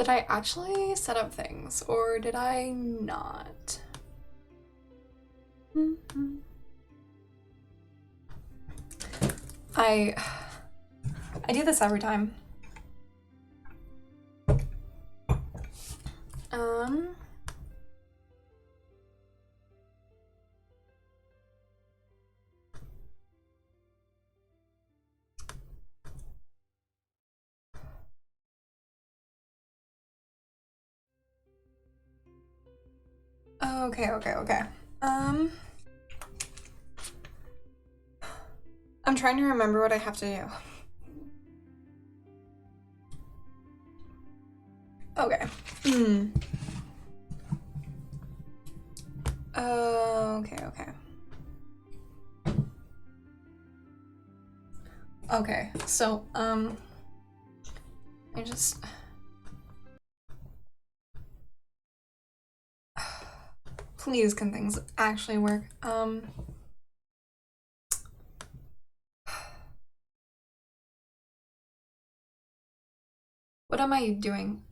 Did I actually set up things or did I not? I do this every time. Okay. I'm trying to remember what I have to do. Okay. Okay, so, I just... Please, can things actually work? What am I doing?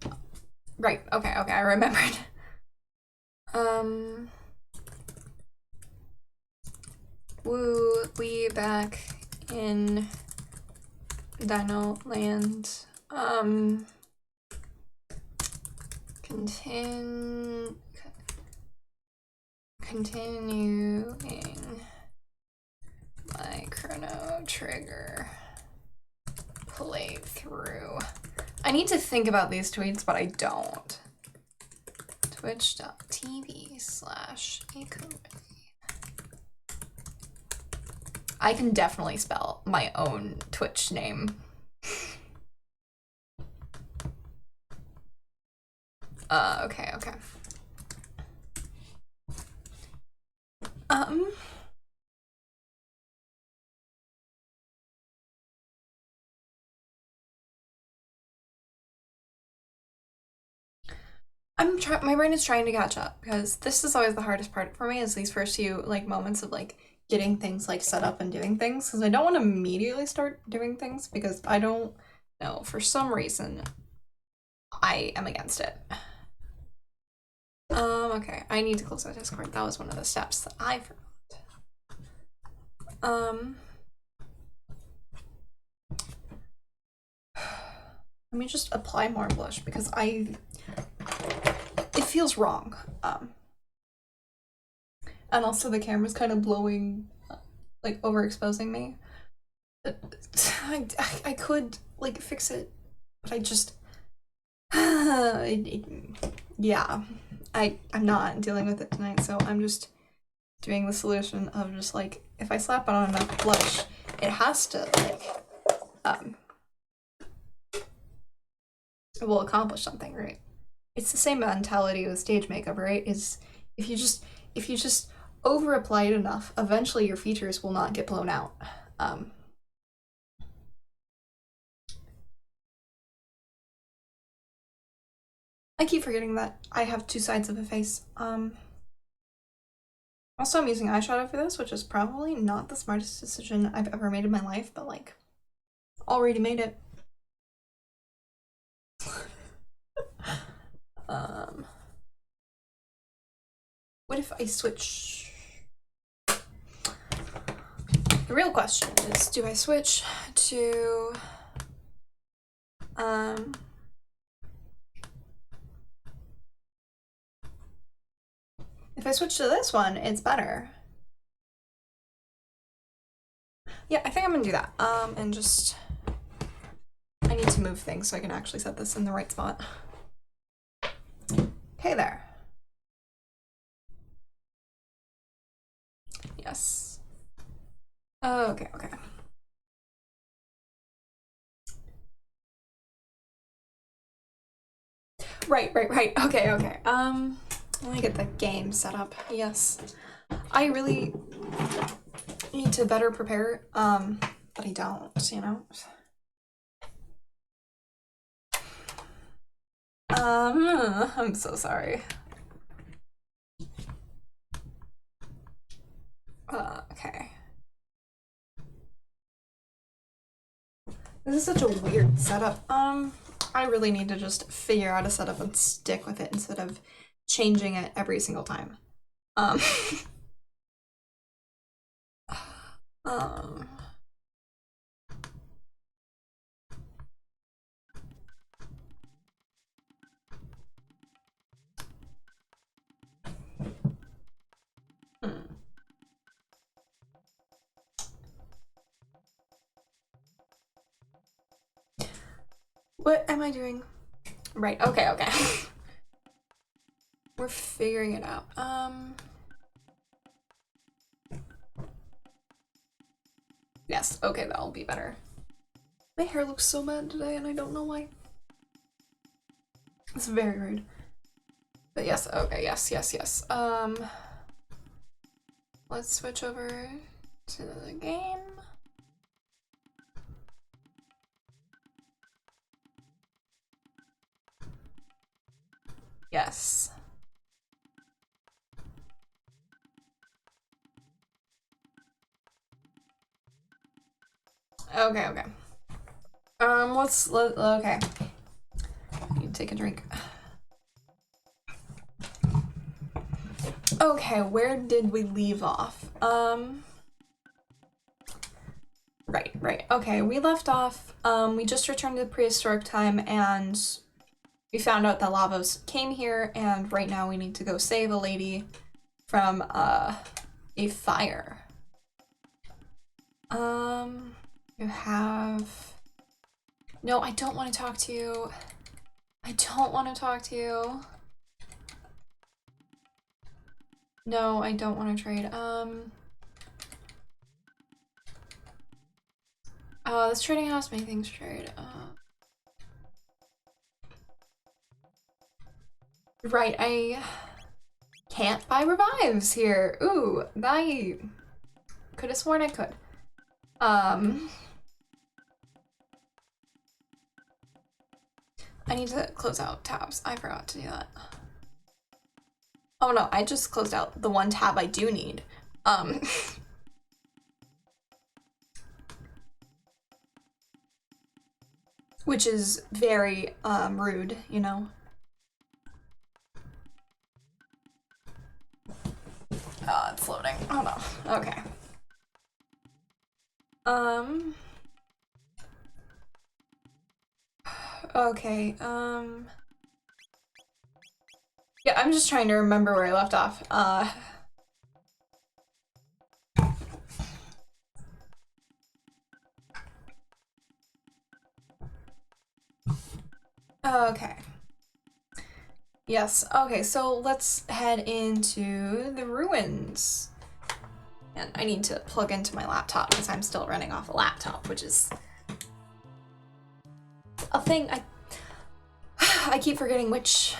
Right, okay, I remembered. Woo, we back in Dino Land. Continuing my Chrono Trigger playthrough. I need to think about these tweets, but I don't. Twitch.tv/icaraeLive. I can definitely spell my own Twitch name. Okay. My brain is trying to catch up because this is always the hardest part for me, is these first few like moments of like getting things like set up and doing things, because I don't want to immediately start doing things because I don't know, for some reason I am against it. Okay, I need to close my Discord. That was one of the steps that I forgot. Let me just apply more blush because it feels wrong. And also the camera's kind of blowing, like overexposing me. I could like fix it, but I just, yeah, I'm not dealing with it tonight, so I'm just doing the solution of just like, if I slap it on enough blush, it has to like, it will accomplish something, right? It's the same mentality with stage makeup, right? Is if you just over apply it enough, eventually your features will not get blown out. I keep forgetting that I have two sides of a face. Also, I'm using eyeshadow for this, which is probably not the smartest decision I've ever made in my life, but like, already made it. What if I switch? The real question is, do I switch to, if I switch to this one, it's better. Yeah, I think I'm gonna do that. And just, I need to move things so I can actually set this in the right spot. Okay, there. Yes. Okay. Right. Okay. Let me get the game set up. Yes. I really need to better prepare, but I don't, you know? I'm so sorry. Okay. This is such a weird setup. I really need to just figure out a setup and stick with it instead of changing it every single time. um, What am I doing? Right, okay. We're figuring it out. Yes, okay, that'll be better. My hair looks so bad today and I don't know why. It's very rude. But yes, okay, yes. Let's switch over to the game. Yes. Okay. Okay. I need to take a drink. Okay, where did we leave off? Right. Okay, we left off, we just returned to prehistoric time and we found out that lavas came here and right now we need to go save a lady from, a fire. You have... No, I don't want to talk to you. No, I don't want to trade. This trading house many things trade. Right, I can't buy revives here. Ooh, I could have sworn I could. I need to close out tabs. I forgot to do that. Oh no, I just closed out the one tab I do need. Which is very rude, you know. It's loading. Oh no. Okay. Okay, yeah, I'm just trying to remember where I left off. Okay. Yes, okay, so let's head into the ruins. And I need to plug into my laptop because I'm still running off a laptop, which is a thing I keep forgetting which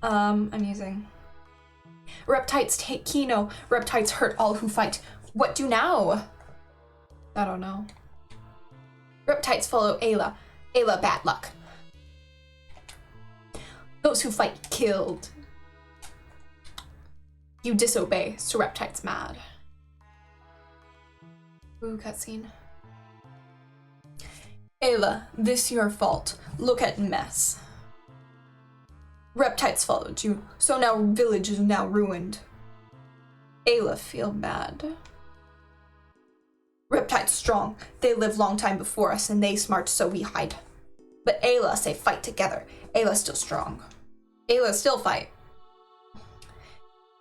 I'm using. Reptites take Kino. Reptites hurt all who fight. What do now? I don't know. Reptites follow Ayla. Ayla bad luck. Those who fight killed. You disobey, so Reptites mad. Ooh, cutscene. Ayla, this your fault. Look at mess. Reptites followed you, so now village is now ruined. Ayla feel bad. Reptites strong. They live long time before us and they smart so we hide. But Ayla say fight together. Ayla still strong. Ayla still fight.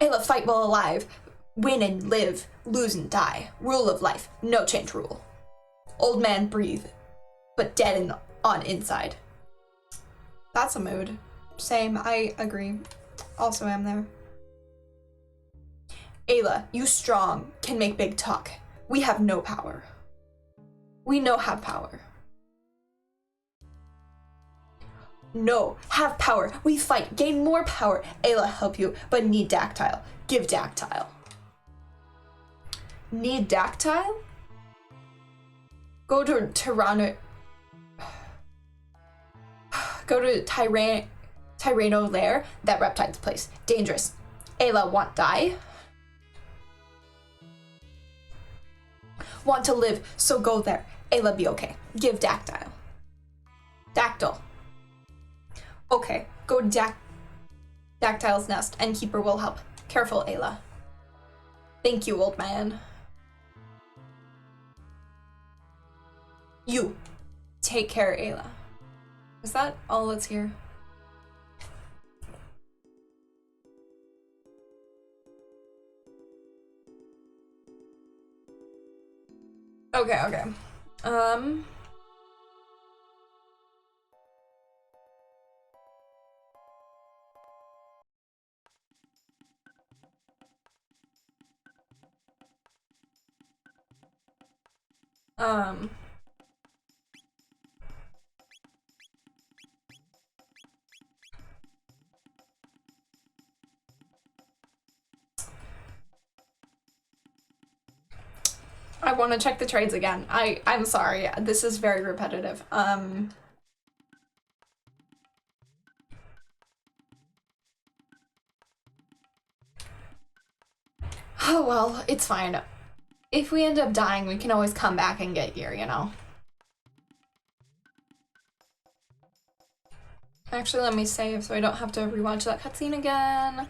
Ayla fight while alive. Win and live. Lose and die. Rule of life. No change rule. Old man breathe. But dead on inside. That's a mood. Same, I agree. Also am there. Ayla, you strong, can make big talk. We have no power. We no have power. No, have power. We fight, gain more power. Ayla help you, but need Dactyl. Give Dactyl. Need Dactyl? Go to Tyranno... Go to Tyranno Lair, that Reptile's place. Dangerous. Ayla want die? Want to live, so go there. Ayla be okay. Give Dactyl. Dactyl. Okay, go Dactyle's nest, and Keeper will help. Careful, Ayla. Thank you, old man. You. Take care, Ayla. Is that all that's here? Okay, okay. I want to check the trades again. I'm sorry. This is very repetitive. Oh well, it's fine. If we end up dying, we can always come back and get gear, you know? Actually, let me save so I don't have to rewatch that cutscene again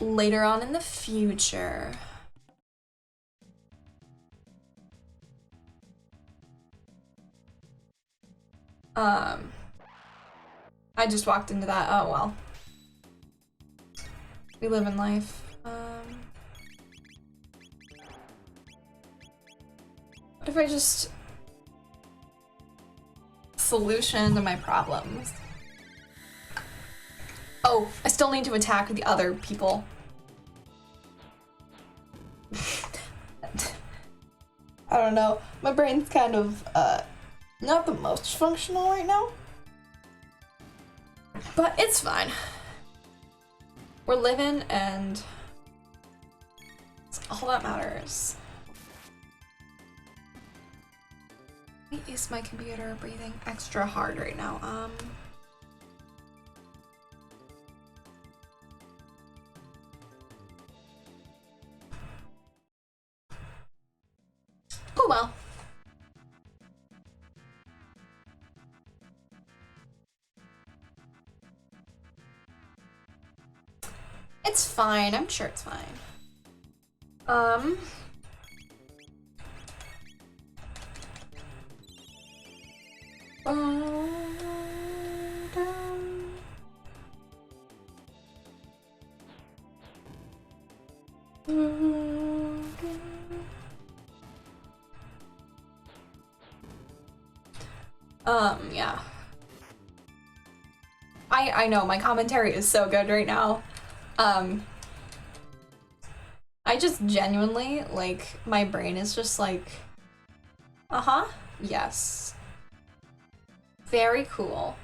later on in the future. I just walked into that. Oh well. We live in life. What if I just solution to my problems? Oh, I still need to attack the other people. I don't know. My brain's kind of not the most functional right now. But it's fine. We're living and it's all that matters. Why is my computer breathing extra hard right now? Oh well. It's fine. I'm sure it's fine. Yeah. I know, my commentary is so good right now. I just genuinely, like, my brain is just like, uh-huh, yes. Very cool.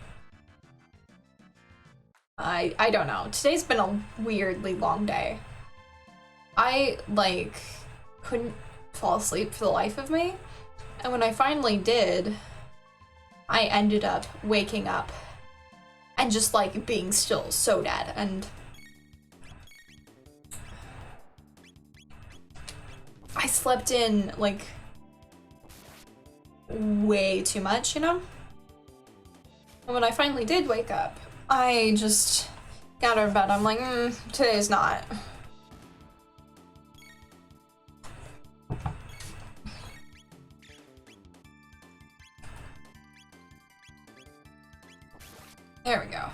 I don't know. Today's been a weirdly long day. I, like, couldn't fall asleep for the life of me. And when I finally did, I ended up waking up and just, like, being still so dead. And I slept in, like, way too much, you know? And when I finally did wake up, I just got out of bed. I'm like, today's not. There we go.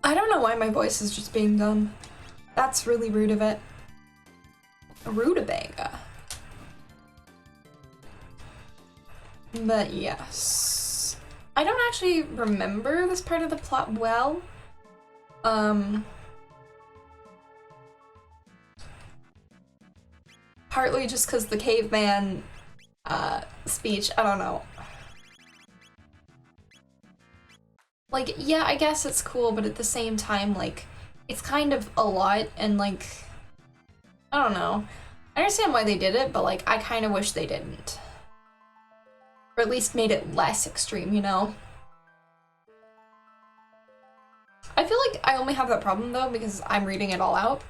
I don't know why my voice is just being dumb. That's really rude of it. Rutabaga. But yes. I don't actually remember this part of the plot well. Partly just because the caveman speech, I don't know. Like, yeah, I guess it's cool, but at the same time, like, it's kind of a lot, and like, I don't know. I understand why they did it, but like, I kind of wish they didn't. Or at least made it less extreme, you know? I feel like I only have that problem though because I'm reading it all out.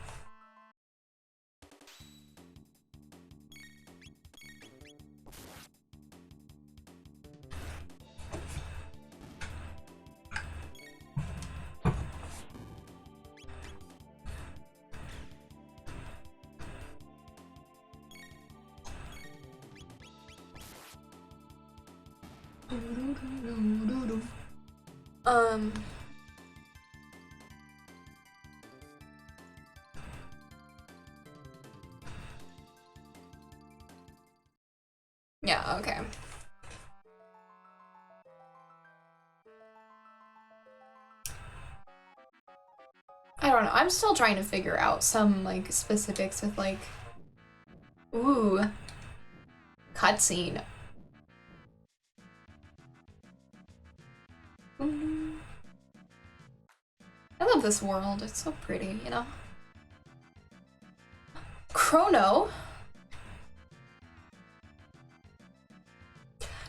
Yeah, okay. I don't know. I'm still trying to figure out some, like, specifics with, like... Ooh. Cutscene. I love this world. It's so pretty, you know? Chrono?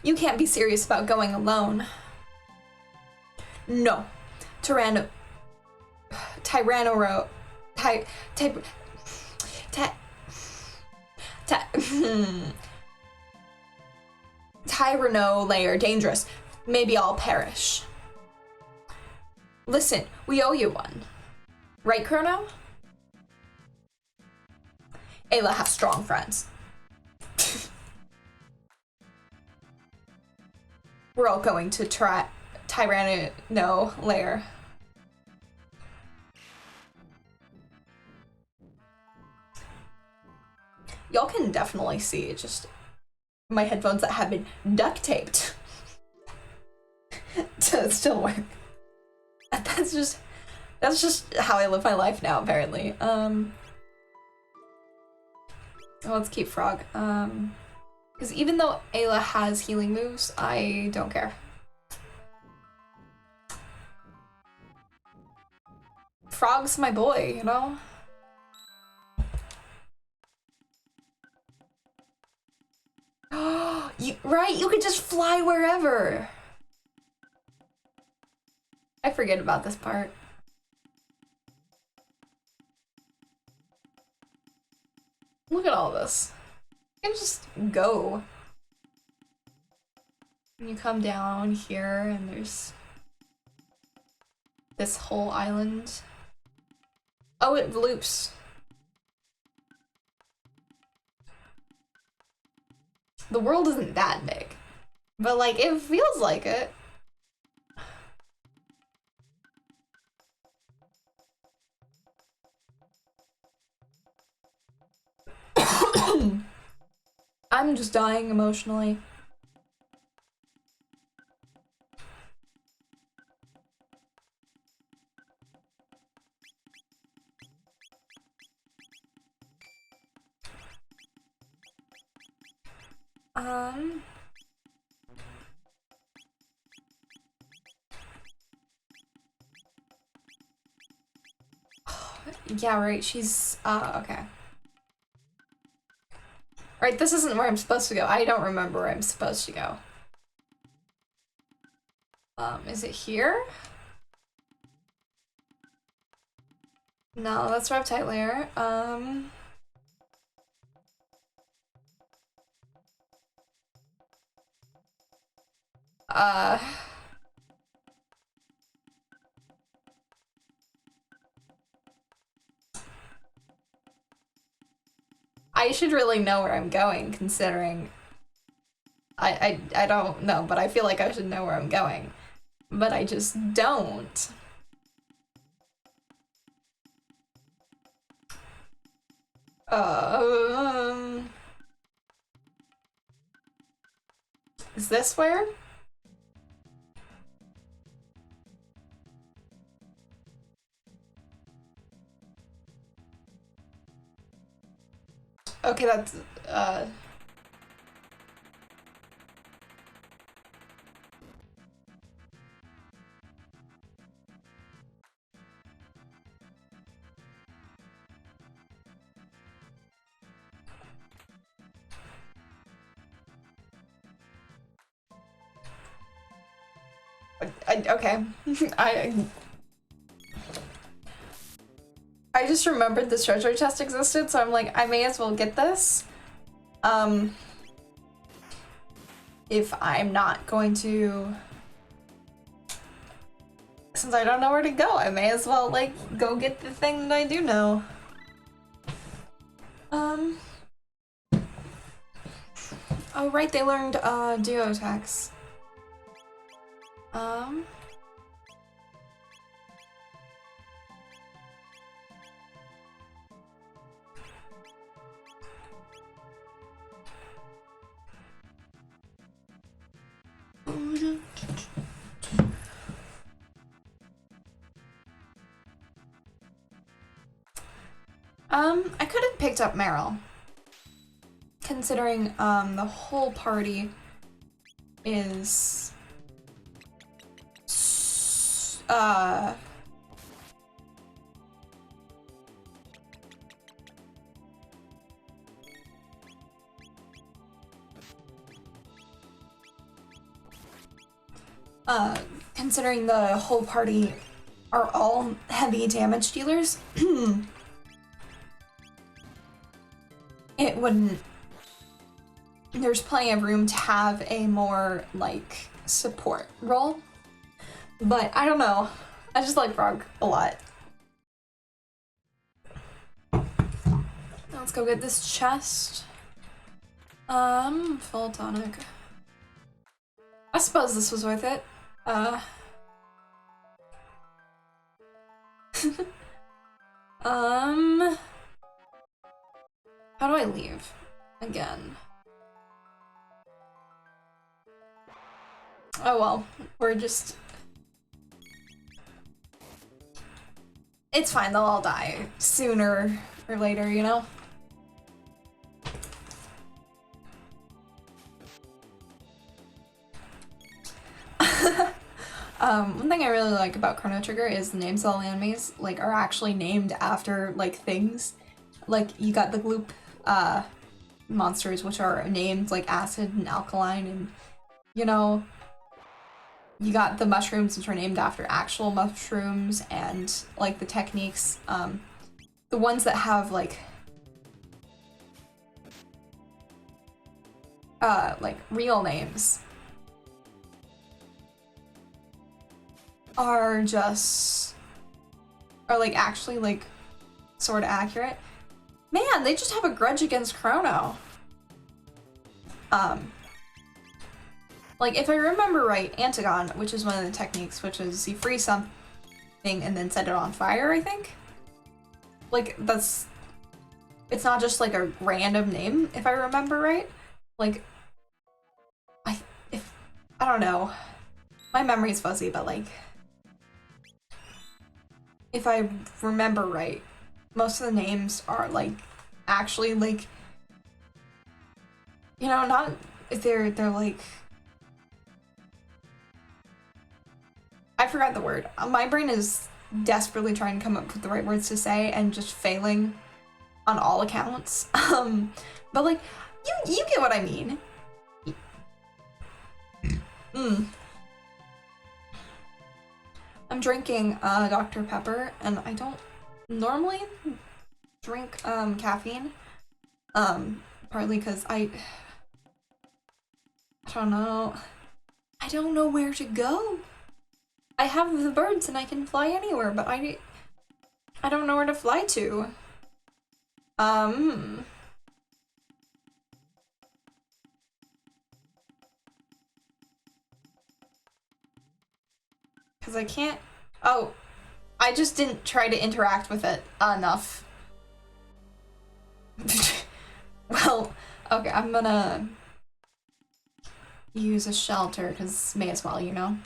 You can't be serious about going alone. No. Tyrannoro... Tyranno layer dangerous. Maybe I'll perish. Listen, we owe you one. Right, Chrono? Ayla has strong friends. We're all going to try Tyranno layer. Y'all can definitely see just my headphones that have been duct taped to still work. That's just how I live my life now, apparently. Let's keep Frog. Because even though Ayla has healing moves, I don't care. Frog's my boy, you know? Right, you could just fly wherever. I forget about this part. Look at all this. You can just go. And you come down here and there's this whole island. Oh, it loops. The world isn't that big, but like it feels like it. I'm just dying emotionally. Yeah, right, she's, okay. Right, this isn't where I'm supposed to go. I don't remember where I'm supposed to go. Is it here? No, that's Reptile Lair. I should really know where I'm going, considering I don't know, but I feel like I should know where I'm going. But I just don't. Is this where? Okay, that's, okay. I just remembered this treasure chest existed, so I'm like, I may as well get this. If I'm not going to... Since I don't know where to go, I may as well, like, go get the thing that I do know. Oh, right, they learned, duo attacks. Um... I could have picked up Meryl, considering the whole party is considering the whole party are all heavy damage dealers, it wouldn't. There's plenty of room to have a more, like, support role. But I don't know. I just like Frog a lot. Let's go get this chest. Full tonic. I suppose this was worth it. How do I leave? Again. Oh well, we're just... It's fine, they'll all die sooner or later, you know? One thing I really like about Chrono Trigger is the names of all enemies, like, are actually named after, like, things. Like, you got the gloop, monsters, which are named, like, acid and alkaline, and, you know, you got the mushrooms, which are named after actual mushrooms, and, like, the techniques, the ones that have, like, real names are like, actually, like, sort of accurate. Man, they just have a grudge against Chrono. Like, if I remember right, Antagon, which is one of the techniques, which is you freeze something and then set it on fire, I think? Like, that's... It's not just, like, a random name, if I remember right. Like, I don't know. My memory's fuzzy, but, like... If I remember right, most of the names are, like, actually, like... You know, not... They're like... I forgot the word. My brain is desperately trying to come up with the right words to say and just failing on all accounts. But like, you get what I mean. I'm drinking Dr. Pepper, and I don't normally drink caffeine. Partly because I don't know. I don't know where to go. I have the birds and I can fly anywhere, but I don't know where to fly to. Because I can't... Oh, I just didn't try to interact with it enough. Well, okay, I'm gonna use a shelter, because may as well, you know?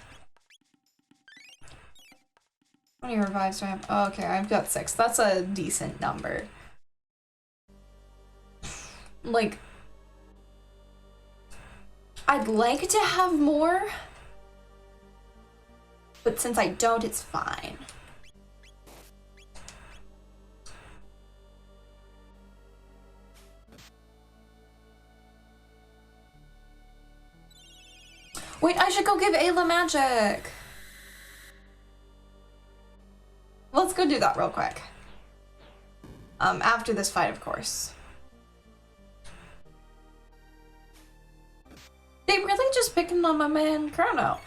How many revives do I have? Oh, okay, I've got 6. That's a decent number. Like, I'd like to have more, but since I don't, it's fine. Wait, I should go give Ayla magic! Let's go do that real quick. After this fight, of course. They really just picking on my man Chrono.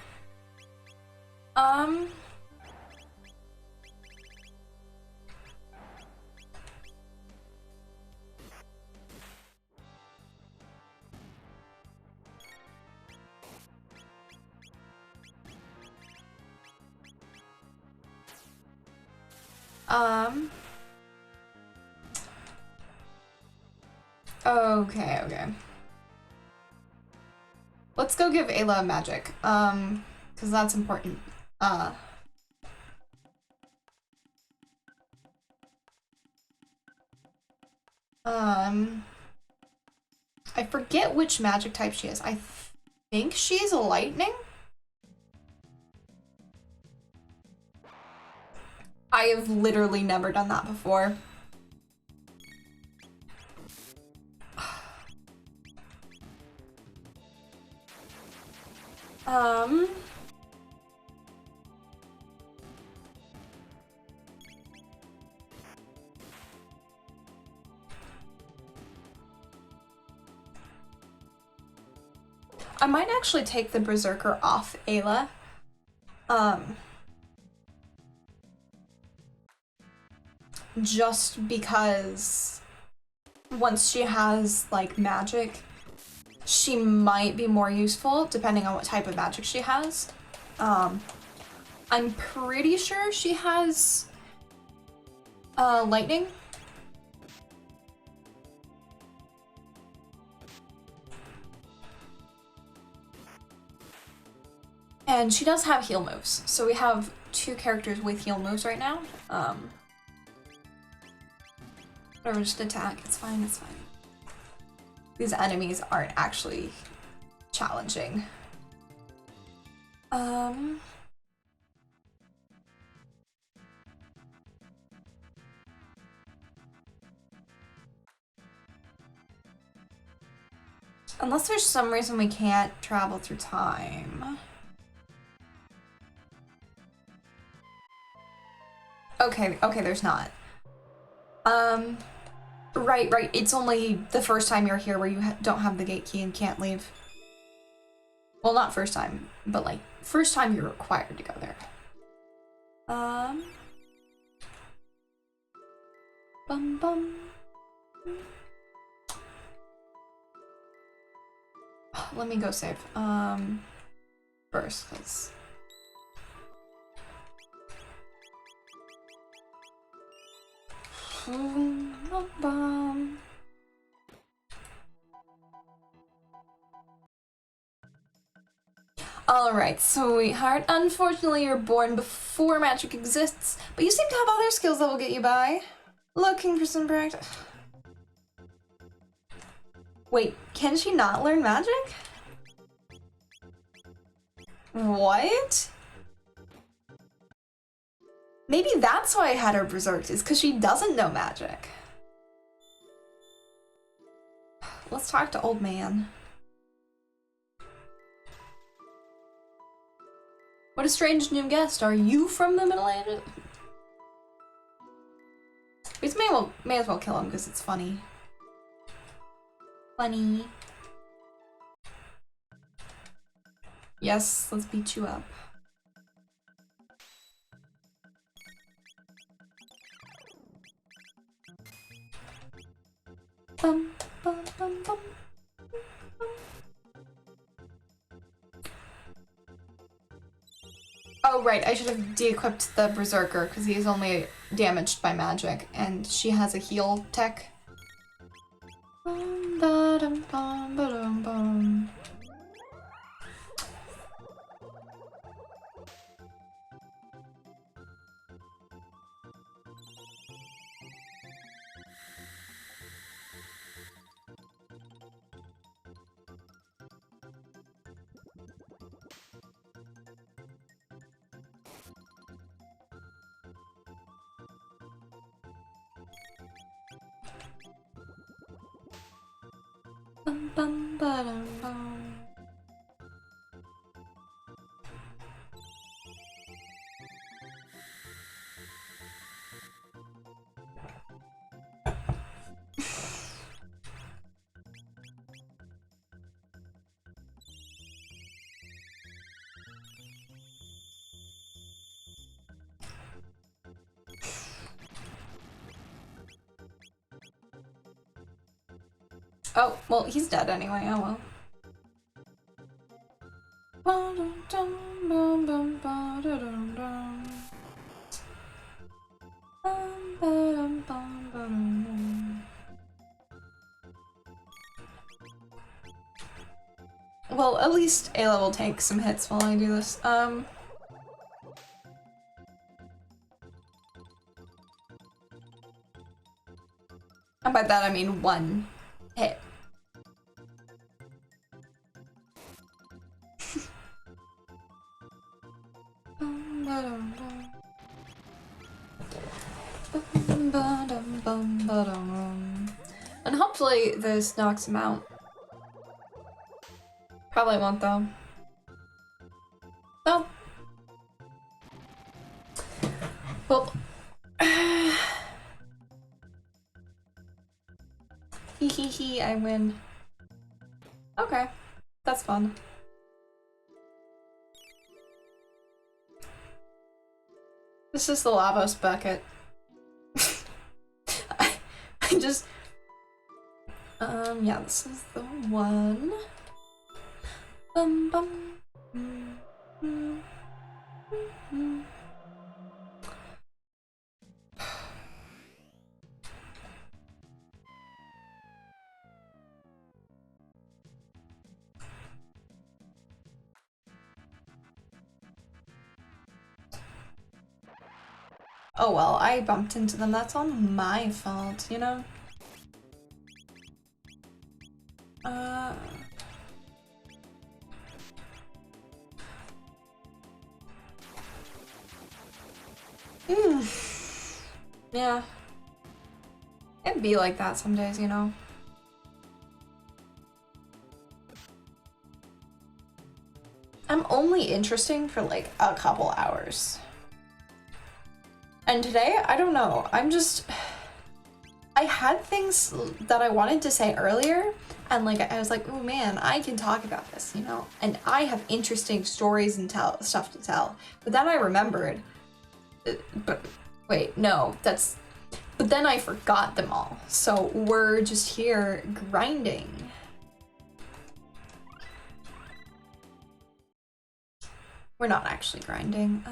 Okay. Let's go give Ayla magic, because that's important. I forget which magic type she is. I think she's a lightning? I have literally never done that before. I might actually take the Berserker off Ayla. Just because once she has, like, magic, she might be more useful depending on what type of magic she has. I'm pretty sure she has lightning. And she does have heal moves, so we have 2 characters with heal moves right now. Whatever, just attack. It's fine, it's fine. These enemies aren't actually challenging. Unless there's some reason we can't travel through time. Okay, there's not. Right. It's only the first time you're here where you don't have the gate key and can't leave. Well, not first time, but like first time you're required to go there. Let me go save. First, cause. Alright, sweetheart. Unfortunately, you're born before magic exists, but you seem to have other skills that will get you by. Looking for some practice. Wait, can she not learn magic? What? Maybe that's why I had her berserked, is because she doesn't know magic. Let's talk to old man. What a strange new guest. Are you from the Middle Ages? We just may as well kill him because it's funny. Funny. Yes, let's beat you up. Bum, bum, bum, bum. Oh, right, I should have de-equipped the Berserker because he is only damaged by magic, and she has a heal tech. Oh, well, he's dead anyway, oh well. Well, at least Ayla will take some hits while I do this. And by that I mean one hit. And hopefully this knocks him out. Probably won't though. Nope. Well. Hee, I win. Okay. That's fun. This is the Lavos bucket. I just... yeah, this is the one. Bum bum. Oh well, I bumped into them. That's all my fault, you know? Yeah. It'd be like that some days, you know? I'm only interesting for like a couple hours. And today, I don't know, I had things that I wanted to say earlier, and like I was like, oh man, I can talk about this, you know? And I have interesting stories and stuff to tell. But then I remembered, but wait, no, but then I forgot them all. So we're just here grinding. We're not actually grinding.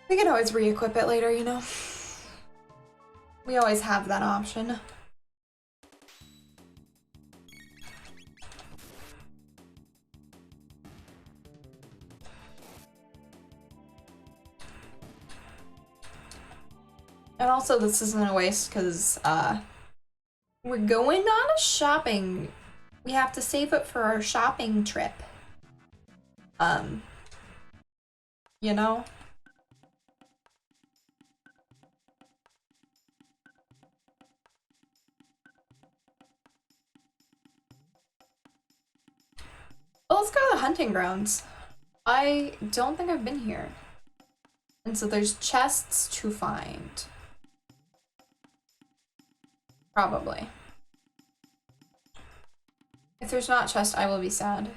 We can always re-equip it later, you know? We always have that option. And also this isn't a waste because we're going on a shopping. We have to save it for our shopping trip. You know? Well, let's go to the hunting grounds. I don't think I've been here. And so there's chests to find. Probably. If there's not chest, I will be sad.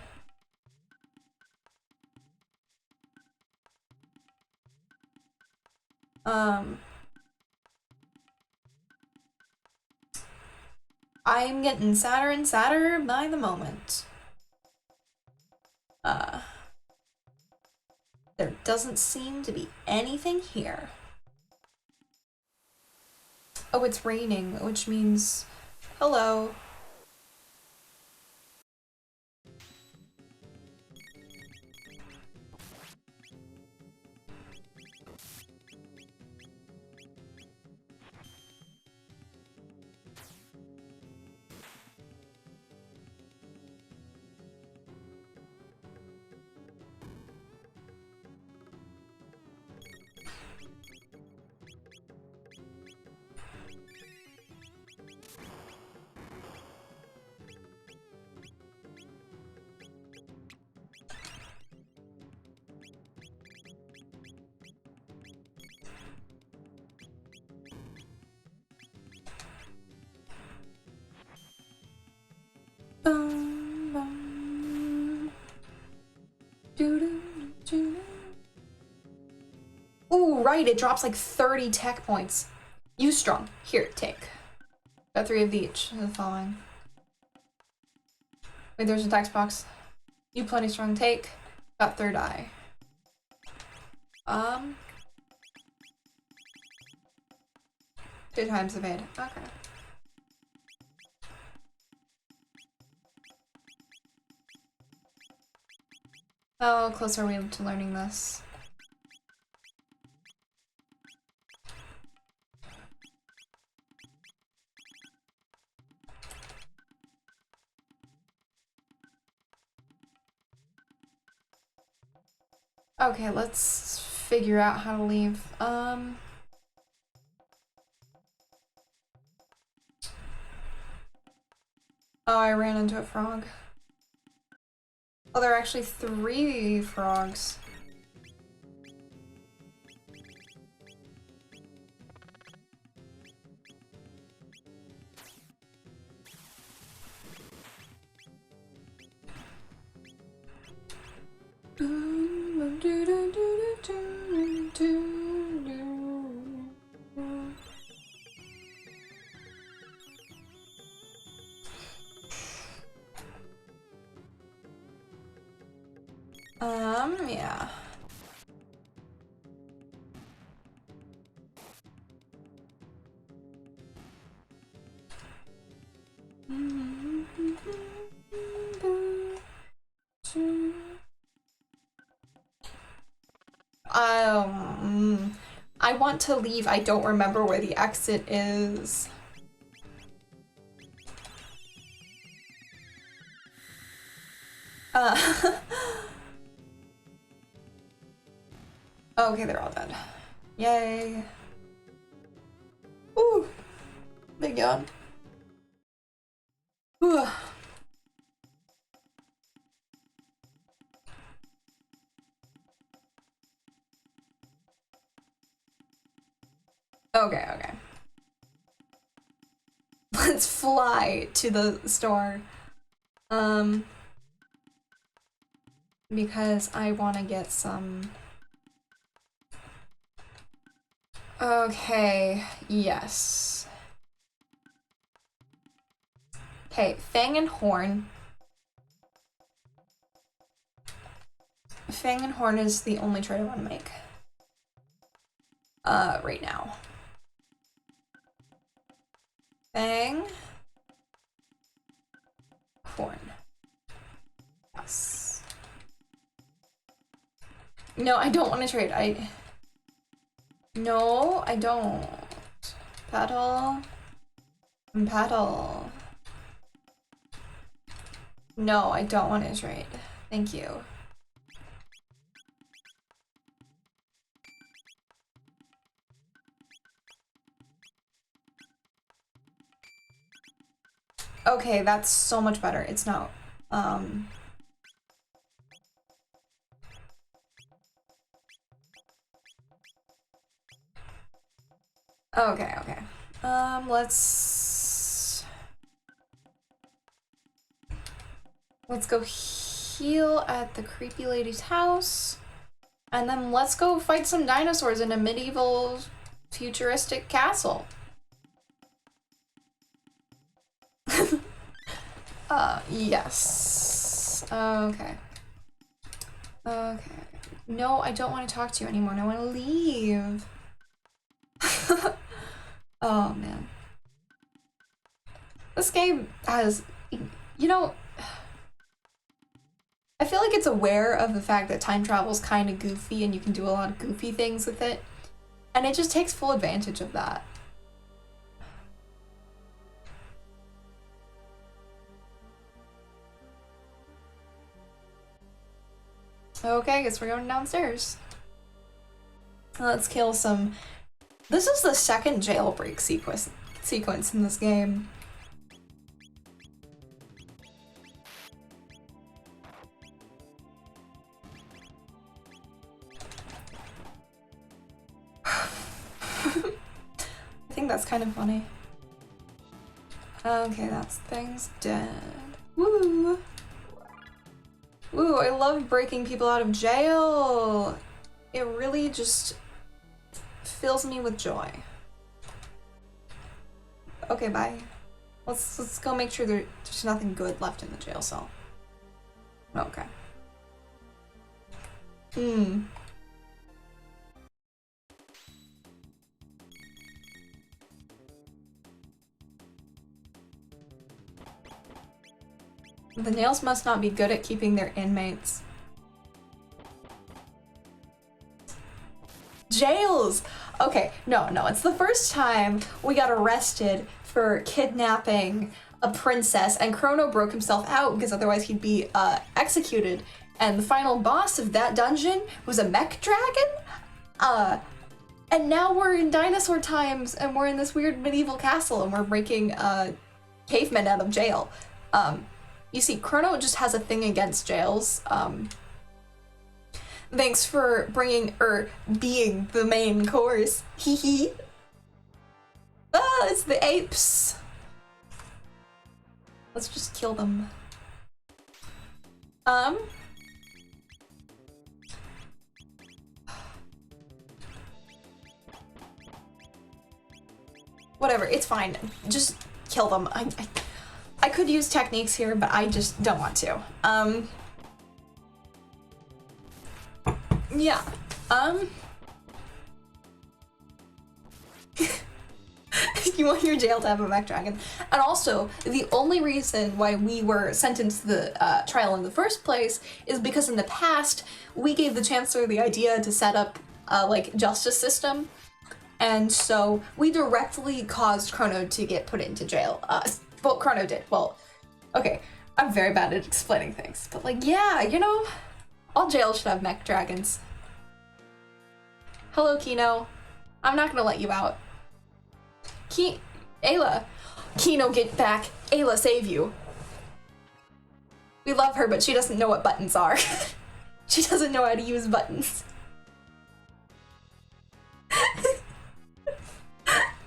I'm getting sadder and sadder by the moment. There doesn't seem to be anything here. Oh, it's raining, which means hello. Bum, bum. Doo -doo -doo. Ooh, right, it drops like 30 tech points. Use strong. Here, take. Got 3 of each of the following. Wait, there's a text box. You plenty strong, take. Got 3rd eye. 2 times evade. Okay. How close are we to learning this? Okay, let's figure out how to leave. Oh, I ran into a frog. Oh, there are actually 3 frogs. Yeah. I want to leave. I don't remember where the exit is. Okay, they're all dead. Yay. Ooh. Big yawn. Ooh. Okay. Let's fly to the store. Because I want to get some... Okay, yes. Okay, Fang and Horn. Fang and Horn is the only trade I want to make. Right now. Fang. Horn. Yes. No, I don't want to trade. No, I don't. Paddle. Paddle. No, I don't want to trade. Thank you. Okay, that's so much better. It's not, Okay. Let's go heal at the creepy lady's house. And then let's go fight some dinosaurs in a medieval futuristic castle. Yes. Okay. No, I don't want to talk to you anymore. I want to leave. Oh, man. This game has, you know, I feel like it's aware of the fact that time travel is kind of goofy and you can do a lot of goofy things with it. And it just takes full advantage of that. Okay, I guess we're going downstairs. Let's kill some... This is the second jailbreak sequence in this game. I think that's kind of funny. Okay, that's things dead. Woo! Woo, I love breaking people out of jail! It really just fills me with joy. Okay, bye. Let's go make sure there's nothing good left in the jail cell. Okay. The nails must not be good at keeping their inmates. Jails! Okay, no, it's the first time we got arrested for kidnapping a princess, and Chrono broke himself out because otherwise he'd be executed. And the final boss of that dungeon was a mech dragon? And now we're in dinosaur times, and we're in this weird medieval castle, and we're breaking cavemen out of jail. You see, Chrono just has a thing against jails. Thanks for being the main course. Hee hee. Ah, it's the apes. Let's just kill them. Whatever, it's fine. Just kill them. I could use techniques here, but I just don't want to. Yeah. You want your jail to have a mech dragon. And also, the only reason why we were sentenced to the trial in the first place is because in the past, we gave the Chancellor the idea to set up like justice system. And so we directly caused Chrono to get put into jail. Well, Chrono did. Well, okay, I'm very bad at explaining things. But like, yeah, you know, all jails should have mech dragons. Hello, Kino. I'm not gonna let you out. Ayla. Kino, get back. Ayla, save you. We love her, but she doesn't know what buttons are. She doesn't know how to use buttons.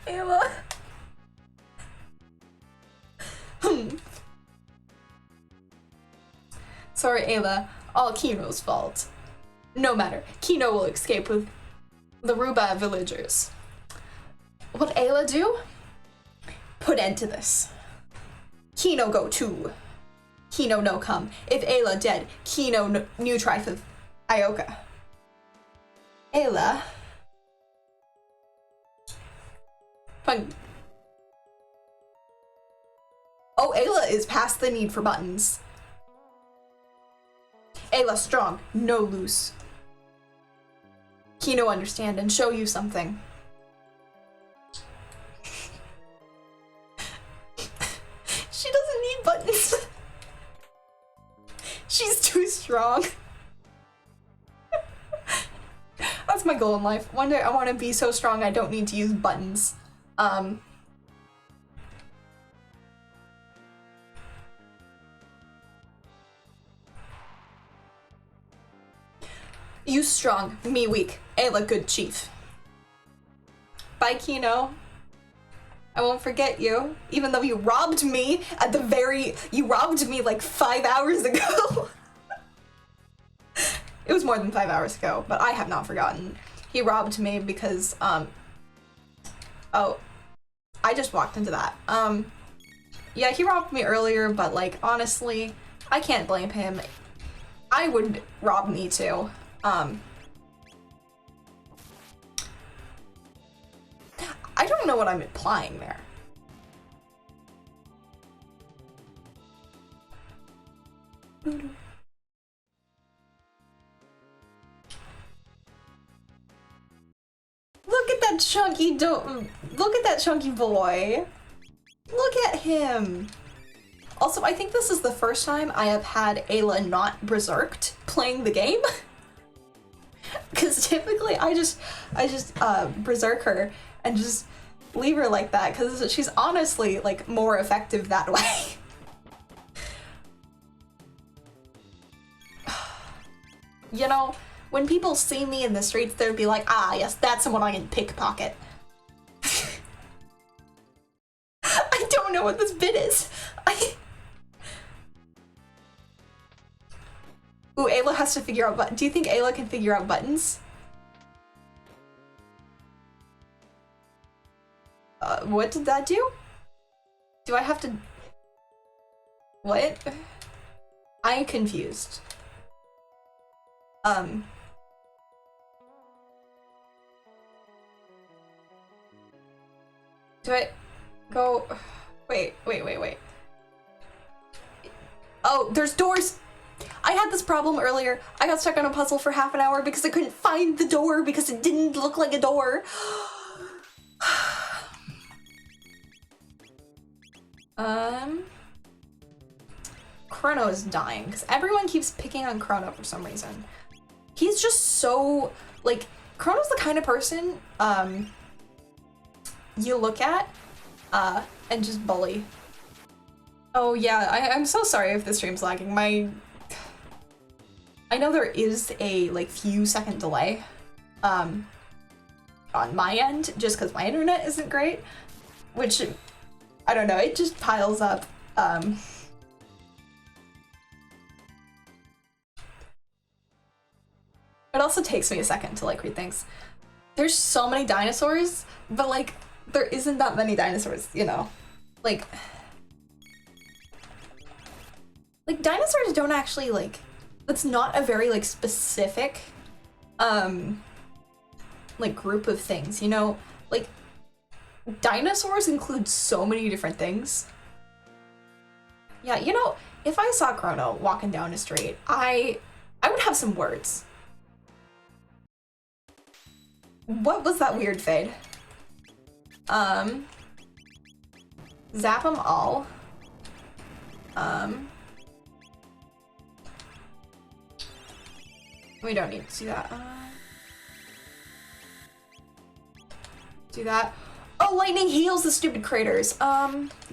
Ayla. Sorry, Ayla. All Kino's fault. No matter. Kino will escape with the Ruba villagers. What Ayla do? Put end to this. Kino go too. Kino no come. If Ayla dead, Kino new trife of Ioka. Ayla. Fun. Oh, Ayla is past the need for buttons. Ayla strong, no loose. Kino understand and show you something. She doesn't need buttons. She's too strong. That's my goal in life. One day I want to be so strong I don't need to use buttons. You strong, me weak. Ayla good chief. Bye, Kino. I won't forget you, even though you robbed me at you robbed me like 5 hours ago. It was more than 5 hours ago, but I have not forgotten. He robbed me because, oh, I just walked into that. Yeah, he robbed me earlier, but like, honestly, I can't blame him. I would rob me too. I don't know what I'm implying there. Look at that chunky look at that chunky boy. Look at him. Also, I think this is the first time I have had Ayla not berserked playing the game. Because typically I just berserk her and just leave her like that because she's honestly like more effective that way. You know, when people see me in the streets, they'll be like, ah, yes, that's someone I can pickpocket. I don't know what this bit is. Ooh, Ayla has to figure out buttons. Do you think Ayla can figure out buttons? What did that do? Do I have to... What? I'm confused. Do I go... Wait. Oh, there's doors! I had this problem earlier. I got stuck on a puzzle for half an hour because I couldn't find the door because it didn't look like a door. Chrono is dying because everyone keeps picking on Chrono for some reason. He's just so, like, Chrono's the kind of person, you look at, and just bully. Oh yeah, I'm so sorry if the stream's lagging. I know there is a, like, few second delay, on my end, just because my internet isn't great, which, I don't know, it just piles up, It also takes me a second to, like, read things. There's so many dinosaurs, but, like, there isn't that many dinosaurs, you know? Like, dinosaurs don't actually, like, it's not a very, like, specific, like, group of things, you know? Like, dinosaurs include so many different things. Yeah, you know, if I saw Chrono walking down a street, I would have some words. What was that weird fade? Zap them all. We don't need to do that. Do that. Oh, lightning heals the stupid craters.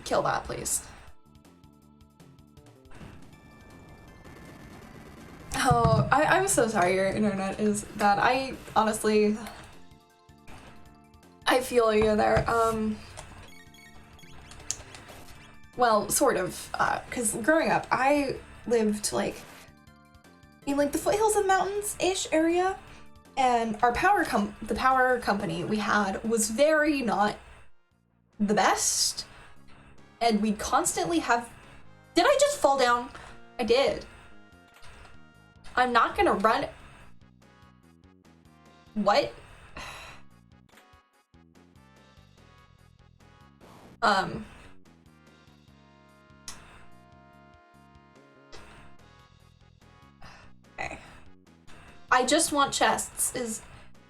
Kill that, please. Oh, I'm so sorry your internet is bad. I honestly... I feel you there. Well, sort of, because growing up, I lived, like, in, like, the foothills of mountains-ish area, and our the power company we had was very not the best, and we'd constantly have... Did I just fall down? I did. I'm not gonna run... What? Okay. I just want chests is...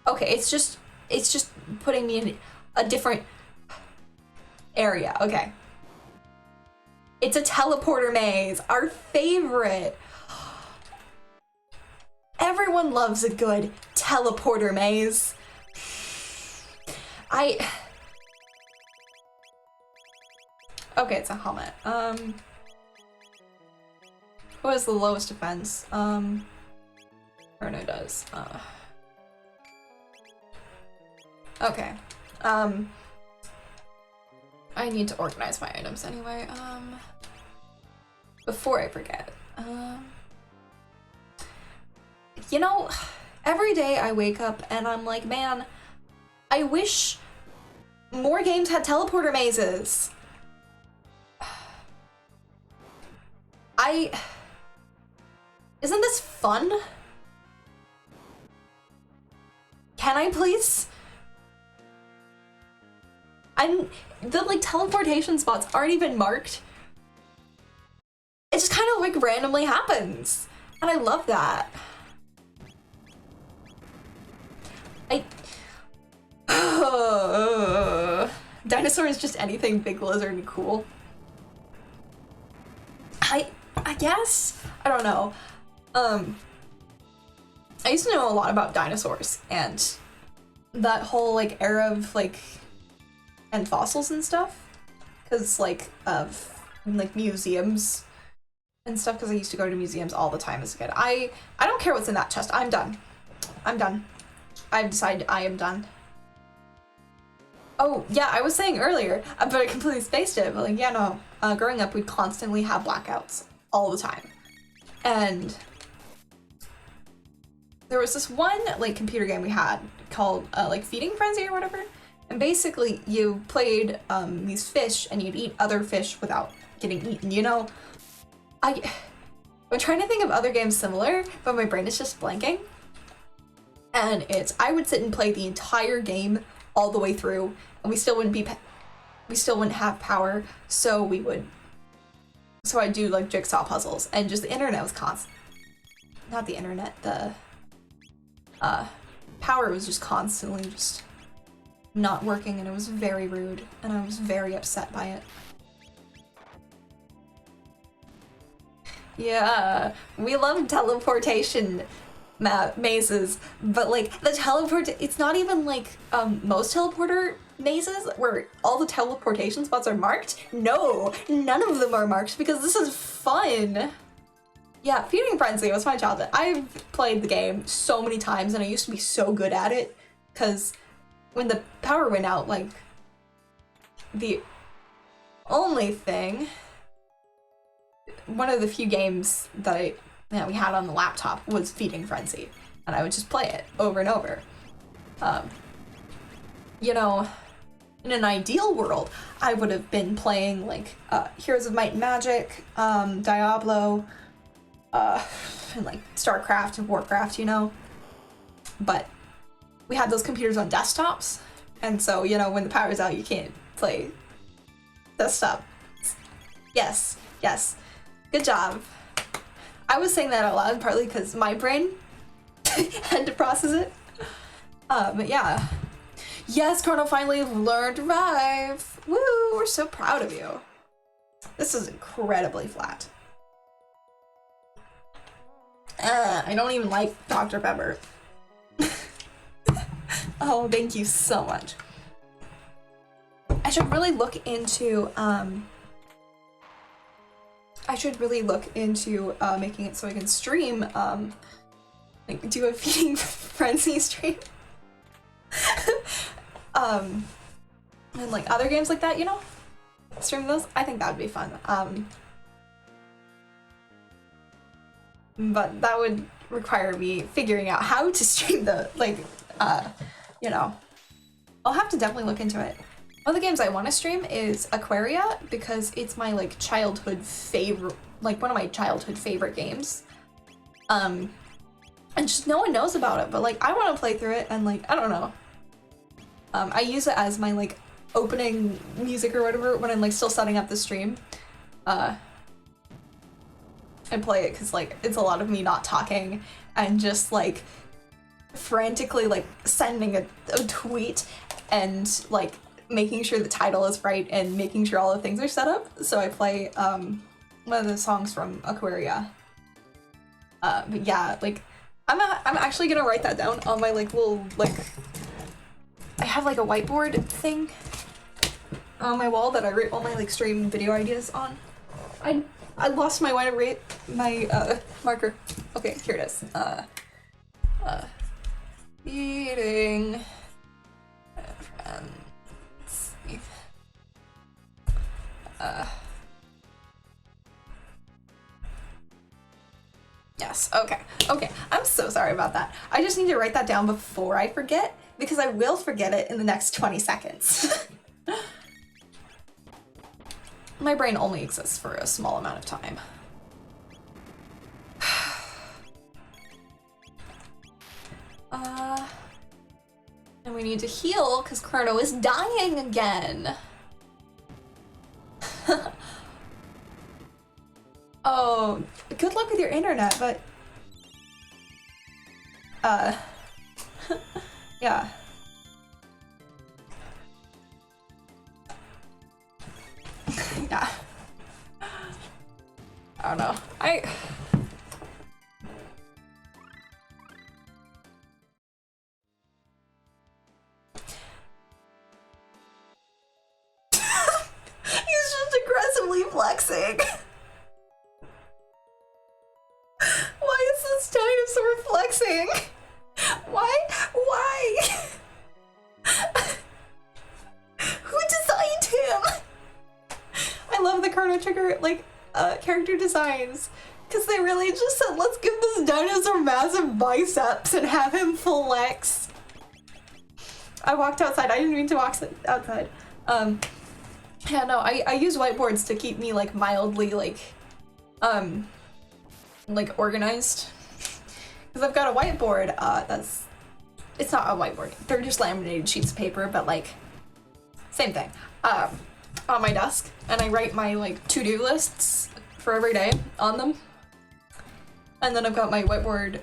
Okay, it's just putting me in a different area. Okay. It's a teleporter maze, our favorite. Everyone loves a good teleporter maze. Okay, it's a helmet. What is the lowest defense? Chrono does. Okay. I need to organize my items anyway. Before I forget. You know, every day I wake up and I'm like, man, I wish more games had teleporter mazes. Isn't this fun? Can I please? The, like, teleportation spots aren't even marked. It just kind of, like, randomly happens. And I love that. Dinosaur is just anything big lizard and cool. I guess? I don't know. I used to know a lot about dinosaurs and that whole, like, era of, like, and fossils and stuff. Cause, like, of, like, museums and stuff, because I used to go to museums all the time as a kid. I don't care what's in that chest. I'm done. I'm done. I've decided I am done. Oh, yeah, I was saying earlier, but I completely spaced it, but, like, yeah, no. Growing up, we'd constantly have blackouts all the time. And there was this one like computer game we had called like Feeding Frenzy or whatever, and basically you played these fish and you'd eat other fish without getting eaten. You know, I'm trying to think of other games similar, but my brain is just blanking. And I would sit and play the entire game all the way through, and we still wouldn't have power, so I'd do like jigsaw puzzles, and just the internet was constant. Not the internet, the power was just constantly just not working, and it was very rude, and I was very upset by it. Yeah, we love teleportation mazes, but like it's not even like most teleporter mazes where all the teleportation spots are marked. No, none of them are marked because this is fun. Yeah, Feeding Frenzy was my childhood. I've played the game so many times and I used to be so good at it because when the power went out, like the only thing, one of the few games that we had on the laptop was Feeding Frenzy, and I would just play it over and over. You know, in an ideal world, I would have been playing like Heroes of Might and Magic, Diablo, and like StarCraft and Warcraft, you know? But we had those computers on desktops, and so, you know, when the power's out, you can't play desktop. Yes, yes. Good job. I was saying that out loud partly because my brain had to process it. But yeah. Yes, Chrono finally learned to drive. Woo, we're so proud of you. This is incredibly flat. I don't even like Dr. Pepper. Oh, thank you so much. I should really look into making it so I can stream, like do a Feeding Frenzy stream. And like other games like that, you know? Stream those? I think that would be fun. But that would require me figuring out how to stream the, like, you know. I'll have to definitely look into it. One of the games I want to stream is Aquaria because it's my like childhood favorite, like one of my childhood favorite games. And just no one knows about it, but like I want to play through it and like I don't know. I use it as my like opening music or whatever when I'm like still setting up the stream. And play it because like it's a lot of me not talking and just like frantically like sending a tweet and like making sure the title is right and making sure all the things are set up. So I play one of the songs from Aquaria. But yeah, like I'm actually gonna write that down on my like little like I have like a whiteboard thing on my wall that I write all my like stream video ideas on. I lost my marker. Okay, here it is. Feeding Frenzy. Yes, okay. Okay, I'm so sorry about that. I just need to write that down before I forget, because I will forget it in the next 20 seconds. My brain only exists for a small amount of time. And we need to heal because Chrono is dying again. Oh, good luck with your internet, but yeah. Yeah. I don't know. He's just aggressively flexing. Why is this dinosaur flexing? Why? Who designed him? I love the Chrono Trigger, like, character designs. Because they really just said, let's give this dinosaur massive biceps and have him flex. I walked outside. I didn't mean to walk outside. Yeah, no, I use whiteboards to keep me, like, mildly, like organized. Because I've got a whiteboard, it's not a whiteboard. They're just laminated sheets of paper, but, like, same thing. On my desk. And I write my, like, to-do lists for every day on them. And then I've got my whiteboard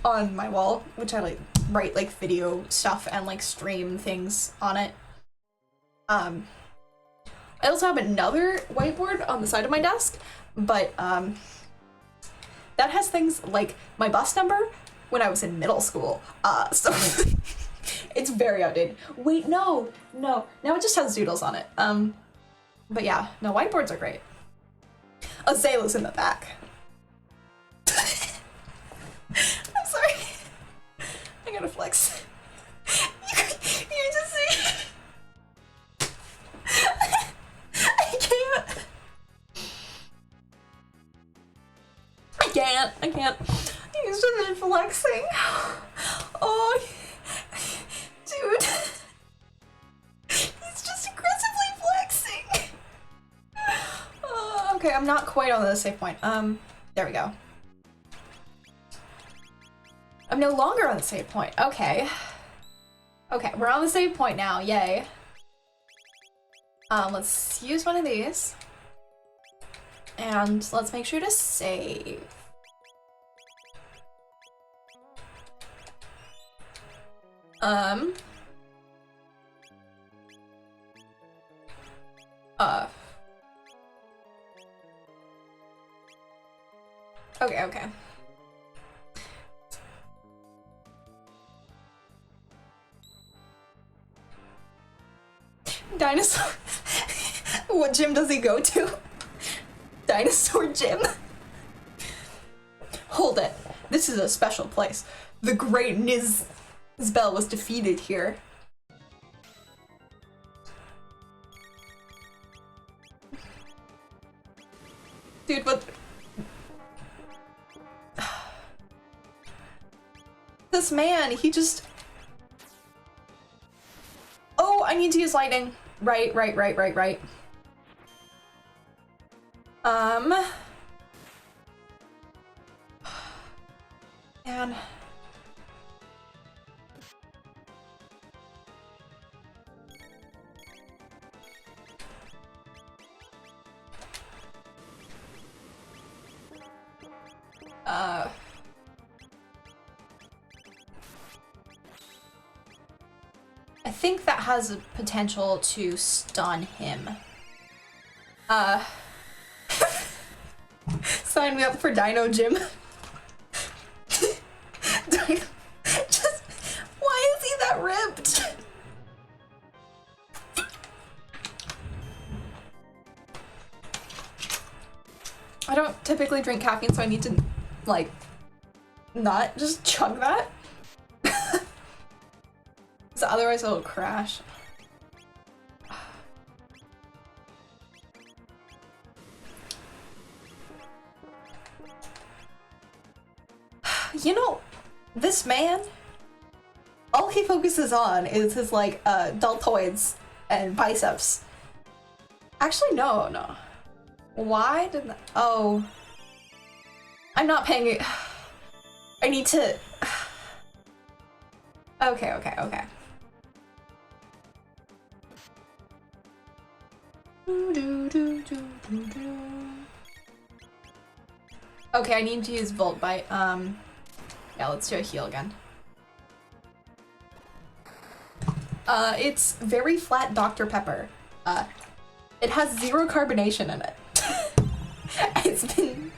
on my wall, which I, like, write, like, video stuff and, like, stream things on it. I also have another whiteboard on the side of my desk, but, that has things like my bus number when I was in middle school. So it's very outdated. Wait, no. Now it just has doodles on it. But yeah, no, whiteboards are great. Azalea's in the back. I'm sorry. I gotta flex. You just see. I can't. He's just been flexing. Oh, dude. He's just aggressively flexing. Okay, I'm not quite on the save point. There we go. I'm no longer on the save point. Okay. Okay, we're on the save point now. Yay. Let's use one of these. And let's make sure to save. Okay. Dinosaur. What gym does he go to? Dinosaur gym? Hold it. This is a special place. The great Nizbel was defeated here. Dude, what? This man, he just... Oh, I need to use lightning. Right. Man. I think that has a potential to stun him. Sign me up for Dino Gym. Dino, just, why is he that ripped? I don't typically drink caffeine, so I need to, like, not just chug that. So otherwise it'll crash. You know, this man, all he focuses on is his, like, deltoids and biceps. Actually, no. Why did that? Oh. I'm not paying it. I need to... Okay. Okay, I need to use Volt Bite. Yeah, let's do a heal again. It's very flat Dr. Pepper. It has 0 carbonation in it. It's been...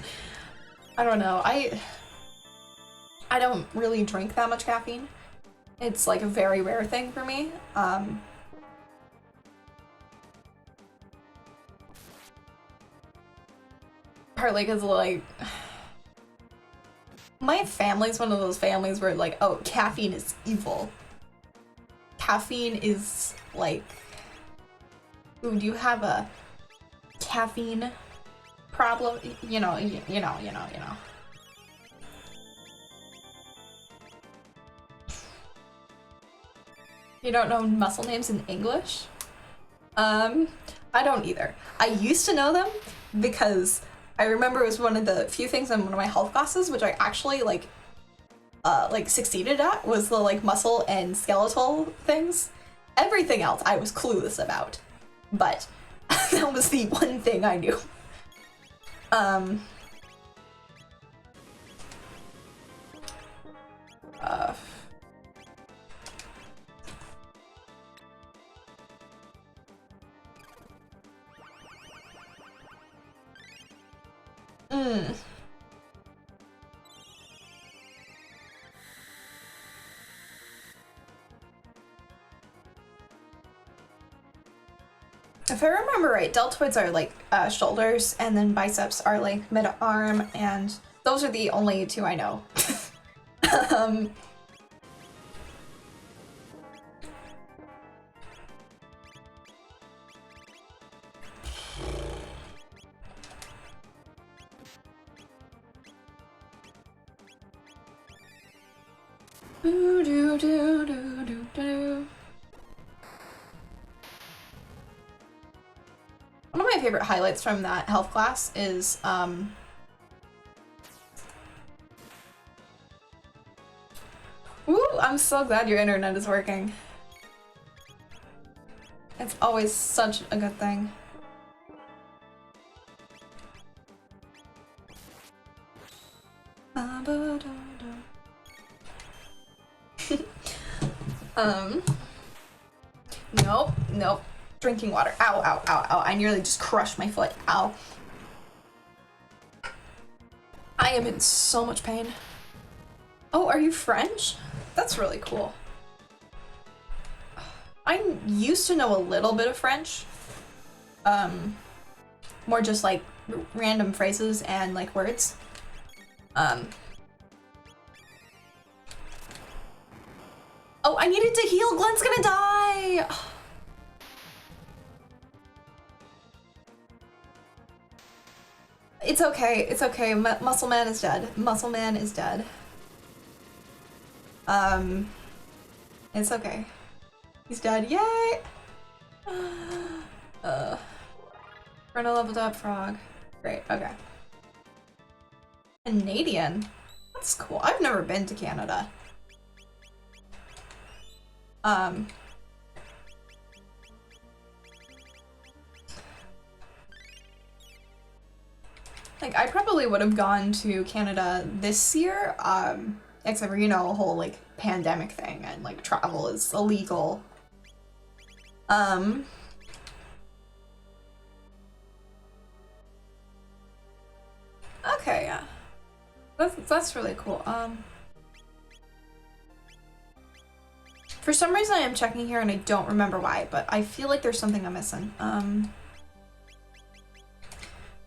I don't know, I don't really drink that much caffeine. It's like a very rare thing for me. Partly because, like, my family's one of those families where, like, oh, caffeine is evil. Caffeine is, like... Ooh, do you have a caffeine problem, you know. You don't know muscle names in English? I don't either. I used to know them because I remember it was one of the few things in one of my health classes which I actually like succeeded at, was the like muscle and skeletal things. Everything else I was clueless about, but that was the one thing I knew. If I remember right, deltoids are like shoulders, and then biceps are like mid-arm, and those are the only two I know. One of my favorite highlights from that health class is Ooh, I'm so glad your internet is working. It's always such a good thing. Nope. Drinking water. Ow, ow, ow, ow. I nearly just crushed my foot. Ow. I am in so much pain. Oh, are you French? That's really cool. I used to know a little bit of French. More just like random phrases and like words. Oh, I needed to heal. Glenn's gonna die. It's okay. It's okay. Muscle Man is dead. Muscle Man is dead. It's okay. He's dead. Yay! Chrono leveled up. Frog. Great. Okay. Canadian. That's cool. I've never been to Canada. Like, I probably would have gone to Canada this year, except for, you know, a whole, like, pandemic thing, and, like, travel is illegal. Okay, yeah. That's really cool. For some reason I am checking here and I don't remember why, but I feel like there's something I'm missing.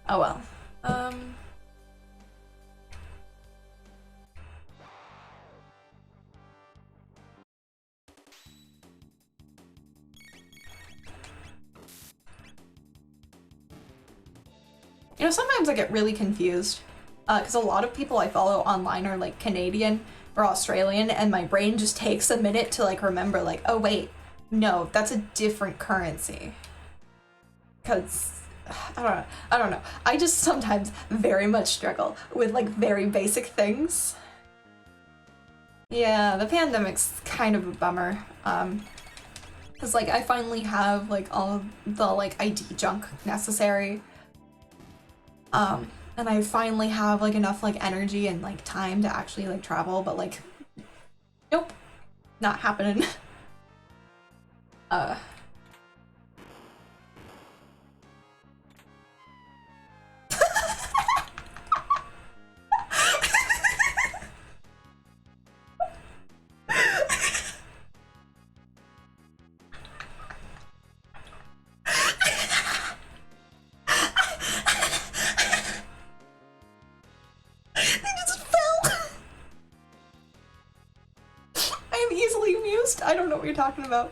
Oh well. You know, sometimes I get really confused, because a lot of people I follow online are like Canadian or Australian, and my brain just takes a minute to like remember, like, oh wait, no, that's a different currency. Because I don't know. I just sometimes very much struggle with like very basic things. Yeah, the pandemic's kind of a bummer. Because like I finally have like all the like ID junk necessary. And I finally have like enough like energy and like time to actually like travel, but like, nope, not happening. I don't know what you're talking about.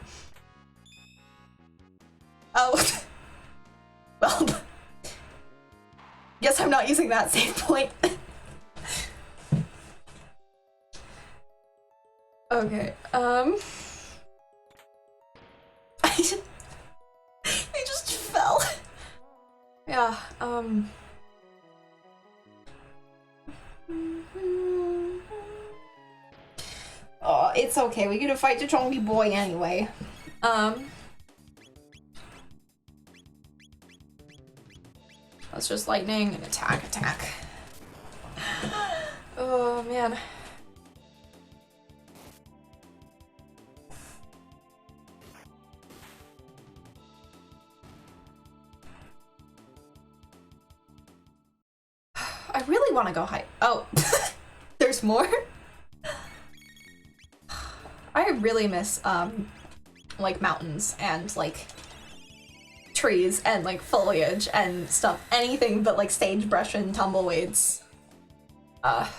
Oh. Well. guess I'm not using that save point. Okay, I just fell. Yeah, oh, it's okay, we get to fight the zombie boy anyway. That's just lightning and attack. Oh, man. I really want to go hike. Oh, there's more? I really miss, like, mountains and, like, trees and, like, foliage and stuff. Anything but, like, sagebrush and tumbleweeds. I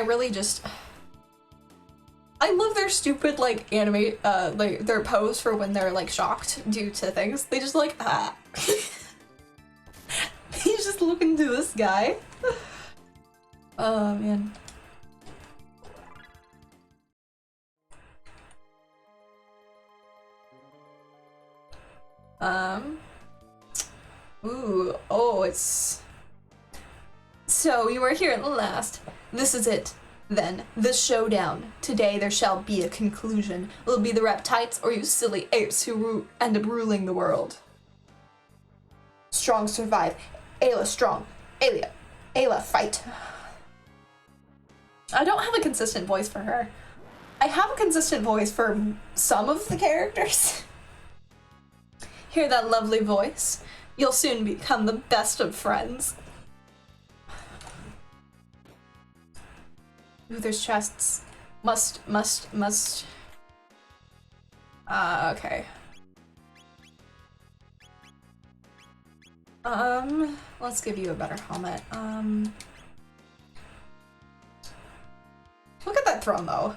really just... I love their stupid, like, anime, like, their pose for when they're, like, shocked due to things. They just, like, He's just looking to this guy. Oh, man. Ooh, oh, it's... So, you are here at last. This is it, then. The showdown. Today there shall be a conclusion. Will it be the reptites or you silly apes who end up ruling the world? Strong survive. Ayla strong. Ayla fight. I don't have a consistent voice for her. I have a consistent voice for some of the characters. Hear that lovely voice? You'll soon become the best of friends. Ooh, there's chests. Must. Okay. Let's give you a better helmet. Look at that throne, though.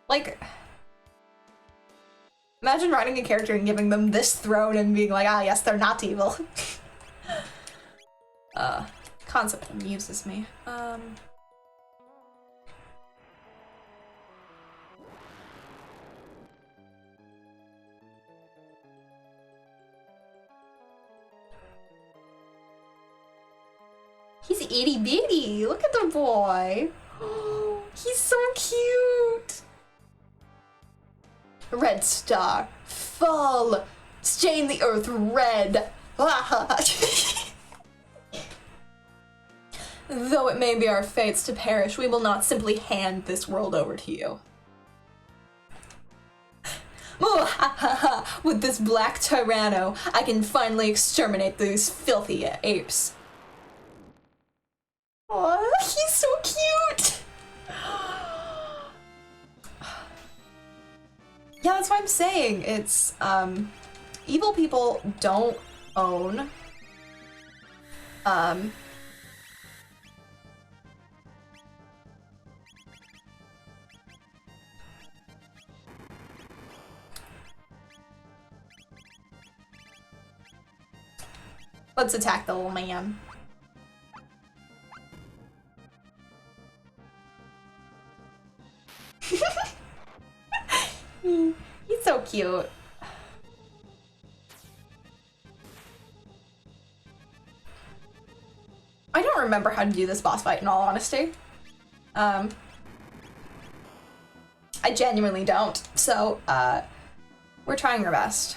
Like, imagine writing a character and giving them this throne and being like, ah, yes, they're not evil. Concept amuses me. He's itty bitty. Look at the boy. Oh, he's so cute. Red star, fall, stain the earth red. Though it may be our fates to perish, we will not simply hand this world over to you. With this black tyranno, I can finally exterminate these filthy apes. Oh, he's so cute! Yeah, that's what I'm saying. It's, evil people don't own, let's attack the little man. He's so cute. I don't remember how to do this boss fight in all honesty. I genuinely don't. So, we're trying our best.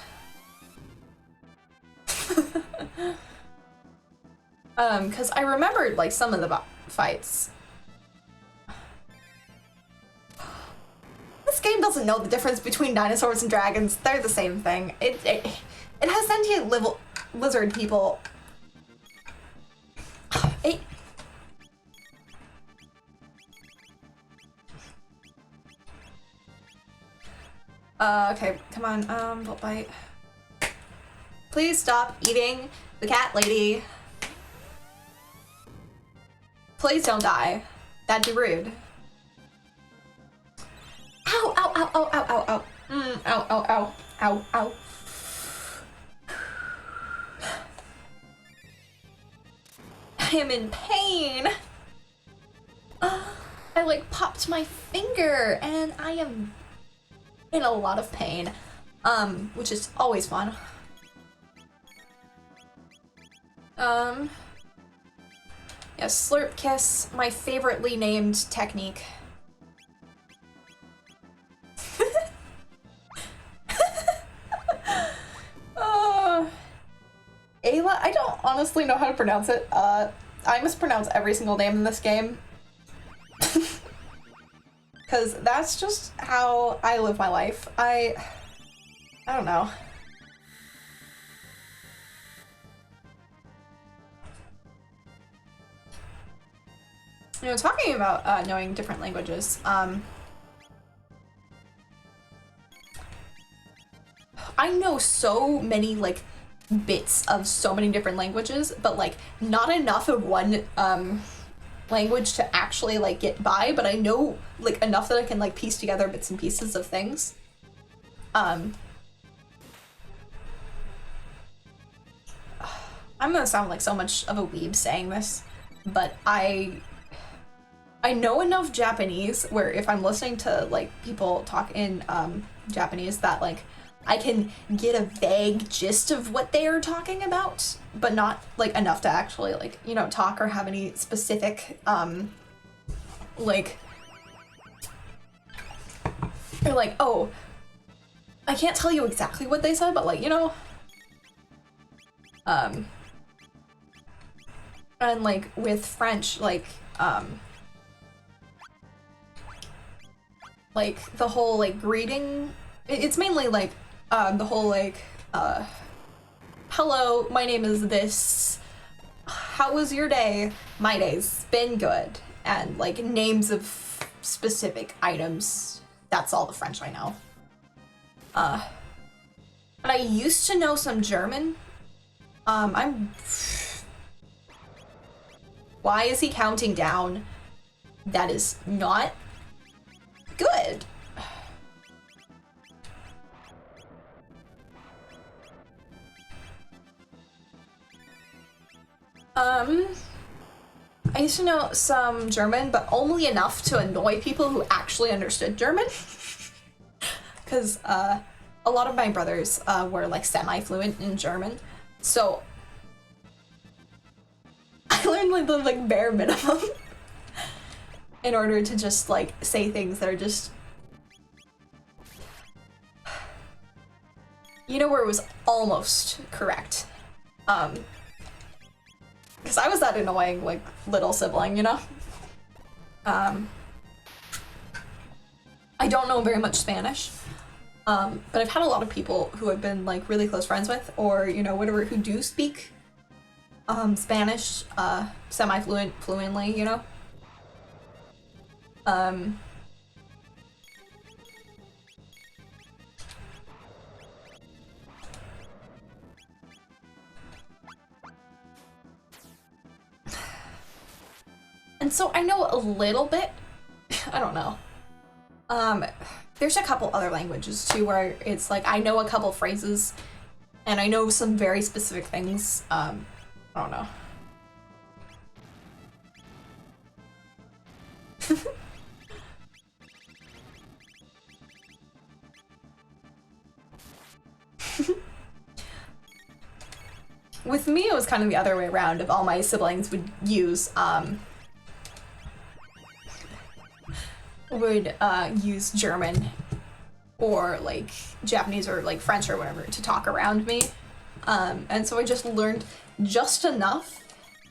Cause I remembered like some of the fights. This game doesn't know the difference between dinosaurs and dragons. They're the same thing. It has sentient lizard people. Okay, come on, Bolt Bite. Please stop eating the cat lady. Please don't die. That'd be rude. Ow, ow, ow, ow, ow, ow, ow. Ow, ow, ow, ow, ow. am in pain. I like popped my finger and I am in a lot of pain, which is always fun. Yeah, slurp kiss, my favoritely named technique. Ayla, I don't honestly know how to pronounce it. I mispronounce every single name in this game. Because that's just how I live my life. I don't know. You know, talking about knowing different languages, I know so many, like, bits of so many different languages, but, like, not enough of one, language to actually, like, get by, but I know, like, enough that I can, like, piece together bits and pieces of things. I'm gonna sound like so much of a weeb saying this, but I know enough Japanese where if I'm listening to, like, people talk in, Japanese that, like, I can get a vague gist of what they are talking about, but not, like, enough to actually, like, you know, talk or have any specific, like, or like, oh, I can't tell you exactly what they said, but, like, you know, and, like, with French, like the whole, like, greeting, it's mainly, like, the whole, like, hello, my name is this, how was your day? My day's been good. And, like, names of specific items. That's all the French I know. And I used to know some German. Why is he counting down? That is not good. I used to know some German, but only enough to annoy people who actually understood German. Because a lot of my brothers were, like, semi-fluent in German, so I learned, like, the, like, bare minimum in order to just, like, say things that are just, you know, where it was almost correct. Because I was that annoying, like, little sibling, you know? I don't know very much Spanish, but I've had a lot of people who I've been, like, really close friends with, or, you know, whatever, who do speak, Spanish, fluently, you know? And so I know a little bit, I don't know. There's a couple other languages too where it's like I know a couple phrases and I know some very specific things. I don't know. With me, it was kind of the other way around. If all my siblings would use German or, like, Japanese or, like, French or whatever to talk around me. And so I just learned just enough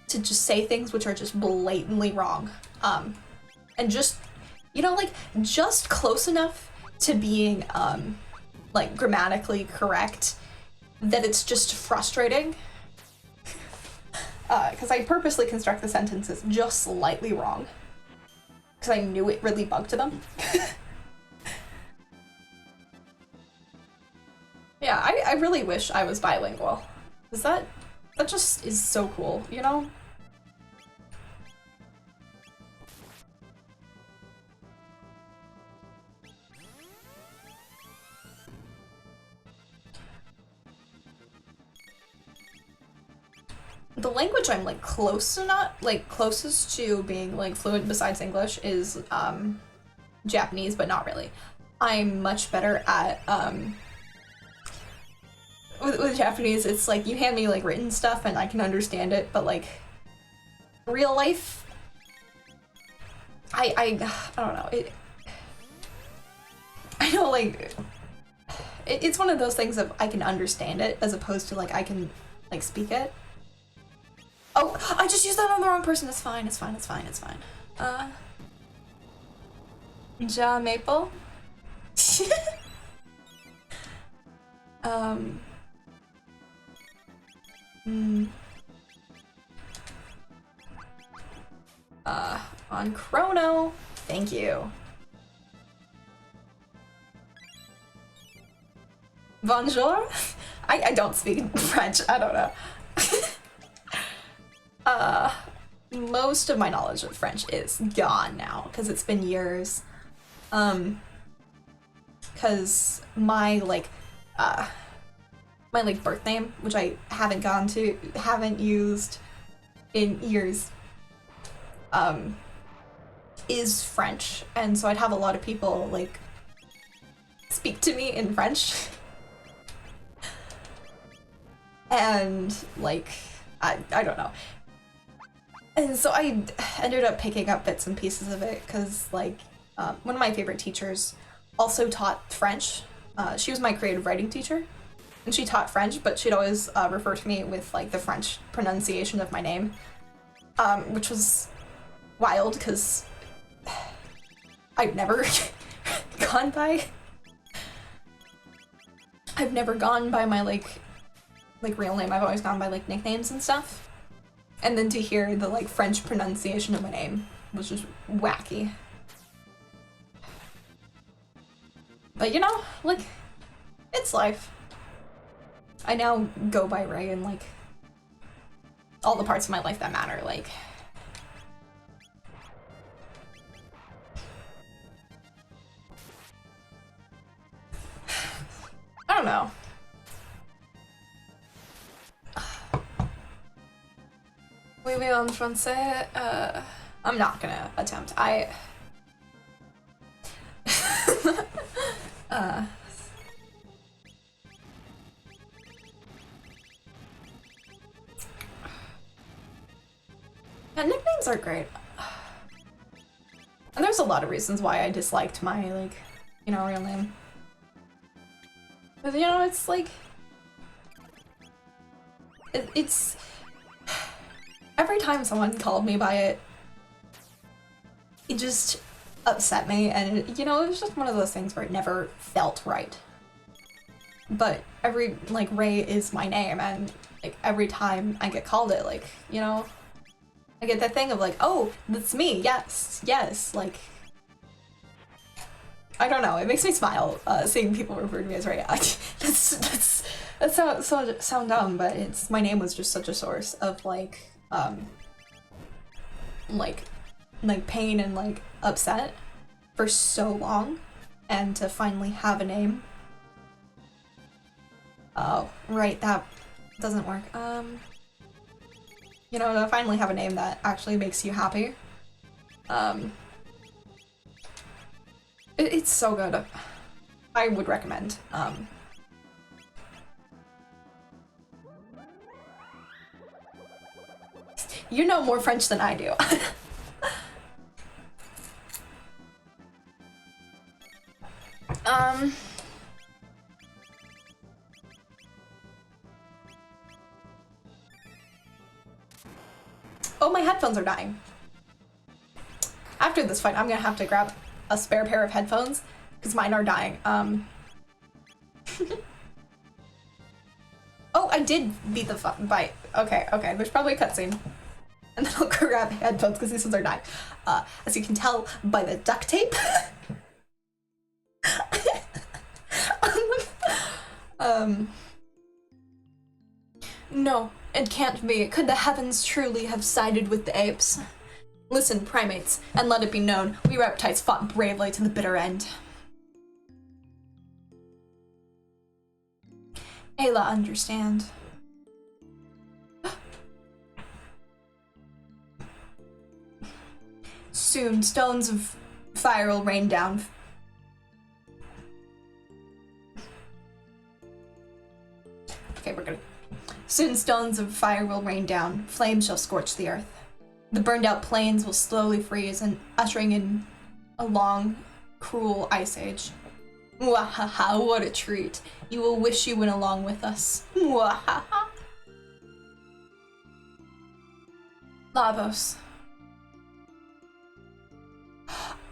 to just say things which are just blatantly wrong. And just, you know, like, just close enough to being, like, grammatically correct that it's just frustrating. Because I purposely construct the sentences just slightly wrong. Because I knew it really bugged them. Yeah, I really wish I was bilingual. Because that just is so cool, you know? The language I'm like closest to being like fluent besides English is Japanese, but not really. I'm much better at with Japanese. It's like you hand me like written stuff and I can understand it, but like real life, I don't know. I know like it's one of those things of I can understand it as opposed to like I can like speak it. Oh, I just used that on the wrong person. It's fine. It's fine. It's fine. It's fine. Ja Maple. On Chrono. Thank you. Bonjour? I don't speak French. I don't know. Most of my knowledge of French is gone now because it's been years. Because my birth name, which I haven't used in years, is French, and so I'd have a lot of people like speak to me in French. And like I don't know. And so I ended up picking up bits and pieces of it because like one of my favorite teachers also taught French. She was my creative writing teacher, and she taught French, but she'd always refer to me with like the French pronunciation of my name, which was wild because I've never gone by my like real name. I've always gone by like nicknames and stuff. And then to hear the like French pronunciation of my name was just wacky. But you know, like, it's life. I now go by Ray in like all the parts of my life that matter, like I don't know. Oui, oui, en français. I'm not gonna attempt. Yeah, nicknames are great. And there's a lot of reasons why I disliked my, like, you know, real name. But, you know, it's like... It's... Every time someone called me by it, it just upset me, and, you know, it was just one of those things where it never felt right. But like, Ray is my name, and, like, every time I get called it, like, you know, I get that thing of, like, oh, that's me, yes, yes, like, I don't know, it makes me smile, seeing people refer to me as Ray. That sound dumb, but my name was just such a source of, like pain and, like, upset for so long, and to finally have a name. Oh, right, that doesn't work. You know, to finally have a name that actually makes you happy. It's so good. I would recommend. You know more French than I do. Oh, my headphones are dying. After this fight, I'm gonna have to grab a spare pair of headphones because mine are dying. Oh, I did beat the fight. Okay, there's probably a cutscene. And then I'll grab headphones because these ones are dying. As you can tell by the duct tape. No, it can't be. Could the heavens truly have sided with the apes? Listen, primates, and let it be known, we reptiles fought bravely to the bitter end. Ayla, understand. Soon, stones of fire will rain down. Okay, we're good. Soon stones of fire will rain down. Flames shall scorch the earth. The burned out plains will slowly freeze and ushering in a long, cruel ice age. Mwahaha, what a treat. You will wish you went along with us. Mwahaha. Lavos.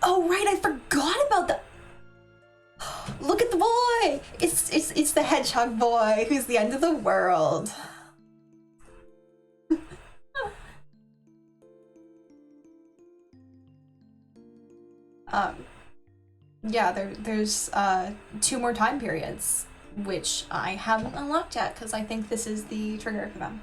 Oh right, I forgot about the. Look at the boy! It's the hedgehog boy who's the end of the world. Yeah, there's 2 more time periods, which I haven't unlocked yet because I think this is the trigger for them.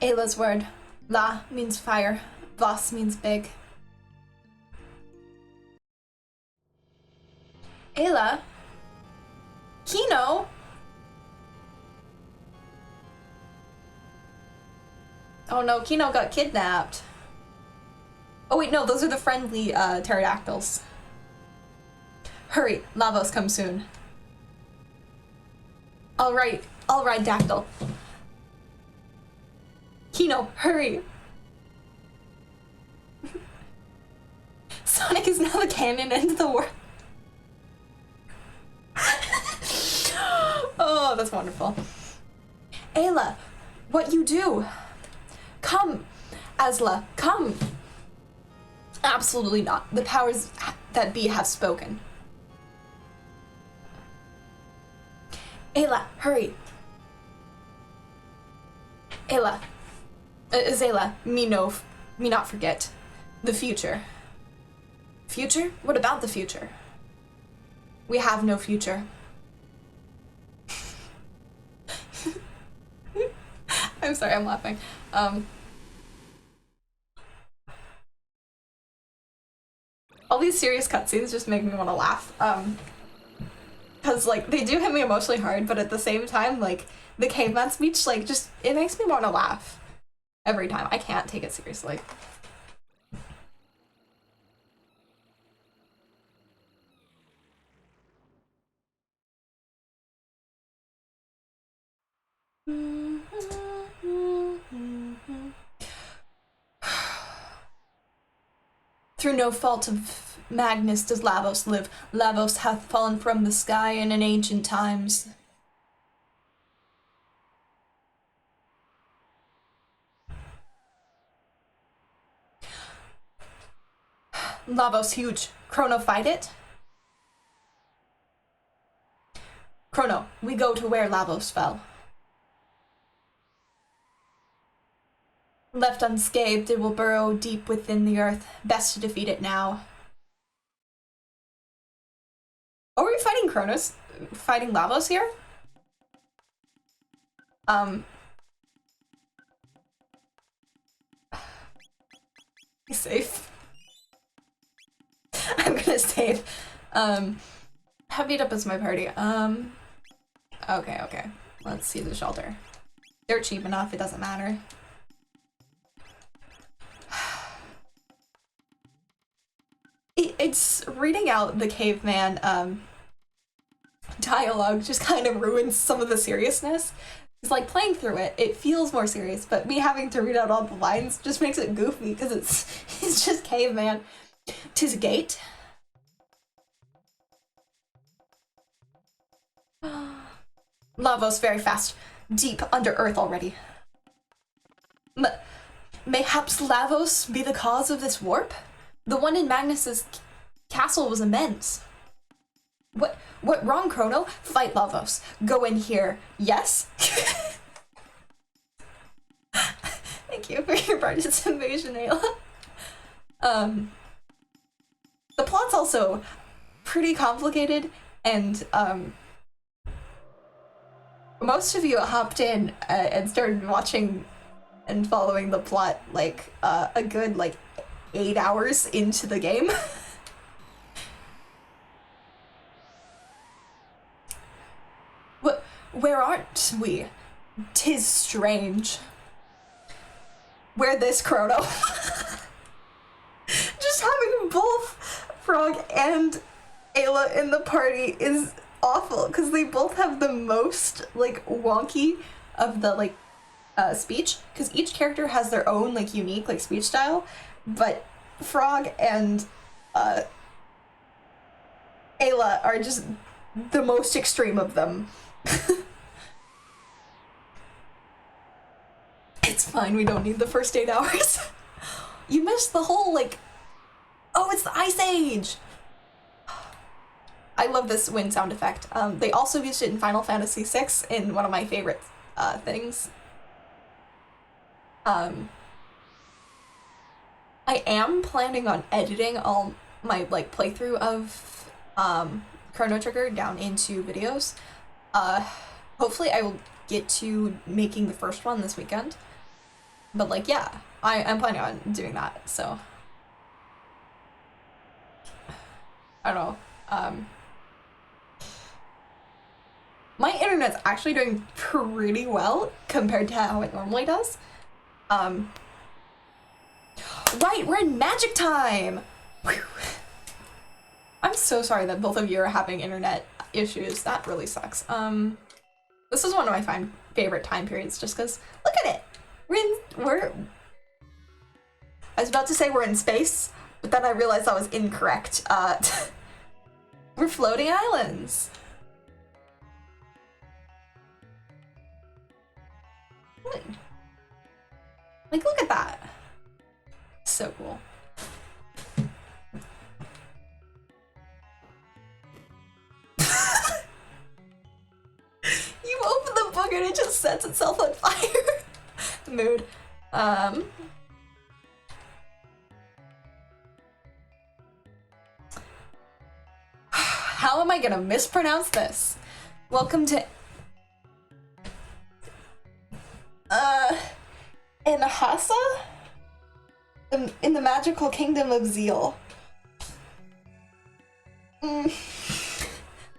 Ayla's word. La means fire. Vos means big. Ayla? Kino? Oh no, Kino got kidnapped. Oh wait, no, those are the friendly pterodactyls. Hurry, Lavos comes soon. Alright, Dactyl. Kino, hurry! Sonic is now the canon end of the world. Oh, that's wonderful. Ayla, what you do? Come, Asla, come! Absolutely not. The powers that be have spoken. Ayla, hurry! Ayla. Zayla, me not forget. The future. Future? What about the future? We have no future. I'm sorry, I'm laughing. All these serious cutscenes just make me want to laugh. Cause like, they do hit me emotionally hard, but at the same time, like, the caveman speech, like, just, it makes me want to laugh. Every time. I can't take it seriously. Through no fault of Magnus does Lavos live. Lavos hath fallen from the sky in ancient times. Lavos huge. Chrono fight it? Chrono, we go to where Lavos fell. Left unscathed, it will burrow deep within the earth. Best to defeat it now. Are we fighting Chronos? Fighting Lavos here? Be safe. I'm gonna save. How beat up is my party? Okay. Let's see the shelter. They're cheap enough, it doesn't matter. It's reading out the caveman dialogue just kind of ruins some of the seriousness. It's like playing through it, it feels more serious, but me having to read out all the lines just makes it goofy because it's just caveman. 'Tis a gate. Lavos very fast, deep under earth already. Mayhaps Lavos be the cause of this warp? The one in Magnus's castle was immense. What wrong, Chrono? Fight Lavos. Go in here. Yes? Thank you for your participation, Ayla. The plot's also pretty complicated, and most of you hopped in and started watching and following the plot like a good like 8 hours into the game. Where aren't we? 'Tis strange. Where this Chrono? Just having both Frog and Ayla in the party is awful, because they both have the most, like, wonky of the, like, speech, because each character has their own, like, unique, like, speech style, but Frog and Ayla are just the most extreme of them. It's fine, we don't need the first 8 hours. You missed the whole, like... Oh, it's the Ice Age! I love this wind sound effect. They also used it in Final Fantasy VI in one of my favorite things. I am planning on editing all my, like, playthrough of Chrono Trigger down into videos. Hopefully I will get to making the first one this weekend. But, like, yeah, I'm planning on doing that, so. I don't know. My internet's actually doing pretty well compared to how it normally does. Right, we're in magic time! Whew. I'm so sorry that both of you are having internet issues. That really sucks. This is one of my favorite time periods just because, look at it! I was about to say we're in space, but then I realized that was incorrect. We're floating islands. Like, look at that. So cool. You open the book and it just sets itself on fire. Mood. How am I gonna mispronounce this? Welcome to Inhasa? In the magical kingdom of Zeal.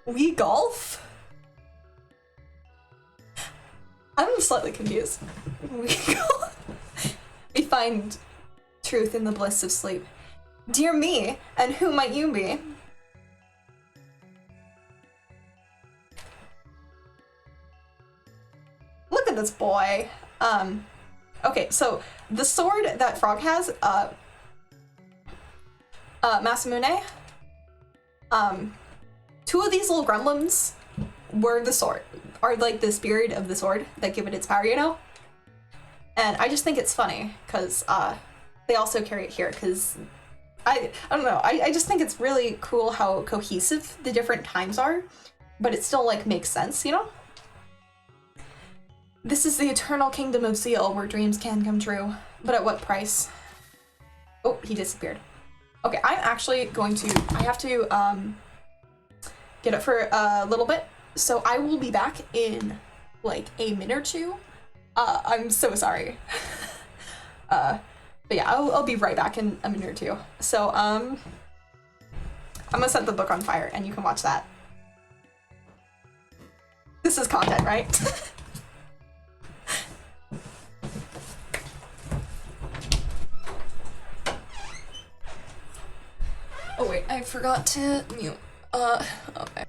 We golf? I'm slightly confused. We find truth in the bliss of sleep. Dear me, and who might you be? Look at this boy. Okay, so the sword that Frog has, Masamune, two of these little gremlins were the sword, are like the spirit of the sword that give it its power, you know? And I just think it's funny, because, they also carry it here, because I don't know, I just think it's really cool how cohesive the different times are, but it still, like, makes sense, you know? This is the eternal kingdom of Zeal, where dreams can come true. But at what price? Oh, he disappeared. Okay, I'm actually going to... I have to, get up for a little bit. So I will be back in, like, a minute or two. I'm so sorry. But yeah, I'll be right back in a minute or two. So, I'm gonna set the book on fire, and you can watch that. This is content, right? Oh wait, I forgot to mute. Okay.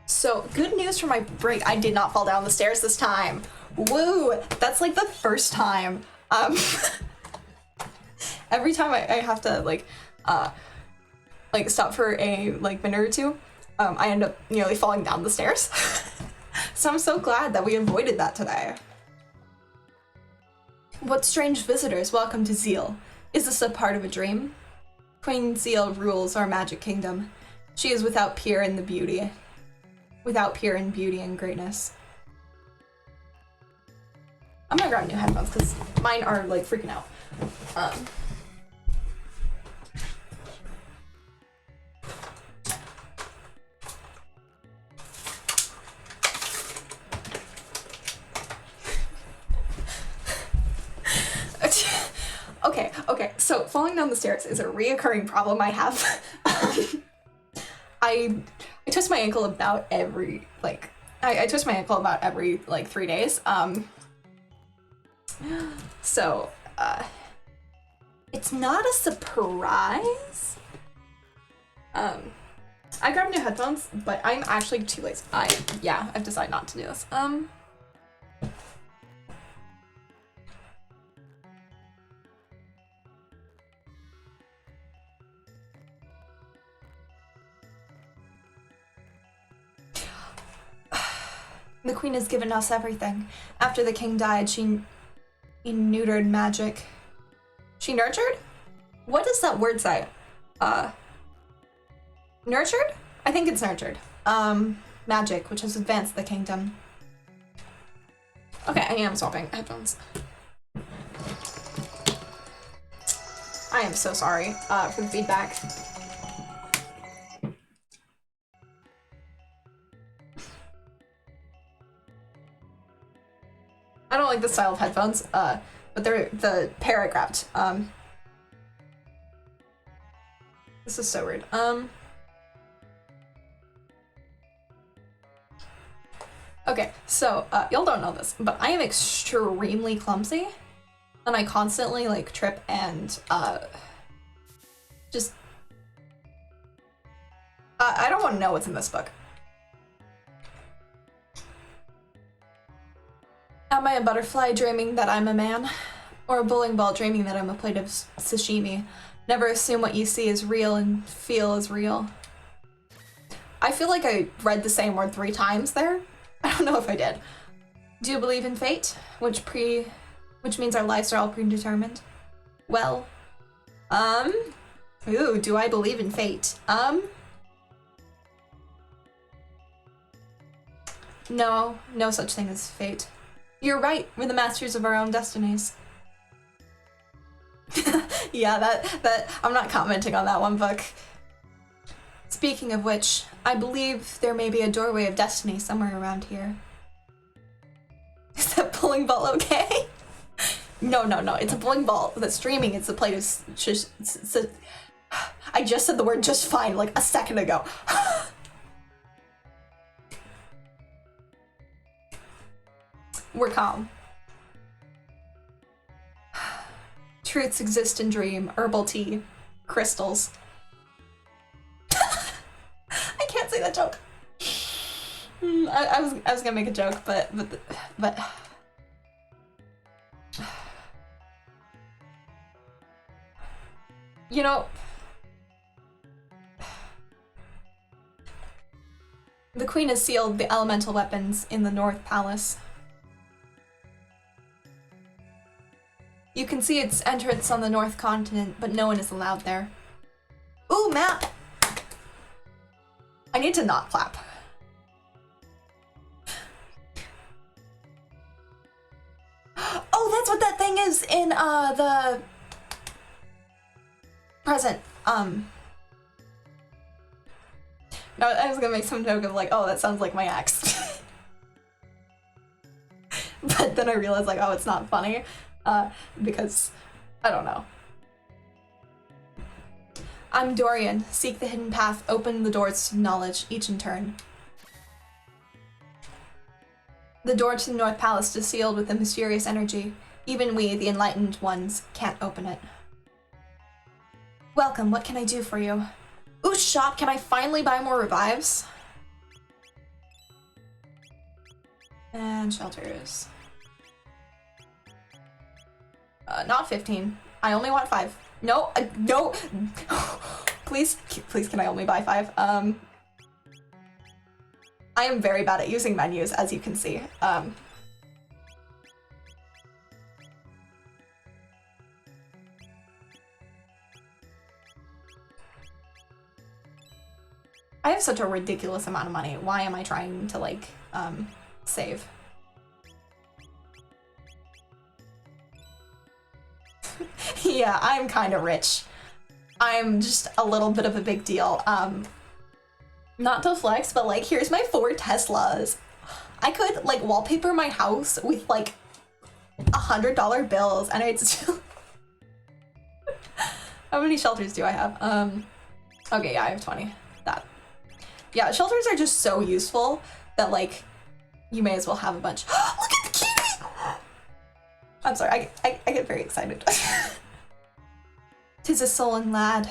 So, good news for my break. I did not fall down the stairs this time. Woo! That's like the first time. Every time I have to like stop for a minute or two, I end up nearly falling down the stairs. So I'm so glad that we avoided that today. What strange visitors welcome to Zeal? Is this a part of a dream? Queen Zeal rules our magic kingdom. She is without peer in beauty and greatness. I'm gonna grab new headphones because mine are like freaking out. Okay, so falling down the stairs is a reoccurring problem I have. I twist my ankle about every, I twist my ankle about every, 3 days. So, it's not a surprise. I grabbed new headphones, but I'm actually too lazy. I've decided not to do this. The queen has given us everything. After the king died, she neutered magic. She nurtured? What does that word say? Nurtured? I think it's nurtured. Magic, which has advanced the kingdom. Okay, I am swapping headphones. I am so sorry for the feedback. I don't like this style of headphones, but they're the pair I grabbed. This is so weird. Okay, so y'all don't know this, but I am extremely clumsy, and I constantly trip and just I don't want to know what's in this book. Am I a butterfly dreaming that I'm a man? Or a bowling ball dreaming that I'm a plate of sashimi? Never assume what you see is real and feel is real. I feel like I read the same word 3 times there. I don't know if I did. Do you believe in fate? Which means our lives are all predetermined? Well, ooh, do I believe in fate? No such thing as fate. You're right, we're the masters of our own destinies. Yeah, that I'm not commenting on that one book. Speaking of which, I believe there may be a doorway of destiny somewhere around here. Is that bowling ball okay? No, it's a bowling ball that's streaming. It's a plate of I just said the word just fine a second ago. We're calm. Truths exist in dream, herbal tea, crystals. I can't say that joke. I was gonna make a joke, but you know, the queen has sealed the elemental weapons in the North Palace. You can see its entrance on the North Continent, but no one is allowed there. Ooh, map! I need to not clap. Oh, that's what that thing is in the present. No, I was gonna make some joke of oh, that sounds like my ex. But then I realized oh, it's not funny. Because, I don't know. I'm Dorian. Seek the hidden path, open the doors to knowledge, each in turn. The door to the North Palace is sealed with a mysterious energy. Even we, the enlightened ones, can't open it. Welcome, what can I do for you? Ooh, shop, can I finally buy more revives? And shelters. Not 15. I only want 5. No, no. Please, can I only buy 5? I am very bad at using menus, as you can see. I have such a ridiculous amount of money. Why am I trying to, like, save? Yeah, I'm kind of rich. I'm just a little bit of a big deal. Not to flex, but, like, here's my 4 Teslas. I could, like, wallpaper my house with, like, $100 bills, and I'd still... How many shelters do I have? Okay, yeah, I have 20. That. Yeah, shelters are just so useful that, like, you may as well have a bunch. Look at the kitty! I'm sorry, I get very excited. 'Tis a sullen lad.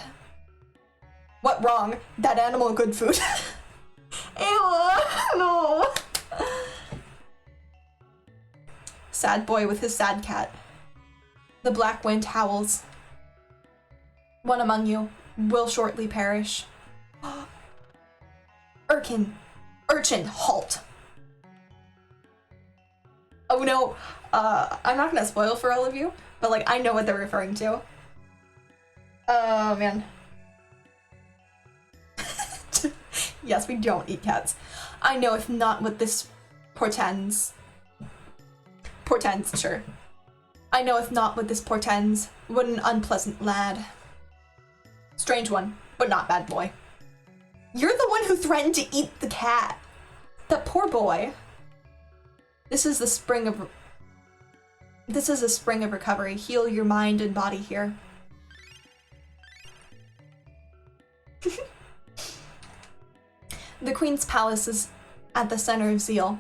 What wrong? That animal good food. Ew, no. Sad boy with his sad cat. The black wind howls. One among you will shortly perish. Urchin, halt. Oh no, I'm not gonna spoil for all of you, but like I know what they're referring to. Oh man. Yes, we don't eat cats. I know if not what this portends. Portends, sure. I know if not what this portends. What an unpleasant lad. Strange one, but not bad boy. You're the one who threatened to eat the cat. That poor boy. This is a spring of recovery. Heal your mind and body here. The Queen's palace is at the center of Zeal.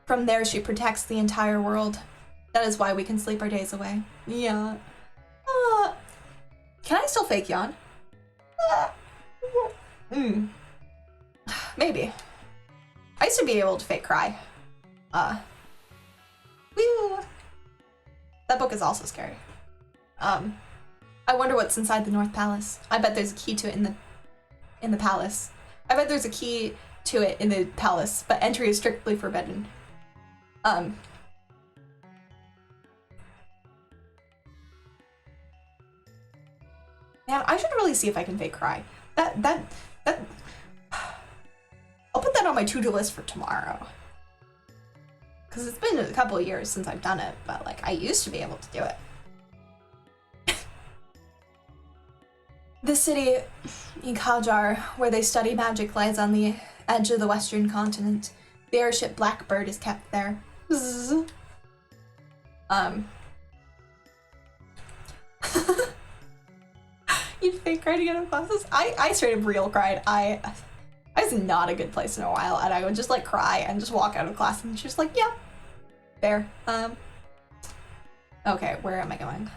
From there, she protects the entire world. That is why we can sleep our days away. Yeah. Can I still fake yawn? Maybe. I used to be able to fake cry. Whew. That book is also scary. I wonder what's inside the North Palace. I bet there's a key to it in the palace. I bet there's a key to it in the palace, but entry is strictly forbidden. Man, I should really see if I can fake cry. That I'll put that on my to-do list for tomorrow. Because it's been a couple of years since I've done it, but like I used to be able to do it. The city, Ikajar, where they study magic, lies on the edge of the western continent. The airship Blackbird is kept there. Bzzz. You fake cried again in classes? I straight up real cried. I was not a good place in a while, and I would just like cry and just walk out of class, and she's like, yeah, fair. Okay, where am I going?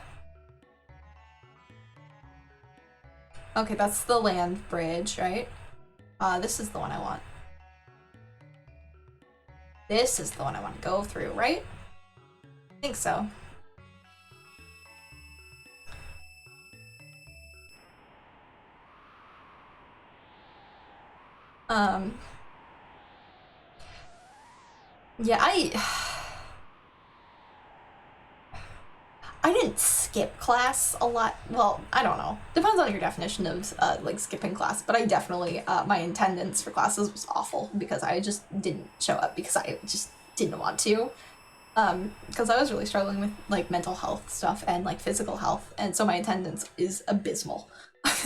Okay, that's the land bridge, right? This is the one I want. This is the one I want to go through, right? I think so. Yeah, I didn't skip class a lot. Well, I don't know. Depends on your definition of like skipping class, but I definitely my attendance for classes was awful because I just didn't show up because I just didn't want to. Because I was really struggling with like mental health stuff and like physical health, and so my attendance is abysmal.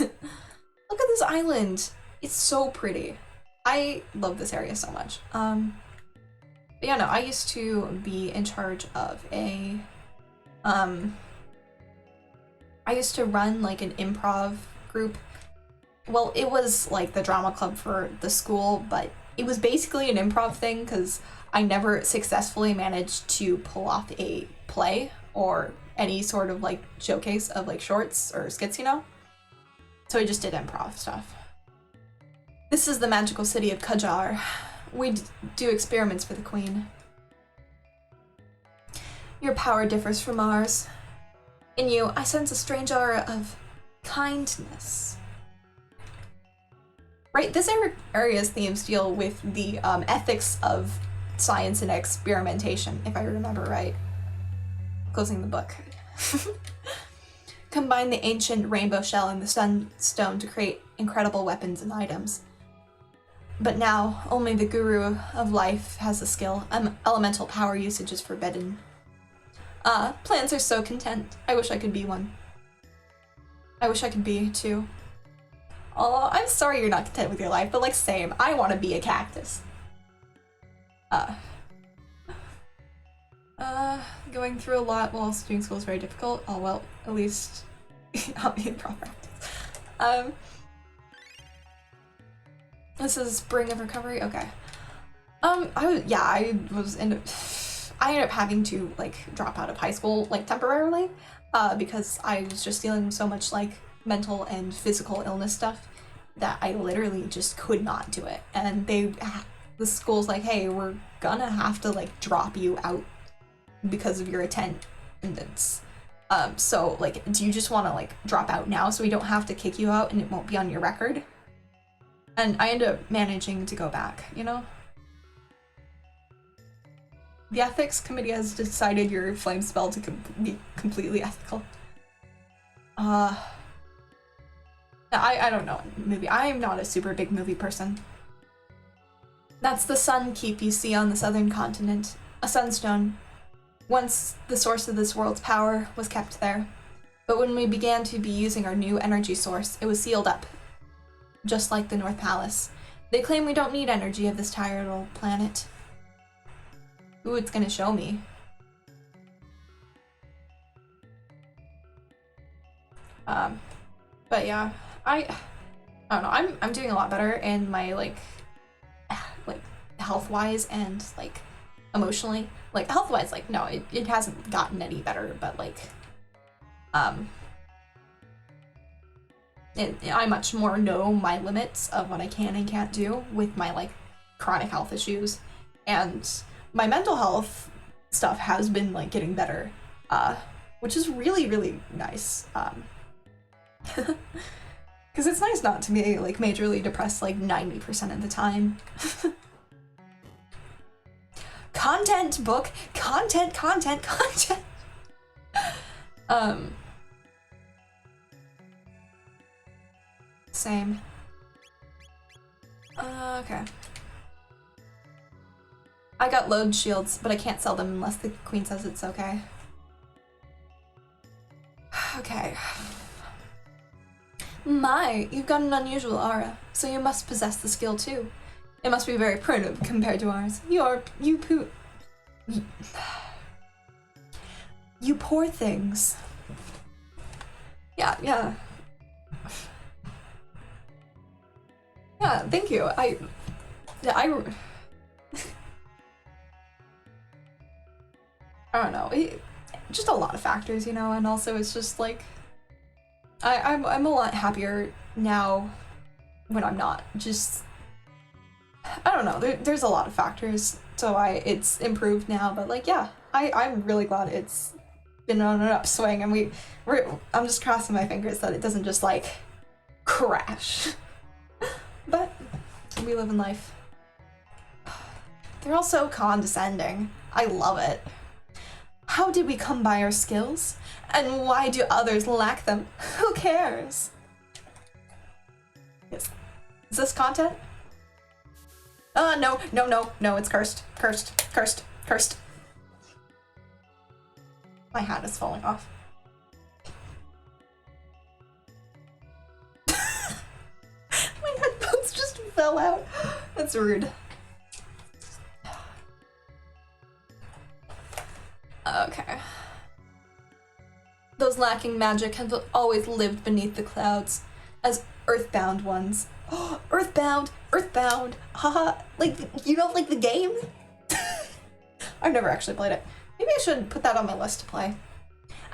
Look at this island. It's so pretty. I love this area so much. But yeah, no, I used to be in charge of a I used to run like an improv group. Well, it was like the drama club for the school, but it was basically an improv thing because I never successfully managed to pull off a play or any sort of like showcase of like shorts or skits, you know? So I just did improv stuff. This is the magical city of Kajar. We do experiments for the queen. Your power differs from ours. In you, I sense a strange aura of kindness. Right, this area's themes deal with the ethics of science and experimentation, if I remember right. Closing the book. Combine the ancient rainbow shell and the sunstone to create incredible weapons and items. But now, only the guru of life has the skill. Elemental power usage is forbidden. Plants are so content. I wish I could be one. I wish I could be, too. Oh, I'm sorry you're not content with your life, but like, same. I want to be a cactus. Going through a lot while also doing school is very difficult. Oh, well, at least I'll be in proper practice. This is Spring of Recovery? Okay. I ended up having to, like, drop out of high school, like, temporarily, because I was just dealing with so much, like, mental and physical illness stuff that I literally just could not do it. And the school's like, hey, we're gonna have to, like, drop you out because of your attendance. So, like, do you just want to, like, drop out now so we don't have to kick you out and it won't be on your record? And I ended up managing to go back, you know? The ethics committee has decided your flame spell to be completely ethical. I don't know movie. I am not a super big movie person. That's the sun keep you see on the southern continent. A sunstone. Once the source of this world's power was kept there. But when we began to be using our new energy source, it was sealed up. Just like the North Palace. They claim we don't need energy of this tired old planet. Ooh, it's gonna show me. But yeah, I don't know. I'm doing a lot better in my like health-wise and like emotionally. Like health-wise, like no, it hasn't gotten any better, but like I much more know my limits of what I can and can't do with my like chronic health issues, and my mental health stuff has been like getting better, which is really, really nice. Because it's nice not to be like majorly depressed like 90% of the time. Content book, content. Same. Okay. I got load shields, but I can't sell them unless the queen says it's okay. Okay. My, you've got an unusual aura, so you must possess the skill too. It must be very primitive compared to ours. You poor things. Yeah. Yeah, thank you. I don't know. Just a lot of factors, you know, and also it's just like I'm a lot happier now when I'm not. Just I don't know. There's a lot of factors, so it's improved now. But like, yeah, I'm really glad it's been on an upswing, and I'm just crossing my fingers that it doesn't just like crash. But we live in life. They're all so condescending. I love it. How did we come by our skills? And why do others lack them? Who cares? Is this content? No, it's cursed. Cursed. My hat is falling off. My headphones just fell out. That's rude. Okay. Those lacking magic have always lived beneath the clouds as earthbound ones. Earthbound! Haha, like, you don't like the game? I've never actually played it. Maybe I should put that on my list to play.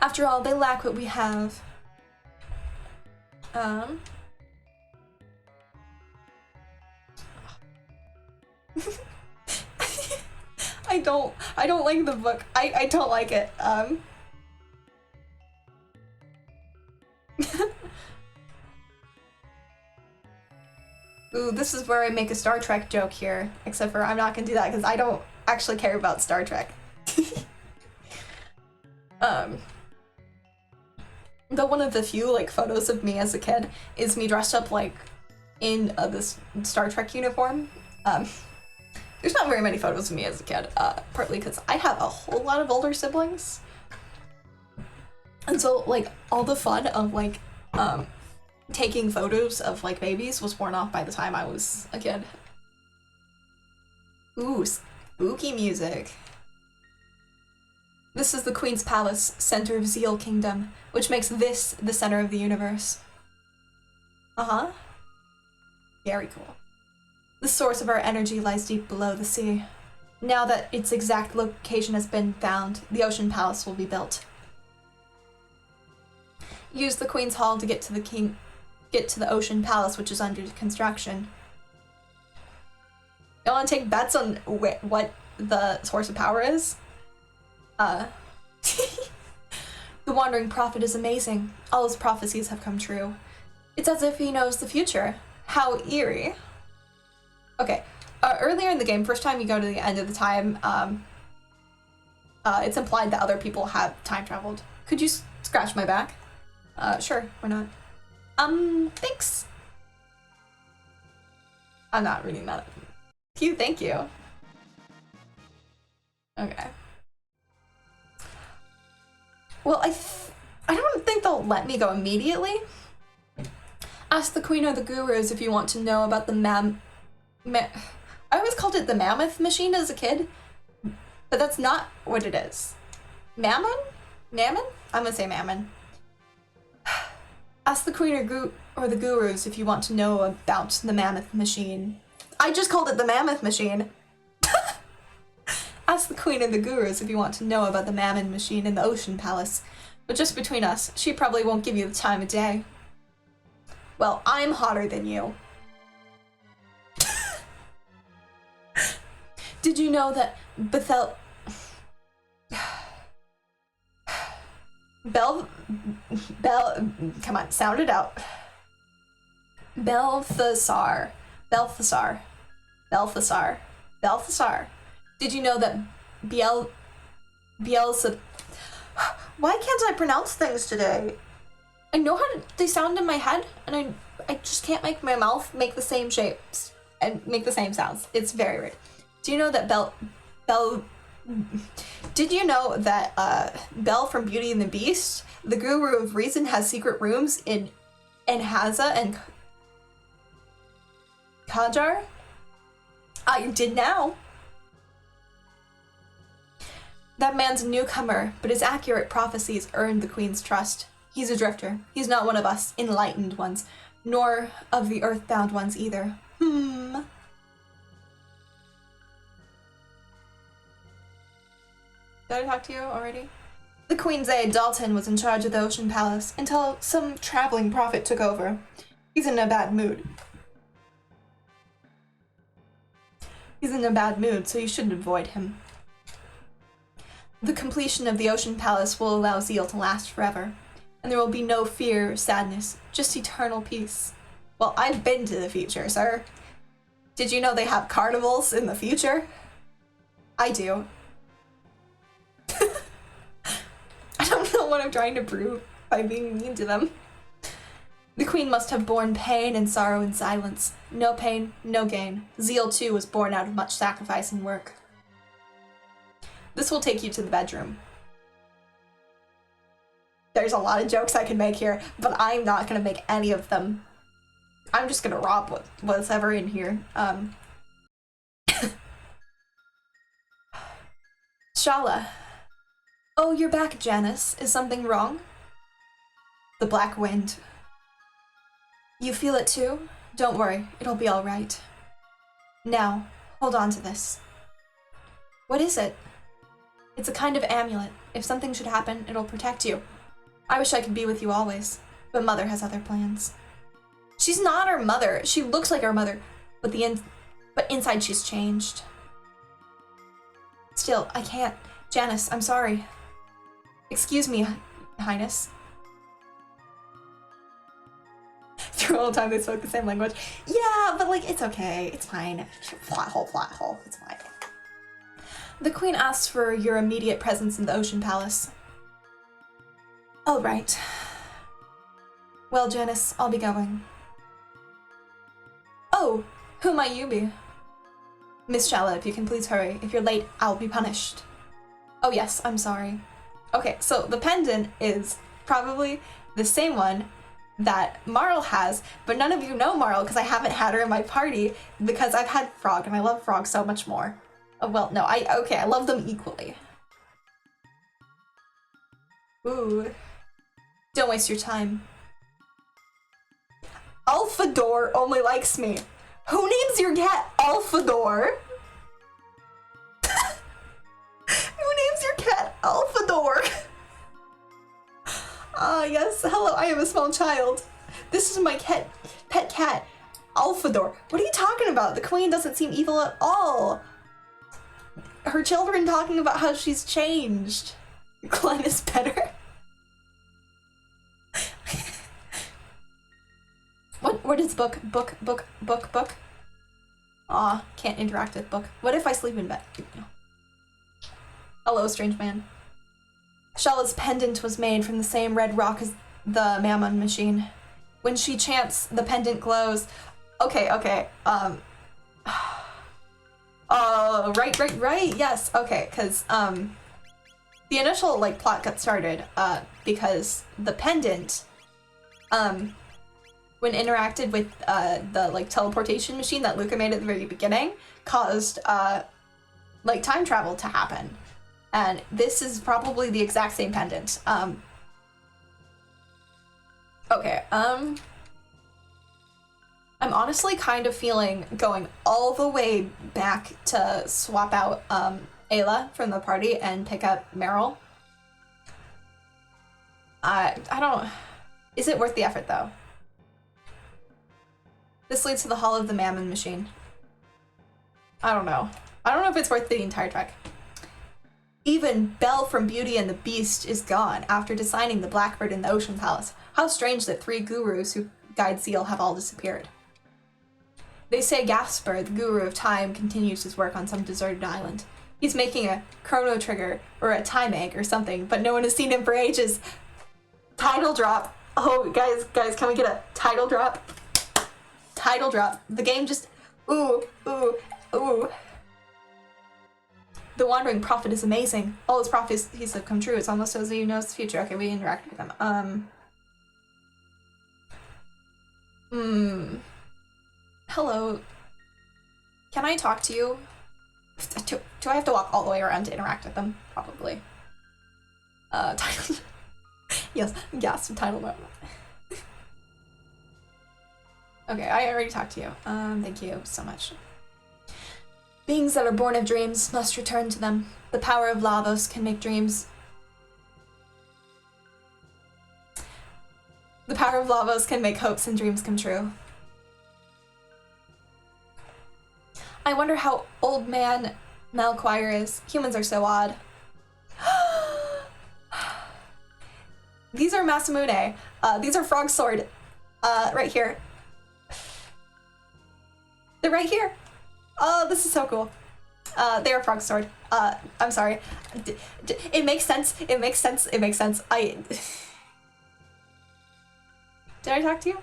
After all, they lack what we have. I don't like the book. I don't like it. Ooh, this is where I make a Star Trek joke here. Except for I'm not gonna do that because I don't actually care about Star Trek. But one of the few like photos of me as a kid is me dressed up like in this Star Trek uniform. There's not very many photos of me as a kid, partly because I have a whole lot of older siblings. And so like all the fun of like taking photos of like babies was worn off by the time I was a kid. Ooh, spooky music. This is the Queen's Palace, center of Zeal Kingdom, which makes this the center of the universe. Uh-huh. Very cool. The source of our energy lies deep below the sea. Now that its exact location has been found, the Ocean Palace will be built. Use the Queen's Hall to get to the Ocean Palace, which is under construction. You want to take bets on what the source of power is? The Wandering Prophet is amazing. All his prophecies have come true. It's as if he knows the future. How eerie. Okay, earlier in the game, first time you go to the end of the time, it's implied that other people have time traveled. Could you scratch my back? Sure, why not? Thanks. I'm not reading that. Cute, thank you. Okay. Well, I don't think they'll let me go immediately. Ask the Queen or the Gurus if you want to know about the I always called it the Mammoth Machine as a kid, but that's not what it is. Mammon? Mammon? I'm gonna say Mammon. Ask the Queen or the Gurus if you want to know about the Mammoth Machine. I just called it the Mammoth Machine. Ask the Queen and the Gurus if you want to know about the Mammon Machine in the Ocean Palace. But just between us, she probably won't give you the time of day. Well, I'm hotter than you. Did you know that come on, sound it out. Balthasar. Did you know that Beelzebub... Why can't I pronounce things today? I know how they sound in my head, and I just can't make my mouth make the same shapes and make the same sounds. It's very weird. Do you know that Did you know that Belle from Beauty and the Beast, the Guru of Reason, has secret rooms in Haza and Kajar? I did now. That man's a newcomer, but his accurate prophecies earned the Queen's trust. He's a drifter. He's not one of us enlightened ones, nor of the earthbound ones either. Did I talk to you already? The Queen's aide, Dalton, was in charge of the Ocean Palace until some traveling prophet took over. He's in a bad mood. So you shouldn't avoid him. The completion of the Ocean Palace will allow Zeal to last forever, and there will be no fear or sadness, just eternal peace. Well, I've been to the future, sir. Did you know they have carnivals in the future? I do. I don't know what I'm trying to prove by being mean to them. The Queen must have borne pain and sorrow in silence. No pain, no gain. Zeal, too, was born out of much sacrifice and work. This will take you to the bedroom. There's a lot of jokes I can make here, but I'm not gonna make any of them. I'm just gonna rob what's ever in here. Shala. Oh, you're back, Janice. Is something wrong? The black wind. You feel it too? Don't worry, it'll be all right. Now, hold on to this. What is it? It's a kind of amulet. If something should happen, it'll protect you. I wish I could be with you always, but Mother has other plans. She's not our mother. She looks like our mother, but inside she's changed. Still, I can't. Janice, I'm sorry. Excuse me, Highness. Through all the time they spoke the same language. Yeah, but like, it's okay. It's fine. Plot hole. It's fine. The Queen asks for your immediate presence in the Ocean Palace. All right. Well, Janice, I'll be going. Oh, who might you be? Miss Shala, if you can please hurry. If you're late, I'll be punished. Oh yes, I'm sorry. Okay, so the pendant is probably the same one that Marl has, but none of you know Marl because I haven't had her in my party because I've had Frog and I love Frog so much more. Oh, well, no, I love them equally. Ooh. Don't waste your time. Alphador only likes me. Who names your cat Alphador? Who names your cat Alphador? Yes, hello, I am a small child. This is my pet cat, Alphador. What are you talking about? The Queen doesn't seem evil at all. Her children talking about how she's changed. Glenn is better. What is book? Aw, can't interact with book. What if I sleep in bed? Hello, strange man. Shala's pendant was made from the same red rock as the Mammon machine. When she chants, the pendant glows. Okay. Right, yes, okay, because, the initial, like, plot got started, because the pendant, when interacted with, the, like, teleportation machine that Luca made at the very beginning, caused, like, time travel to happen. And this is probably the exact same pendant. Okay, I'm honestly kind of feeling going all the way back to swap out Ayla from the party and pick up Meryl. I don't... Is it worth the effort, though? This leads to the Hall of the Mammon machine. I don't know. I don't know if it's worth the entire trek. Even Belle from Beauty and the Beast is gone after designing the Blackbird in the Ocean Palace. How strange that 3 gurus who guide Seal have all disappeared. They say Gasper, the guru of time, continues his work on some deserted island. He's making a Chrono Trigger or a time egg or something, but no one has seen him for ages. Title drop. Oh, guys, can we get a title drop? Title drop. The game just... Ooh. The Wandering Prophet is amazing. All his prophecies have come true. It's almost as though he knows the future. Okay, we interact with them. Hello. Can I talk to you? Do I have to walk all the way around to interact with them? Probably. Title... Yes, title drop. Okay, I already talked to you. Thank you so much. Beings that are born of dreams must return to them. The power of Lavos can make dreams... The power of Lavos can make hopes and dreams come true. I wonder how old man Malquire is. Humans are so odd. These are Masamune. These are Frog Sword. Right here. They're right here. Oh, this is so cool. They are Frog Sword. I'm sorry. It makes sense. It makes sense. Did I talk to you?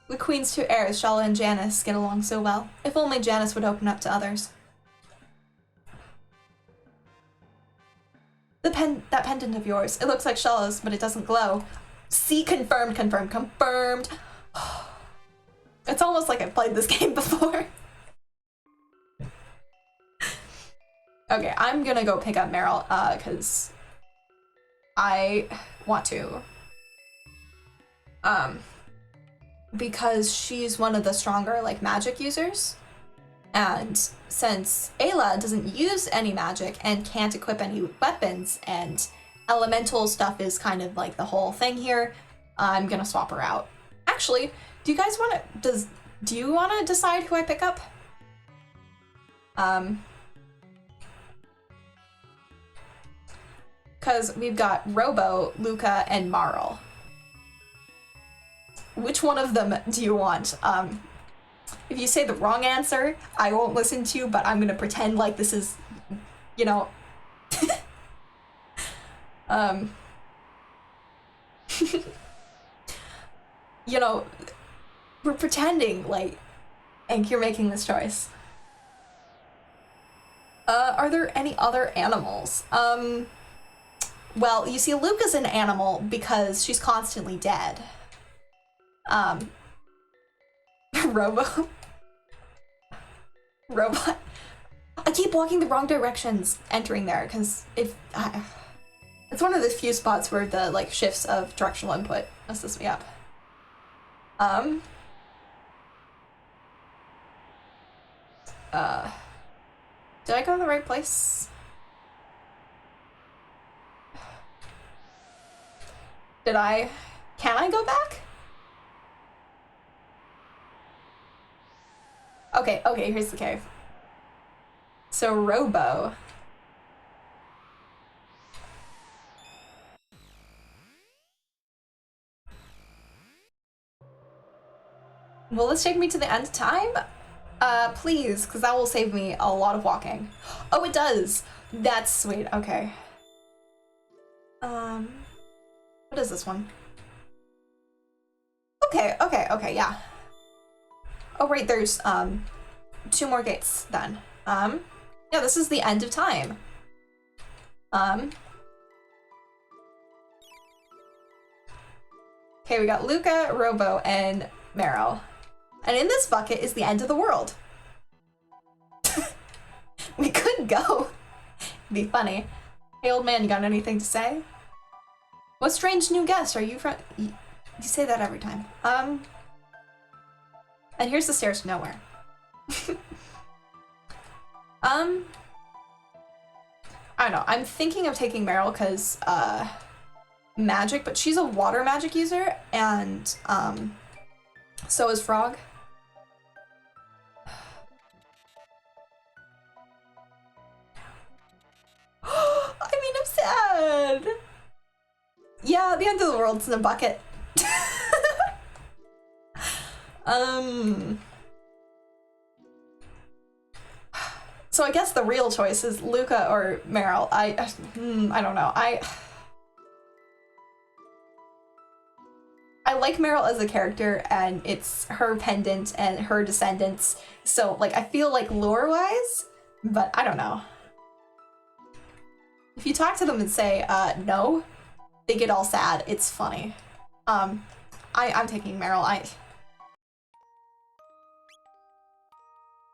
The Queen's 2 heirs, Shala and Janice, get along so well. If only Janice would open up to others. That pendant of yours. It looks like Shala's, but it doesn't glow. See, confirmed. It's almost like I've played this game before. Okay, I'm gonna go pick up Meryl, because I want to. Because she's one of the stronger, like, magic users. And since Ayla doesn't use any magic and can't equip any weapons, and elemental stuff is kind of like the whole thing here, I'm gonna swap her out. Actually, do you guys want to, do you want to decide who I pick up? Because we've got Robo, Luca, and Marl. Which one of them do you want? If you say the wrong answer, I won't listen to you, but I'm gonna pretend like this is, you know... you know, we're pretending like you're making this choice. Are there any other animals? Well, you see, Luca's an animal because she's constantly dead. Robot. I keep walking the wrong directions entering there because it's one of the few spots where the like shifts of directional input messes me up. Did I go to the right place? Can I go back? Okay, here's the cave. So, Robo. Will this take me to the end of time? Please, because that will save me a lot of walking. Oh, it does! That's sweet, okay. What is this one? Okay, yeah. Oh, right, there's, 2 more gates, then. Yeah, this is the end of time. Okay, we got Luca, Robo, and Meryl. And in this bucket is the end of the world. We could go. It'd be funny. Hey, old man, you got anything to say? What strange new guest are you from? You say that every time. And here's the stairs to nowhere. I don't know. I'm thinking of taking Meryl because, magic, but she's a water magic user, and, so is Frog. I mean, I'm sad. Yeah, the end of the world's in a bucket. So I guess the real choice is Luca or Meryl. I don't know. I like Meryl as a character, and it's her pendant and her descendants. So, like, I feel like lore-wise, but I don't know. If you talk to them and say, no, they get all sad. It's funny. I'm taking Meryl.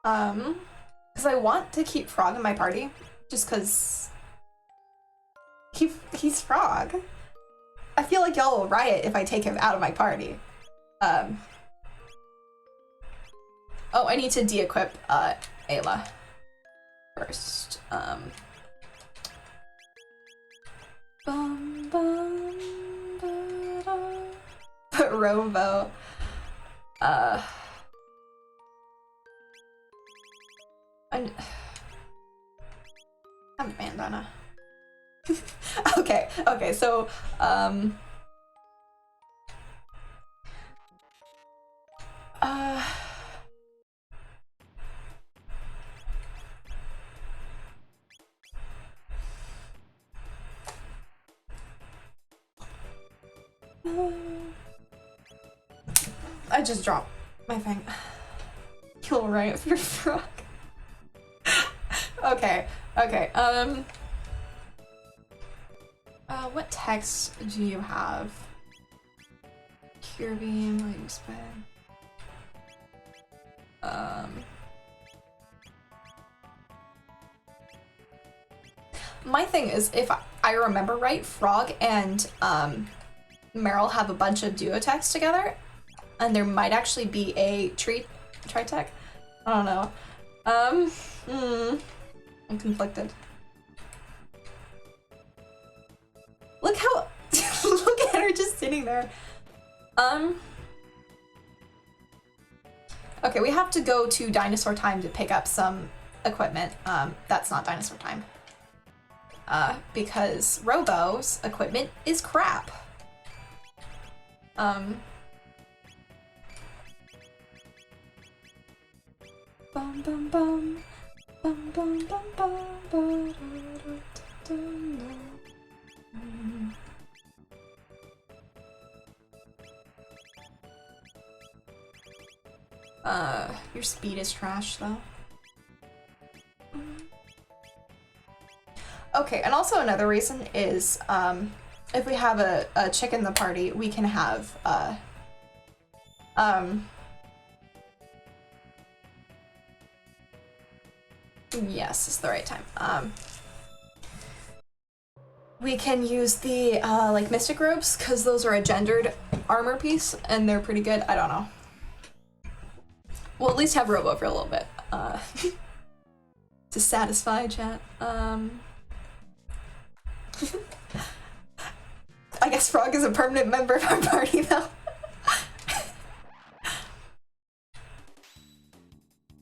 Because I want to keep Frog in my party, just because he's Frog. I feel like y'all will riot if I take him out of my party. Oh, I need to de-equip, Ayla first. But Robo, I'm a bandana. Okay, so, I just dropped my thing. You'll riot for Frog. Okay, what text do you have? Cure beam, lightning spin. My thing is, if I remember right, Frog and Meryl have a bunch of duo texts together, and there might actually be a tri-tech. I don't know. I'm conflicted. Look how look at her just sitting there. Okay, we have to go to Dinosaur Time to pick up some equipment. That's not Dinosaur Time. because Robo's equipment is crap. Bum bum bum bum bum bum bum bum. Your speed is trash though. Okay, and also another reason is, if we have a chick in the party, we can have, yes, it's the right time. We can use the, like, mystic robes, because those are a gendered armor piece, and they're pretty good. I don't know. We'll at least have Robo for a little bit, to satisfy chat. I guess Frog is a permanent member of our party, though.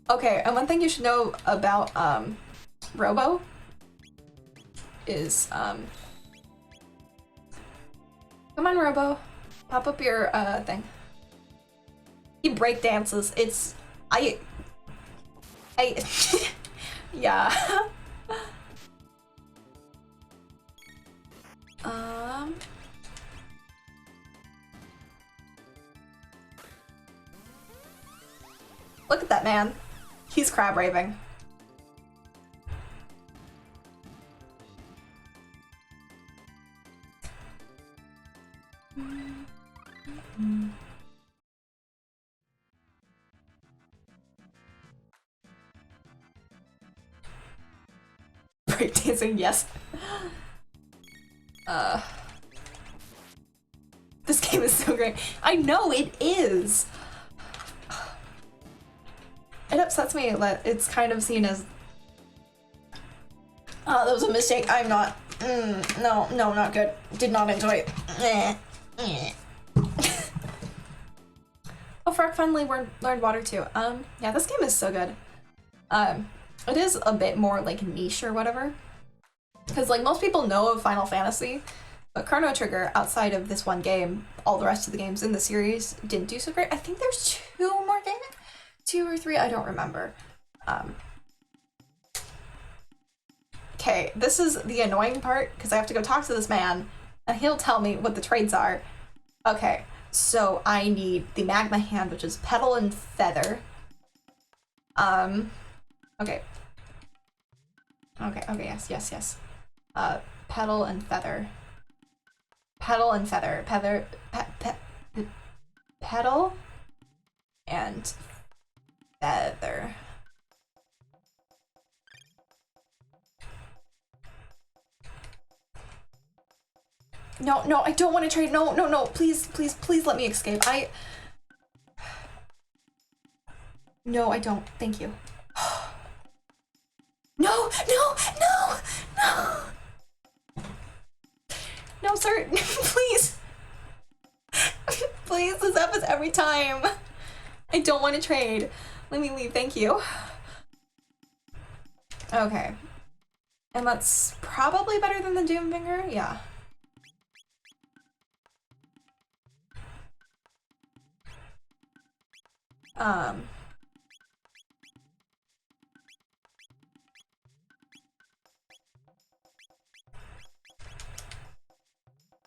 Okay, and one thing you should know about, Robo is, come on, Robo. Pop up your, thing. He break dances. It's... yeah. Look at that man. He's crab raving. Breakdancing, yes. This game is so great. I know it is. It upsets me that it's kind of seen as, oh, that was a mistake. I'm not. No, not good. Did not enjoy it. Oh, Frog finally learned water too. Yeah, this game is so good. It is a bit more like niche or whatever, because like most people know of Final Fantasy, but Chrono Trigger, outside of this one game, all the rest of the games in the series didn't do so great. I think there's 2 more games, 2 or 3, I don't remember. Okay, this is the annoying part, because I have to go talk to this man, and he'll tell me what the trades are. Okay, so I need the Magma Hand, which is Petal and Feather. Okay. Okay, yes. Petal and Feather. Petal and Feather. Petal and Feather. No, I don't want to trade. No, please let me escape. No, I don't. Thank you. No! No, sir, please. Please, this happens every time. I don't want to trade. Let me leave, thank you. Okay. And that's probably better than the Doomfinger? Yeah.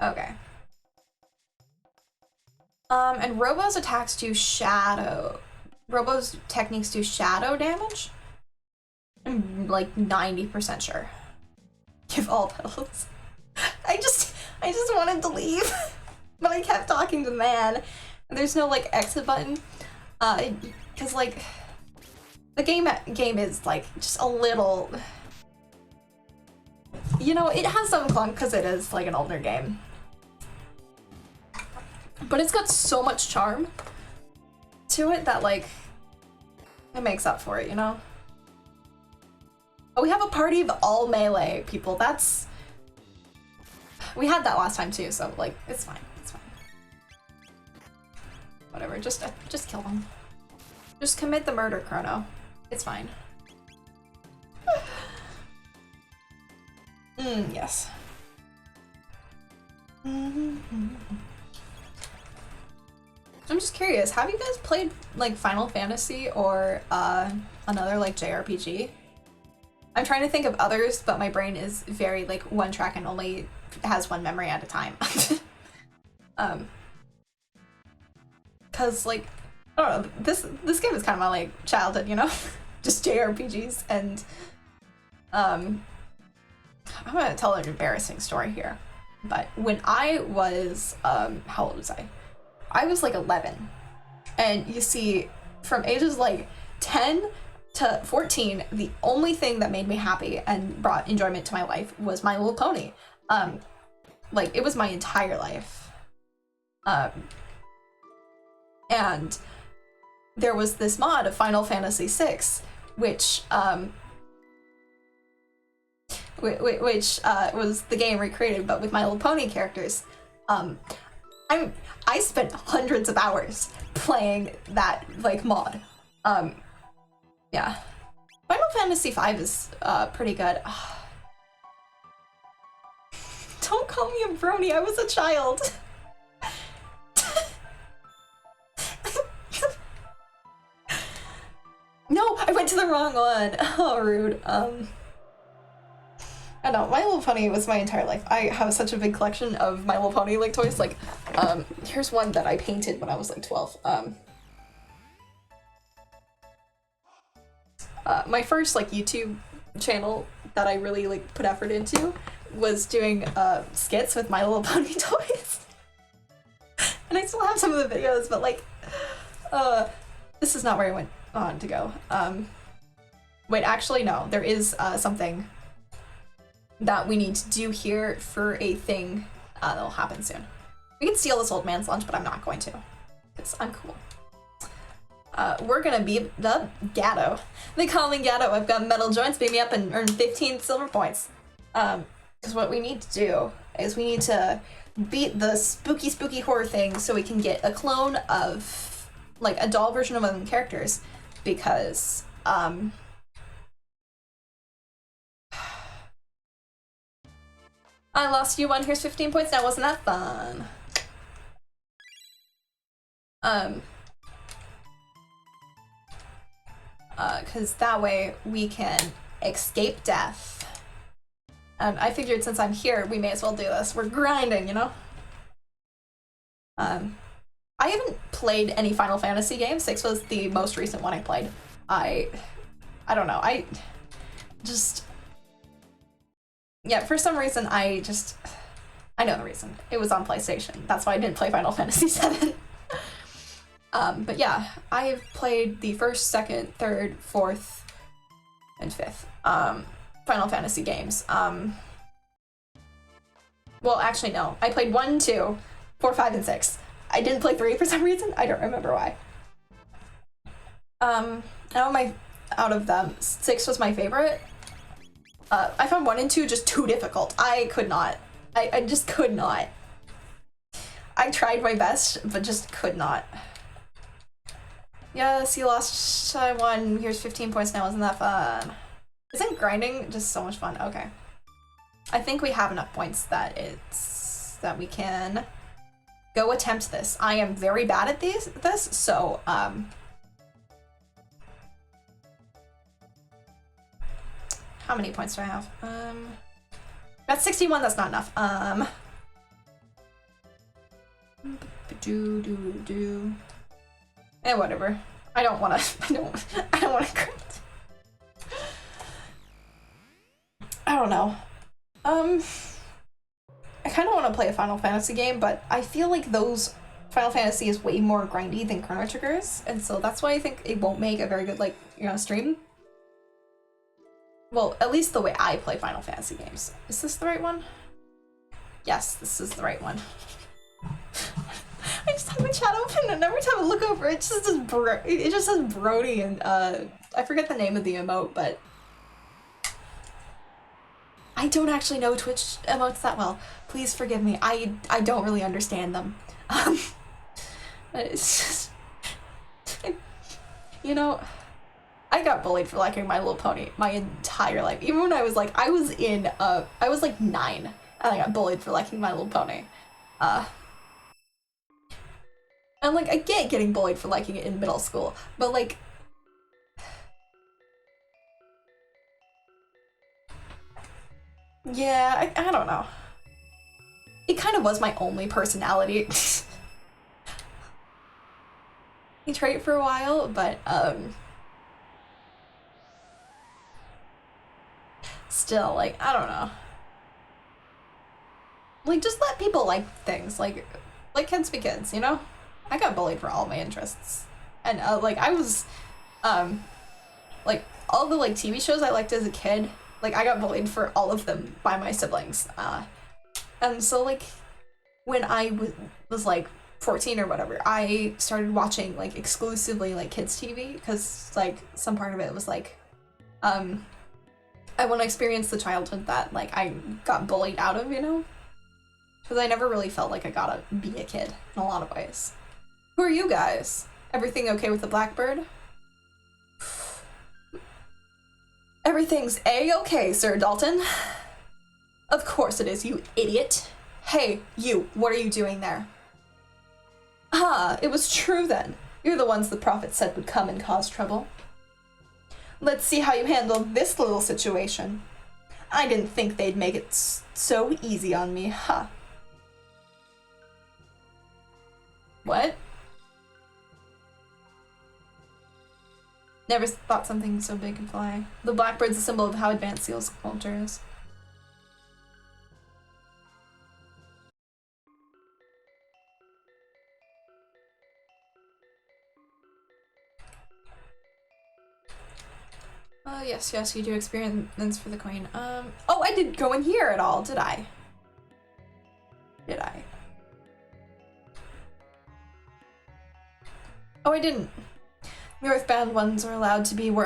Okay. And Robo's attacks do shadow. Robo's techniques do shadow damage? I'm like 90% sure. Give all petals. I just wanted to leave, but I kept talking to the man. And there's no like exit button. Cause like the game is like just a little, you know, it has some clunk because it is like an older game. But it's got so much charm to it that like it makes up for it, you know? Oh, we have a party of all melee people. That's... We had that last time too, so like it's fine. Whatever, just kill them. Just commit the murder, Chrono. It's fine. Yes. I'm just curious, have you guys played like Final Fantasy or another like JRPG? I'm trying to think of others, but my brain is very like one track and only has one memory at a time. Cause like, I don't know, this game is kind of my like childhood, you know? Just JRPGs, and I'm gonna tell an embarrassing story here. But when I was, how old was I? I was like 11. And you see, from ages like 10 to 14, the only thing that made me happy and brought enjoyment to my life was My Little Pony. Like, it was my entire life. And there was this mod of Final Fantasy VI, which was the game recreated, but with My Little Pony characters. I spent hundreds of hours playing that like mod. Yeah. Final Fantasy V is pretty good. Don't call me a brony, I was a child. No, I went to the wrong one. Oh, rude. I know, My Little Pony was my entire life. I have such a big collection of My Little Pony like toys. Like, here's one that I painted when I was like 12. My first like YouTube channel that I really like put effort into was doing skits with My Little Pony toys. And I still have some of the videos, but like, this is not where I went on to go. Wait, actually no, there is something that we need to do here for a thing that'll happen soon. We can steal this old man's lunch, but I'm not going to, because I'm cool. We're gonna be the Gatto. They call me Gatto. I've got metal joints, beat me up and earn 15 silver points. Because what we need to do is we need to beat the spooky horror thing so we can get a clone of, like, a doll version of one of them characters, because, I lost you one, here's 15 points now, wasn't that fun? Cause that way we can escape death. And I figured since I'm here, we may as well do this. We're grinding, you know? I haven't played any Final Fantasy games. 6 was the most recent one I played. I don't know, yeah, for some reason, I know the reason. It was on PlayStation. That's why I didn't play Final Fantasy VII. But yeah, I've played the 1st, 2nd, 3rd, 4th, and 5th Final Fantasy games. Well, actually, no. I played 1, 2, 4, 5, and 6. I didn't play 3 for some reason. I don't remember why. Out of them, 6 was my favorite. I found 1 and 2 just too difficult. I could not. I just could not. I tried my best, but just could not. Yes, you lost. I won. Here's 15 points now. Isn't that fun? Isn't grinding just so much fun? Okay. I think we have enough points that that we can go attempt this. I am very bad at this, so, how many points do I have? That's 61, that's not enough. Whatever. I don't wanna grind. I don't know. I kinda wanna play a Final Fantasy game, but I feel like Final Fantasy is way more grindy than Chrono Trigger is, and so that's why I think it won't make a very good, like, you know, stream. Well, at least the way I play Final Fantasy games. Is this the right one? Yes, this is the right one. I just have my chat open and every time I look over it just says Brody and I forget the name of the emote, but I don't actually know Twitch emotes that well. Please forgive me. I don't really understand them. But it's just, you know, I got bullied for liking My Little Pony my entire life. Even when I was like, I was like 9, and I got bullied for liking My Little Pony. And like, I get getting bullied for liking it in middle school, but like, yeah, I don't know. It kind of was my only personality trait for a while, but still, like, I don't know. Like, just let people like things, like kids be kids, you know? I got bullied for all my interests. And like, I was like, all the like TV shows I liked as a kid, like, I got bullied for all of them by my siblings. And so like, when I was like 14 or whatever, I started watching like exclusively like kids TV, because like some part of it was like I want to experience the childhood that like I got bullied out of, you know, because I never really felt like I gotta be a kid in a lot of ways. Who are you guys? Everything okay with the Blackbird? Everything's A-okay, Sir Dalton. Of course it is, you idiot. Hey, you, what are you doing there? Ah, it was true then. You're the ones the prophet said would come and cause trouble. Let's see how you handle this little situation. I didn't think they'd make it so easy on me, huh? What? Never thought something so big could fly. The blackbird's a symbol of how advanced seals culture is. Yes, you do experience for the queen. Oh, I didn't go in here at all, did I? Did I? Oh, I didn't. The Earthbound ones are being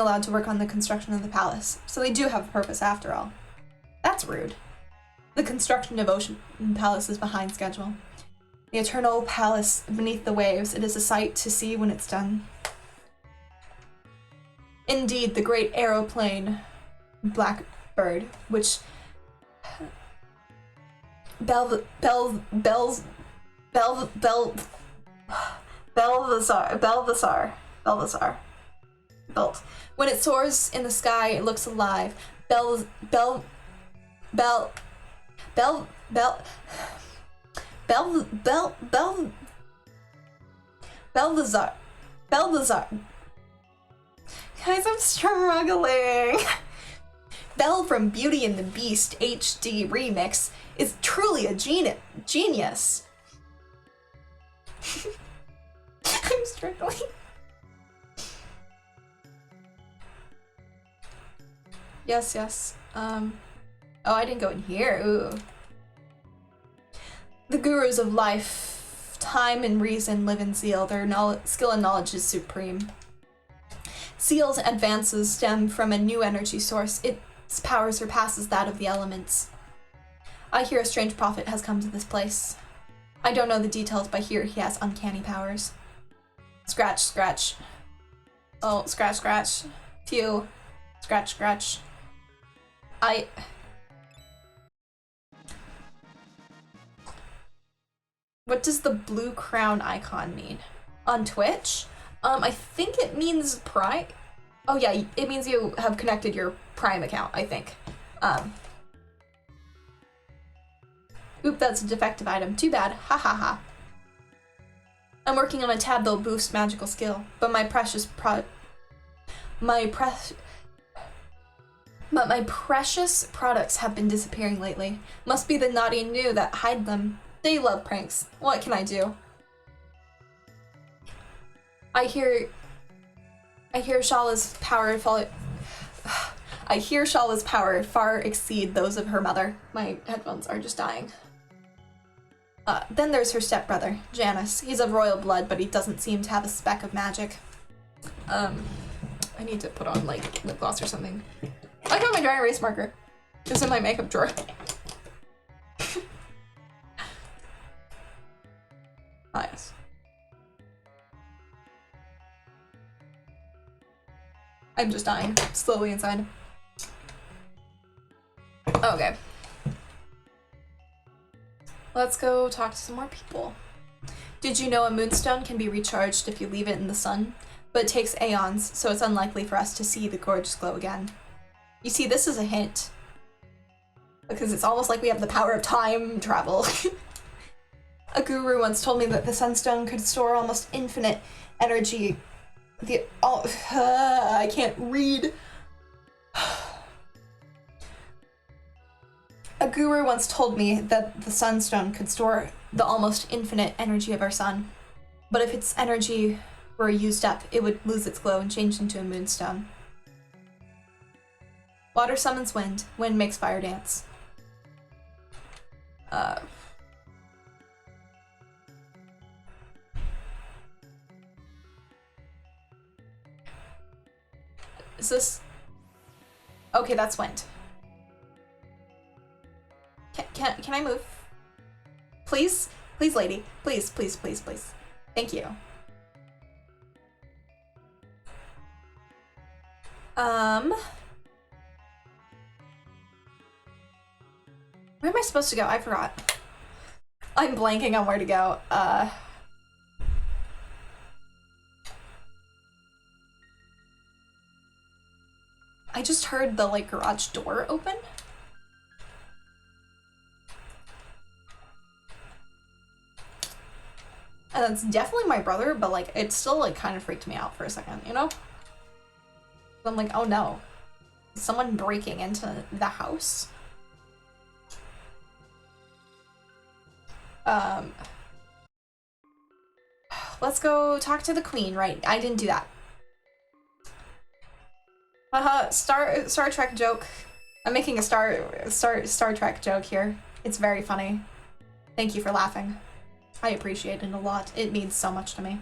allowed to work on the construction of the palace, so they do have a purpose after all. That's rude. The construction of Ocean Palace is behind schedule. The eternal palace beneath the waves, it is a sight to see when it's done. Indeed, the great aeroplane Blackbird, which Belvazar built. When it soars in the sky, it looks alive. Belvazar Guys, I'm struggling. Belle from Beauty and the Beast HD remix is truly a genius. I'm struggling. Yes. Oh, I didn't go in here. Ooh. The gurus of life, time and reason live in Zeal. Their skill and knowledge is supreme. Zeal's advances stem from a new energy source. Its power surpasses that of the elements. I hear a strange prophet has come to this place. I don't know the details, but I hear he has uncanny powers. Scratch, scratch. Oh, scratch, scratch. Phew. Scratch, scratch. What does the blue crown icon mean? On Twitch? I think it means Prime. Oh yeah, it means you have connected your Prime account, I think. Oop, that's a defective item. Too bad. Ha ha ha. I'm working on a tab that'll boost magical skill, but my precious products have been disappearing lately. Must be the naughty new that hide them. They love pranks. What can I do? I hear Shala's power far exceed those of her mother. My headphones are just dying. Then there's her stepbrother, Janus. He's of royal blood, but he doesn't seem to have a speck of magic. I need to put on, like, lip gloss or something. I got my dry erase marker. It's in my makeup drawer. Ah, yes. I'm just dying slowly inside. Okay. Let's go talk to some more people. Did you know a moonstone can be recharged if you leave it in the sun? But it takes aeons, so it's unlikely for us to see the gorgeous glow again. You see, this is a hint. Because it's almost like we have the power of time travel. A guru once told me that the sunstone could store almost infinite energy. I can't read. A guru once told me that the sunstone could store the almost infinite energy of our sun. But if its energy were used up, it would lose its glow and change into a moonstone. Water summons wind. Wind makes fire dance. Is this... Okay, that's wind. Can I move? Please? Please, lady. Please, please, please, please. Thank you. Where am I supposed to go? I forgot. I'm blanking on where to go. I just heard the, like, garage door open. And that's definitely my brother, but, like, it still, like, kind of freaked me out for a second, you know? I'm like, oh no. Is someone breaking into the house? Let's go talk to the queen, right? I didn't do that. Star Trek joke. I'm making a Star Trek joke here. It's very funny. Thank you for laughing. I appreciate it a lot. It means so much to me.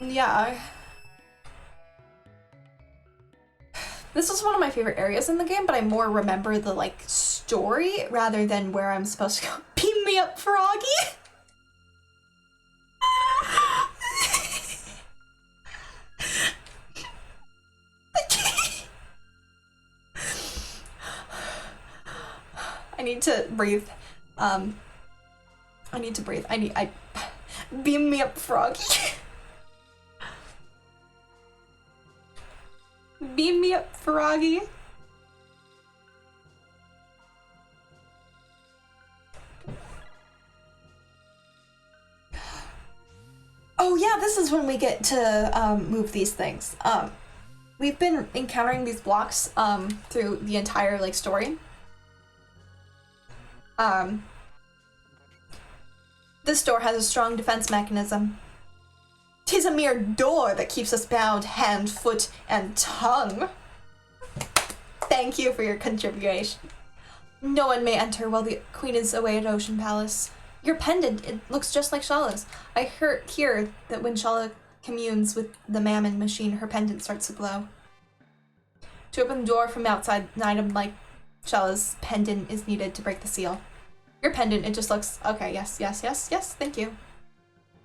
Yeah. This is one of my favorite areas in the game, but I more remember the, like, story rather than where I'm supposed to go. Beam me up, Froggy! I need to breathe. I need to breathe. Beam me up, Froggy. Beam me up, Froggy. Oh yeah, this is when we get to move these things. We've been encountering these blocks through the entire, like, story. This door has a strong defense mechanism. 'Tis a mere door that keeps us bound hand, foot, and tongue. Thank you for your contribution. No one may enter while the queen is away at Ocean Palace. Your pendant, it looks just like Shala's. I hear that when Shala communes with the Mammon machine, her pendant starts to glow. To open the door from outside, an item like Shala's pendant is needed to break the seal. Your pendant, it just looks... Okay, yes, thank you.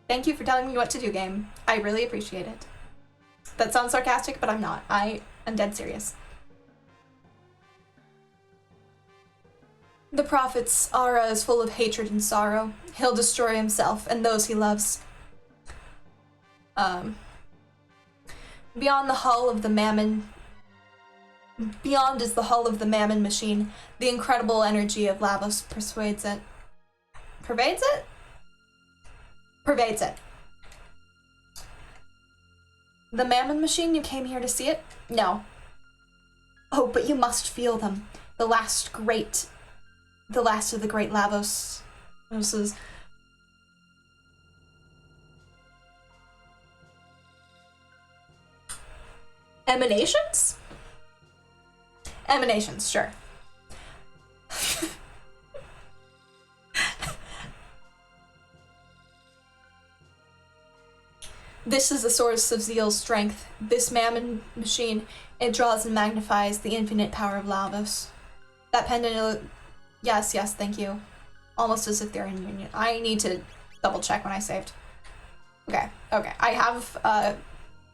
Thank you for telling me what to do, game. I really appreciate it. That sounds sarcastic, but I'm not. I am dead serious. The prophet's aura is full of hatred and sorrow. He'll destroy himself and those he loves. Beyond the hull of the Mammon... Beyond is the hull of the Mammon machine. The incredible energy of Lavos persuades it. Pervades it? Pervades it. The Mammon machine, you came here to see it? No. Oh, but you must feel them. The last of the great Lavos. This is... Emanations? Emanations, sure. This is the source of Zeal's strength. This Mammon machine, it draws and magnifies the infinite power of Lavos. That pendant... Yes, thank you. Almost as if they're in union. I need to double check when I saved. Okay, okay. I have,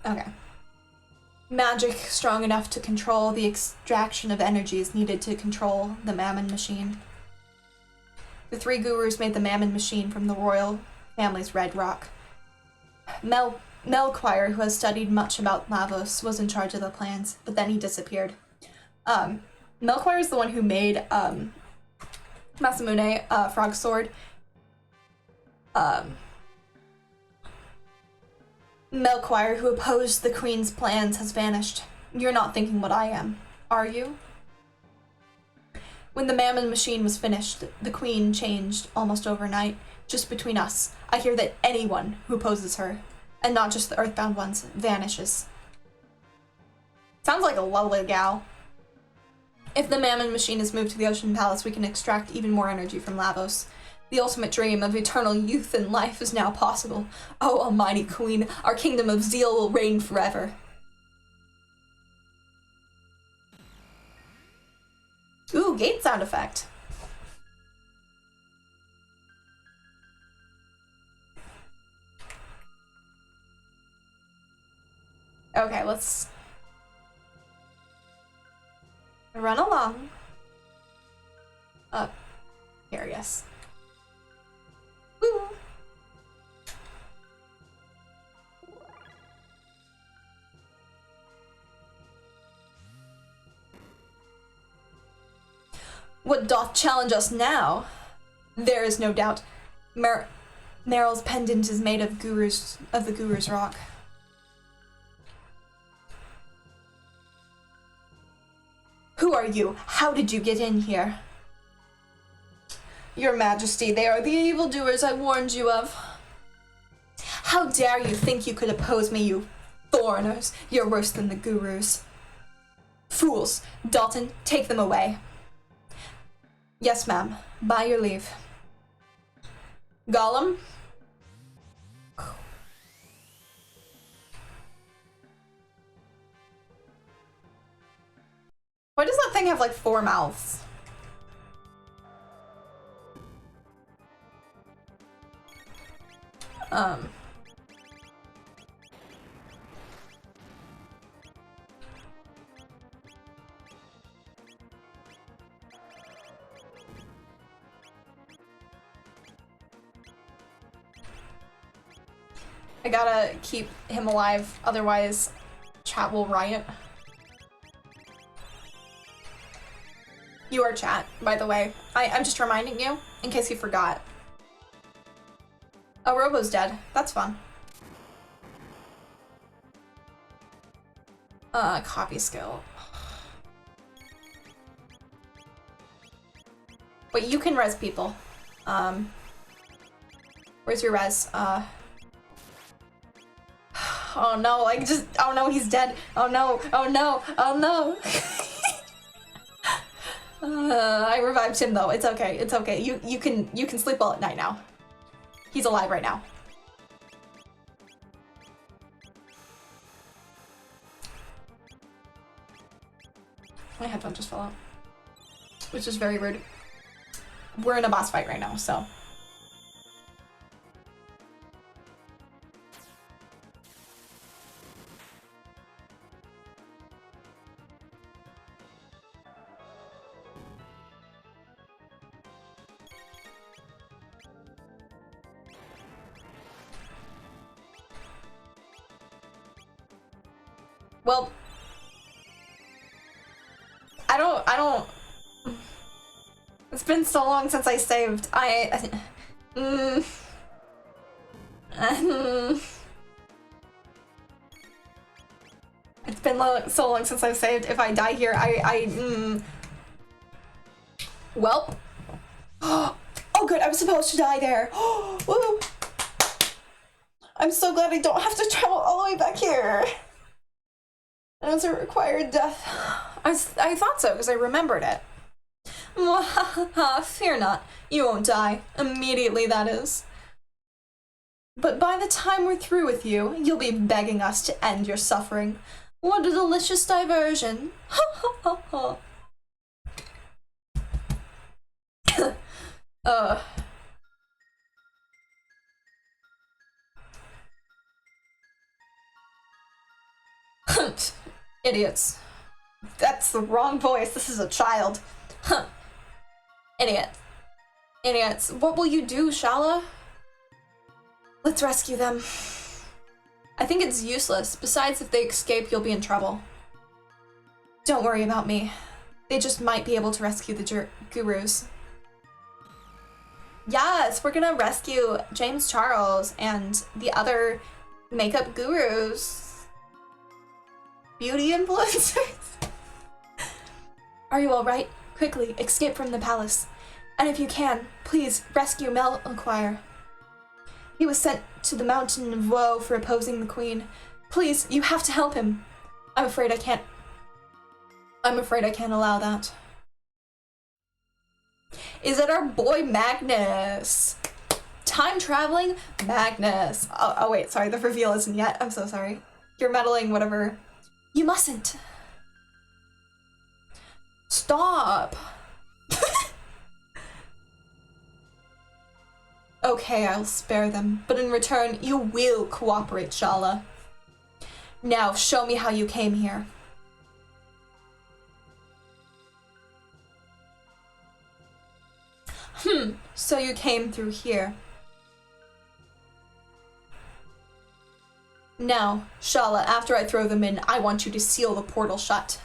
okay. Magic strong enough to control the extraction of energies needed to control the Mammon Machine. The 3 gurus made the Mammon Machine from the royal family's red rock. Melchior, who has studied much about Lavos, was in charge of the plans, but then he disappeared. Melchior is the one who made Masamune Frog Sword. Melchior, who opposed the Queen's plans, has vanished. You're not thinking what I am, are you? When the Mammon Machine was finished, the Queen changed almost overnight. Just between us, I hear that anyone who opposes her, and not just the Earthbound ones, vanishes. Sounds like a lovely gal. If the Mammon Machine is moved to the Ocean Palace, we can extract even more energy from Lavos. The ultimate dream of eternal youth and life is now possible. Oh, almighty Queen, our kingdom of zeal will reign forever. Ooh, gate sound effect. Okay, let's run along. Up here, yes. Woo! What doth challenge us now? There is no doubt. Meryl's pendant is made of the Guru's rock. Who are you? How did you get in here? Your Majesty, they are the evildoers I warned you of. How dare you think you could oppose me, you foreigners? You're worse than the Gurus. Fools! Dalton, take them away. Yes, ma'am. By your leave. Gollum? Why does that thing have like 4 mouths? I gotta keep him alive, otherwise chat will riot. You are chat, by the way. I'm just reminding you, in case you forgot. Oh, Robo's dead. That's fun. Copy skill. Wait, you can res people. Where's your res? Oh no, like just, oh no, he's dead. Oh no, oh no, oh no. I revived him though. It's okay. It's okay. You can sleep well at night now. He's alive right now. My headphone just fell out, which is very rude. We're in a boss fight right now, so. Well, I don't, it's been so long since I saved. It's been so long since I've saved. If I die here, Well. Oh good, I was supposed to die there. Woo. I'm so glad I don't have to travel all the way back here. That was a required death. I thought so, because I remembered it. Fear not. You won't die. Immediately, that is. But by the time we're through with you, you'll be begging us to end your suffering. What a delicious diversion. Idiots. That's the wrong voice. This is a child. Huh. Idiot. Idiots. What will you do, Shala? Let's rescue them. I think it's useless. Besides, if they escape, you'll be in trouble. Don't worry about me. They just might be able to rescue the gurus. Yes, we're gonna rescue James Charles and the other makeup gurus. Beauty influencers. Are you alright? Quickly, escape from the palace. And if you can, please rescue Melchior. He was sent to the Mountain of Woe for opposing the Queen. Please, you have to help him. I'm afraid I can't allow that. Is it our boy Magnus? Time traveling Magnus. Oh wait, sorry, the reveal isn't yet. I'm so sorry. You're meddling, whatever. You mustn't. Stop. Okay, I'll spare them, but in return, you will cooperate, Shala. Now, show me how you came here. So you came through here. Now, Shala, after I throw them in, I want you to seal the portal shut.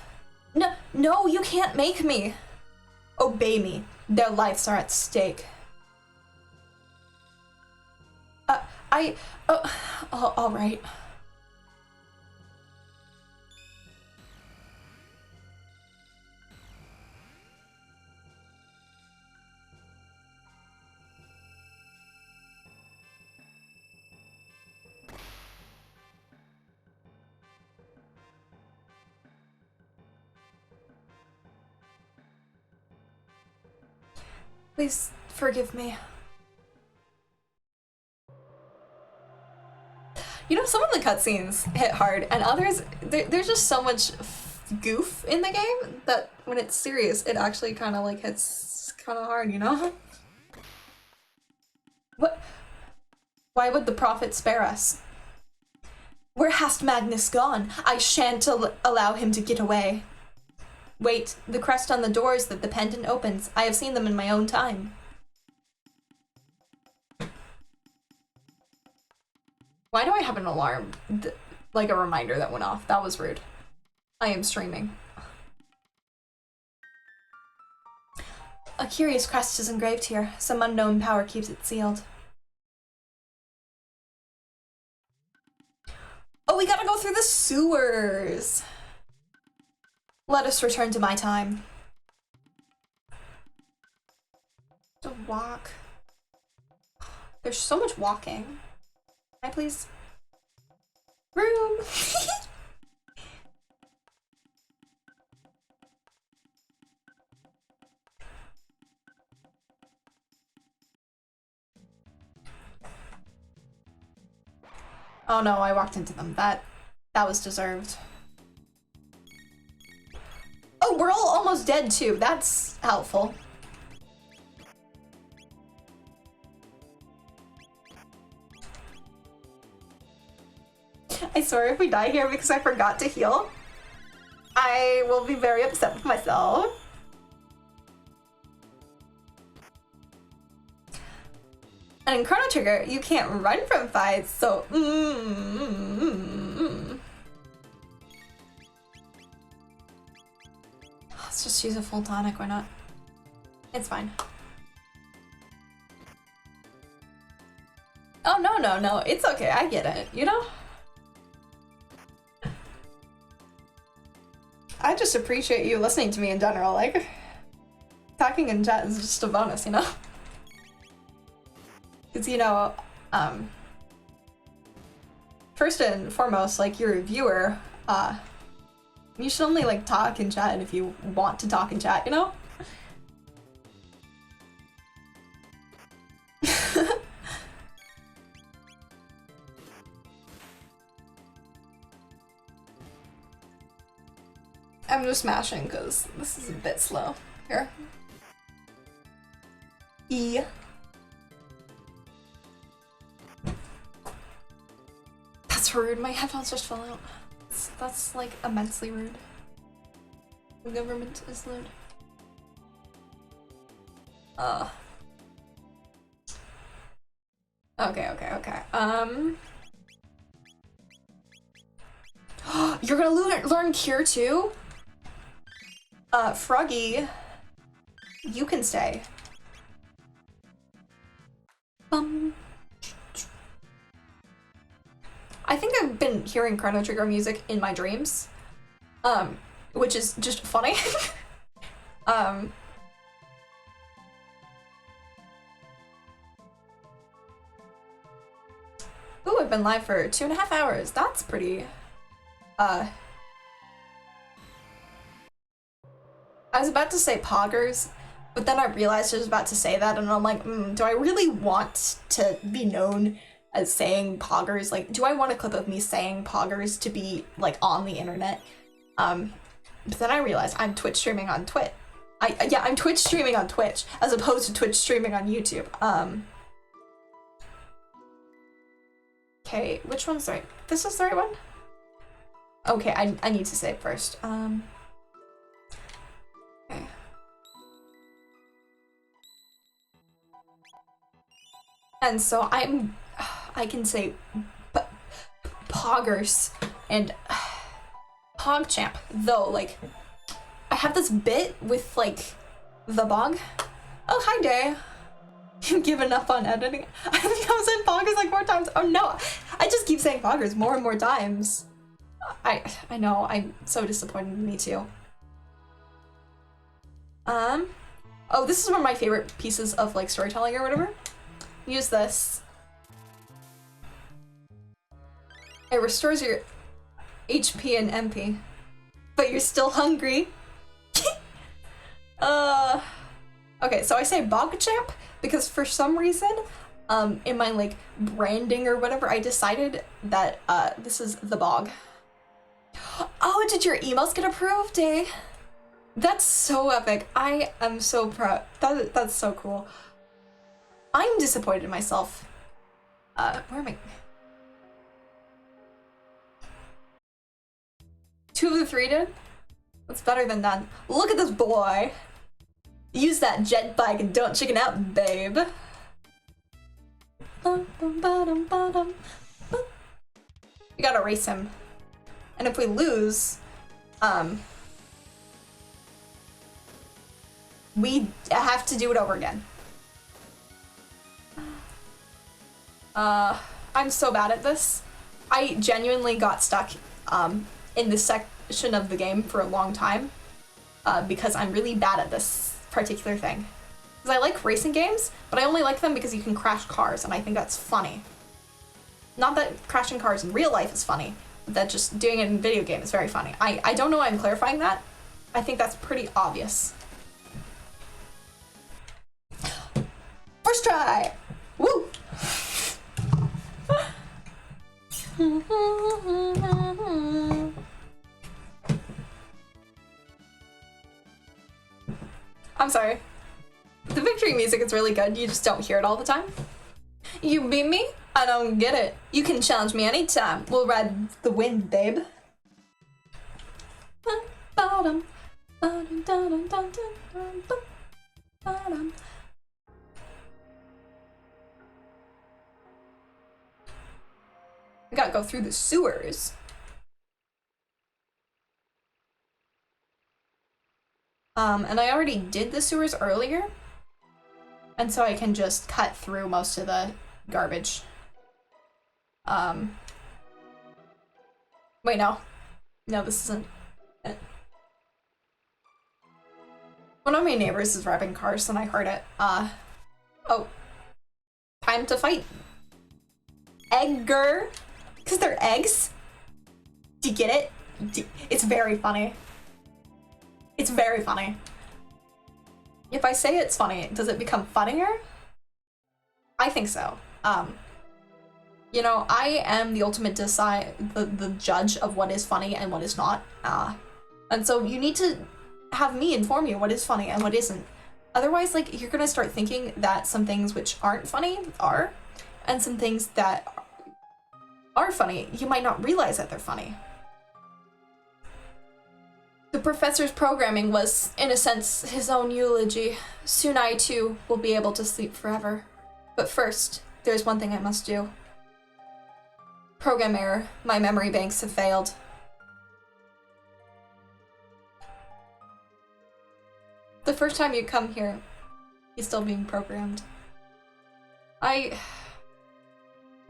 No, you can't make me. Obey me. Their lives are at stake. All right. Please forgive me. You know, some of the cutscenes hit hard, and others, there's just so much goof in the game that when it's serious, it actually kind of like hits kind of hard, you know? What? Why would the prophet spare us? Where hast Magnus gone? I shan't allow him to get away. Wait, the crest on the doors that the pendant opens. I have seen them in my own time. Why do I have an alarm? Like a reminder that went off. That was rude. I am streaming. A curious crest is engraved here. Some unknown power keeps it sealed. Oh, we gotta go through the sewers. Let us return to my time. To walk. There's so much walking. Can I please? Room! Oh no, I walked into them. That was deserved. Oh, we're all almost dead too. That's helpful. I swear if we die here because I forgot to heal, I will be very upset with myself. And in Chrono Trigger, you can't run from fights, so Let's just use a full tonic, why not? It's fine. Oh, no, it's okay, I get it, you know? I just appreciate you listening to me in general, like, talking in chat is just a bonus, you know? Because, you know, first and foremost, like, you're a viewer, you should only, like, talk in chat if you want to talk in chat, you know? I'm just smashing because this is a bit slow. Here. E. That's rude, my headphones just fell out. That's like immensely rude. The government is rude. Okay. You're gonna learn Cure too? Froggy, you can stay. I think I've been hearing Chrono Trigger music in my dreams, which is just funny. Ooh, I've been live for 2.5 hours. That's pretty, I was about to say poggers, but then I realized I was about to say that, and I'm like, do I really want to be known as saying poggers? Like, do I want a clip of me saying poggers to be, like, on the internet? But then I realized I'm Twitch streaming on Twitch. I'm Twitch streaming on Twitch, as opposed to Twitch streaming on YouTube. Okay, which one's right? This is the right one? Okay, I need to save first. Okay. And so I can say poggers and PogChamp, though, like, I have this bit with, like, the bog. Oh, hi, Day. You've given up on editing. I think I was in poggers like 4 times. Oh no, I just keep saying poggers more and more times. I know, I'm so disappointed in me too. Oh, this is one of my favorite pieces of, like, storytelling or whatever. Use this. It restores your HP and MP, but you're still hungry. Okay, so I say PogChamp because for some reason, in my, like, branding or whatever, I decided that, this is the bog. Oh, did your emails get approved, eh? That's so epic. I am so proud. That's so cool. I'm disappointed in myself. Where am I? 2 of the 3 did? That's better than none. Look at this boy. Use that jet bike and don't chicken out, babe. You gotta race him. And if we lose, we have to do it over again. I'm so bad at this. I genuinely got stuck in this section of the game for a long time because I'm really bad at this particular thing. Because I like racing games, but I only like them because you can crash cars, and I think that's funny. Not that crashing cars in real life is funny, but that just doing it in a video game is very funny. I don't know why I'm clarifying that. I think that's pretty obvious. First try! Woo! I'm sorry. The victory music is really good, you just don't hear it all the time. You beat me? I don't get it. You can challenge me anytime. We'll ride the wind, babe. We gotta go through the sewers. And I already did the sewers earlier, and so I can just cut through most of the garbage. Wait, no. No, this isn't it. One of my neighbors is driving cars and I heard it. Oh. Time to fight. Egger. Because they're eggs. Do you get it? It's very funny. It's very funny. If I say it's funny, does it become funnier? I think so. You know, I am the ultimate the judge of what is funny and what is not. And so you need to have me inform you what is funny and what isn't. Otherwise, like, you're gonna start thinking that some things which aren't funny are, and some things that are funny, you might not realize that they're funny. The professor's programming was, in a sense, his own eulogy. Soon I, too, will be able to sleep forever. But first, there's one thing I must do. Program error. My memory banks have failed. The first time you come here, he's still being programmed. I'm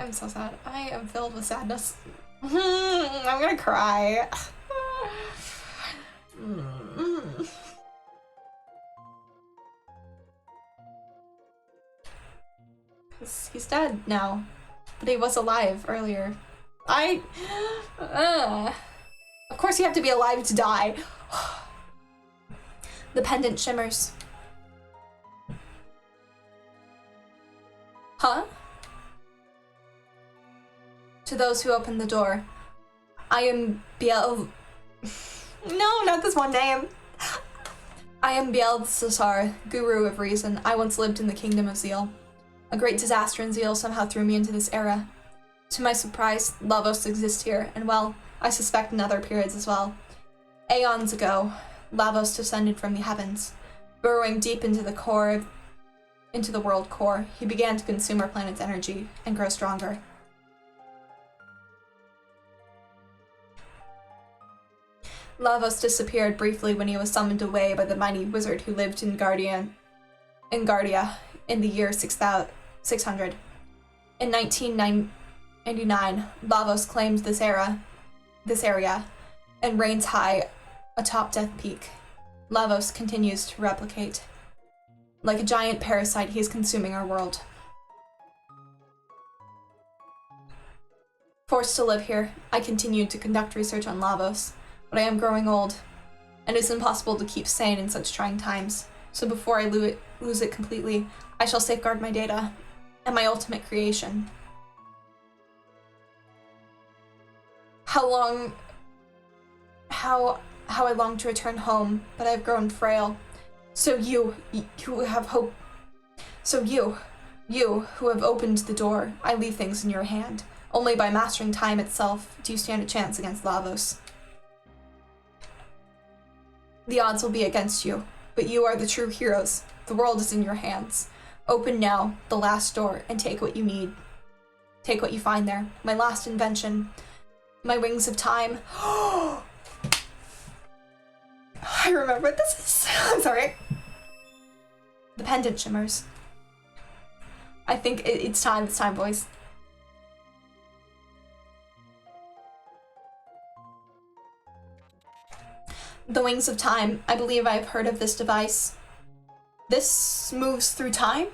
so sad. I am filled with sadness. I'm gonna cry. He's dead now, but he was alive earlier. Of course you have to be alive to die. The pendant shimmers. Huh? To those who open the door, I am No, not this one name. I am Biel-Cesar, guru of reason. I once lived in the kingdom of Zeal. A great disaster in Zeal somehow threw me into this era. To my surprise, Lavos exists here, and well, I suspect in other periods as well. Aeons ago, Lavos descended from the heavens. Burrowing deep into the world core, he began to consume our planet's energy and grow stronger. Lavos disappeared briefly when he was summoned away by the mighty wizard who lived in Guardia in the year 600. In 1999, Lavos claimed this area, and reigns high atop Death Peak. Lavos continues to replicate. Like a giant parasite, he is consuming our world. Forced to live here, I continued to conduct research on Lavos, but I am growing old, and it's impossible to keep sane in such trying times. So before I lose it completely, I shall safeguard my data and my ultimate creation. How I long to return home, but I've grown frail. So you have hope. So you who have opened the door, I leave things in your hand. Only by mastering time itself do you stand a chance against Lavos. The odds will be against you, but you are the true heroes. The world is in your hands. Open now, the last door, and take what you need. Take what you find there. My last invention. My wings of time. I remember what this is. I'm sorry. The pendant shimmers. I think it's time, boys. The wings of time. I believe I've heard of this device. This moves through time?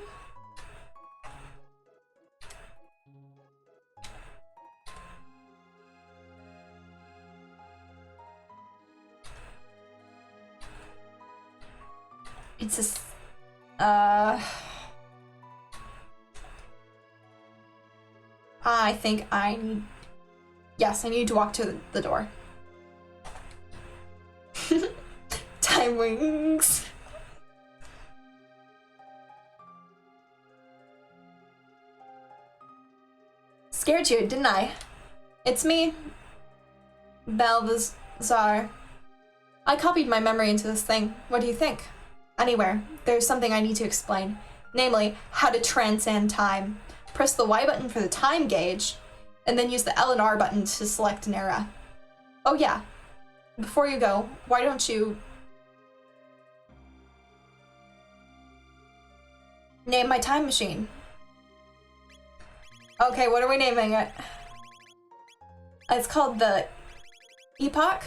It's I think I need... Yes, I need to walk to the door. Time wings. Scared you, didn't I? It's me, Balthazar. I copied my memory into this thing. What do you think? Anywhere, there's something I need to explain. Namely, how to transcend time. Press the Y button for the time gauge, and then use the L and R button to select an era. Oh yeah, before you go, why don't you name my time machine? Okay, what are we naming it? It's called the Epoch,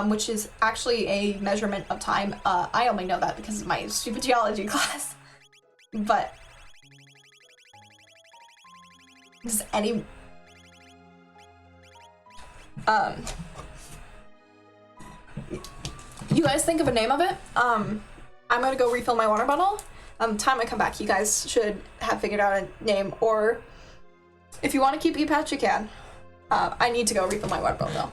which is actually a measurement of time. I only know that because of my stupid geology class. But does any you guys think of a name of it? I'm gonna go refill my water bottle. Time I come back, you guys should have figured out a name, or if you want to keep Epatch, you can. I need to go refill my water bottle though.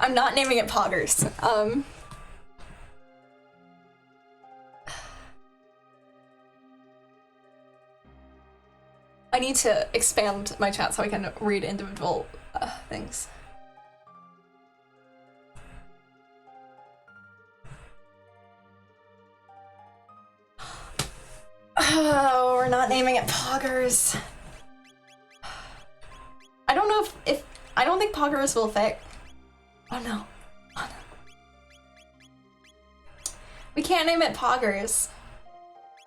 I'm not naming it Poggers. I need to expand my chat so I can read individual things. Oh, we're not naming it Poggers. I don't know if I don't think Poggers will fit. Oh no. Oh no. We can't name it Poggers.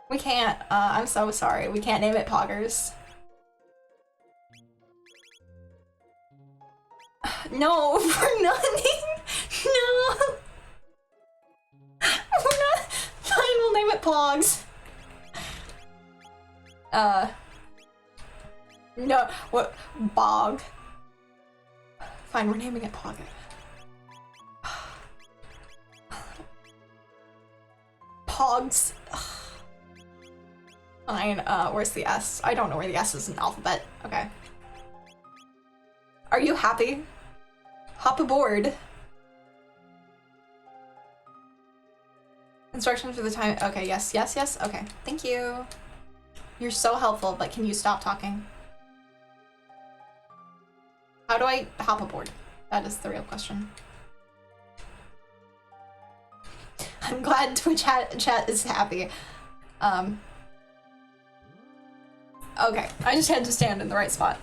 We can't. I'm so sorry. We can't name it Poggers. No, we're not naming. No. We're not. Fine, we'll name it Pogs. No. What? Bog. Fine, we're naming it Pog. Pogs. Fine, where's the S? I don't know where the S is in the alphabet. Okay. Are you happy? Hop aboard. Instructions for the time. Okay, yes, yes, yes. Okay, thank you. You're so helpful, but can you stop talking? How do I hop aboard? That is the real question. I'm glad Twitch chat is happy. Okay, I just had to stand in the right spot.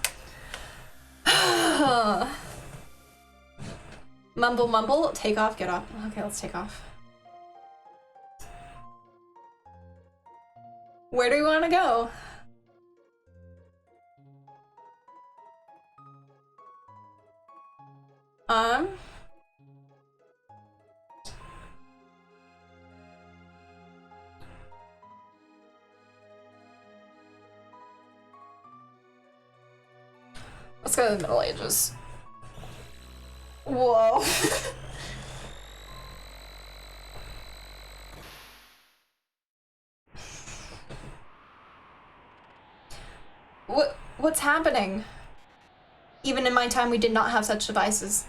Mumble mumble, take off, get off. Okay, let's take off. Where do we want to go? Let's go to the Middle Ages. Whoa. What's happening? Even in my time, we did not have such devices.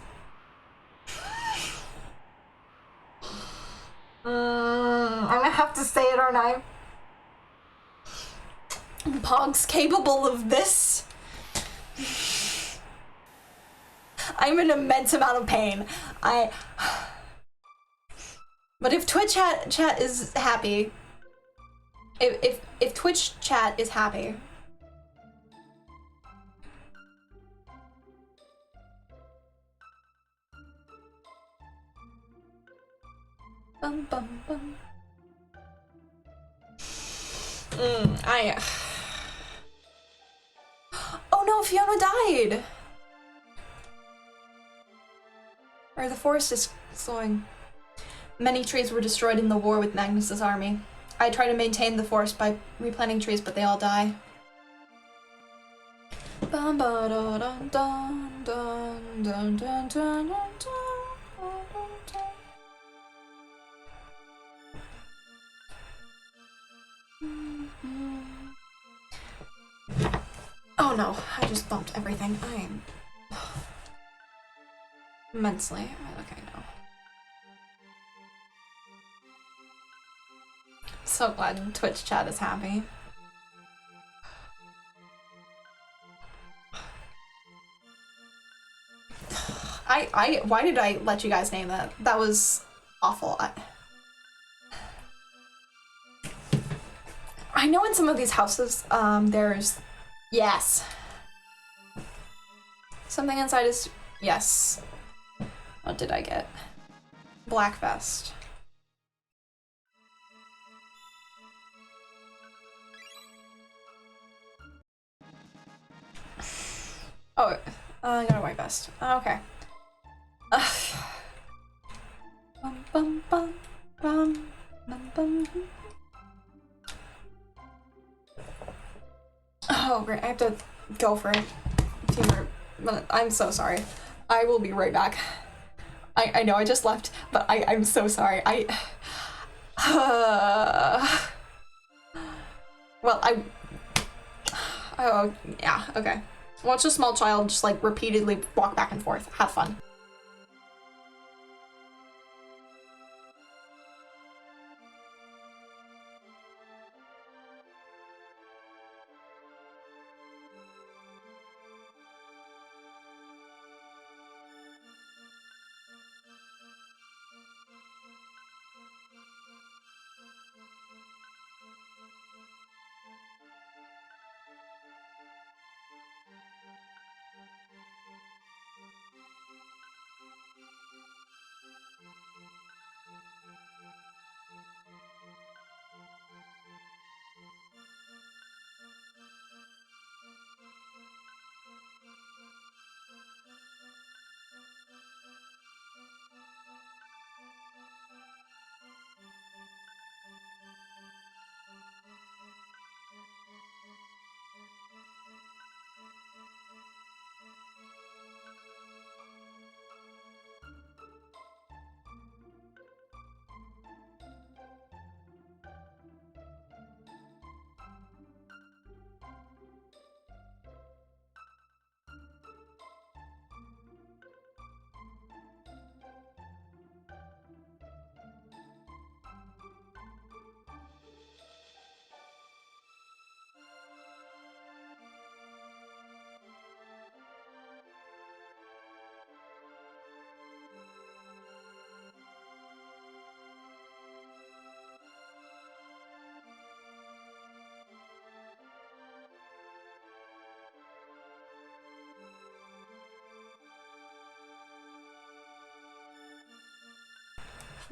I'm gonna have to say it, aren't I? Pog's capable of this? I'm in immense amount of pain. But if Twitch chat is happy, if Twitch chat is happy, bum bum bum. Oh no, Fiona died. Or the forest is slowing. Many trees were destroyed in the war with Magnus's army. I try to maintain the forest by replanting trees, but they all die. Bum ba da dun dun dun dun dun dun dun. Oh no, I just bumped everything. I am immensely. Okay, no. So glad Twitch chat is happy. Why did I let you guys name that? That was awful. I know in some of these houses, there's, yes. Something inside is, yes. What did I get? Black vest. Oh, I got a white vest. Okay. Bum, bum, bum, bum, bum, bum. Oh, great. I have to go for a few more minutes. I'm so sorry. I will be right back. I know I just left, but I'm so sorry. Well, oh, yeah, okay. Watch a small child just, like, repeatedly walk back and forth. Have fun.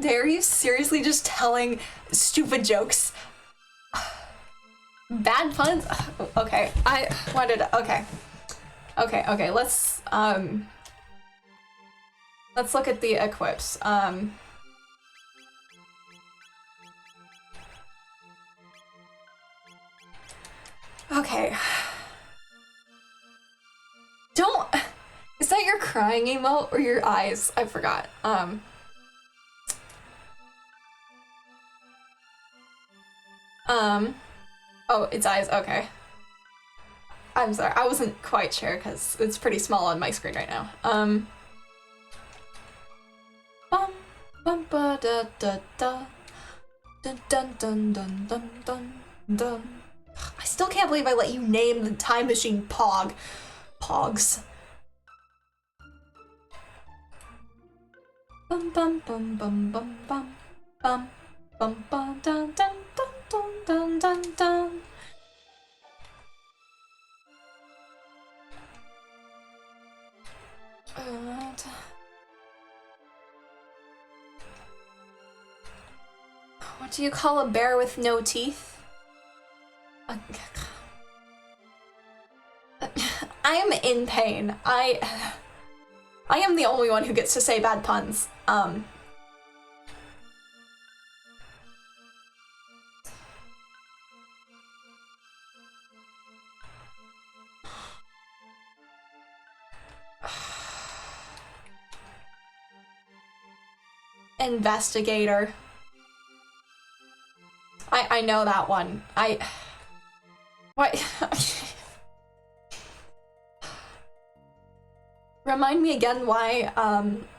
Are you seriously just telling stupid jokes? Bad puns? Okay, okay, let's look at the equips. Okay. Is that your crying emote or your eyes? I forgot. Oh, it's eyes, okay. I'm sorry, I wasn't quite sure because it's pretty small on my screen right now. Bum ba da da da. Dun dun dun dun dun dun dun. I still can't believe I let you name the time machine Pogs. Bum bum bum bum bum bum bum bum bum dun dun dun dun dun dun. What do you call a bear with no teeth? I am in pain. I am the only one who gets to say bad puns. Investigator. I know that one. What? Remind me again why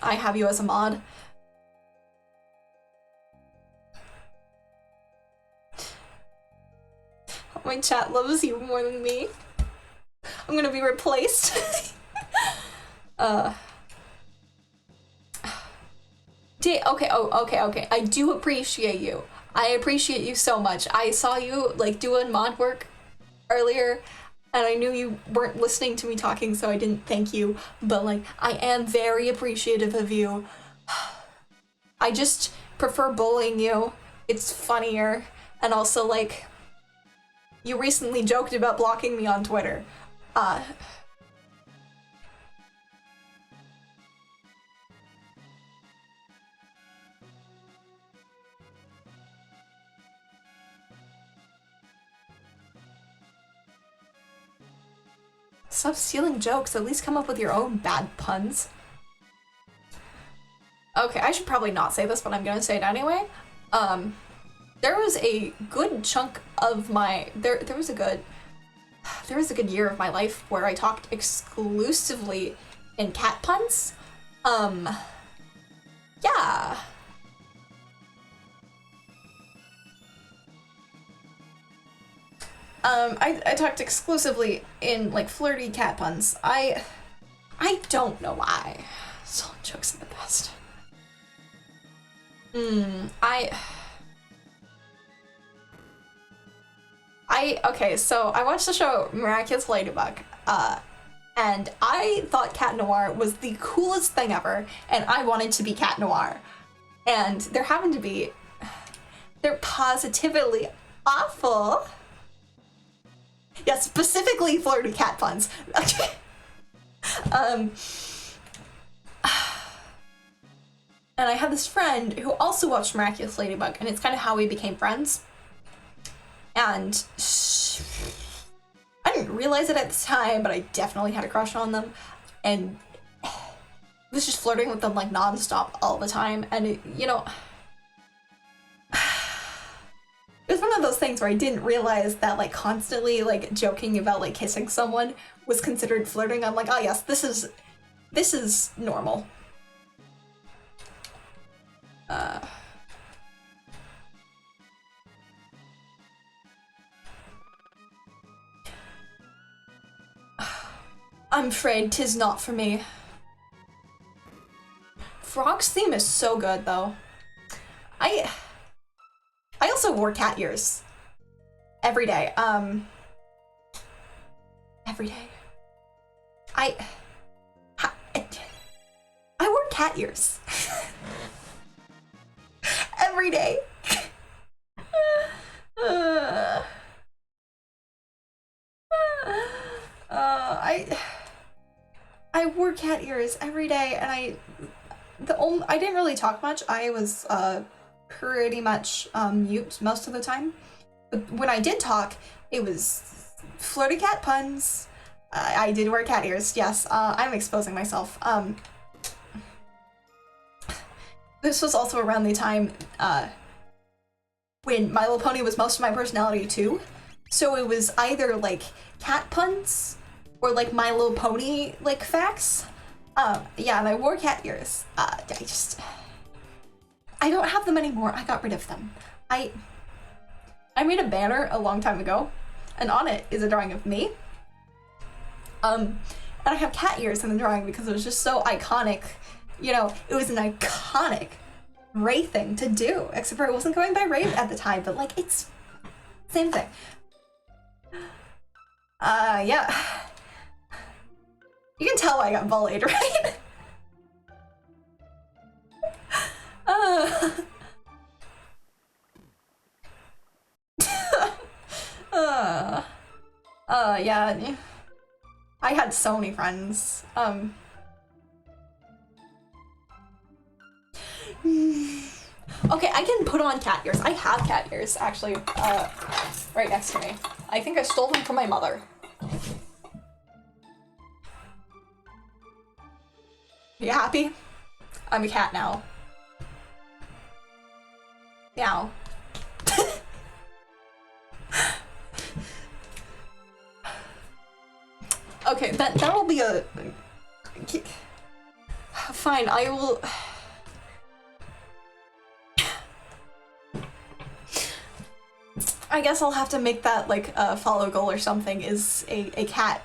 I have you as a mod. My chat loves you more than me. I'm gonna be replaced. Okay. I do appreciate you. I appreciate you so much. I saw you like doing mod work earlier and I knew you weren't listening to me talking, so I didn't thank you, but like I am very appreciative of you. I just prefer bullying you. It's funnier, and also like you recently joked about blocking me on Twitter. Stop stealing jokes, at least come up with your own bad puns. Okay, I should probably not say this, but I'm gonna say it anyway. There was a good chunk of my there was a good year of my life where I talked exclusively in cat puns. Yeah. I talked exclusively in like flirty cat puns. I don't know why. Selling jokes are the best. Okay, so I watched the show Miraculous Ladybug, and I thought Cat Noir was the coolest thing ever, and I wanted to be Cat Noir. And there happened to be, they're positively awful. Yeah, specifically flirty cat puns. And I had this friend who also watched Miraculous Ladybug, and it's kind of how we became friends. And I didn't realize it at the time, but I definitely had a crush on them, and was just flirting with them like nonstop all the time. And it, you know, it was one of those things where I didn't realize that like constantly like joking about like kissing someone was considered flirting. I'm like, oh yes, this is normal. I'm afraid 'tis not for me. Frog's theme is so good though. I also wore cat ears every day. Every day. I wore cat ears. every day. I wore cat ears every day, and I didn't really talk much. I was pretty much mute most of the time. But when I did talk, it was flirty cat puns. I did wear cat ears. Yes, I'm exposing myself. This was also around the time when My Little Pony was most of my personality too. So it was either like cat puns or like My Little Pony like facts. Yeah, and I wore cat ears. I don't have them anymore. I got rid of them. I made a banner a long time ago, and on it is a drawing of me. And I have cat ears in the drawing because it was just so iconic. You know, it was an iconic Ray thing to do, except for it wasn't going by Ray at the time, but like, it's same thing. Yeah. You can tell I got bullied, right? Yeah. I had so many friends. Okay, I can put on cat ears. I have cat ears, actually, right next to me. I think I stole them from my mother. You happy? I'm a cat now. Meow. Okay, that'll be a... Fine, I will... I guess I'll have to make that like a follow goal or something, is a cat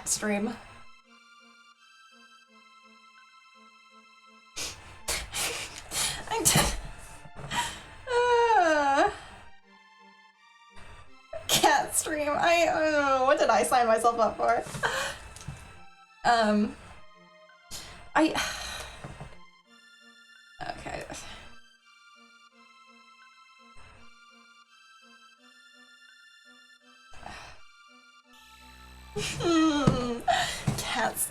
stream. Cat stream. I don't know, what did I sign myself up for? Okay. Cats.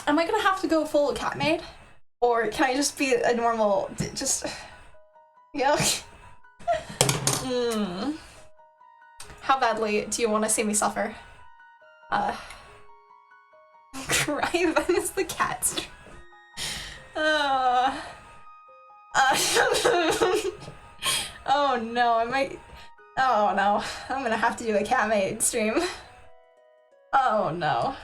Am I gonna have to go full cat maid? Or can I just be a normal, just... Yeah. How badly do you want to see me suffer? Cry if I miss the cats. Oh no, I might... Oh no, I'm gonna have to do a cat maid stream. Oh no.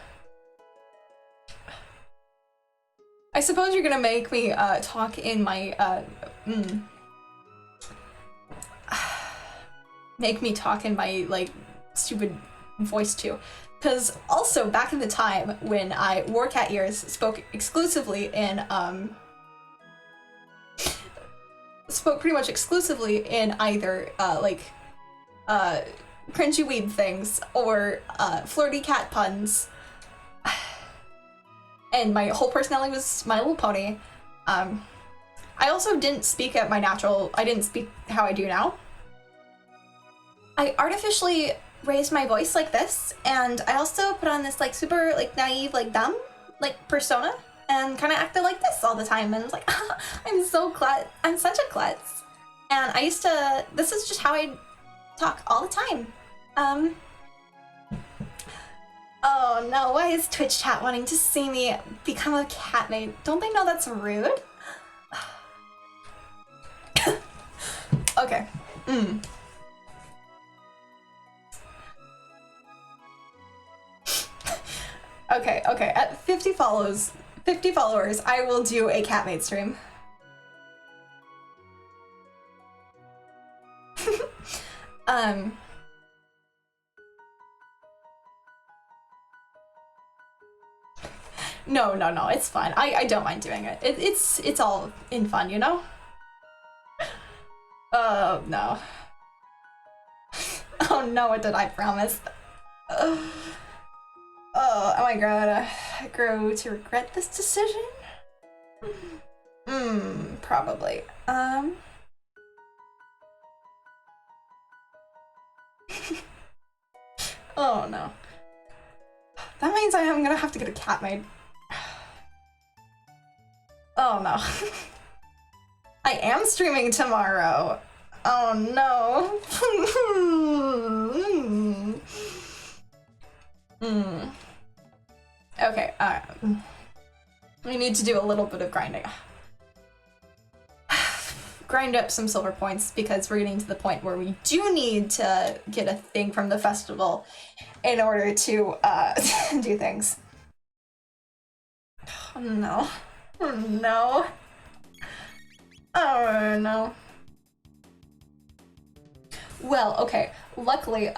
I suppose you're gonna make me talk in my make me talk in my like stupid voice too. Because also back in the time when I wore cat ears, spoke exclusively in spoke pretty much exclusively in either cringy weeb things or flirty cat puns. And my whole personality was My Little Pony. I also didn't speak at my natural, I didn't speak how I do now. I artificially raised my voice like this, and I also put on this like super like naive, like dumb, like persona, and kind of acted like this all the time, and was like, I'm so klutz, I'm such a klutz. And I used to, this is just how I talk all the time. Oh no, why is Twitch chat wanting to see me become a cat maid? Don't they know that's rude? Okay. Okay, at 50 followers, I will do a cat maid stream. No, it's fine. I don't mind doing it. It's all in fun, you know? Oh, no. Oh no, what did I promise? Oh, am I gonna grow to regret this decision? Probably. Oh no. That means I am gonna have to get a cat made. Oh no. I am streaming tomorrow. Oh no. Okay, we need to do a little bit of grinding. Grind up some silver points because we're getting to the point where we do need to get a thing from the festival in order to do things. Oh no. Oh no. Oh no. Well, okay. Luckily,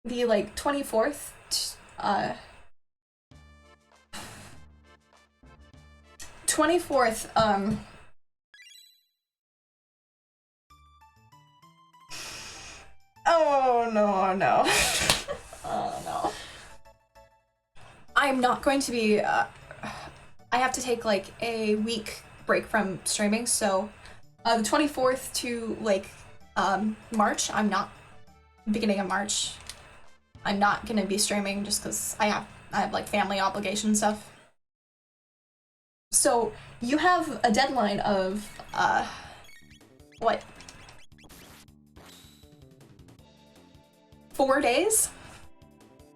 the like 24th, 24th, oh no, no. Oh no. I'm not going to be, I have to take like a week break from streaming, so the 24th to like March, I'm not, beginning of March, I'm not gonna be streaming just because I have like family obligation stuff. So you have a deadline of what? 4 days?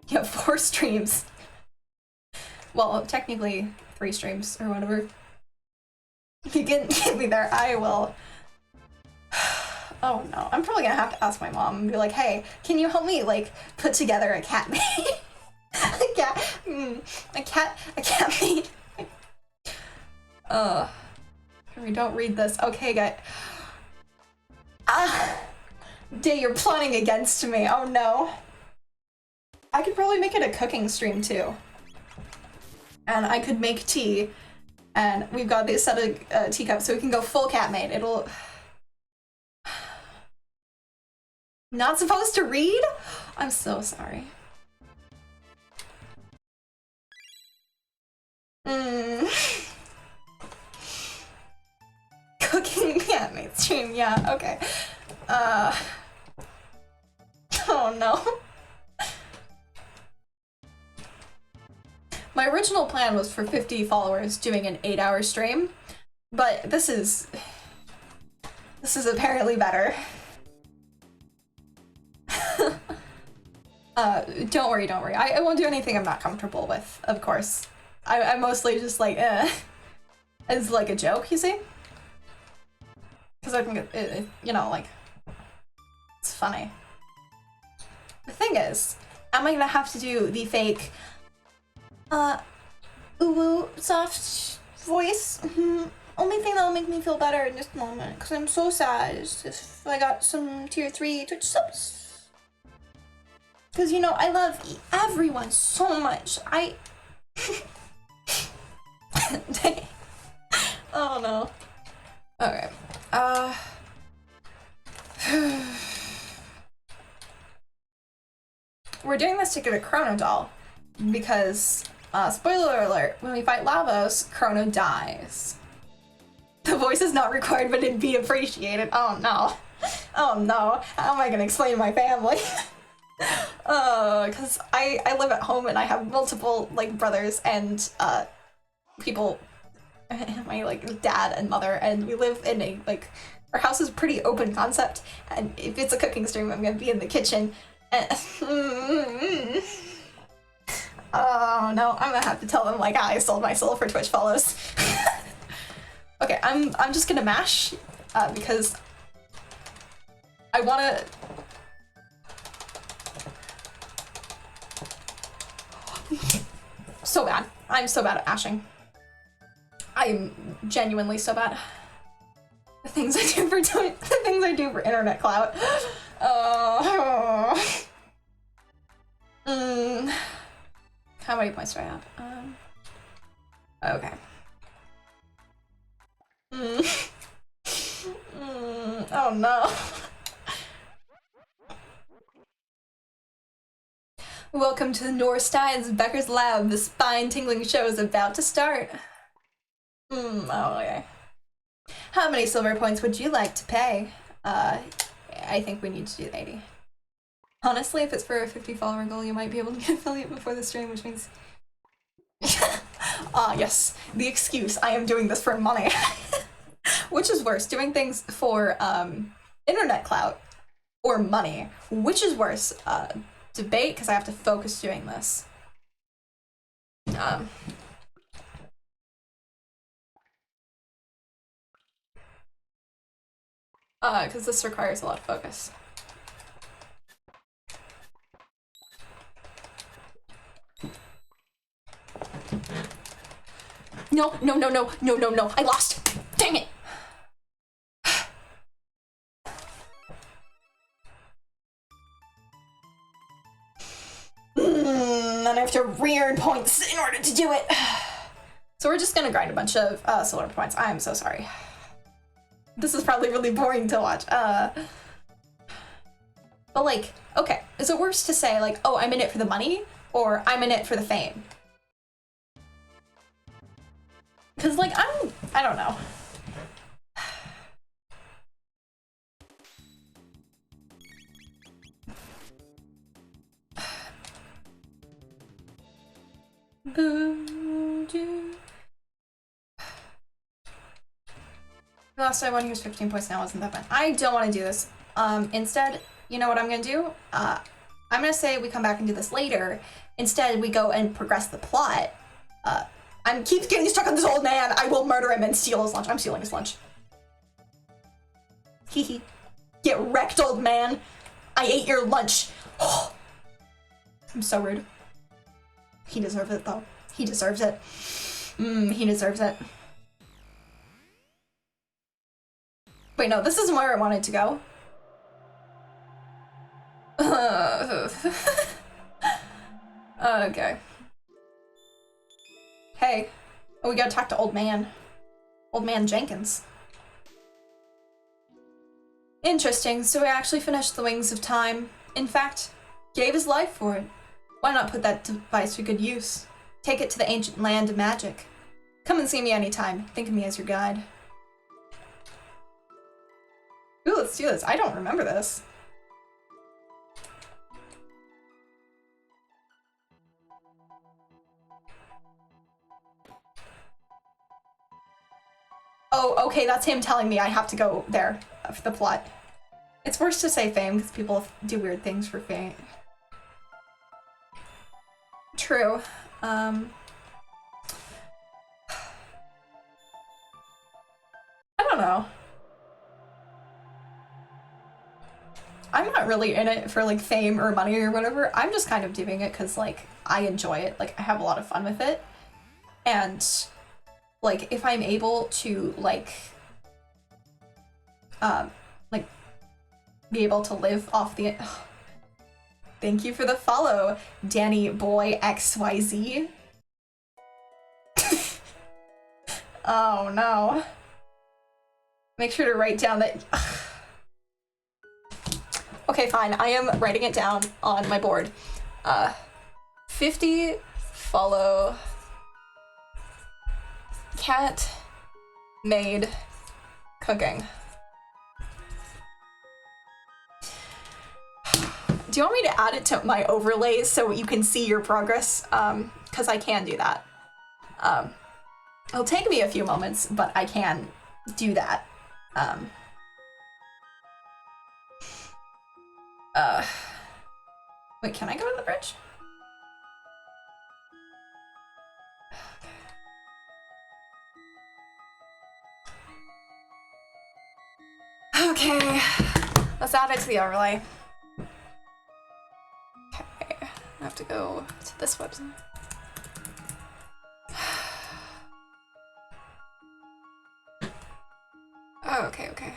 You have 4 streams. Well, technically 3 streams or whatever. If you get me there, I will. Oh no, I'm probably gonna have to ask my mom and be like, hey, can you help me like put together a cat maid? a cat maid. We don't read this. Okay, guys. Day, you're plotting against me. Oh no. I could probably make it a cooking stream too. And I could make tea. And we've got this set of teacups, so we can go full cat maid. It'll... Not supposed to read? I'm so sorry. Cooking cat maid stream, yeah, okay. Oh no. My original plan was for 50 followers doing an 8-hour stream, but this is apparently better. Don't worry. I won't do anything I'm not comfortable with, of course. I'm mostly just like, it's like a joke, you see? Because I think it, you know, like, it's funny. The thing is, am I gonna have to do the fake, ooh, soft voice? Only thing that'll make me feel better in this moment, because I'm so sad, is if I got some tier 3 Twitch subs. Because, you know, I love everyone so much. Oh no. Okay. We're doing this to get a Chrono doll because, spoiler alert, when we fight Lavos, Chrono dies. The voice is not required, but it'd be appreciated. Oh no. Oh no. How am I gonna explain to my family? Because I live at home and I have multiple, like, brothers and, people, my, like, dad and mother, and we live in a, like, our house is pretty open concept, and if it's a cooking stream, I'm gonna be in the kitchen, and, oh no, I'm gonna have to tell them, like, I sold my soul for Twitch follows. Okay, I'm just gonna mash, because I wanna... So bad. I'm so bad at mashing. I'm genuinely so bad. The things I do for the things I do for internet clout. How many points do I have? Okay. Oh no. Welcome to the Norstein's Becker's Lab. The spine-tingling show is about to start. Oh, okay. How many silver points would you like to pay? I think we need to do 80. Honestly, if it's for a 50 follower goal, you might be able to get affiliate before the stream, which means... yes, the excuse, I am doing this for money. Which is worse, doing things for, internet clout or money? Which is worse? Debate, because I have to focus doing this. Because this requires a lot of focus. No, no, no, no, no, no, no, I lost! Dang it! And I have to re-earn points in order to do it. So we're just gonna grind a bunch of silver points. I am so sorry. This is probably really boring to watch. But like, okay, is it worse to say like, oh, I'm in it for the money, or I'm in it for the fame? Cause like, I don't know. Last I won, he was 15 points, now wasn't that fun. I don't want to do this. Instead, you know what I'm gonna do? I'm gonna say we come back and do this later. Instead, we go and progress the plot. I'm keep getting stuck on this old man. I will murder him and steal his lunch. I'm stealing his lunch. Hee. Get wrecked, old man. I ate your lunch. I'm so rude. He deserves it, though. He deserves it. He deserves it. Wait, no, this isn't where I wanted to go. Okay. Hey. Oh, we gotta talk to old man. Old man Jenkins. Interesting, so he actually finished the Wings of Time. In fact, gave his life for it. Why not put that device to good use? Take it to the ancient land of magic. Come and see me anytime. Think of me as your guide. Ooh, let's do this. I don't remember this. Oh, okay, that's him telling me I have to go there for the plot. It's worse to say fame because people do weird things for fame. True. I don't know. I'm not really in it for like fame or money or whatever. I'm just kind of doing it because like I enjoy it. Like I have a lot of fun with it. And like if I'm able to like be able to live off the Thank you for the follow, Danny Boy XYZ. Oh no. Make sure to write down that Okay, fine. I am writing it down on my board. 50 follow cat made cooking. Do you want me to add it to my overlays so you can see your progress? Because I can do that. It'll take me a few moments, but I can do that. Wait, can I go to the bridge? Okay, let's add it to the overlay. Okay, I have to go to this website. Oh, okay.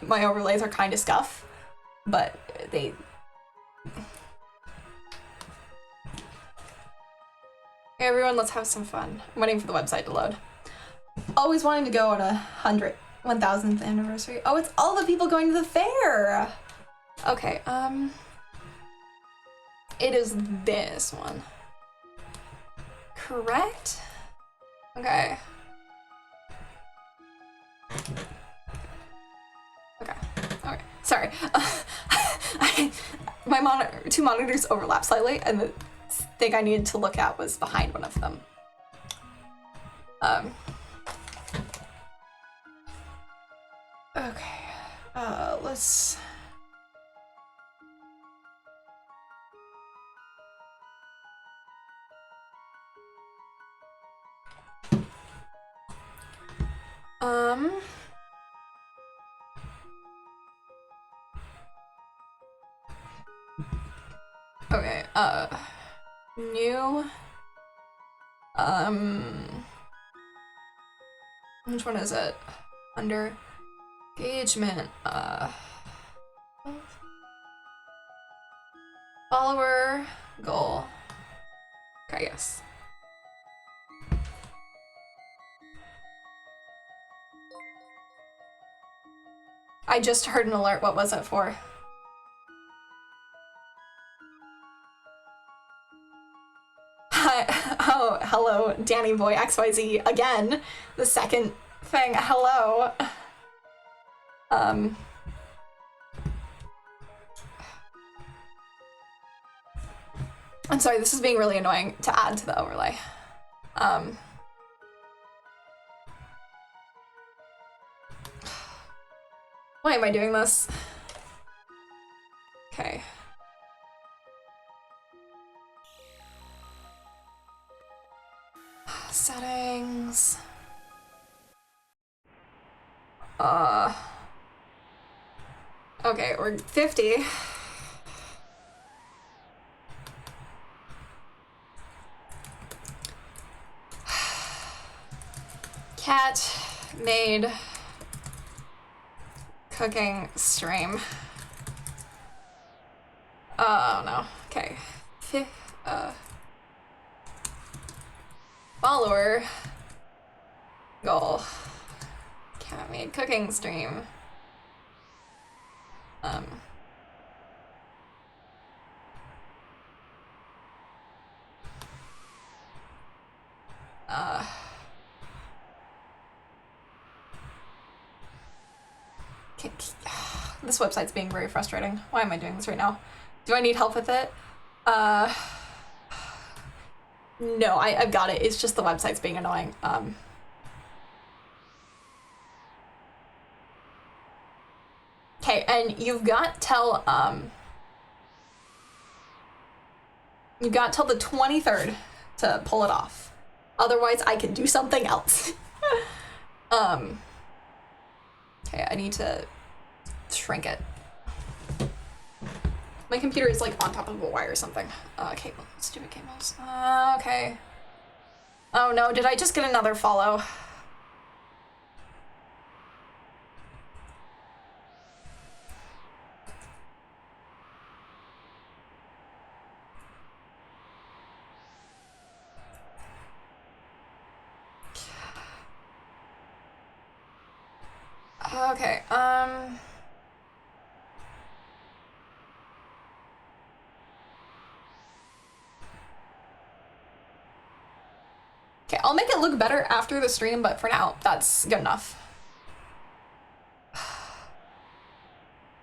My overlays are kind of scuff, but they. Hey everyone, let's have some fun. I'm waiting for the website to load. Always wanting to go on a 1000th anniversary. Oh, it's all the people going to the fair. Okay, it is this one. Correct? Okay. Okay. Okay. Sorry. My two monitors overlap slightly, and the thing I needed to look at was behind one of them. Okay. Let's. Okay, new, which one is it? Under engagement, follower, goal. Okay, yes. I just heard an alert, what was it for? Oh, hello, Danny Boy XYZ again. The second thing, hello. I'm sorry, this is being really annoying to add to the overlay. Why am I doing this? Okay. Settings. Okay, we're 50. Cat made cooking stream. Oh no. Okay. Follower goal. Cat made cooking stream. This website's being very frustrating. Why am I doing this right now? Do I need help with it? No, I've got it. It's just the website's being annoying. Okay, and you've got till the 23rd to pull it off. Otherwise, I can do something else. Okay, I need to shrink it. My computer is like on top of a wire or something. Cable, stupid cables. Okay. Oh no, did I just get another follow? Okay, okay, I'll make it look better after the stream, but for now, that's good enough.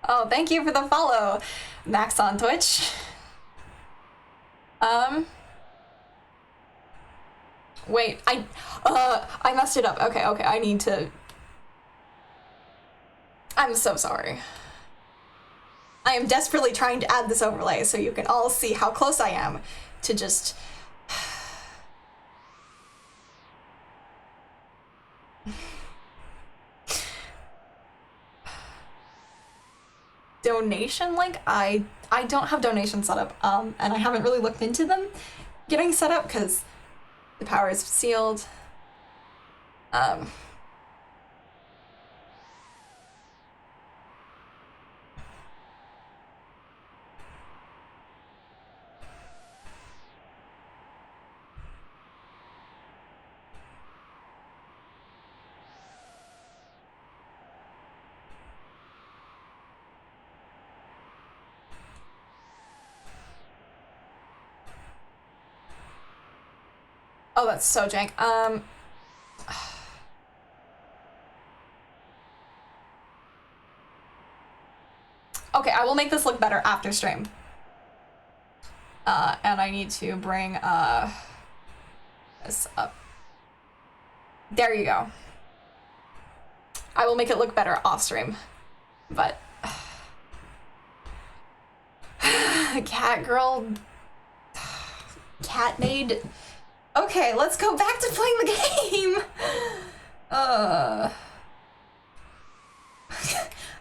Oh, thank you for the follow, Max on Twitch. Wait, I messed it up. Okay, I need to... I'm so sorry. I am desperately trying to add this overlay so you can all see how close I am to just... Donation link? I don't have donation set up, and I haven't really looked into them getting set up because the power is sealed. Oh, that's so jank. Okay, I will make this look better after stream. And I need to bring, this up. There you go. I will make it look better off stream. But... Cat girl... Cat maid... Okay, let's go back to playing the game!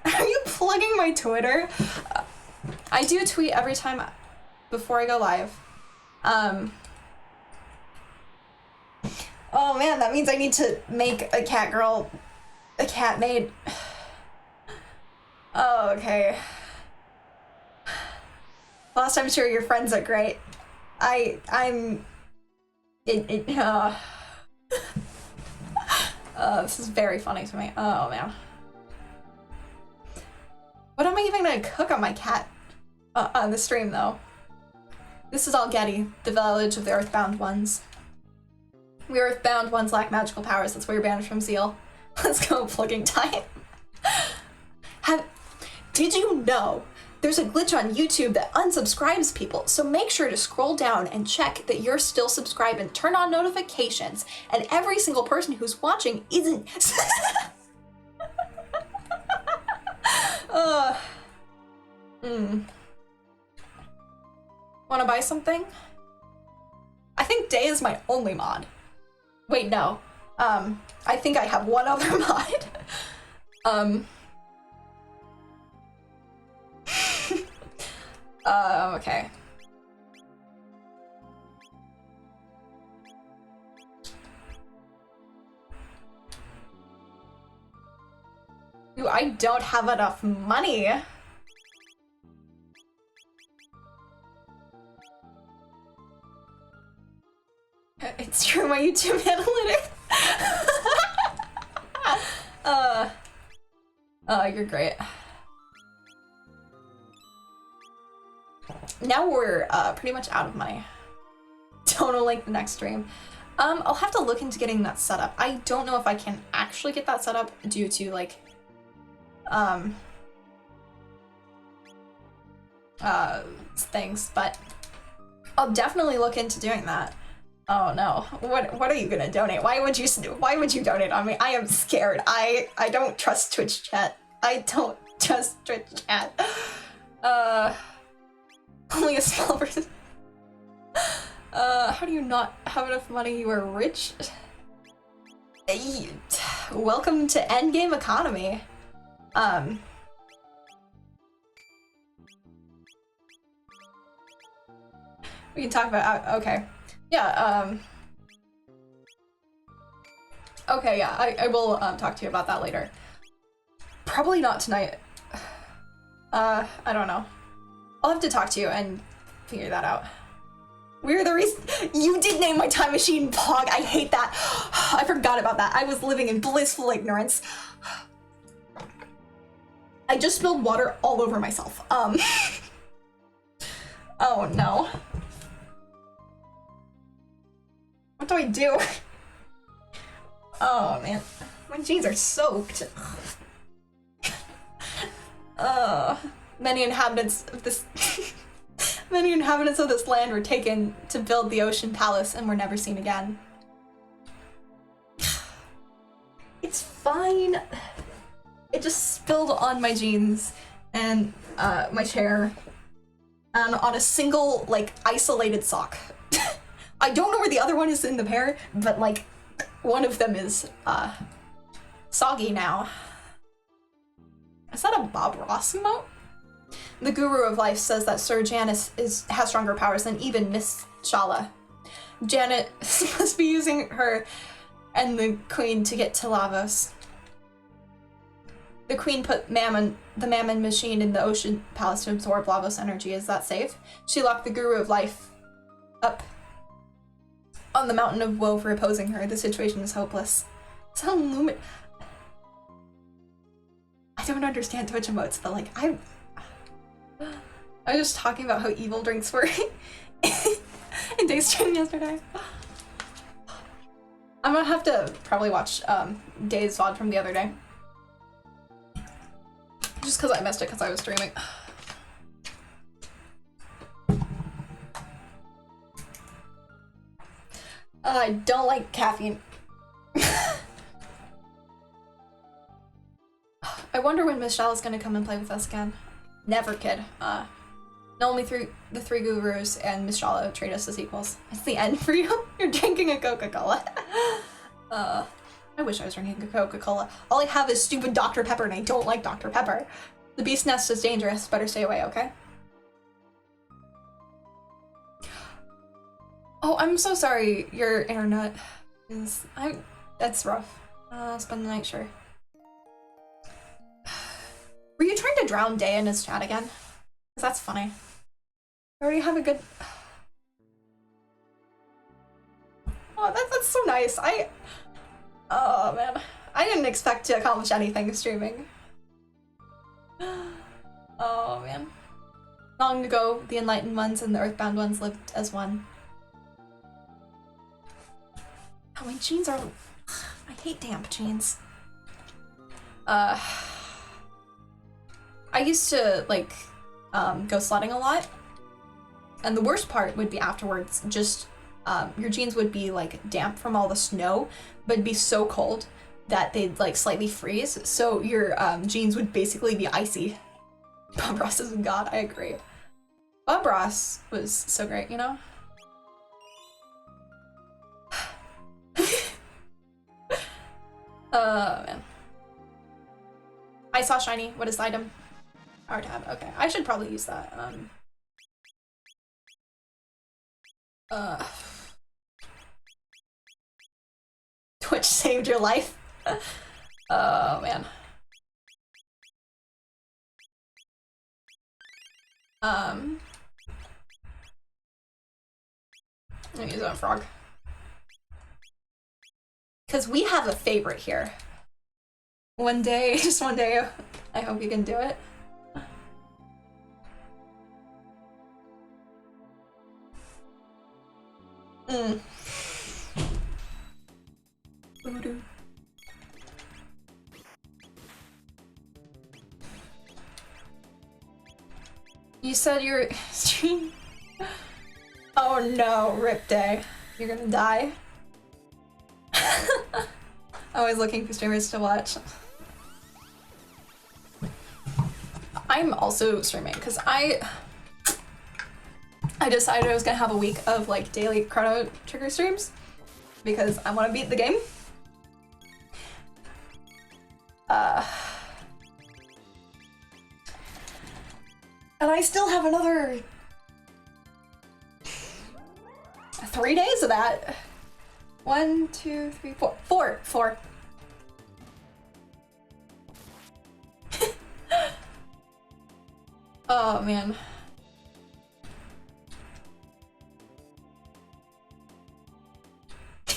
Are you plugging my Twitter? I do tweet every time before I go live. Oh man, that means I need to make a cat girl, a cat maid. Oh, okay. Last I'm sure your friends are great. This is very funny to me. Oh man. What am I even gonna cook on my cat on the stream though? This is all Getty, the village of the Earthbound ones. We Earthbound ones lack magical powers. That's why you're banished from Zeal. Let's go plugging time. Did you know there's a glitch on YouTube that unsubscribes people? So make sure to scroll down and check that you're still subscribed and turn on notifications. And every single person who's watching isn't. Wanna buy something? I think Day is my only mod. Wait, no. I think I have one other mod. Okay. Ooh, I don't have enough money. It's true, my YouTube analytics. You're great. Now we're pretty much out of money. Don't know, like the next stream. I'll have to look into getting that set up. I don't know if I can actually get that set up due to like things, but I'll definitely look into doing that. Oh no. What are you gonna donate? Why would you donate on me? I am scared. I don't trust Twitch chat. I don't trust Twitch chat. Only a small person. How do you not have enough money? You are rich? Welcome to endgame economy. We can talk about, okay. Yeah, okay, yeah, I will talk to you about that later. Probably not tonight. I don't know. I'll have to talk to you and figure that out. We're the reason you did name my time machine Pog. I hate that. I forgot about that. I was living in blissful ignorance. I just spilled water all over myself. Oh no. What do I do? Oh man, my jeans are soaked. Many inhabitants of this land were taken to build the Ocean Palace and were never seen again. It's fine. It just spilled on my jeans and my chair and on a single, like, isolated sock. I don't know where the other one is in the pair, but like one of them is soggy now. Is that a Bob Ross emote? The Guru of Life says that Sir Janice has stronger powers than even Miss Shala. Janet must be using her and the Queen to get to Lavos. The Queen put the Mammon machine in the Ocean Palace to absorb Lavos energy. Is that safe? She locked the Guru of Life up on the Mountain of Woe for opposing her. The situation is hopeless. So lumin. I don't understand Twitch emotes, but like I was just talking about how evil drinks were in Day's stream yesterday. I'm gonna have to probably watch Day's VOD from the other day. Just because I missed it because I was streaming. I don't like caffeine. I wonder when Michelle is gonna come and play with us again. Never, kid. Only the three gurus and Miss Shala treat us as equals. It's the end for you. You're drinking a Coca-Cola. I wish I was drinking a Coca-Cola. All I have is stupid Dr. Pepper, and I don't like Dr. Pepper. The beast nest is dangerous. Better stay away, okay? Oh, I'm so sorry. Your internet is... That's rough. Spend the night, sure. Were you trying to drown Day in his chat again? Because that's funny. I already have a good... Oh, that's so nice. Oh, man. I didn't expect to accomplish anything streaming. Oh, man. Long ago, the enlightened ones and the earthbound ones lived as one. Oh, my jeans are... I hate damp jeans. I used to, like, go sledding a lot. And the worst part would be afterwards, just, your jeans would be, like, damp from all the snow, but it'd be so cold that they'd, like, slightly freeze. So your jeans would basically be icy. Bob Ross is a god, I agree. Bob Ross was so great, you know? Man. I saw shiny. What is the item? Our tab. Okay, I should probably use that. Twitch saved your life. Oh man. I'm gonna use that frog. Because we have a favorite here. One day, just one day, I hope you can do it. Voodoo. You said you're stream. Oh no, Rip Day. You're gonna die. Always looking for streamers to watch. I'm also streaming because I decided I was gonna have a week of like daily Chrono Trigger streams because I want to beat the game. And I still have another 3 days of that. 1, 2, 3, 4. Four. Oh man.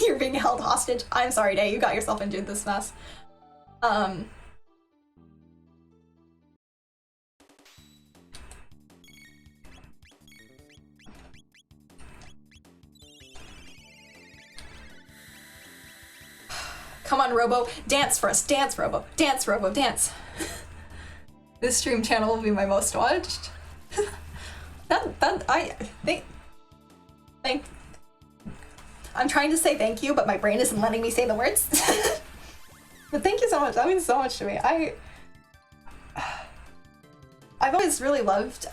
You're being held hostage. I'm sorry, Day, you got yourself into this mess. Come on, Robo. Dance for us. Dance, Robo. Dance, Robo. Dance. This stream channel will be my most watched. I'm trying to say thank you, but my brain isn't letting me say the words. But thank you so much. That means so much to me. I've always really loved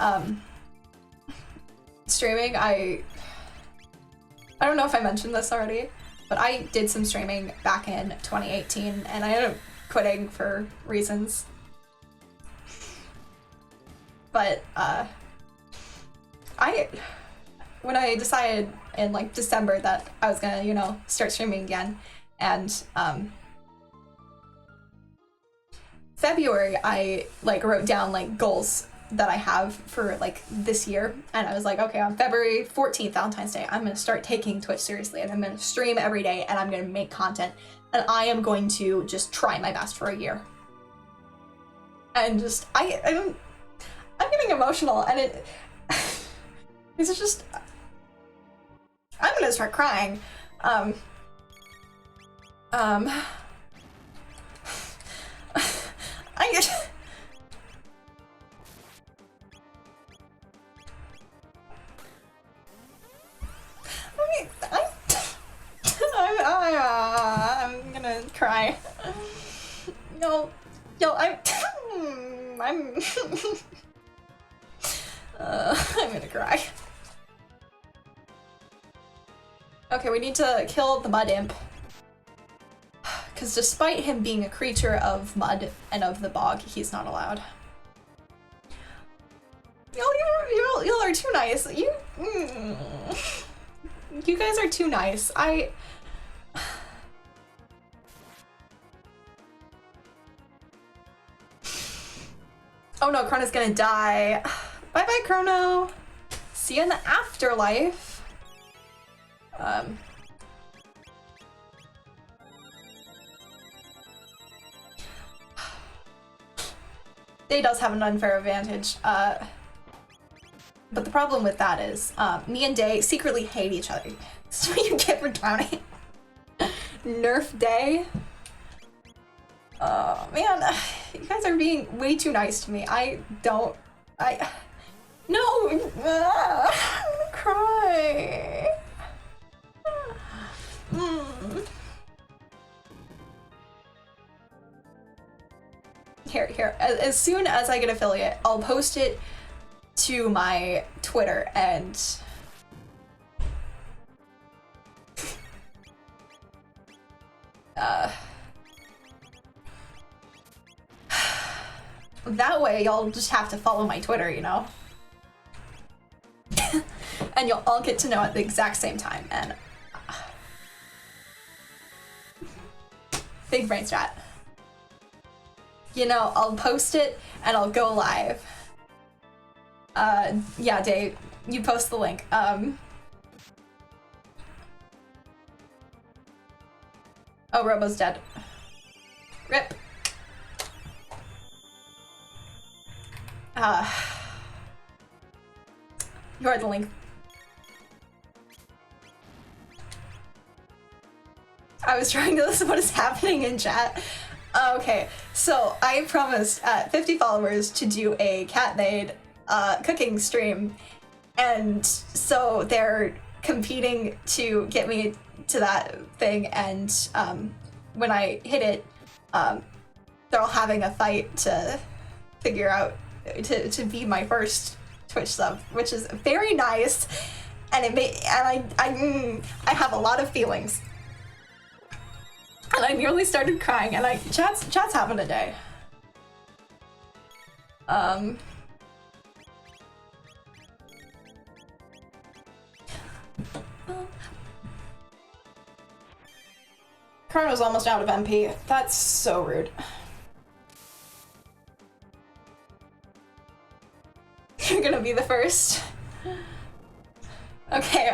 streaming. I don't know if I mentioned this already, but I did some streaming back in 2018 and I ended up quitting for reasons. But when I decided in like December that I was gonna, you know, start streaming again, and February I like wrote down like goals that I have for like this year, and I was like, okay, on February 14th, Valentine's Day, I'm gonna start taking Twitch seriously and I'm gonna stream every day and I'm gonna make content and I am going to just try my best for a year. And just I'm getting emotional and it's just I'm gonna start crying. I No, yo, I'm I'm I'm gonna cry. Okay, we need to kill the mud imp. Because despite him being a creature of mud and of the bog, he's not allowed. Y'all are too nice. You guys are too nice. Oh no, Chrono's gonna die. Bye-bye, Chrono. See you in the afterlife. Day does have an unfair advantage. But the problem with that is, me and Day secretly hate each other. That's what you get for drowning. Nerf Day. Oh man, you guys are being way too nice to me. No! I'm gonna cry. Here. As soon as I get affiliate, I'll post it to my Twitter and that way y'all just have to follow my Twitter, you know? And you'll all get to know at the exact same time, and big brain strat. You know, I'll post it and I'll go live. Yeah, Dave, you post the link. Oh, Robo's dead. Rip. You are the link. I was trying to listen to what is happening in chat. Okay, so I promised at 50 followers to do a cat-made cooking stream, and so they're competing to get me to that thing, and when I hit it, they're all having a fight to figure out to be my first Twitch sub, which is very nice, and I have a lot of feelings. And I nearly started crying, and chat's having a day. Chrono's almost out of MP. That's so rude. You're gonna be the first. Okay,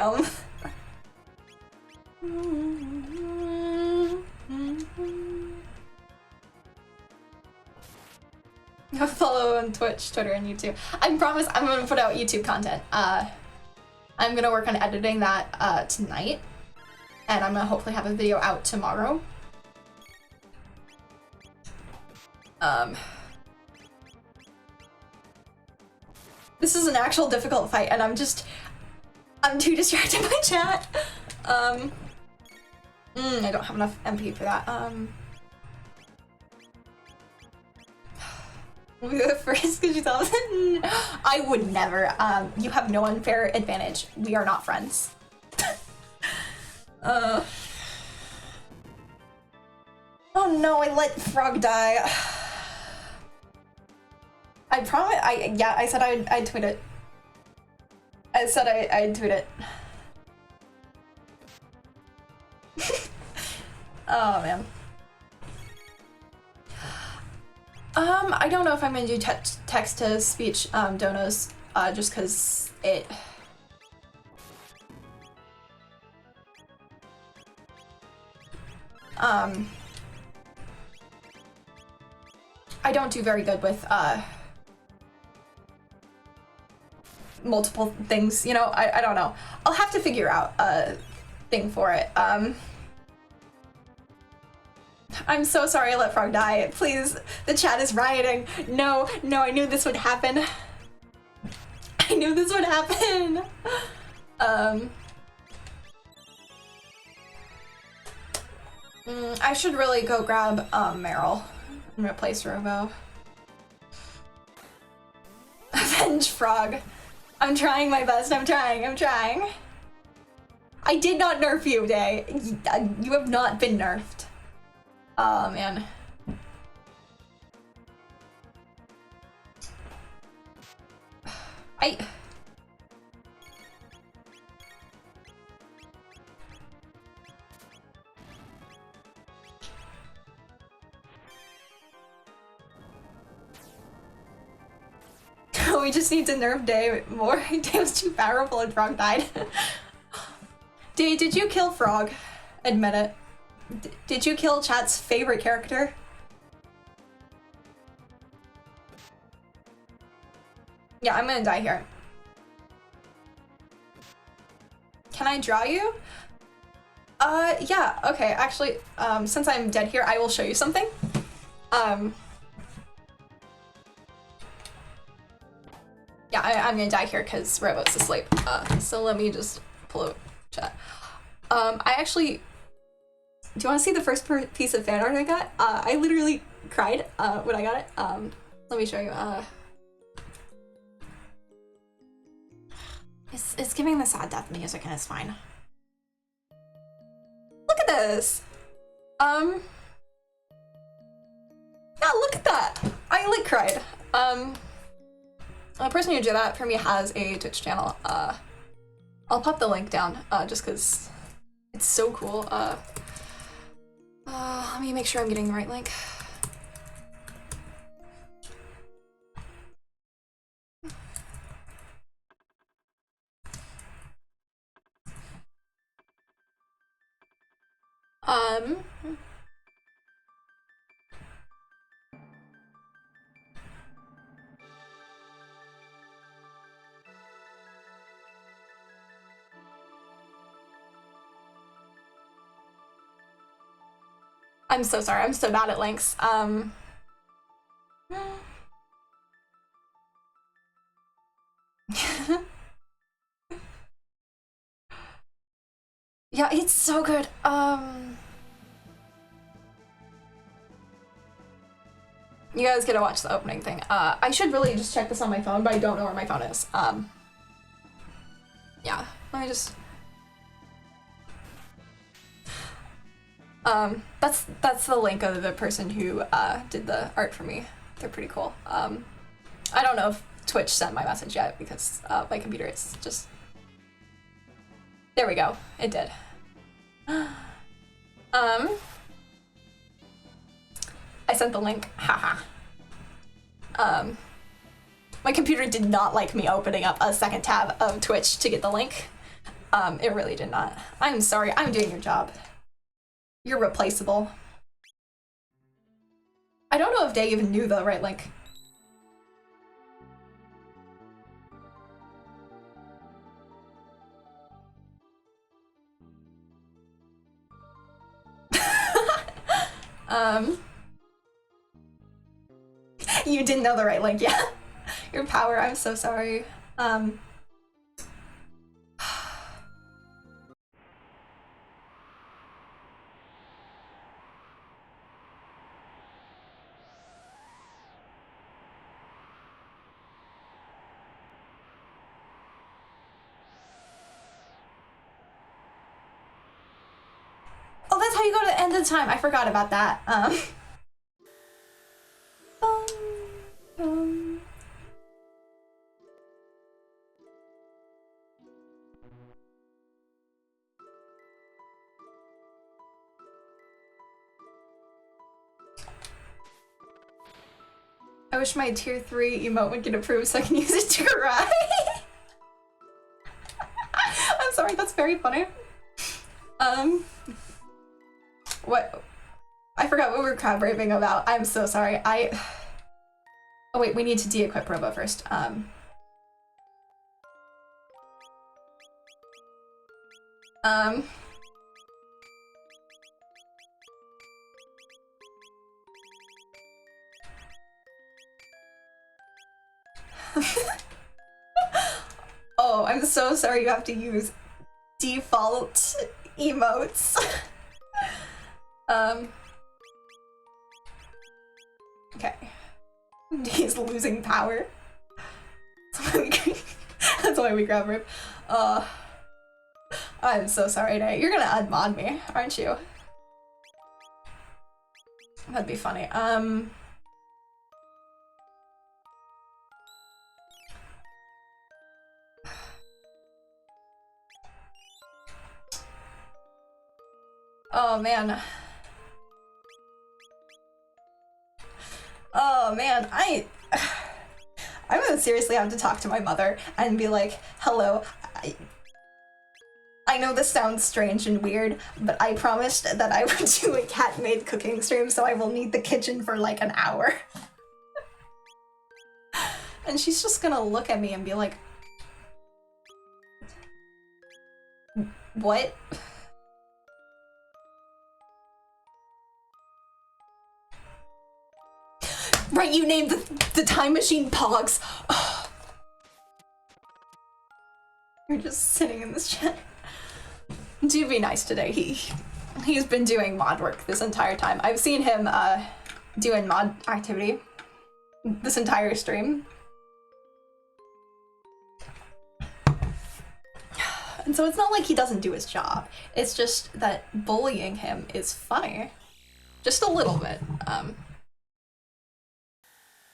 follow on Twitch, Twitter, and YouTube. I promise I'm gonna put out YouTube content. I'm gonna work on editing that tonight, and I'm gonna hopefully have a video out tomorrow. This is an actual difficult fight, and I'm too distracted by chat. I don't have enough MP for that. The first because you thought I would never. You have no unfair advantage. We are not friends. Oh no, I let Frog die. I promise. I said I'd tweet it. I said I'd tweet it. Oh man. I don't know if I'm gonna do text-to-speech donos, just because it... I don't do very good with, multiple things, you know? I don't know. I'll have to figure out a thing for it. I'm so sorry I let Frog die. Please, the chat is rioting. No, I knew this would happen. I knew this would happen. I should really go grab Meryl. and replace Robo. Avenge Frog. I'm trying my best, I'm trying. I did not nerf you, Day. You have not been nerfed. Oh, man. We just need to nerf Day more. Day was too powerful and Frog died. Day, did you kill Frog? Admit it. Did you kill chat's favorite character? Yeah, I'm gonna die here. Can I draw you? Yeah, okay, actually, since I'm dead here, I will show you something. Yeah, I'm gonna die here because Robo's asleep. So let me just pull out chat. I actually, do you want to see the first piece of fan art I got? I literally cried when I got it. Let me show you. It's giving the sad death music and it's fine. Look at this. Yeah, look at that. I like cried. The person who did that for me has a Twitch channel. I'll pop the link down just because it's so cool. Let me make sure I'm getting the right link. I'm so sorry, I'm so bad at links. Yeah, it's so good. You guys gotta watch the opening thing. I should really just check this on my phone, but I don't know where my phone is. Yeah, let me just... that's the link of the person who did the art for me. They're pretty cool. I don't know if Twitch sent my message yet because my computer is just... There we go, it did. I sent the link, haha. My computer did not like me opening up a second tab of Twitch to get the link. It really did not. I'm sorry, I'm doing your job. You're replaceable. I don't know if Day even knew the right link. You didn't know the right link, yeah. Your power, I'm so sorry. Oh, that's how you go to the end of the time. I forgot about that. I wish my tier 3 emote would get approved so I can use it to cry. I'm sorry, that's very funny. What? I forgot what we were crab raving about. I'm so sorry. Oh wait, we need to de-equip Robo first. Oh, I'm so sorry you have to use default emotes. Okay. He's losing power. That's why we grab him. I'm so sorry, Day. You're gonna unmod me, aren't you? That'd be funny. Oh man. Oh man, I'm gonna seriously have to talk to my mother and be like, hello, I know this sounds strange and weird, but I promised that I would do a cat-made cooking stream, so I will need the kitchen for like an hour. And she's just gonna look at me and be like, what? Right, you named the time machine Pogs. You're just sitting in this chair. Do be nice today. He's been doing mod work this entire time. I've seen him doing mod activity this entire stream. And so it's not like he doesn't do his job. It's just that bullying him is funny. Just a little bit.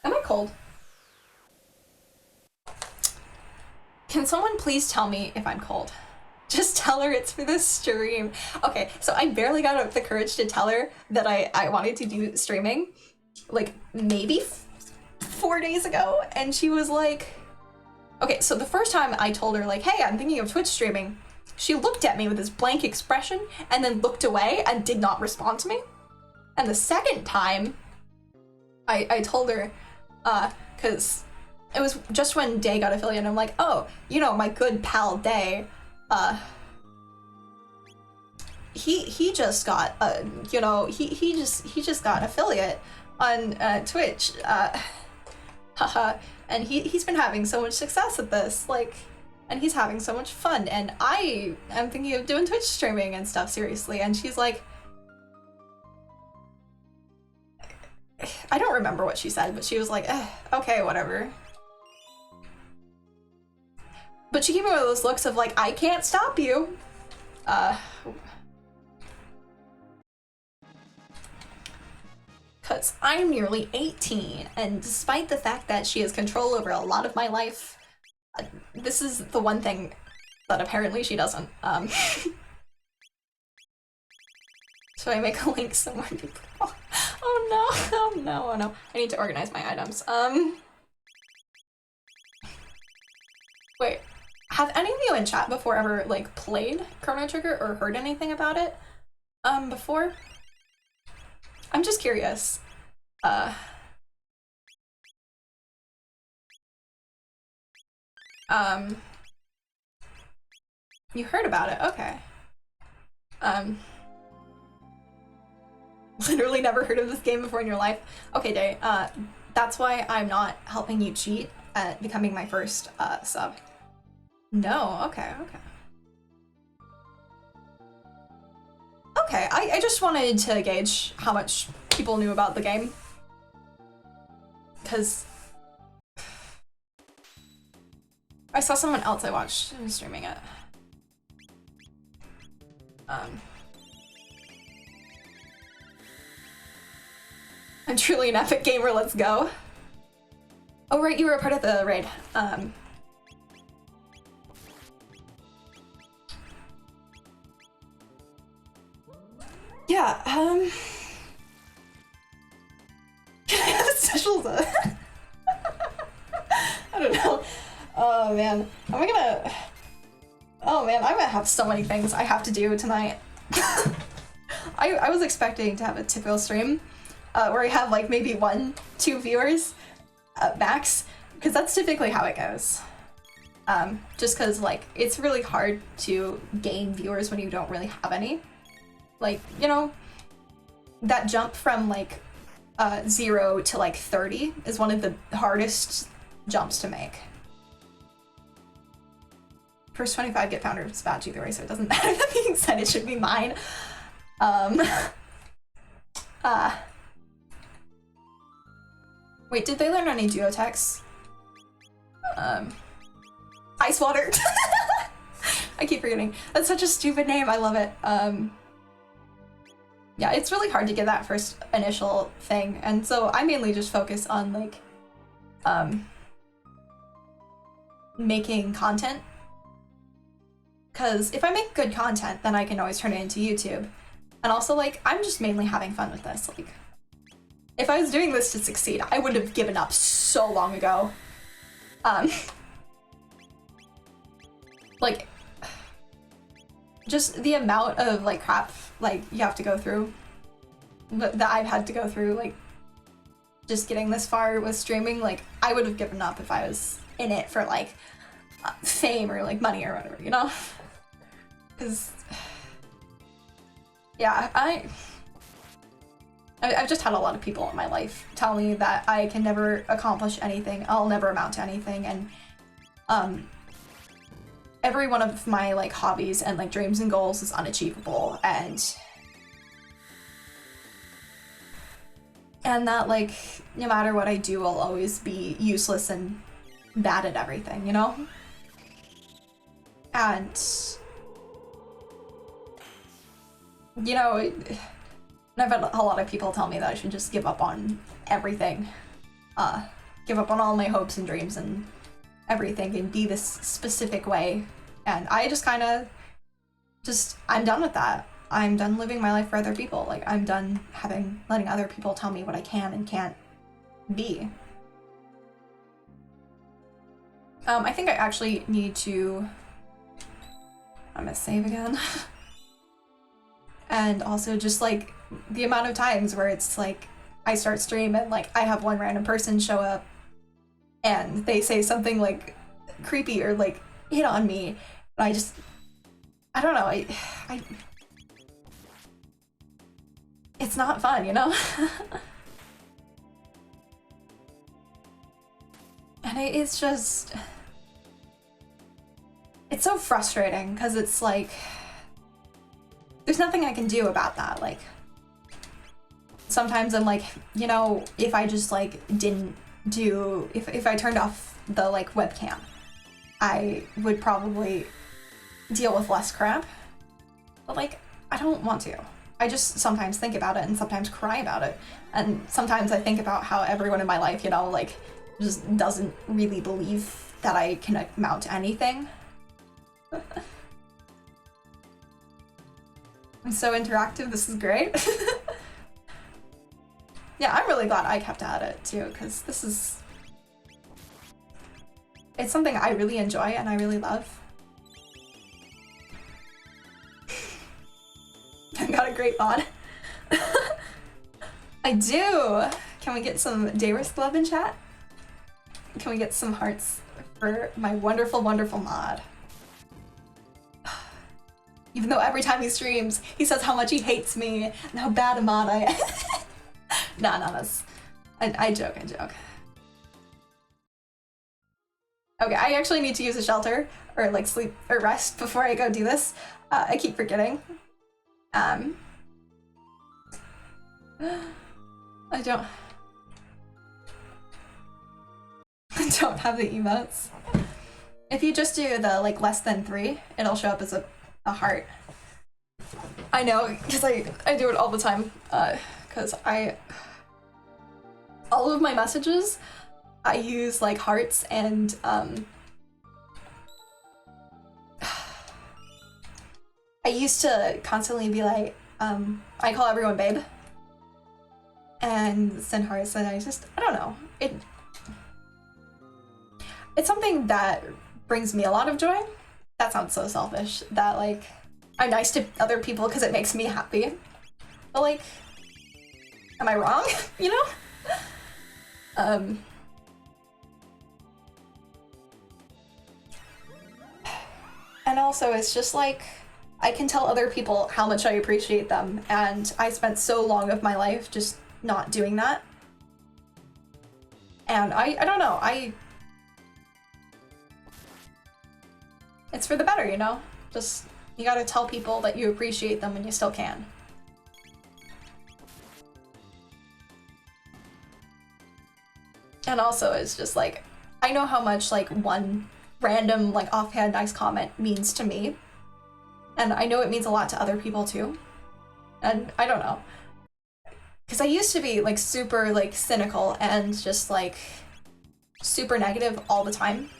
Am I cold? Can someone please tell me if I'm cold? Just tell her it's for this stream. Okay, so I barely got up the courage to tell her that I wanted to do streaming, like maybe 4 days ago, and she was like, okay, so the first time I told her like, hey, I'm thinking of Twitch streaming, she looked at me with this blank expression and then looked away and did not respond to me. And the second time, I told her, cause it was just when Day got affiliated, and I'm like, oh, you know, my good pal Day, he just got, you know, he just got affiliate on Twitch, haha, and he's been having so much success at this, like, and he's having so much fun, and I am thinking of doing Twitch streaming and stuff seriously. And she's like, I don't remember what she said, but she was like, okay, whatever. But she gave me one of those looks of like, I can't stop you. Cause I'm nearly 18, and despite the fact that she has control over a lot of my life, this is the one thing that apparently she doesn't. Should I make a link somewhere? Oh no, oh no, oh no. I need to organize my items. Wait, have any of you in chat before ever, like, played Chrono Trigger or heard anything about it, before? I'm just curious. You heard about it, okay. Literally never heard of this game before in your life? Okay, Day, that's why I'm not helping you cheat at becoming my first, sub. No, okay, okay. Okay, I just wanted to gauge how much people knew about the game. Because I saw someone else I watched who was streaming it. I'm truly an epic gamer, let's go. Oh right, you were a part of the raid. Yeah, can I have specials? I don't know. Oh man, am I gonna... Oh man, I'm gonna have so many things I have to do tonight. I was expecting to have a typical stream where I have like maybe 1-2 viewers max, because that's typically how it goes. Just because like it's really hard to gain viewers when you don't really have any. Like, you know, that jump from like 0 to like 30 is one of the hardest jumps to make. First 25 get found as badge either way, so it doesn't matter. That being said, it should be mine. Wait, did they learn any geotechs? Ice water. I keep forgetting. That's such a stupid name. I love it. Yeah, it's really hard to get that first initial thing, and so I mainly just focus on like making content. Because if I make good content, then I can always turn it into YouTube. And also, like, I'm just mainly having fun with this. Like, if I was doing this to succeed, I would have given up so long ago. Like, just the amount of, like, crap, like, you have to go through, that I've had to go through, like, just getting this far with streaming, like, I would have given up if I was in it for, like, fame or, like, money or whatever, you know? Because, yeah, I've just had a lot of people in my life tell me that I can never accomplish anything, I'll never amount to anything, and every one of my like hobbies and like dreams and goals is unachievable, and that like no matter what I do, I'll always be useless and bad at everything, you know? And you know, I've had a lot of people tell me that I should just give up on everything. Give up on all my hopes and dreams and everything and be this specific way. And I just kind of I'm done with that. I'm done living my life for other people. Like, I'm done letting other people tell me what I can and can't be. I think I actually need to... I'm gonna save again. And also just like the amount of times where it's like I start stream and like I have one random person show up and they say something like creepy or like hit on me, and I don't know, I it's not fun, you know? And it's just, it's so frustrating because it's like there's nothing I can do about that. Like, sometimes I'm like, you know, if I just like didn't do, if I turned off the like webcam, I would probably deal with less crap. But like, I don't want to. I just sometimes think about it and sometimes cry about it. And sometimes I think about how everyone in my life, you know, like just doesn't really believe that I can amount to anything. I'm so interactive, this is great. Yeah, I'm really glad I kept at it too, because it's something I really enjoy and I really love. I got a great mod. I do! Can we get some Dayrest love in chat? Can we get some hearts for my wonderful, wonderful mod? Even though every time he streams, he says how much he hates me and how bad a mod I am. Nah, that's... I joke. Okay, I actually need to use a shelter, or like sleep, or rest before I go do this. I keep forgetting. I don't have the emotes. If you just do the like less than 3, it'll show up as a heart. I know, because I do it all the time, because all of my messages, I use like hearts and I used to constantly be like, I call everyone babe and send hearts, and I don't know, it's something that brings me a lot of joy. That sounds so selfish, that like I'm nice to other people because it makes me happy, but like, am I wrong? You know? And also it's just like, I can tell other people how much I appreciate them, and I spent so long of my life just not doing that. And I don't know, it's for the better, you know? Just, you gotta tell people that you appreciate them and you still can. And also it's just like, I know how much like one random like offhand nice comment means to me. And I know it means a lot to other people too. And I don't know. Because I used to be like super like cynical and just like super negative all the time.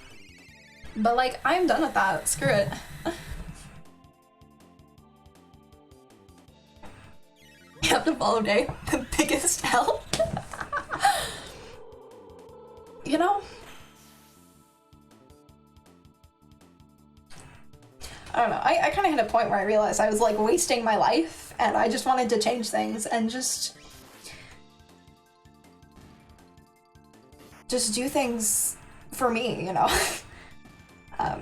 But like, I'm done with that. Screw it. You have to follow Day, the biggest hell. You know? I don't know. I kind of hit a point where I realized I was like wasting my life and I just wanted to change things and just do things for me, you know? I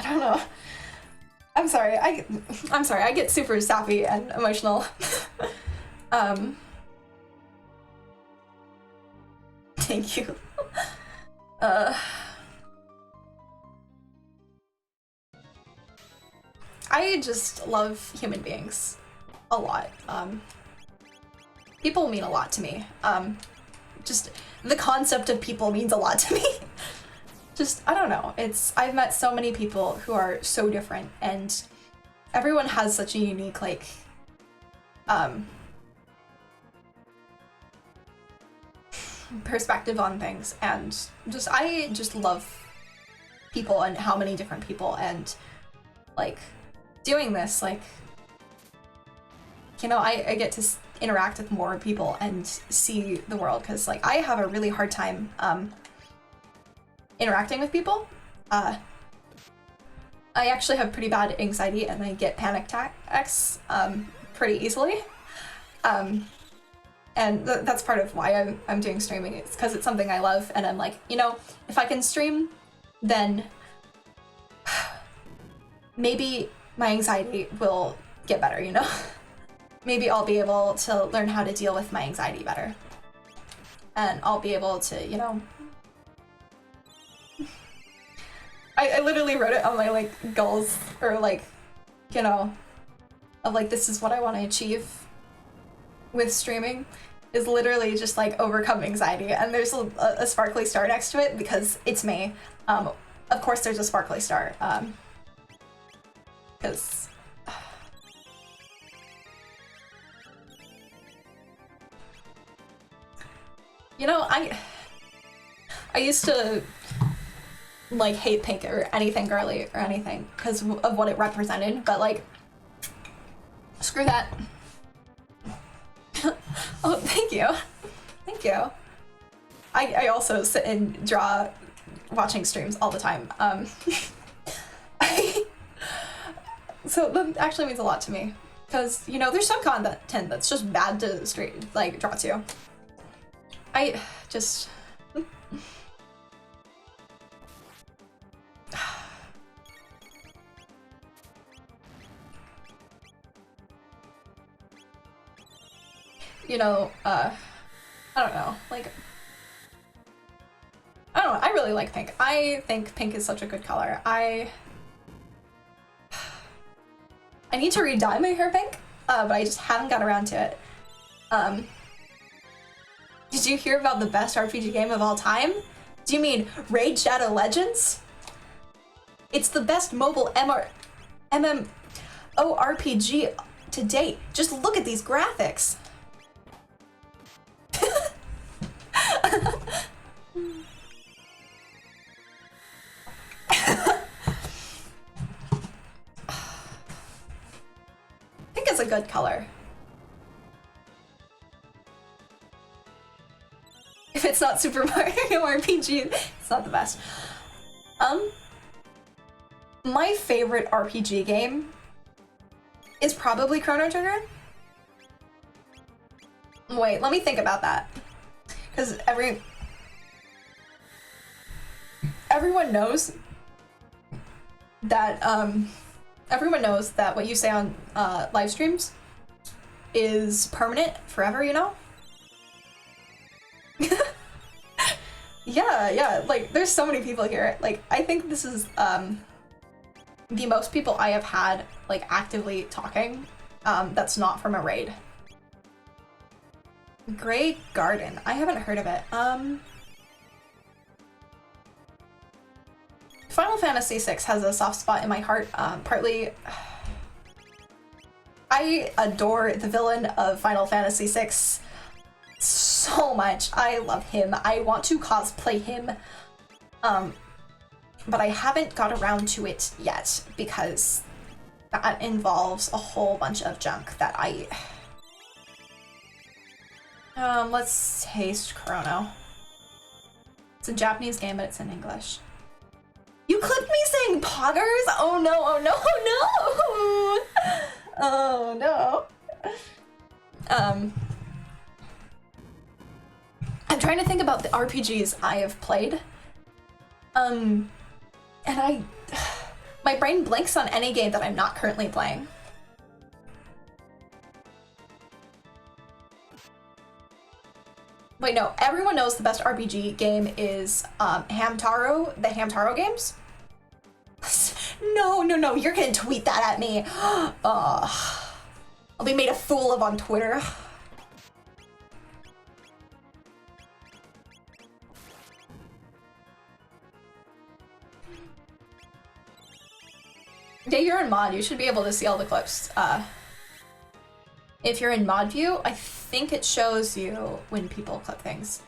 don't know. I'm sorry, I get super sappy and emotional. Thank you. I just love human beings a lot. People mean a lot to me. Just the concept of people means a lot to me. Just, I don't know. I've met so many people who are so different and everyone has such a unique, like, perspective on things, and I just love people and how many different people, and like doing this, like, you know, I get to interact with more people and see the world, because like I have a really hard time interacting with people. I actually have pretty bad anxiety and I get panic attacks pretty easily. And that's part of why I'm doing streaming. It's because it's something I love, and I'm like, you know, if I can stream, then maybe my anxiety will get better, you know? Maybe I'll be able to learn how to deal with my anxiety better. And I'll be able to, you know... I literally wrote it on my, like, goals, or, like, you know, of, like, this is what I want to achieve with streaming, is literally just, like, overcome anxiety. And there's a sparkly star next to it, because it's me. Of course there's a sparkly star, because... You know, I used to, like, hate pink or anything girly or anything because of what it represented, but, like, screw that. Oh, thank you. Thank you. I also sit and draw watching streams all the time. So that actually means a lot to me because, you know, there's some content that's just bad to draw to. I just... You know, I don't know, like... I don't know, I really like pink. I think pink is such a good color. I need to redye my hair pink, but I just haven't got around to it. Did you hear about the best RPG game of all time? Do you mean Raid Shadow Legends? It's the best mobile MMORPG to date. Just look at these graphics. I think it's a good color. If it's not Super Mario RPG, it's not the best. My favorite RPG game is probably Chrono Trigger. Wait, let me think about that. Because everyone knows that what you say on live streams is permanent forever, you know? Yeah, like, there's so many people here. Like, I think this is, the most people I have had, like, actively talking, that's not from a raid. Grey Garden. I haven't heard of it. Final Fantasy VI has a soft spot in my heart. Partly, I adore the villain of Final Fantasy VI so much. I love him. I want to cosplay him. But I haven't got around to it yet because that involves a whole bunch of junk that I... let's taste Chrono. It's a Japanese game, but it's in English. You clipped me saying poggers? Oh no, oh no, oh no! Oh no. I'm trying to think about the RPGs I have played. And my brain blanks on any game that I'm not currently playing. Wait, no, everyone knows the best RPG game is Hamtaro, the Hamtaro games. No, you're gonna tweet that at me. I'll be made a fool of on Twitter. Yeah, you're in mod, you should be able to see all the clips. If you're in mod view, I think it shows you when people clip things.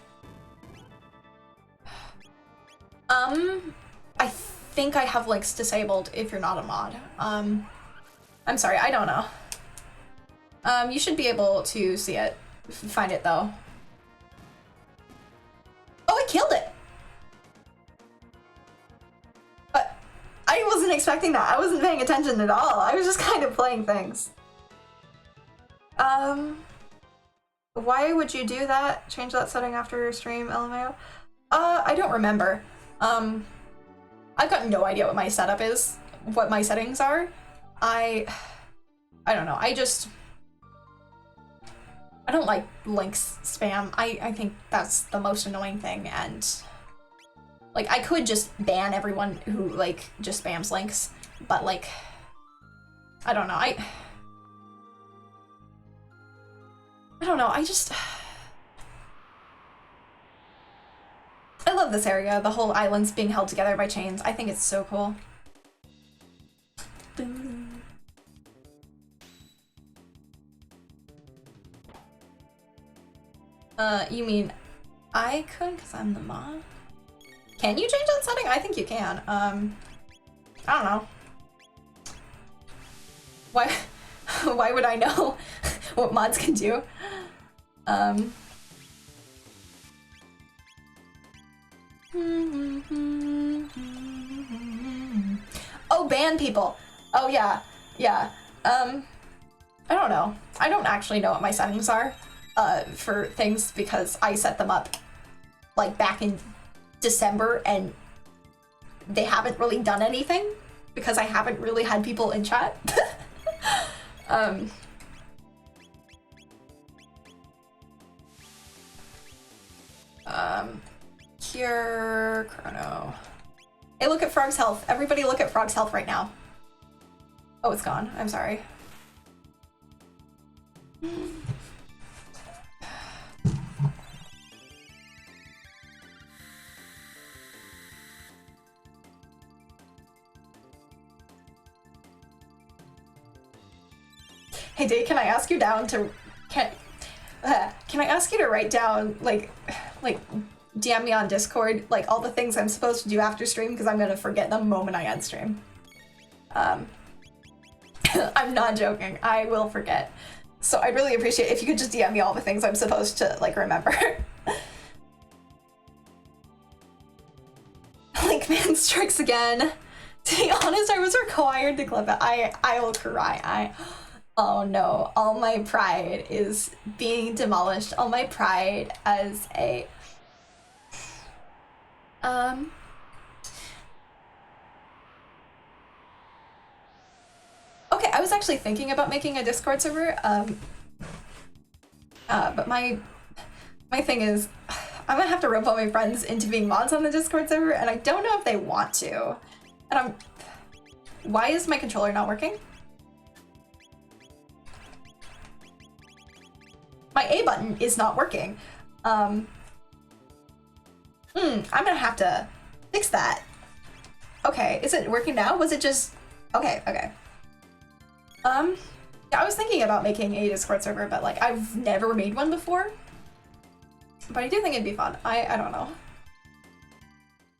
I think I have links disabled if you're not a mod. I'm sorry, I don't know. You should be able to see it. Find it though. Oh, I killed it! But I wasn't expecting that. I wasn't paying attention at all. I was just kind of playing things. Why would you do that? Change that setting after your stream, LMAO? I don't remember. I've got no idea what my setup is, what my settings are. I don't know. I don't like links spam. I think that's the most annoying thing, and like I could just ban everyone who like just spams links, but like I don't know. I don't know, I love this area, the whole island's being held together by chains. I think it's so cool. You mean I could because I'm the mod? Can you change that setting? I think you can. I don't know. Why would I know what mods can do? Oh, ban people. Oh yeah, yeah. I don't know. I don't actually know what my settings are for things because I set them up like back in December and they haven't really done anything because I haven't really had people in chat. Cure Chrono. Hey, look at Frog's health. Everybody look at Frog's health right now. Oh, it's gone. I'm sorry. Hey, Dave, can I ask you down to can I ask you to write down like DM me on Discord like all the things I'm supposed to do after stream because I'm gonna forget the moment I end stream. I'm not joking. I will forget. So I'd really appreciate if you could just DM me all the things I'm supposed to like remember. Linkman strikes again. To be honest, I was required to clip it. I will cry. Oh no, all my pride is being demolished. All my pride as a okay, I was actually thinking about making a Discord server, but my thing is, I'm gonna have to rope all my friends into being mods on the Discord server, and I don't know if they want to. And why is my controller not working? My A button is not working. I'm gonna have to fix that. Okay, is it working now? Was it just... Okay. Yeah, I was thinking about making a Discord server, but like I've never made one before. But I do think it'd be fun. I don't know.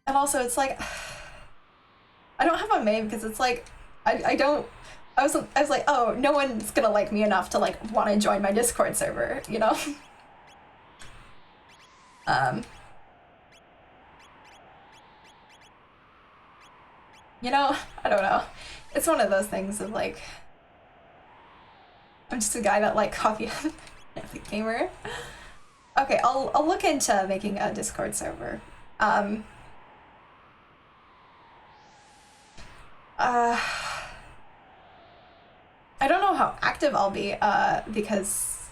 And also it's like I don't have one made because it's like I was like, oh, no one's gonna like me enough to like want to join my Discord server, you know? You know, I don't know. It's one of those things of like, I'm just a guy that like coffee gamer. Okay, I'll look into making a Discord server. I don't know how active I'll be, because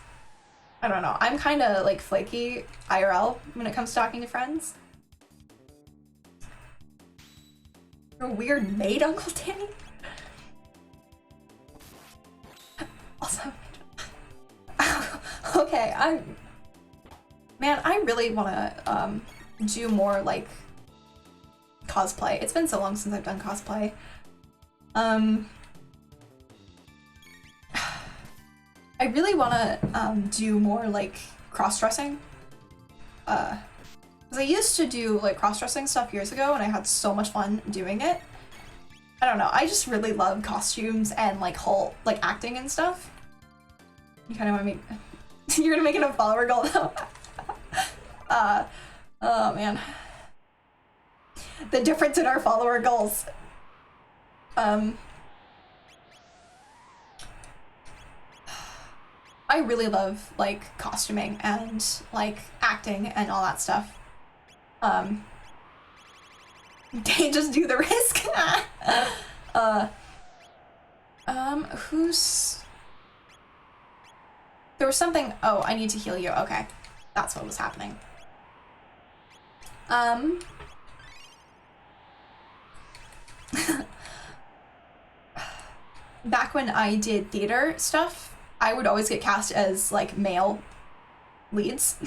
I don't know. I'm kind of like flaky IRL when it comes to talking to friends. You're a weird maid, Uncle Danny. Also, okay, man, I really want to do more like cosplay. It's been so long since I've done cosplay. I really want to do more like cross-dressing. Because I used to do like cross-dressing stuff years ago and I had so much fun doing it. I don't know, I just really love costumes and like whole like acting and stuff. You kind of want to make... You're gonna make it a follower goal though? Oh man. The difference in our follower goals. I really love like costuming and like acting and all that stuff. They just do the risk. Who's... There was something... Oh, I need to heal you. Okay. That's what was happening. Back when I did theater stuff, I would always get cast as like male leads.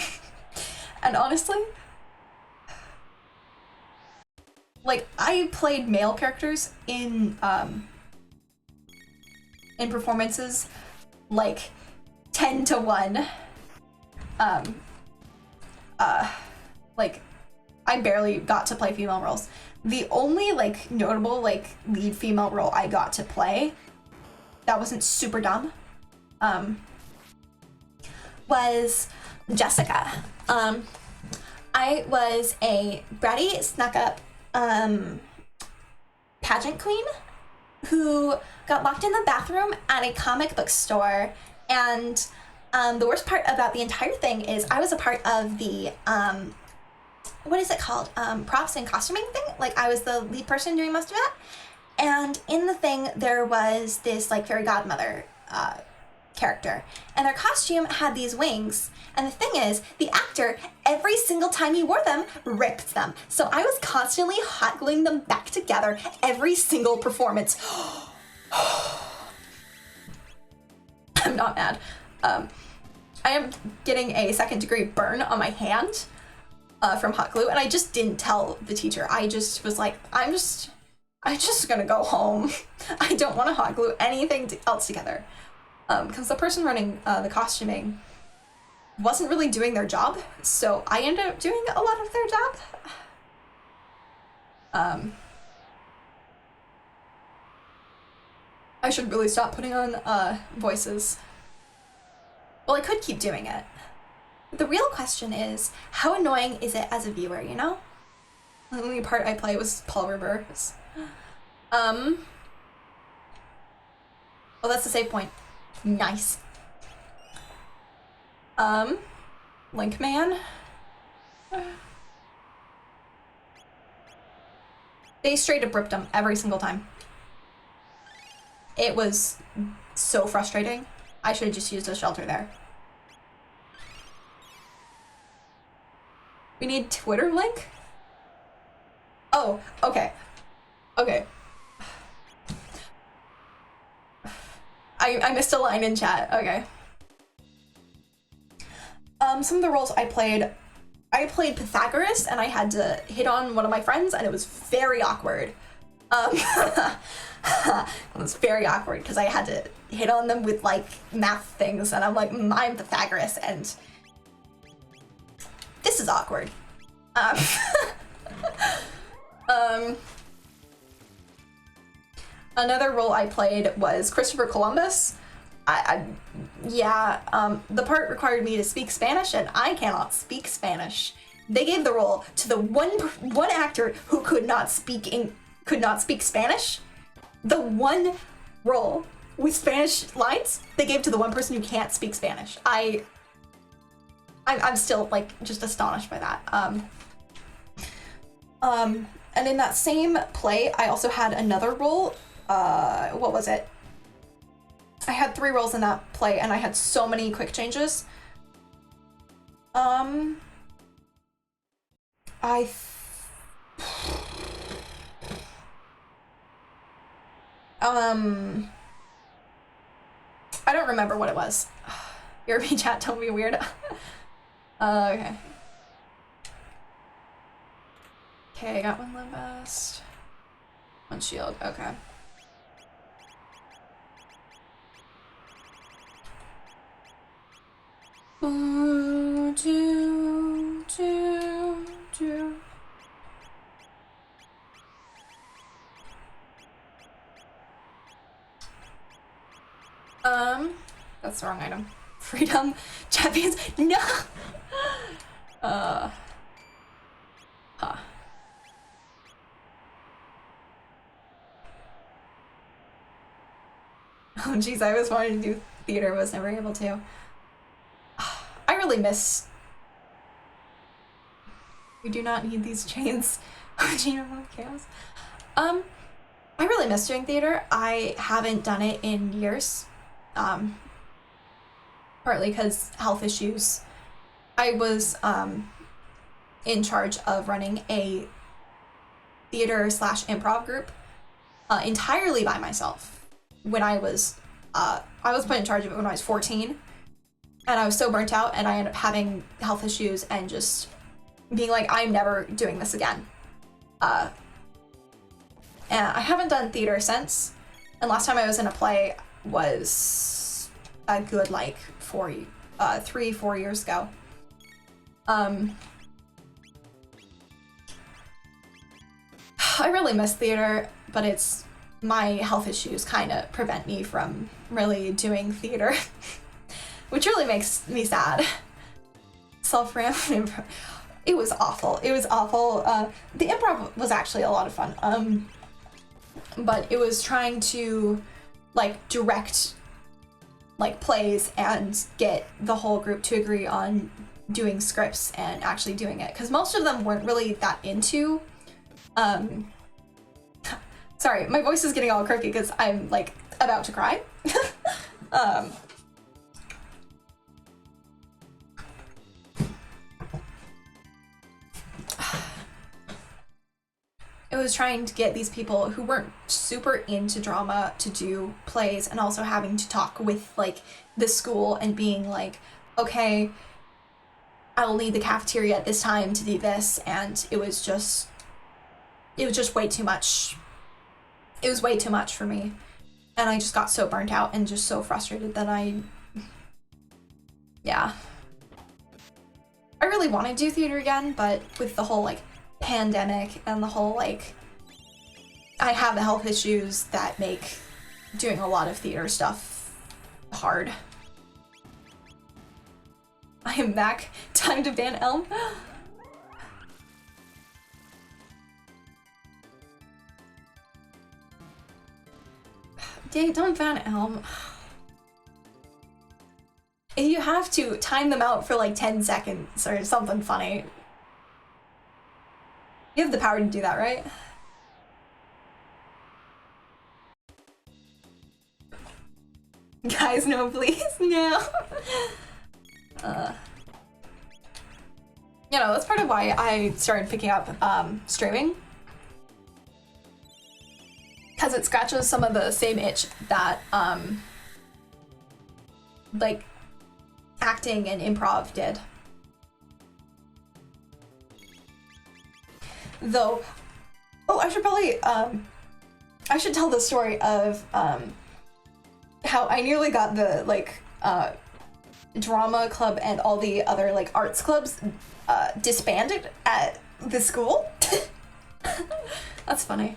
And honestly, like I played male characters in performances like 10 to 1. Like I barely got to play female roles. The only like notable like lead female role I got to play that wasn't super dumb was Jessica. I was a bratty snuck up pageant queen who got locked in the bathroom at a comic book store, and the worst part about the entire thing is I was a part of the what is it called, props and costuming thing. Like I was the lead person doing most of that, and in the thing there was this like fairy godmother character, and their costume had these wings, and the thing is the actor every single time he wore them ripped them, so I was constantly hot gluing them back together every single performance. I'm not mad. I am getting a 2nd-degree burn on my hand from hot glue, and I just didn't tell the teacher. I just was like, I'm just gonna go home. I don't want to hot glue anything else together. Because the person running the costuming wasn't really doing their job, so I ended up doing a lot of their job. I should really stop putting on voices. Well, I could keep doing it. But the real question is, how annoying is it as a viewer, you know? The only part I play was Paul Revere. Well, that's the save point. Nice. Link Man. They straight up ripped him every single time. It was so frustrating. I should have just used a shelter there. We need Twitter link? Oh, okay. Okay. I missed a line in chat. Okay. Some of the roles I played Pythagoras, and I had to hit on one of my friends, and it was very awkward. It was very awkward because I had to hit on them with like math things, and I'm like, I'm Pythagoras, and this is awkward. Another role I played was Christopher Columbus. The part required me to speak Spanish, and I cannot speak Spanish. They gave the role to the one actor who could not speak Spanish. The one role with Spanish lines they gave to the one person who can't speak Spanish. I'm still like just astonished by that. And in that same play, I also had another role. What was it? I had 3 roles in that play, and I had so many quick changes. I don't remember what it was. Your chat told me weird. Okay. Okay, I got 1 love vest. 1 shield, okay. That's the wrong item. Freedom champions. No. Huh. Oh geez, I always wanted to do theater, was never able to. I really miss. We do not need these chains. Chaos. I really miss doing theater. I haven't done it in years. Partly because health issues. I was in charge of running a theater / improv group entirely by myself when I was put in charge of it when I was 14, and I was so burnt out, and I ended up having health issues and just being like, I'm never doing this again. And I haven't done theater since, and last time I was in a play was a good like 3-4 years ago. I really miss theater, but it's my health issues kind of prevent me from really doing theater, which really makes me sad. Self-ram improv. It was awful. It was awful. The improv was actually a lot of fun. But it was trying to like direct like plays and get the whole group to agree on doing scripts and actually doing it, because most of them weren't really that into sorry, my voice is getting all croaky because I'm like about to cry. It was trying to get these people who weren't super into drama to do plays, and also having to talk with like the school and being like, okay, I'll leave the cafeteria at this time to do this, and it was just way too much. It was way too much for me, and I just got so burnt out and just so frustrated that I really want to do theater again, but with the whole like pandemic and the whole like, I have the health issues that make doing a lot of theater stuff hard. I am back. Time to ban Elm. Dang, don't ban Elm. If you have to, time them out for like 10 seconds or something funny. You have the power to do that, right? Guys, no, please, no. You know, that's part of why I started picking up streaming. Because it scratches some of the same itch that like acting and improv did. Though, oh, I should probably, I should tell the story of, how I nearly got the, like, drama club and all the other, like, arts clubs, disbanded at the school. That's funny.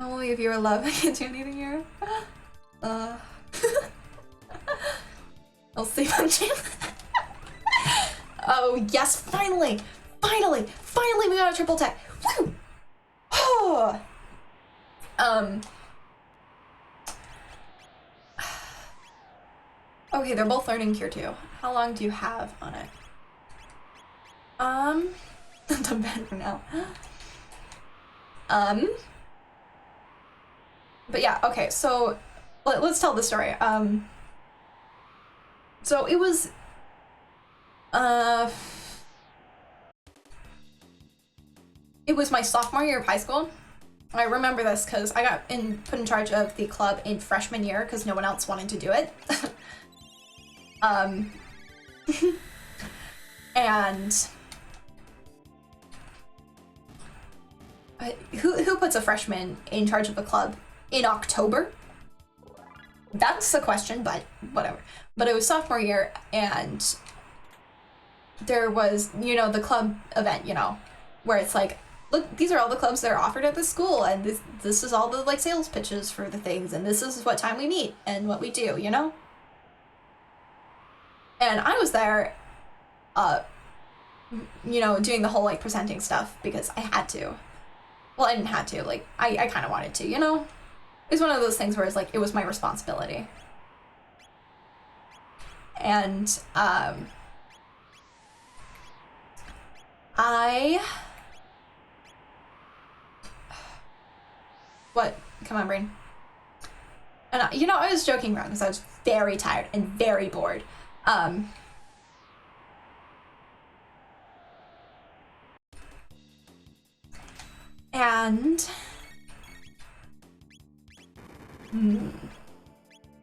I'll only give you a love. I can't do anything here. I'll sleep on you. Oh, yes, finally! Finally! Finally, we got a triple tech! Woo! Oh. Okay, they're both learning Cure 2. How long do you have on it? I'm bad for now. But yeah, okay, so let's tell the story. So it was, it was my sophomore year of high school. I remember this because I got put in charge of the club in freshman year because no one else wanted to do it. And who puts a freshman in charge of a club in October? That's the question, but whatever. But it was sophomore year, and there was, you know, the club event, you know, where it's like, look, these are all the clubs that are offered at this school, and this is all the, like, sales pitches for the things, and this is what time we meet and what we do, you know? And I was there, you know, doing the whole, like, presenting stuff because I had to. Well, I didn't have to, like, I kind of wanted to, you know? It was one of those things where it's like, it was my responsibility. And, what? Come on, brain. And, you know, I was joking around because I was very tired and very bored. And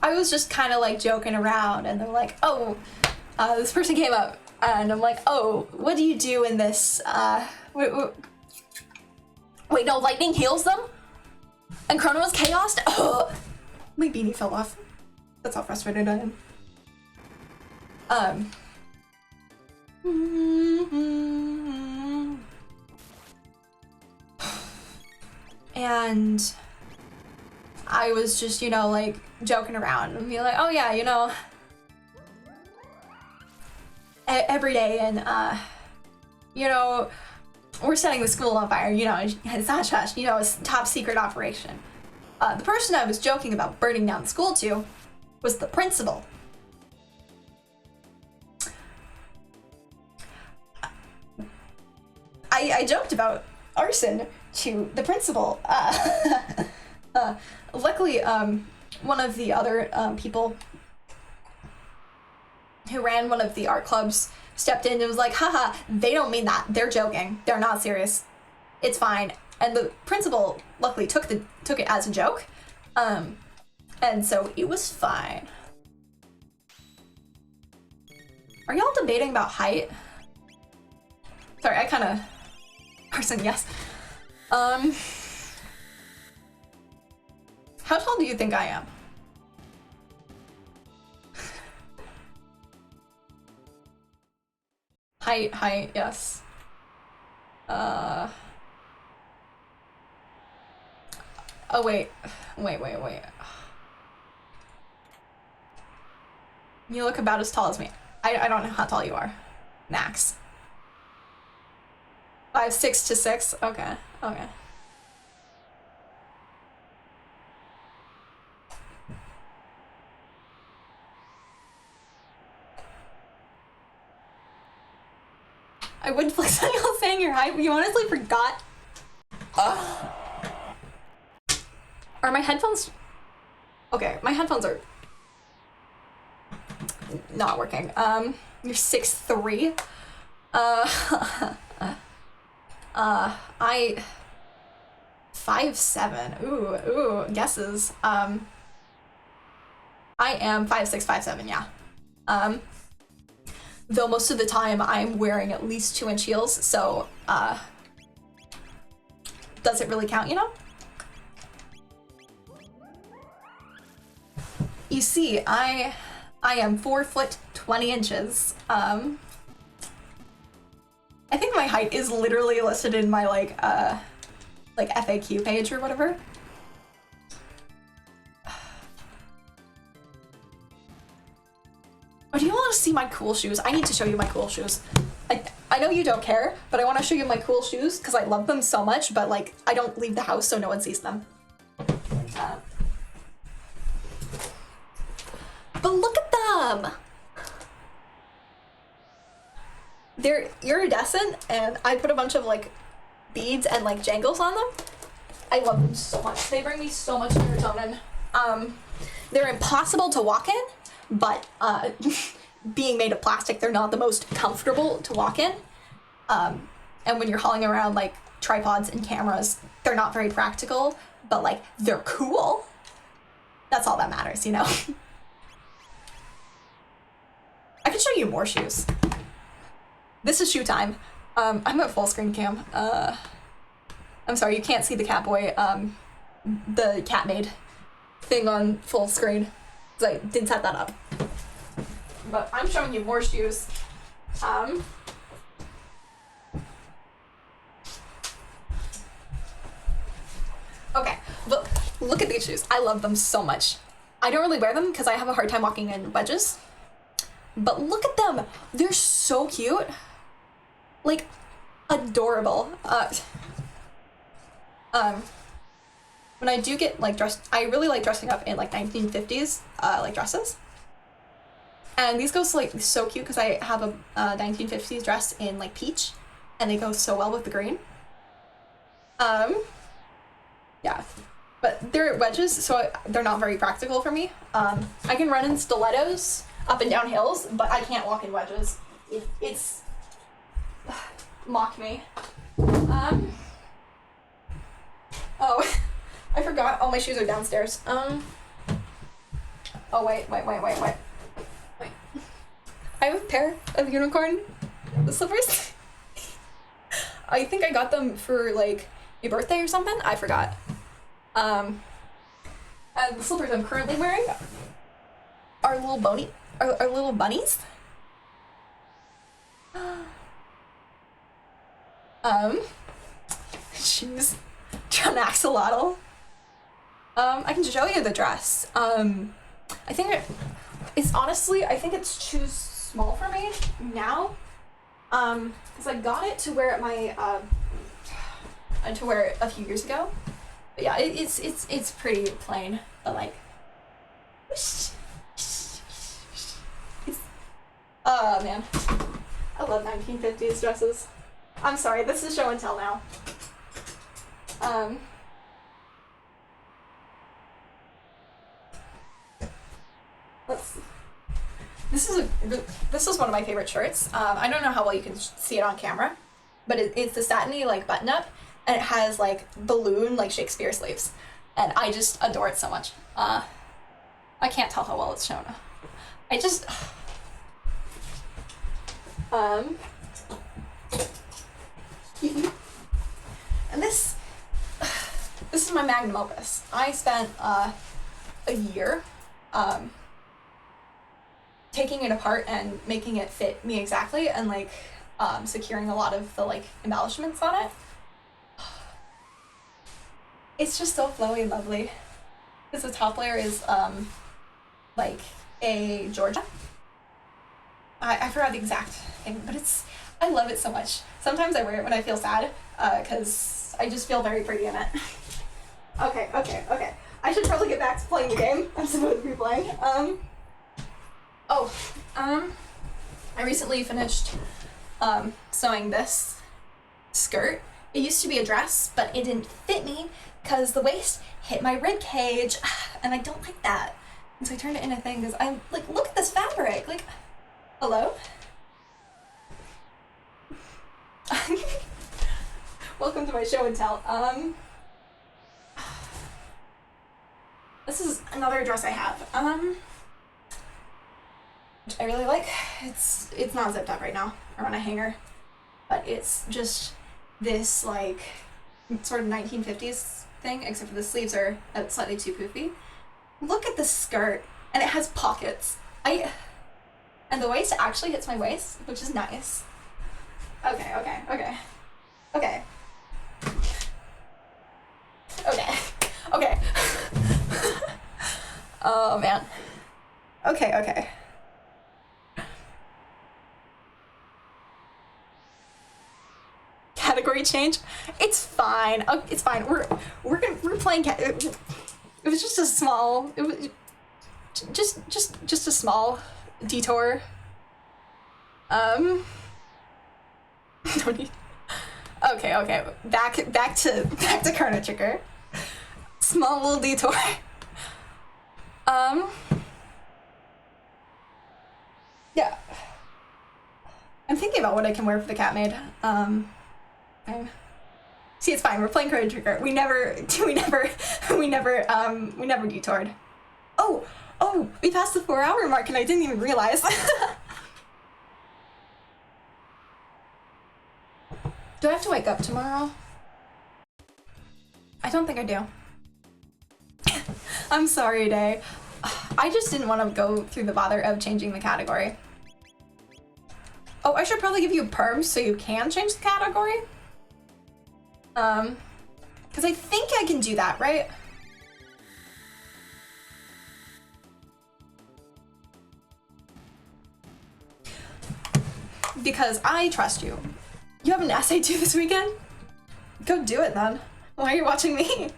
I was just kind of like joking around, and they're like, oh, this person came up, and I'm like, oh, what do you do in this, wait, no, lightning heals them? And Chrono is chaos? Oh, my beanie fell off. That's how frustrated I am. And I was just, you know, like, joking around and be like, oh yeah, you know, every day, and, you know, we're setting the school on fire, you know, it's hush hush, you know, it's top secret operation. The person I was joking about burning down the school to was the principal. I joked about arson to the principal. Luckily, one of the other people who ran one of the art clubs stepped in and was like, haha, they don't mean that. They're joking. They're not serious. It's fine. And the principal luckily took it as a joke. And so it was fine. Are y'all debating about height? Sorry, I kind of... Person, yes. How tall do you think I am? Height, yes. Oh, wait. You look about as tall as me. I don't know how tall you are. Max. 5'6" to 6? Okay. I wouldn't flex on y'all saying your height, but you honestly forgot. Are my headphones... Okay, my headphones are not working. You're 6'3". I 5'7". Ooh, guesses. I am 5'6", 5'7", yeah. Though most of the time I'm wearing at least 2-inch heels, so does it really count, you know? You see, I am 4 foot 20 inches. I think my height is literally listed in my like FAQ page or whatever. Oh, do you want to see my cool shoes? I need to show you my cool shoes. I know you don't care, but I want to show you my cool shoes because I love them so much, but like I don't leave the house so no one sees them. But look at them! They're iridescent, and I put a bunch of like beads and like jangles on them. I love them so much. They bring me so much serotonin. They're impossible to walk in, but being made of plastic, they're not the most comfortable to walk in. And when you're hauling around like tripods and cameras, they're not very practical, but like they're cool. That's all that matters, you know? I can show you more shoes. This is shoe time. I'm at full screen cam. I'm sorry, you can't see the Catboy, the Catmaid thing on full screen, because I didn't set that up. But I'm showing you more shoes. Okay, but look at these shoes. I love them so much. I don't really wear them because I have a hard time walking in wedges. But look at them. They're so cute. Like, adorable. When I do get like dressed, I really like dressing up in like 1950s like dresses. And these go like so cute because I have a 1950s dress in like peach, and they go so well with the green. Yeah, but they're wedges, so they're not very practical for me. I can run in stilettos up and down hills, but I can't walk in wedges. It's mock me. Oh, I forgot all my shoes are downstairs. Oh wait. I have a pair of unicorn slippers. I think I got them for like a birthday or something. I forgot. And the slippers I'm currently wearing are little little bunnies. Shoes. John Axolotl. I can show you the dress. I think it's honestly, I think it's too small for me now. Because I got it to wear it to wear it a few years ago. But yeah, it's pretty plain, but like, oh man, I love 1950s dresses. I'm sorry, this is show and tell now. Let's see. This is one of my favorite shirts. I don't know how well you can see it on camera, but it's the satiny like button up, and it has like balloon like Shakespeare sleeves, and I just adore it so much. I can't tell how well it's shown. I just and this is my magnum opus. I spent a year taking it apart and making it fit me exactly, and like securing a lot of the like embellishments on it. It's just so flowy and lovely. Because the top layer is like a Georgia. I forgot the exact thing, but I love it so much. Sometimes I wear it when I feel sad, because I just feel very pretty in it. Okay. I should probably get back to playing the game I'm supposed to be playing. I recently finished sewing this skirt. It used to be a dress, but it didn't fit me because the waist hit my rib cage, and I don't like that. And so I turned it into a thing because I'm like, look at this fabric. Like, hello? Welcome to my show and tell. This is another dress I have. Which I really like. It's not zipped up right now or on a hanger, but it's just this like sort of 1950s thing, except for the sleeves are slightly too poofy. Look at the skirt, and it has pockets. And the waist actually hits my waist, which is nice. Okay. Oh man. Okay. Category change? It's fine. Oh, it's fine. We're playing. It was just a small. It was just a small detour. No need. Okay. Back to Chrono Trigger. Small little detour. Yeah. I'm thinking about what I can wear for the cat maid. See, it's fine. We're playing Chrono Trigger. We never detoured. Oh, we passed the 4-hour mark and I didn't even realize. Do I have to wake up tomorrow? I don't think I do. I'm sorry, Day. I just didn't want to go through the bother of changing the category. Oh, I should probably give you perms so you can change the category. Because I think I can do that, right? Because I trust you. You have an essay due this weekend? Go do it then. Why are you watching me?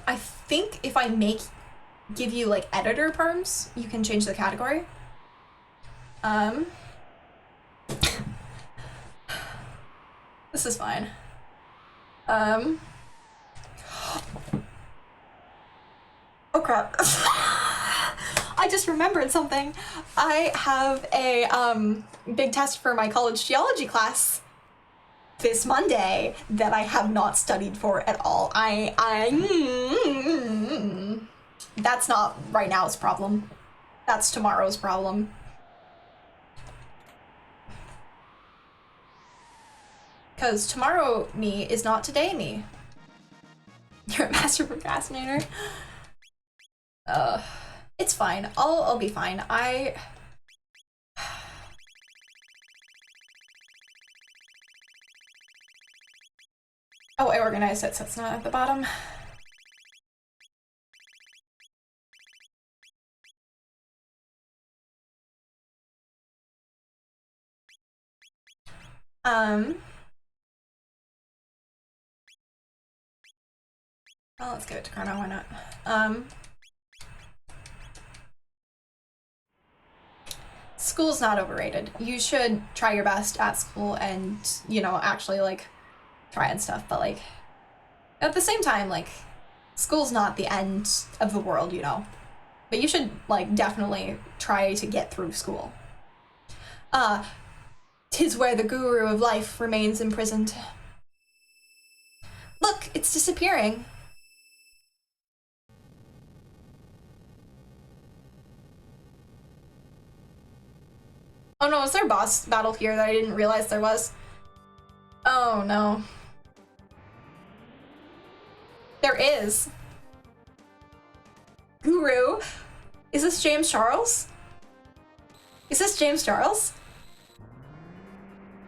I think if I give you like editor perms, you can change the category. This is fine. Oh crap. I just remembered something. I have a big test for my college geology class this Monday that I have not studied for at all. That's not right now's problem. That's tomorrow's problem. Because tomorrow me is not today me. You're a master procrastinator. It's fine. I'll be fine. Oh, I organized it so it's not at the bottom. Well, let's give it to Chrono, why not? School's not overrated. You should try your best at school and, you know, actually, like, try and stuff, but, like, at the same time, like, school's not the end of the world, you know? But you should, like, definitely try to get through school. 'Tis where the guru of life remains imprisoned. Look, it's disappearing. Oh no, is there a boss battle here that I didn't realize there was? Oh no. There is. Guru? Is this James Charles? Is this James Charles?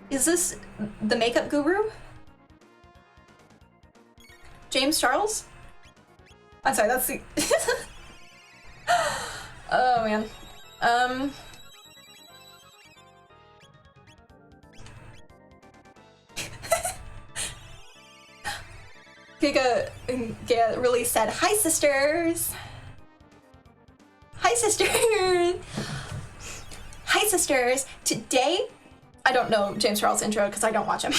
Is this the makeup guru? James Charles? I'm sorry, that's the... Oh man. Giga really said, "Hi sisters! Hi sisters! Hi sisters! Today," I don't know James Charles' intro because I don't watch him.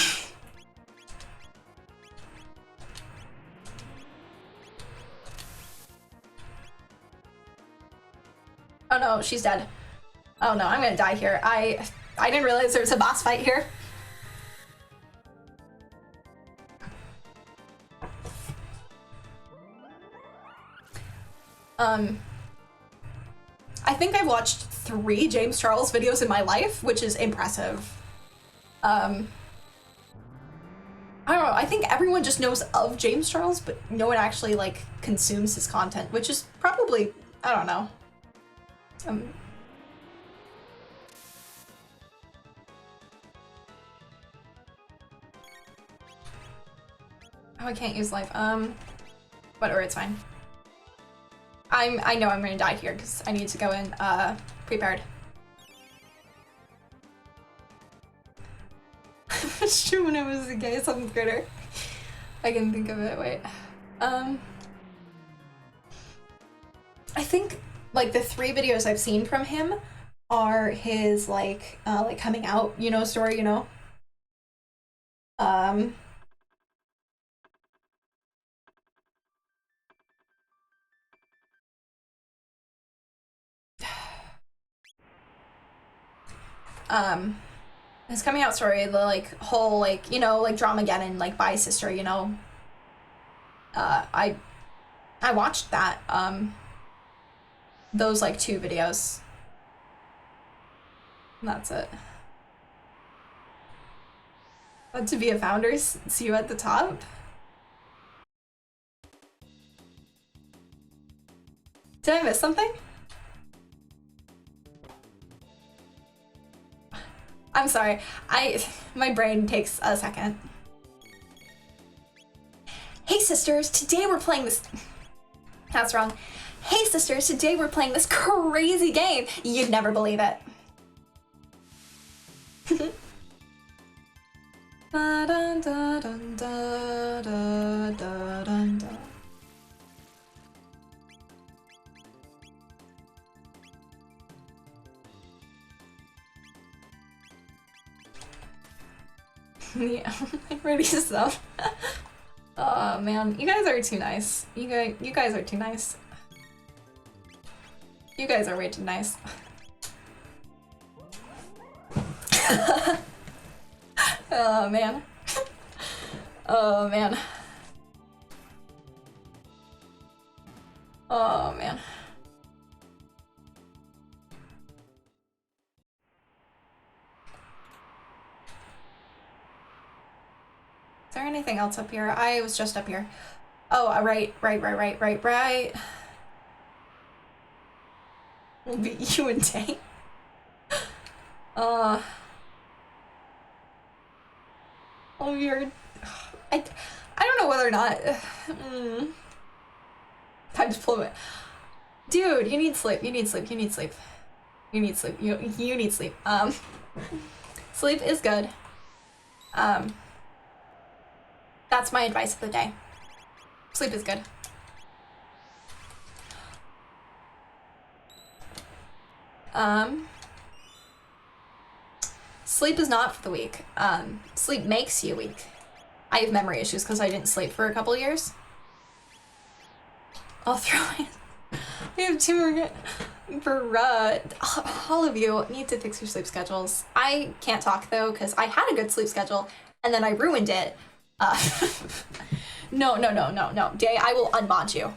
Oh no, she's dead. Oh no, I'm gonna die here. I didn't realize there was a boss fight here. I think I've watched 3 James Charles videos in my life, which is impressive. I don't know, I think everyone just knows of James Charles, but no one actually, like, consumes his content, which is probably, I don't know. Oh, I can't use life. Whatever, it's fine. I know I'm gonna die here, because I need to go in, prepared. It's true when I was a gay 7th grader. I can think of it, wait. I think, like, the 3 videos I've seen from him are his, like coming out, you know, story, you know? His coming out story, the, like, whole, like, you know, like, Dramageddon, like, bi sister, you know? I watched that, those, like, 2 videos. And that's it. But to be a founder, see you at the top? Did I miss something? I'm sorry, my brain takes a second. Hey sisters, today we're playing this... That's wrong. Hey sisters, today we're playing this crazy game. You'd never believe it. Yeah, ready to stuff. Oh man, you guys are too nice. You guys are too nice. You guys are way too nice. Oh man. Oh man. Oh man. Is there anything else up here? I was just up here. Oh, right. We'll beat you in day. Oh, weird. I don't know whether or not. Time to pull it. Dude, you need sleep. You need sleep. You need sleep. You need sleep. You need sleep. Sleep is good. That's my advice of the day. Sleep is good. Sleep is not for the weak. Sleep makes you weak. I have memory issues because I didn't sleep for a couple years. I'll throw it. We have 2 more. All of you need to fix your sleep schedules. I can't talk though because I had a good sleep schedule and then I ruined it. No. Day, I will unmod you.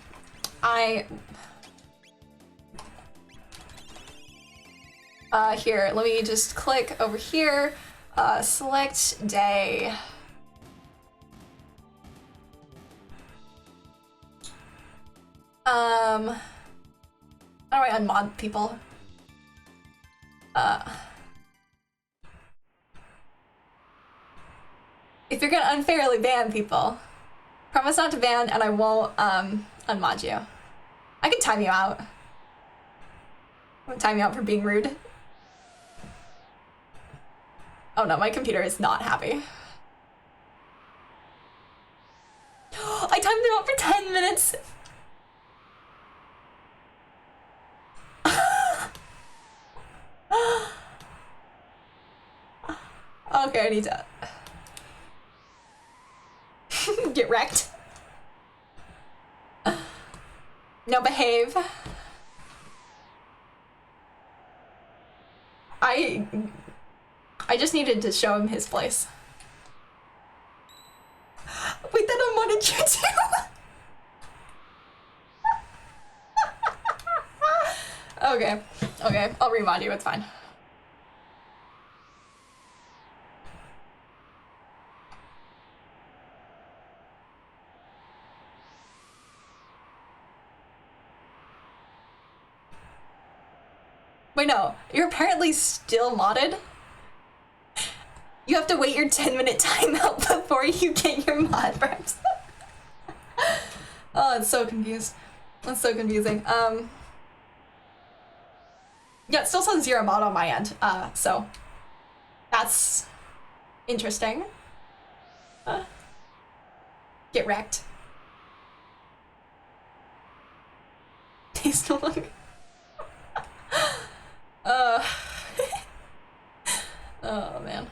Here, let me just click over here. Select day. How do I unmod people? If you're gonna unfairly ban people, promise not to ban and I won't unmod you. I can time you out. I'm time you out for being rude. Oh no, my computer is not happy. I timed it out for 10 minutes. Okay, I need to get wrecked. No, behave. I just needed to show him his place. Wait, that unmodded you too? Okay, okay, I'll remod you, it's fine. Wait, no, you're apparently still modded? You have to wait your 10-minute timeout before you get your mod reps. Oh, it's so confused. That's so confusing. Yeah, it still says 0 mod on my end, so that's interesting. Get wrecked. Taste no longer. Oh man.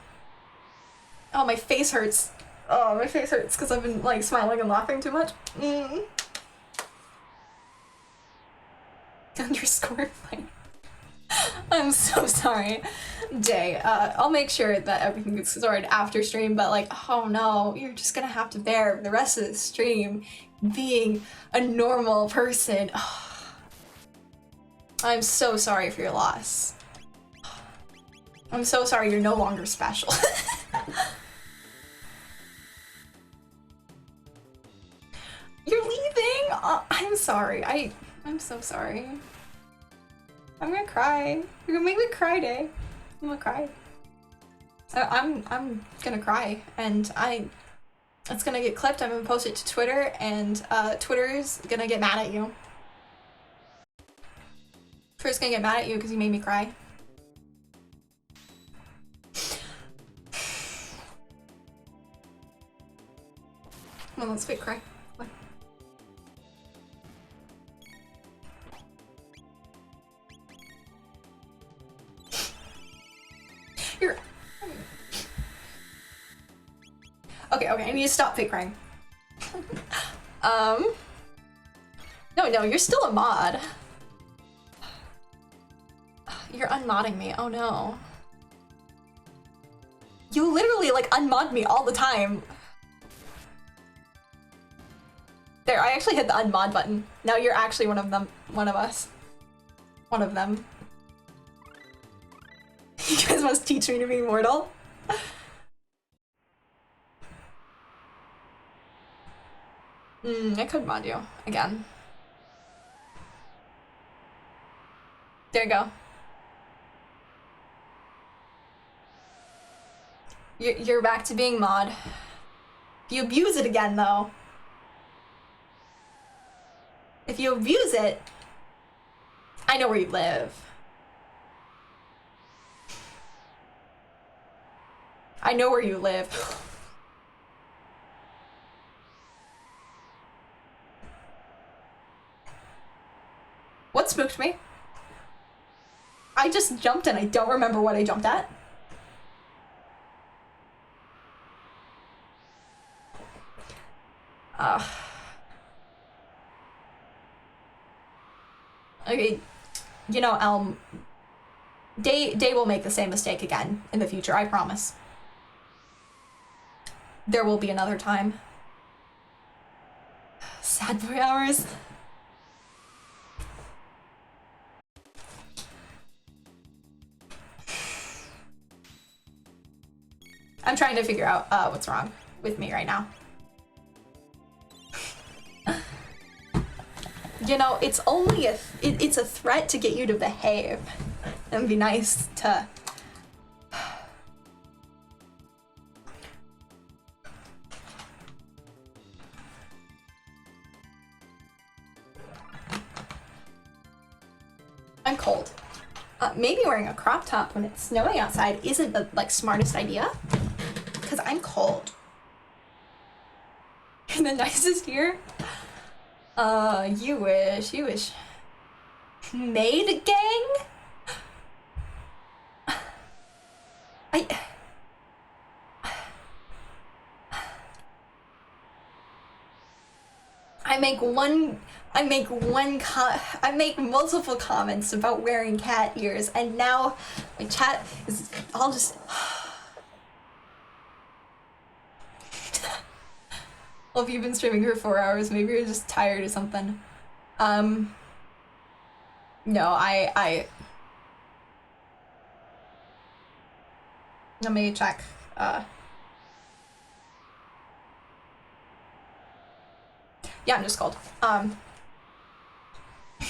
Oh, my face hurts. Oh, my face hurts because I've been like smiling and laughing too much. Underscore fine. I'm so sorry. Jay, I'll make sure that everything gets sorted after stream, but like, oh no, you're just gonna have to bear the rest of the stream being a normal person. I'm so sorry for your loss. I'm so sorry you're no longer special. You're leaving? I'm sorry. I'm so sorry. I'm gonna cry. You're gonna make me cry, Day. I'm gonna cry. I'm gonna cry, and it's gonna get clipped. I'm gonna post it to Twitter, and Twitter's gonna get mad at you. Twitter's gonna get mad at you because you made me cry. Come on, let's fake cry. You're... Okay, I need to stop fake crying. No, you're still a mod. You're unmodding me, oh no. You literally like unmod me all the time. There, I actually hit the unmod button. Now you're actually one of them, one of us. One of them. You guys must teach me to be immortal. I could mod you again. There you go. You're back to being mod. If you abuse it again, though. If you abuse it, I know where you live. I know where you live. What spooked me? I just jumped and I don't remember what I jumped at. Okay, you know, Elm, Day will make the same mistake again in the future, I promise. There will be another time. Sad boy hours. I'm trying to figure out what's wrong with me right now. You know, it's only it's a threat to get you to behave and be nice to... I'm cold. Maybe wearing a crop top when it's snowing outside isn't the like smartest idea, because I'm cold. You're the nicest here. You wish. Maid gang? I make multiple comments about wearing cat ears, and now my chat is all just... Well, if you've been streaming for 4 hours, maybe you're just tired or something. No, let me check. Yeah, I'm just cold.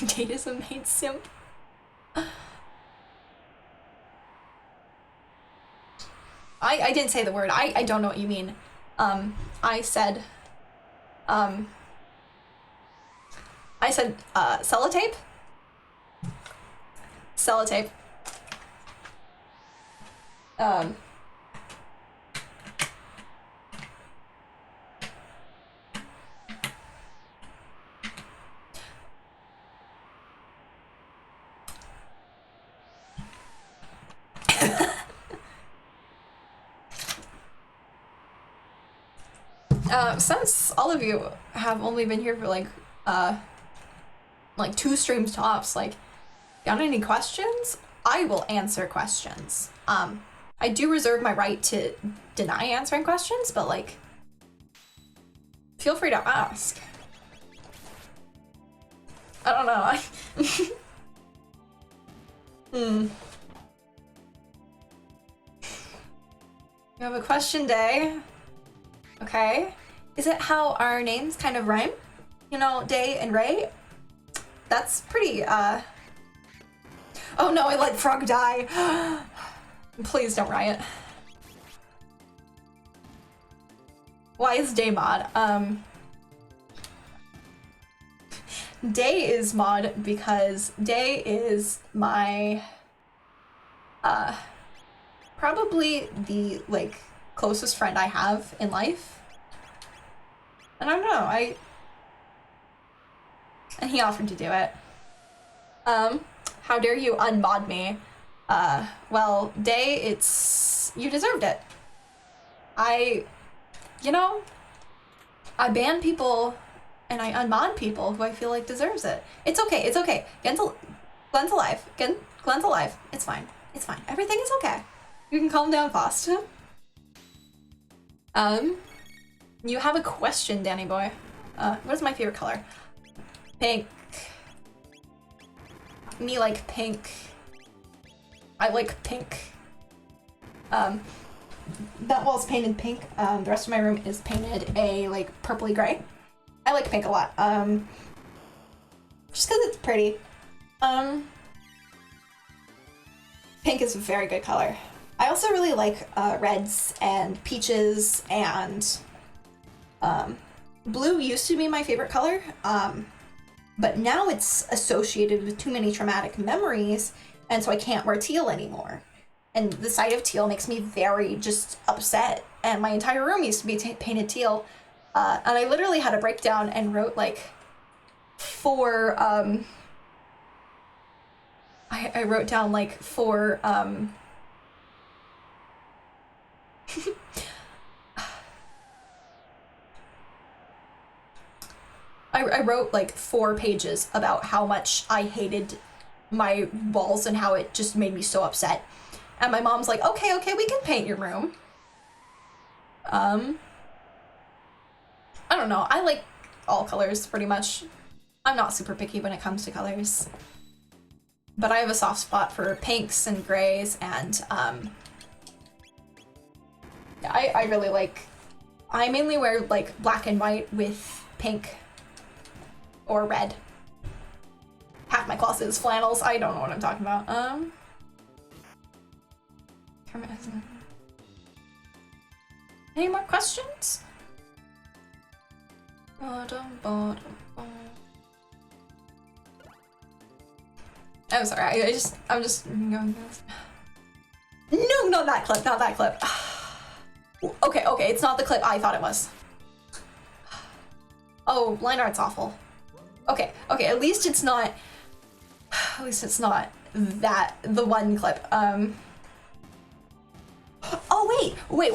Data's a maid simp. I didn't say the word. I don't know what you mean. I said sellotape? Sellotape. Since all of you have only been here for like 2 streams tops, like, got any questions? I will answer questions. I do reserve my right to deny answering questions, but like, feel free to ask. I don't know. You have a question day. Okay. Is it how our names kind of rhyme? You know, Day and Ray? That's pretty, Oh no, I let Frog die. Please don't riot. Why is Day mod? Day is mod because Day is my, probably the, like, closest friend I have in life. And I don't know, and he offered to do it. How dare you unmod me? Well, Day, you deserved it. You know, I ban people and I unmod people who I feel like deserves it. It's okay, it's okay. Glenn's alive. Glenn's alive. It's fine. It's fine. Everything is okay. You can calm down fast. You have a question, Danny boy. What is my favorite color? Pink. Me like pink. I like pink. That wall's painted pink. The rest of my room is painted a like purpley gray. I like pink a lot. Just because it's pretty. Pink is a very good color. I also really like reds and peaches and blue used to be my favorite color, but now it's associated with too many traumatic memories, and so I can't wear teal anymore. And the sight of teal makes me very just upset, and my entire room used to be painted teal, and I literally had a breakdown and wrote like 4, I wrote down like 4, I wrote like 4 pages about how much I hated my walls and how it just made me so upset. And my mom's like, okay, we can paint your room. I don't know. I like all colors pretty much. I'm not super picky when it comes to colors. But I have a soft spot for pinks and grays and I really like, I mainly wear like black and white with pink or red. Half my closet is flannels. I don't know what I'm talking about. Any more questions? I'm sorry, I'm just going. No, not that clip, not that clip. Okay, it's not the clip I thought it was. Oh, line art's awful. Okay, at least it's not that, the one clip. Oh, wait. Wait,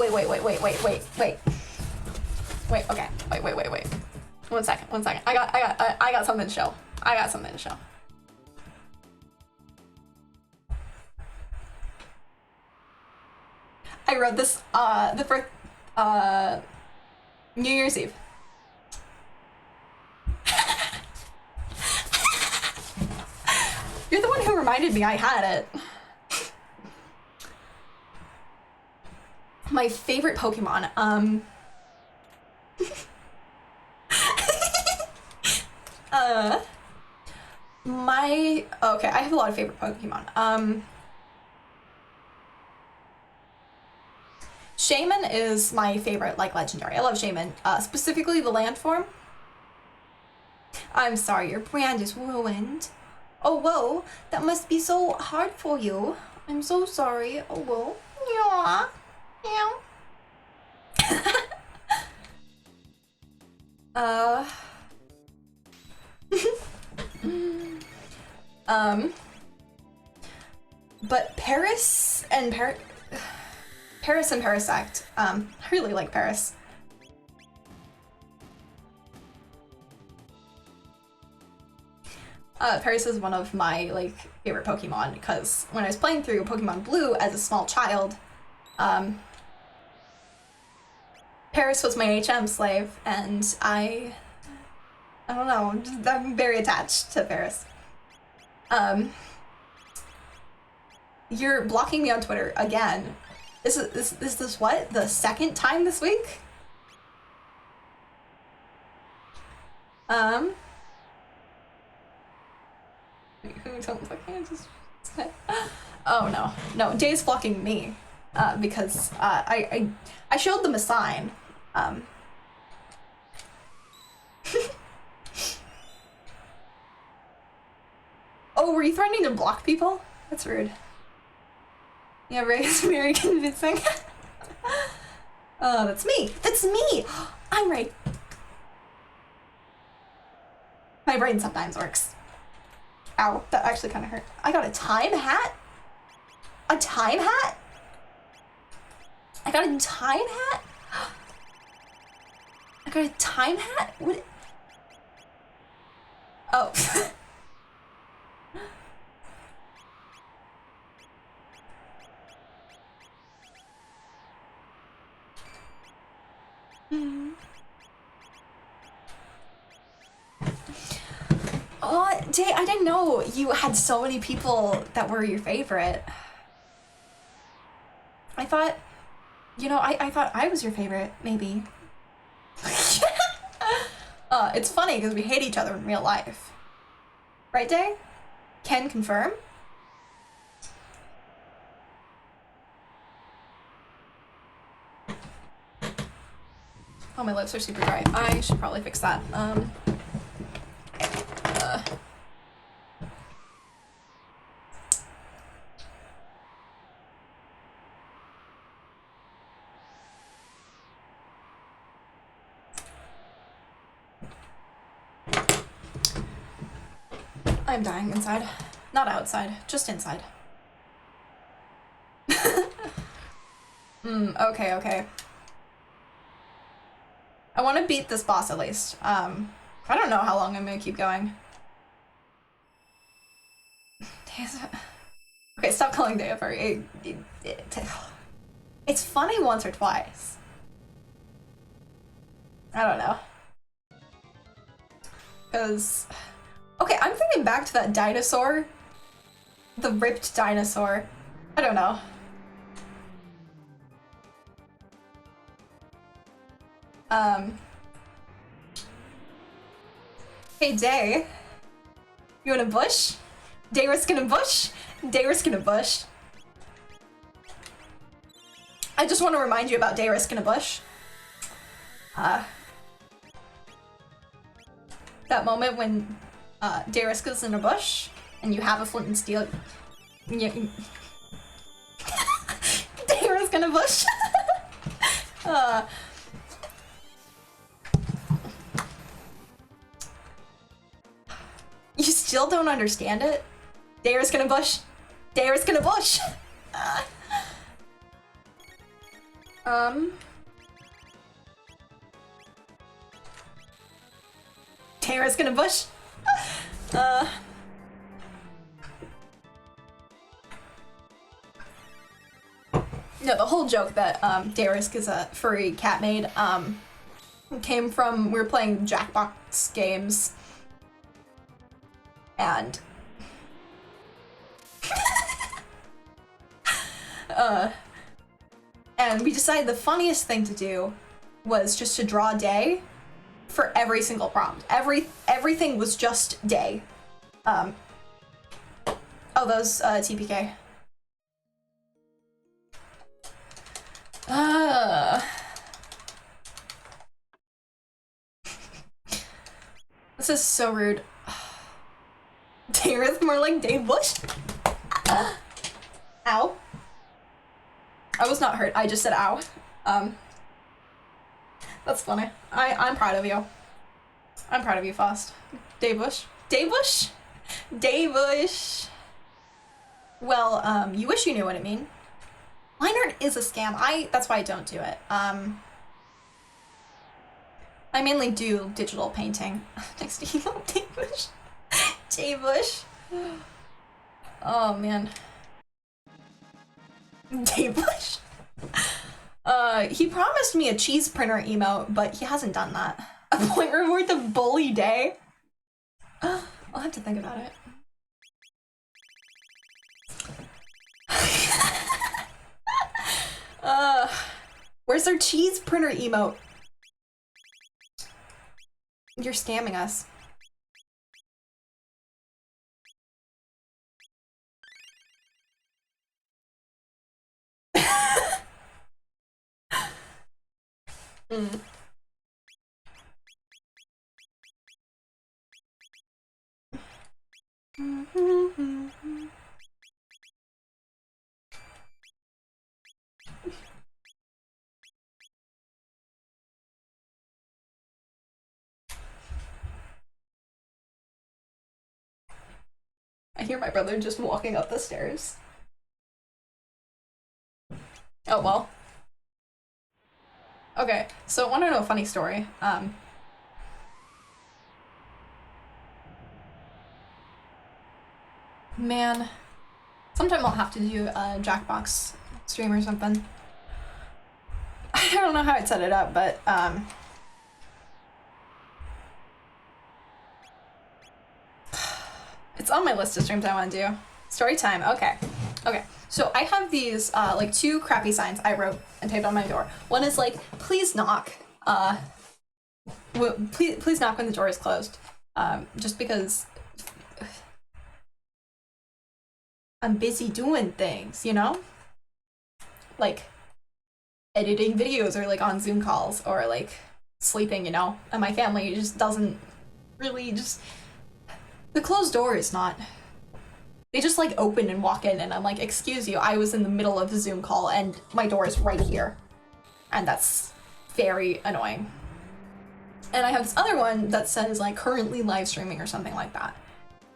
okay. Wait. One second. I got something to show. I wrote this, the first, New Year's Eve. reminded me I had it. My favorite Pokemon, okay, I have a lot of favorite Pokemon. Shaman is my favorite, like, legendary. I love Shaman, specifically the land form. I'm sorry, your brand is ruined. Oh, whoa, that must be so hard for you. I'm so sorry. Oh, whoa. Yeah. But Paris and Parasect, I really like Paris. Paris is one of my, like, favorite Pokemon, because when I was playing through Pokemon Blue as a small child, Paris was my HM slave, and I don't know, I'm very attached to Paris. You're blocking me on Twitter again. Is this what? The second time this week? Oh no. No, Jay's blocking me. Because I showed them a sign. Oh, were you threatening to block people? That's rude. Yeah, Ray is very convincing. That's me! That's me! I'm right. My brain sometimes works. Ow, that actually kind of hurt. I got a time hat? A time hat? I got a time hat? I got a time hat? What? Oh. Oh, Jay, I didn't know you had so many people that were your favorite. I thought, you know, I thought I was your favorite, maybe. It's funny because we hate each other in real life. Right, Jay? Can confirm? Oh, my lips are super dry. I should probably fix that. I'm dying inside. Not outside, just inside. Okay. I want to beat this boss at least. I don't know how long I'm gonna keep going. Okay, stop calling Daya furry. It's funny once or twice. I don't know. Because... Okay, I'm thinking back to that dinosaur. The ripped dinosaur. I don't know. Hey, Day. You want a bush? Day risk in a bush? Day risk in a bush. I just want to remind you about day risk in a bush. That moment when Darius goes in a bush and you have a flint and steel. Darius in a bush. You still don't understand it? Darius in a bush. Darius in a bush. Darius in a bush. No, the whole joke that Darius is a furry cat maid came from, we were playing Jackbox games, and And we decided the funniest thing to do was just to draw day for every single prompt. Everything was just day. Oh, those TPK. This is so rude. Dayrith, more like Dave Bush. Ow. I was not hurt. I just said ow. That's funny. I'm proud of you. I'm proud of you, Faust. Dave Bush. Dave Bush? Dave Bush. Well, you wish you knew what it mean. Line art is a scam. That's why I don't do it. I mainly do digital painting. Next to you, Dave Bush. Dave Bush. Oh man. Dave Bush. He promised me a cheese printer emote, but he hasn't done that. A point reward of bully day? I'll have to think about it. Where's their cheese printer emote? You're scamming us. Mm. I hear my brother just walking up the stairs. Oh well. Okay, so I want to know a funny story. Man, sometime I'll have to do a Jackbox stream or something. I don't know how I'd set it up, but it's on my list of streams I want to do. Story time. Okay. So I have these like two crappy signs I wrote and taped on my door. One is like, please knock. Please knock when the door is closed. Just because I'm busy doing things, you know? Like editing videos or like on Zoom calls or like sleeping, you know? And my family just doesn't really the closed door is not. They just like open and walk in and I'm like, excuse you, I was in the middle of a Zoom call and my door is right here. And that's very annoying. And I have this other one that says like currently live streaming or something like that.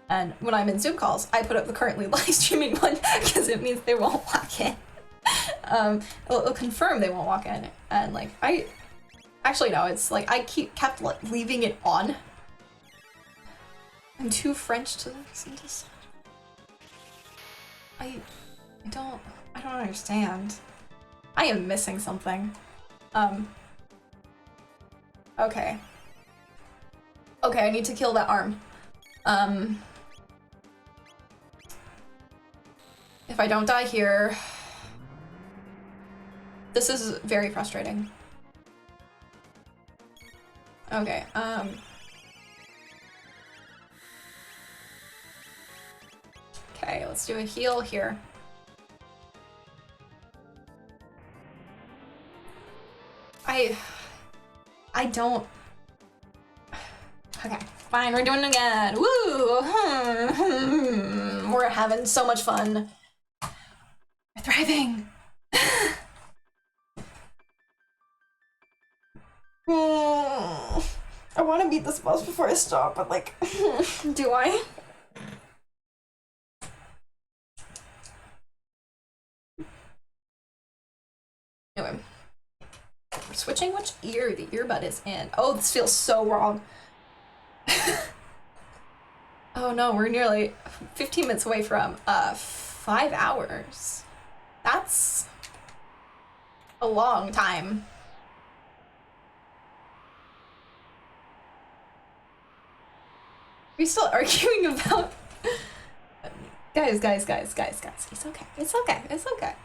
And when I'm in Zoom calls, I put up the currently live streaming one because it means they won't walk in. It'll confirm they won't walk in. And like, actually no, it's like I kept like, leaving it on. I'm too French to listen to stuff. I don't understand. I am missing something. Okay. Okay, I need to kill that arm. If I don't die here... This is very frustrating. Okay, okay, let's do a heal here. I don't... Okay, fine, we're doing it again. Woo! We're having so much fun. We're thriving. I want to beat this boss before I stop, but like, do I? Anyway, we're switching which ear the earbud is in. Oh, this feels so wrong. Oh no, we're nearly 15 minutes away from 5 hours. That's a long time. Are we still arguing about... Guys. It's okay.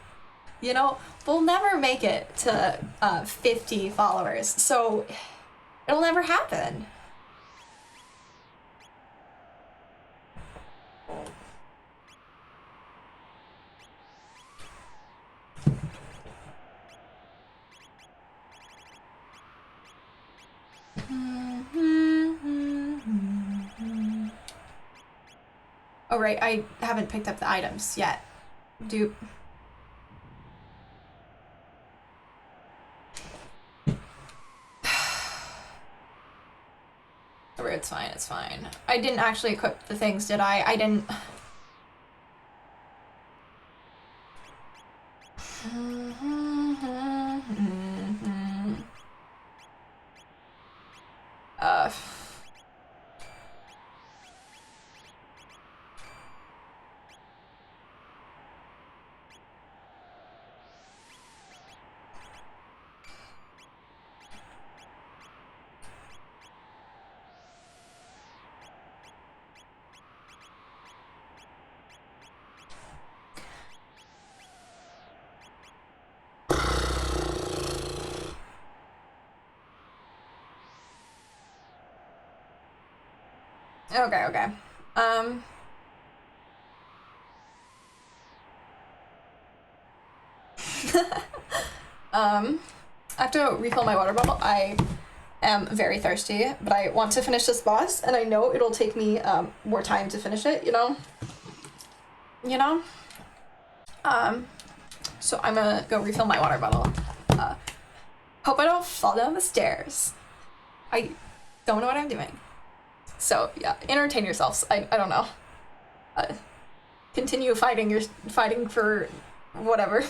You know, we'll never make it to 50 followers, so it'll never happen. Oh right, I haven't picked up the items yet. It's fine, it's fine. I didn't actually equip the things, did I? I didn't... Okay. I have to refill my water bottle. I am very thirsty, but I want to finish this boss, and I know it'll take me more time to finish it, you know? So I'm gonna go refill my water bottle. Hope I don't fall down the stairs. I don't know what I'm doing. So yeah, entertain yourselves. I don't know. Continue fighting for whatever.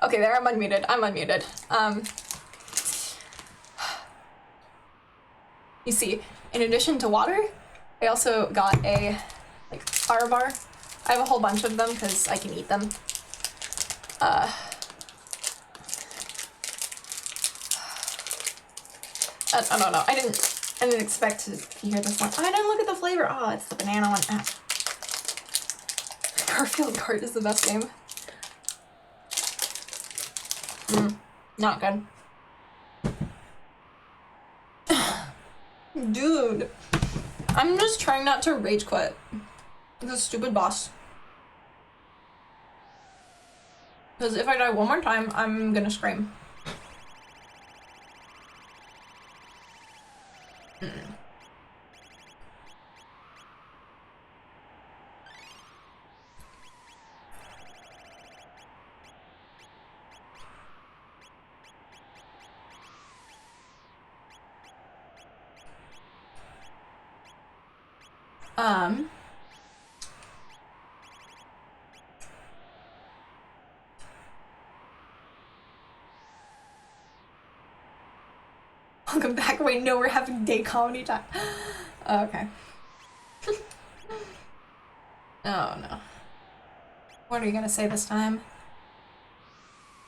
Okay, there, I'm unmuted. You see, in addition to water, I also got a, R bar. I have a whole bunch of them because I can eat them. I don't know. I didn't expect to hear this one. I didn't look at the flavor. Oh, it's the banana one. Ah. Garfield Kart is the best game. Not good. Dude. I'm just trying not to rage quit. This stupid boss. Because if I die one more time, I'm gonna scream. Welcome back. Wait, no, we're having day comedy time. Okay. Oh no. What are you gonna say this time?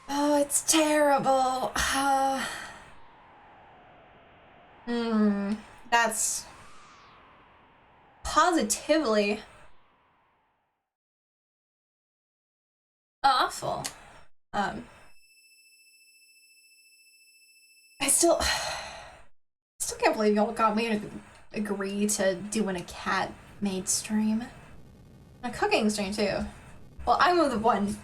Oh, it's terrible. That's positively awful. I still can't believe y'all got me to agree to doing a cat-made stream. A cooking stream too. Well, I'm the one.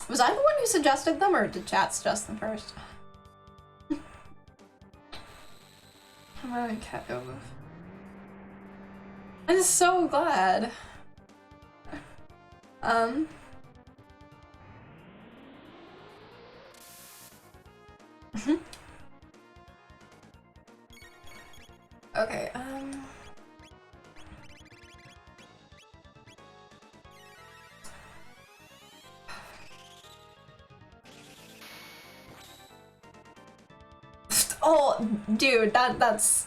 Was I the one who suggested them, or did chat suggest them first? I'm running cat go move. I'm so glad. Okay, oh, dude, that's...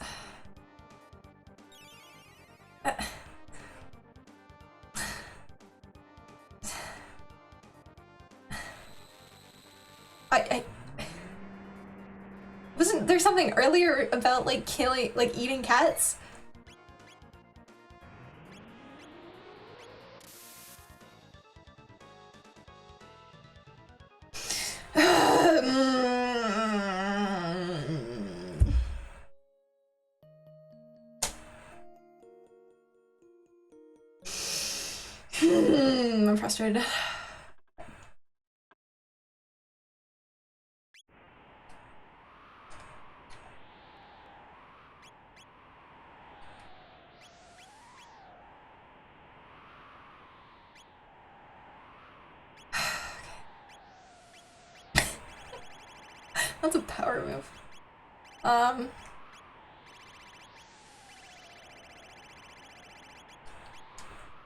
Wasn't there something earlier about, like, killing, like, eating cats? I'm frustrated. That's a power move.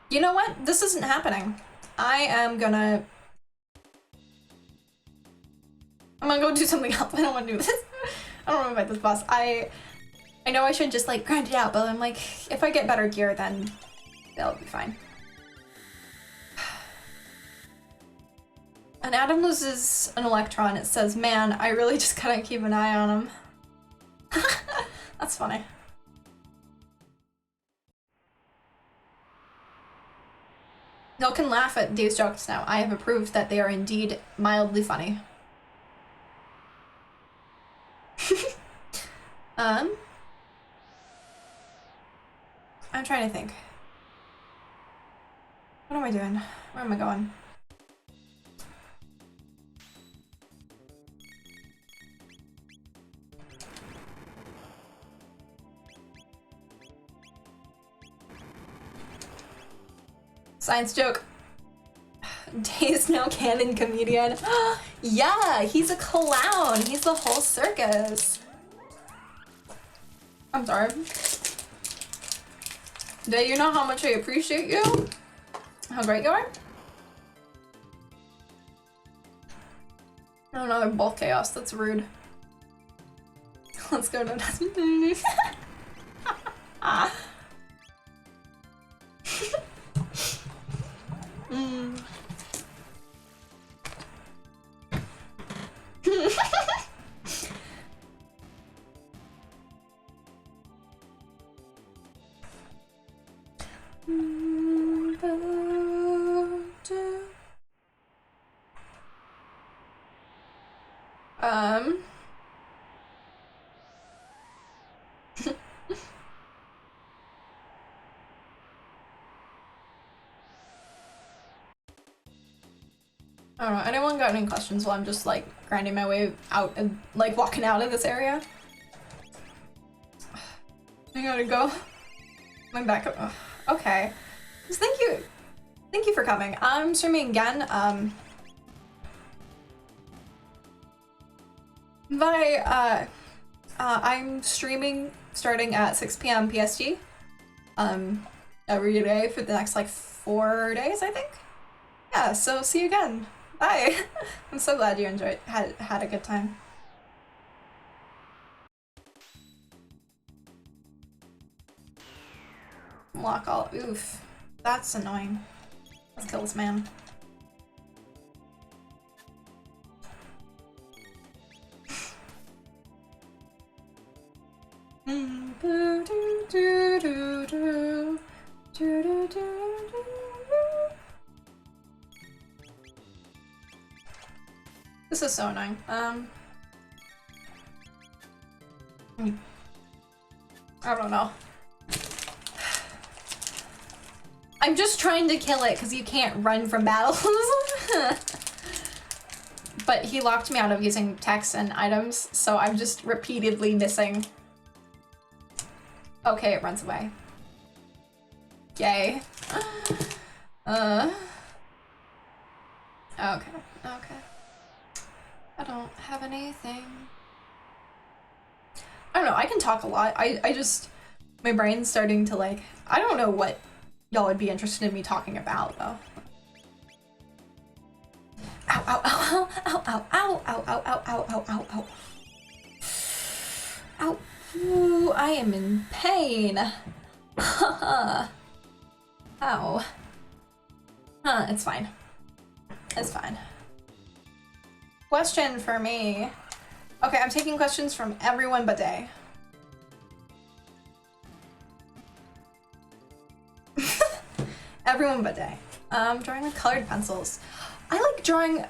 You know what? This isn't happening. I'm gonna go do something else. I don't want to do this. I don't want to fight this boss. I know I should just like grind it out, but I'm like, if I get better gear, then that'll be fine. An atom loses an electron. It says, man, I really just gotta keep an eye on him. That's funny. Y'all can laugh at Dave's jokes now. I have approved that they are indeed mildly funny. I'm trying to think. What am I doing? Where am I going? Science joke. Dave's no canon comedian. Yeah, he's a clown. He's the whole circus. I'm sorry. Dave, you know how much I appreciate you? How great you are? Oh no, they're both chaos. That's rude. Let's go to Ah. Um. I don't know, anyone got any questions while I'm just like grinding my way out and like walking out of this area? I gotta go. I'm back up. Okay. Just thank you for coming. I'm streaming again. I'm streaming starting at 6 p.m. PST. Every day for the next like 4 days, I think. Yeah, so see you again. Bye. I'm so glad you had a good time. Lock all. Oof. That's annoying. Let's kill this man. This is so annoying. I don't know. I'm just trying to kill it because you can't run from battles. But he locked me out of using text and items, so I'm just repeatedly missing. Okay, it runs away. Yay. Okay. I don't have anything. I don't know, I can talk a lot. I just, my brain's starting to like, I don't know what y'all would be interested in me talking about though. Ow, ow, ow, ow, ow, ow, ow, ow, ow, ow, ow, ow, ow. Ow. Ooh, I am in pain. Ow. It's fine. It's fine. Question for me. Okay, I'm taking questions from everyone but Day. Everyone but Day. Drawing with colored pencils. I like drawing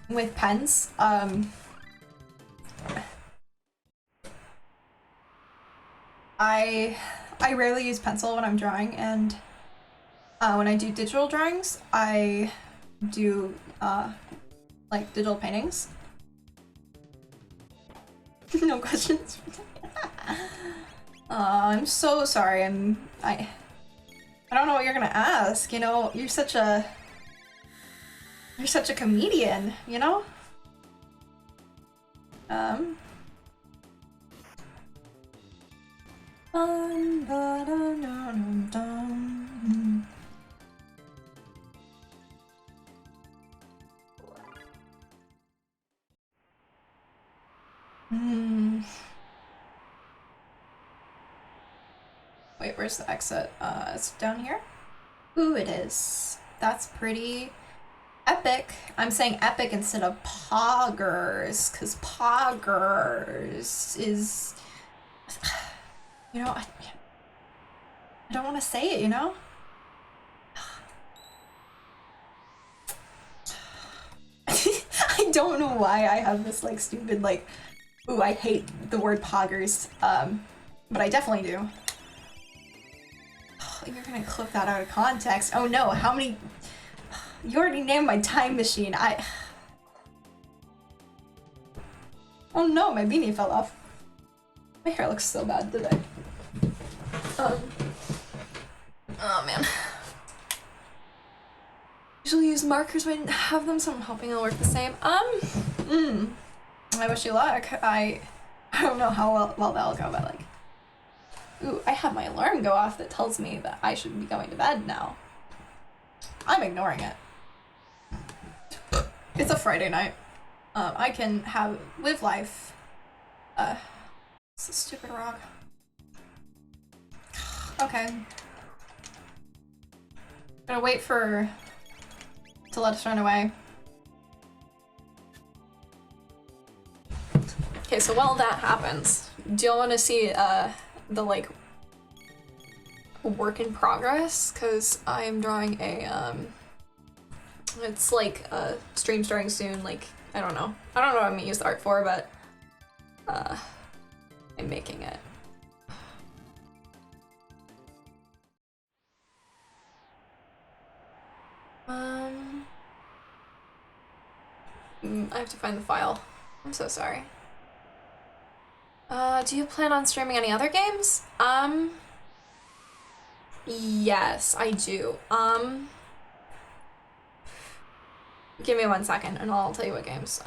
with pens. I rarely use pencil when I'm drawing, and when I do digital drawings, I do like digital paintings. No questions. I'm so sorry. I don't know what you're gonna ask. You know, you're such a comedian. You know. Wait, where's the exit? It's down here? Ooh, it is. That's pretty epic. I'm saying epic instead of poggers, because poggers is... You know, I don't want to say it, you know? I don't know why I have this, like, stupid, like, ooh, I hate the word poggers, but I definitely do. Oh, you're gonna clip that out of context. Oh no, how many... You already named my time machine, Oh no, my beanie fell off. My hair looks so bad today. Oh man. Usually use markers when I didn't have them, so I'm hoping it'll work the same. I wish you luck. I don't know how well that'll go, but like... Ooh, I have my alarm go off that tells me that I should be going to bed now. I'm ignoring it. It's a Friday night. I can live life. It's a stupid rock. Okay. Gonna wait to let us run away. Okay, so while that happens, do y'all want to see the like work in progress? Cause I'm drawing a it's like stream starting soon, like I don't know. I don't know what I'm gonna use the art for, but I'm making it. I have to find the file. I'm so sorry. Do you plan on streaming any other games? Yes, I do. Give me 1 second and I'll tell you what games.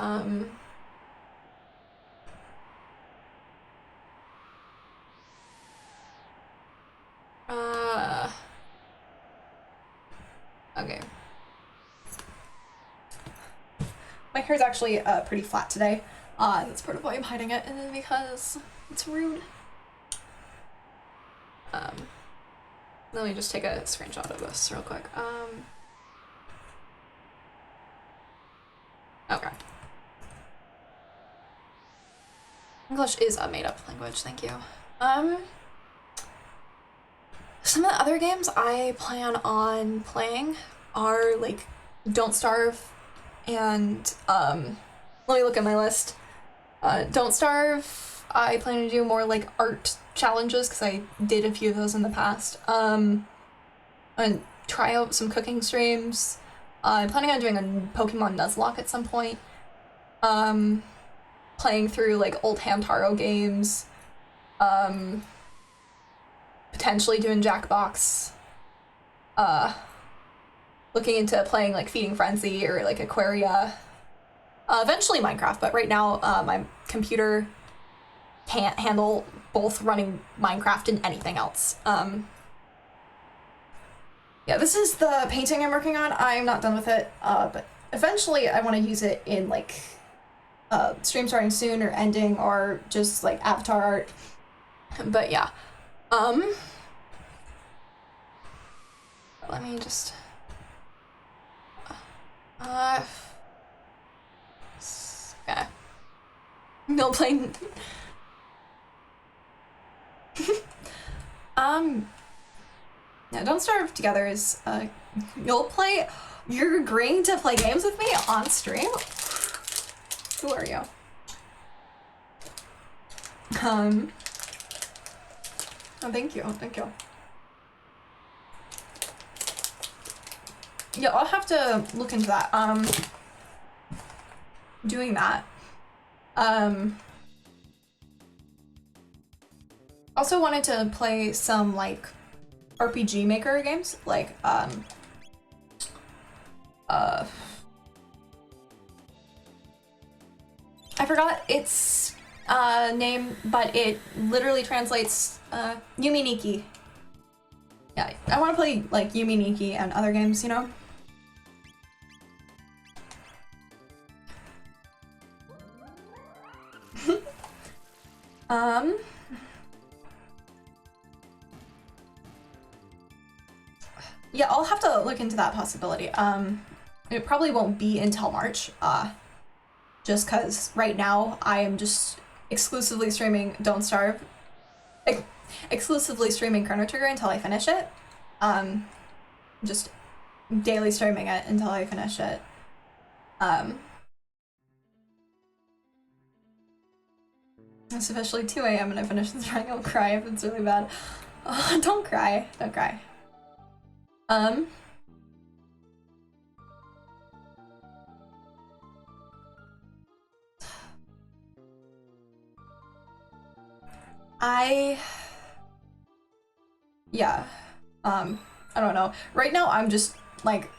Okay. My hair's actually pretty flat today. That's part of why I'm hiding it, and then because it's rude. Let me just take a screenshot of this real quick. Okay. English is a made-up language, thank you. Some of the other games I plan on playing are like Don't Starve and let me look at my list. Don't Starve, I plan to do more like art challenges because I did a few of those in the past. And try out some cooking streams. I'm planning on doing a Pokemon Nuzlocke at some point. Playing through like old Hamtaro games. Potentially doing Jackbox. Looking into playing like Feeding Frenzy or like Aquaria. Eventually Minecraft, but right now my computer can't handle both running Minecraft and anything else. Yeah, this is the painting I'm working on. I'm not done with it, but eventually I want to use it in like stream starting soon or ending or just like avatar art. But yeah. Let me just okay. No playing. Yeah, Don't Starve Together is you're agreeing to play games with me on stream? Who are you? Oh, thank you. Yeah, I'll have to look into that. Doing that. Also wanted to play some like RPG Maker games, like I forgot its name, but it literally translates Yumi Nikki. Yeah, I want to play like Yumi Nikki and other games, you know? Yeah, I'll have to look into that possibility. It probably won't be until March, just because right now I am just exclusively streaming Don't Starve, exclusively streaming Chrono Trigger until I finish it. Just daily streaming it until I finish it. Especially 2 a.m. when I finish this running, I'll cry if it's really bad. Oh, don't cry. I don't know. Right now I'm just like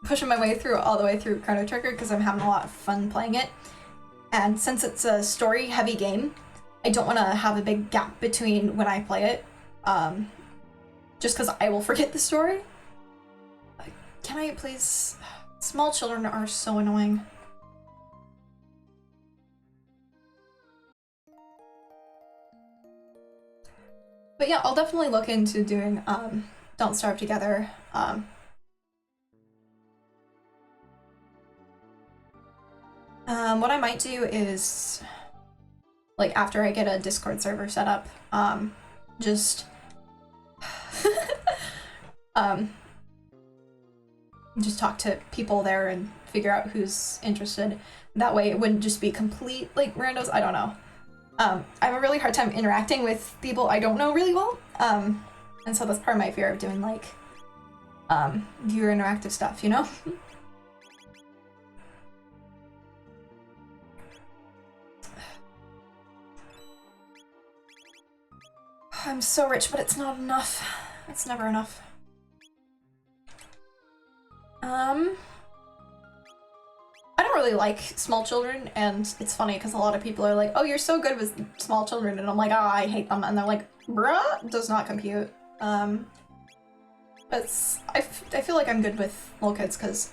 pushing my way through all the way through Chrono Trigger because I'm having a lot of fun playing it. And since it's a story heavy game, I don't want to have a big gap between when I play it. Just because I will forget the story. Can I please? Small children are so annoying. But yeah, I'll definitely look into doing Don't Starve Together. What I might do is, like, after I get a Discord server set up, just just talk to people there and figure out who's interested. That way it wouldn't just be complete, like, randos. I don't know. I have a really hard time interacting with people I don't know really well. And so that's part of my fear of doing, like, viewer interactive stuff, you know? I'm so rich, but it's not enough. It's never enough. I don't really like small children, and it's funny because a lot of people are like, oh, you're so good with small children, and I'm like, ah, I hate them, and they're like, bruh, does not compute. But I feel like I'm good with little kids because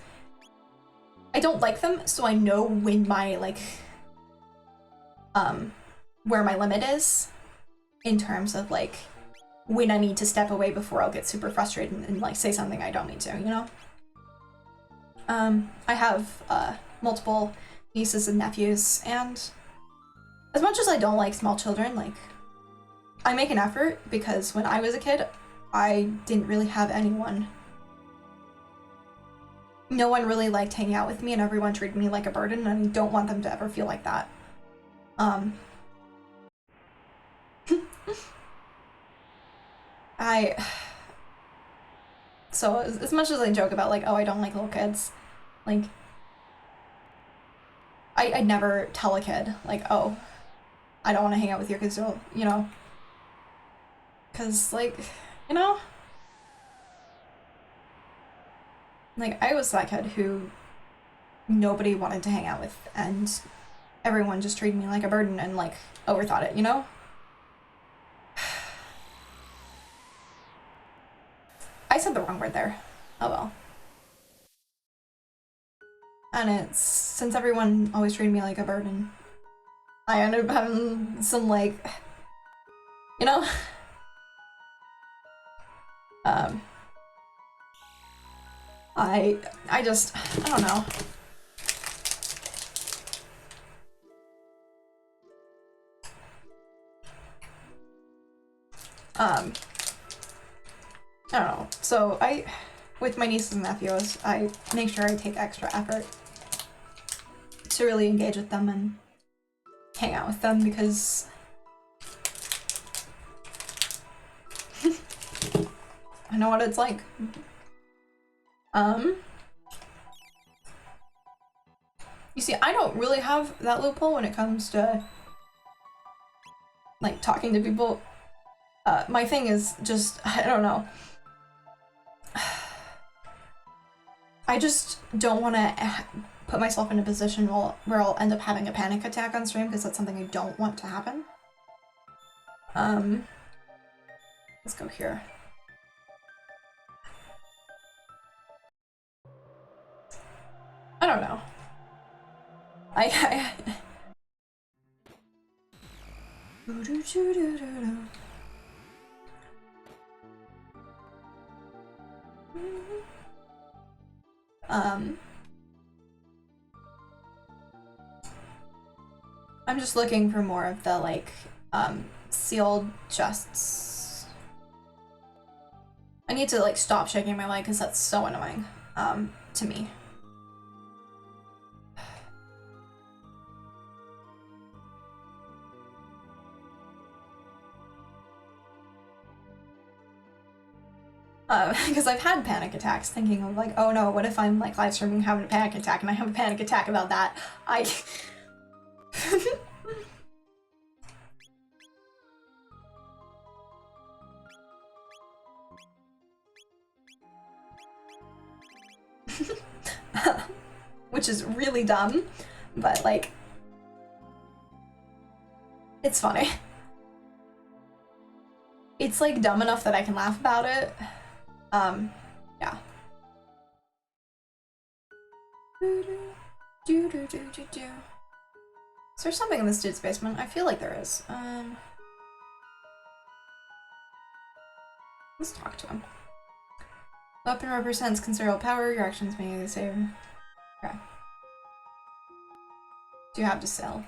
I don't like them, so I know when my, like, where my limit is in terms of, like, when I need to step away before I'll get super frustrated and like, say something I don't need to, you know? I have, multiple nieces and nephews, and as much as I don't like small children, like, I make an effort because when I was a kid, I didn't really have anyone. No one really liked hanging out with me, and everyone treated me like a burden, and I don't want them to ever feel like that. So as much as I joke about, like, oh, I don't like little kids, like, I'd never tell a kid, like, oh, I don't want to hang out with you because you'll, you know, because, like, you know, like, I was that kid who nobody wanted to hang out with, and everyone just treated me like a burden and, like, overthought it, you know? I said the wrong word there. Oh well. And it's, since everyone always treated me like a burden, I ended up having some, like, you know? I just, I don't know. I don't know. So with my nieces and nephews, I make sure I take extra effort to really engage with them and hang out with them because I know what it's like. You see, I don't really have that loophole when it comes to, like, talking to people. My thing is just, I don't know. I just don't want to put myself in a position where I'll end up having a panic attack on stream because that's something I don't want to happen. Let's go here. I don't know. I'm just looking for more of the, like, sealed chests. I need to, like, stop shaking my leg because that's so annoying, to me. Because I've had panic attacks thinking of, like, oh no, what if I'm, like, live streaming having a panic attack and I have a panic attack about that? Which is really dumb, but, like, it's funny. It's, like, dumb enough that I can laugh about it. Yeah. Is there something in this dude's basement? I feel like there is. Let's talk to him. Weapon represents considerable power. Your actions may either save. Okay. Do you have to sell?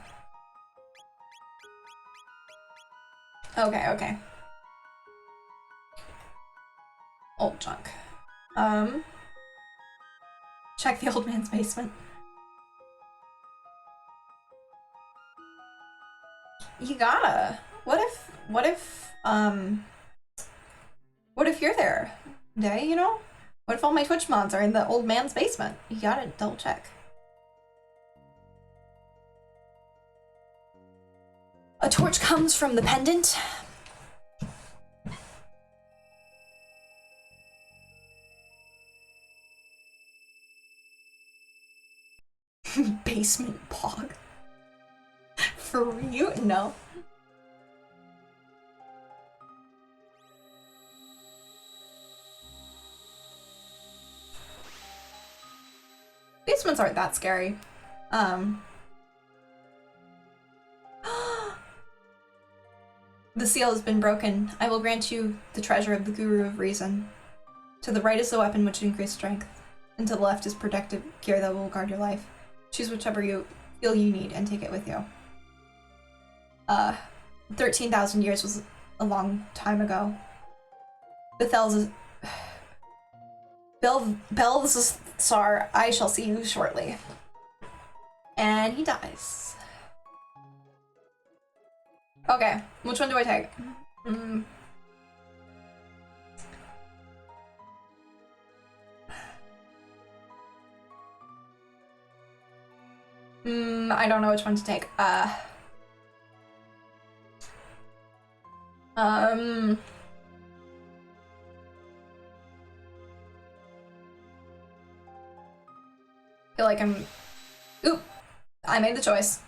Okay. Old junk. Check the old man's basement. You gotta. What if you're there, Day, you know? What if all my Twitch mods are in the old man's basement? You gotta double check. A torch comes from the pendant. Basement pog. For you? No. Basements aren't that scary. The seal has been broken. I will grant you the treasure of the Guru of Reason. To the right is the weapon which increases strength, and to the left is protective gear that will guard your life. Choose whichever you feel you need and take it with you. 13,000 years was a long time ago. Belthazar, I shall see you shortly. And he dies. Okay, which one do I take? I don't know which one to take. Feel like I'm... Oop! I made the choice.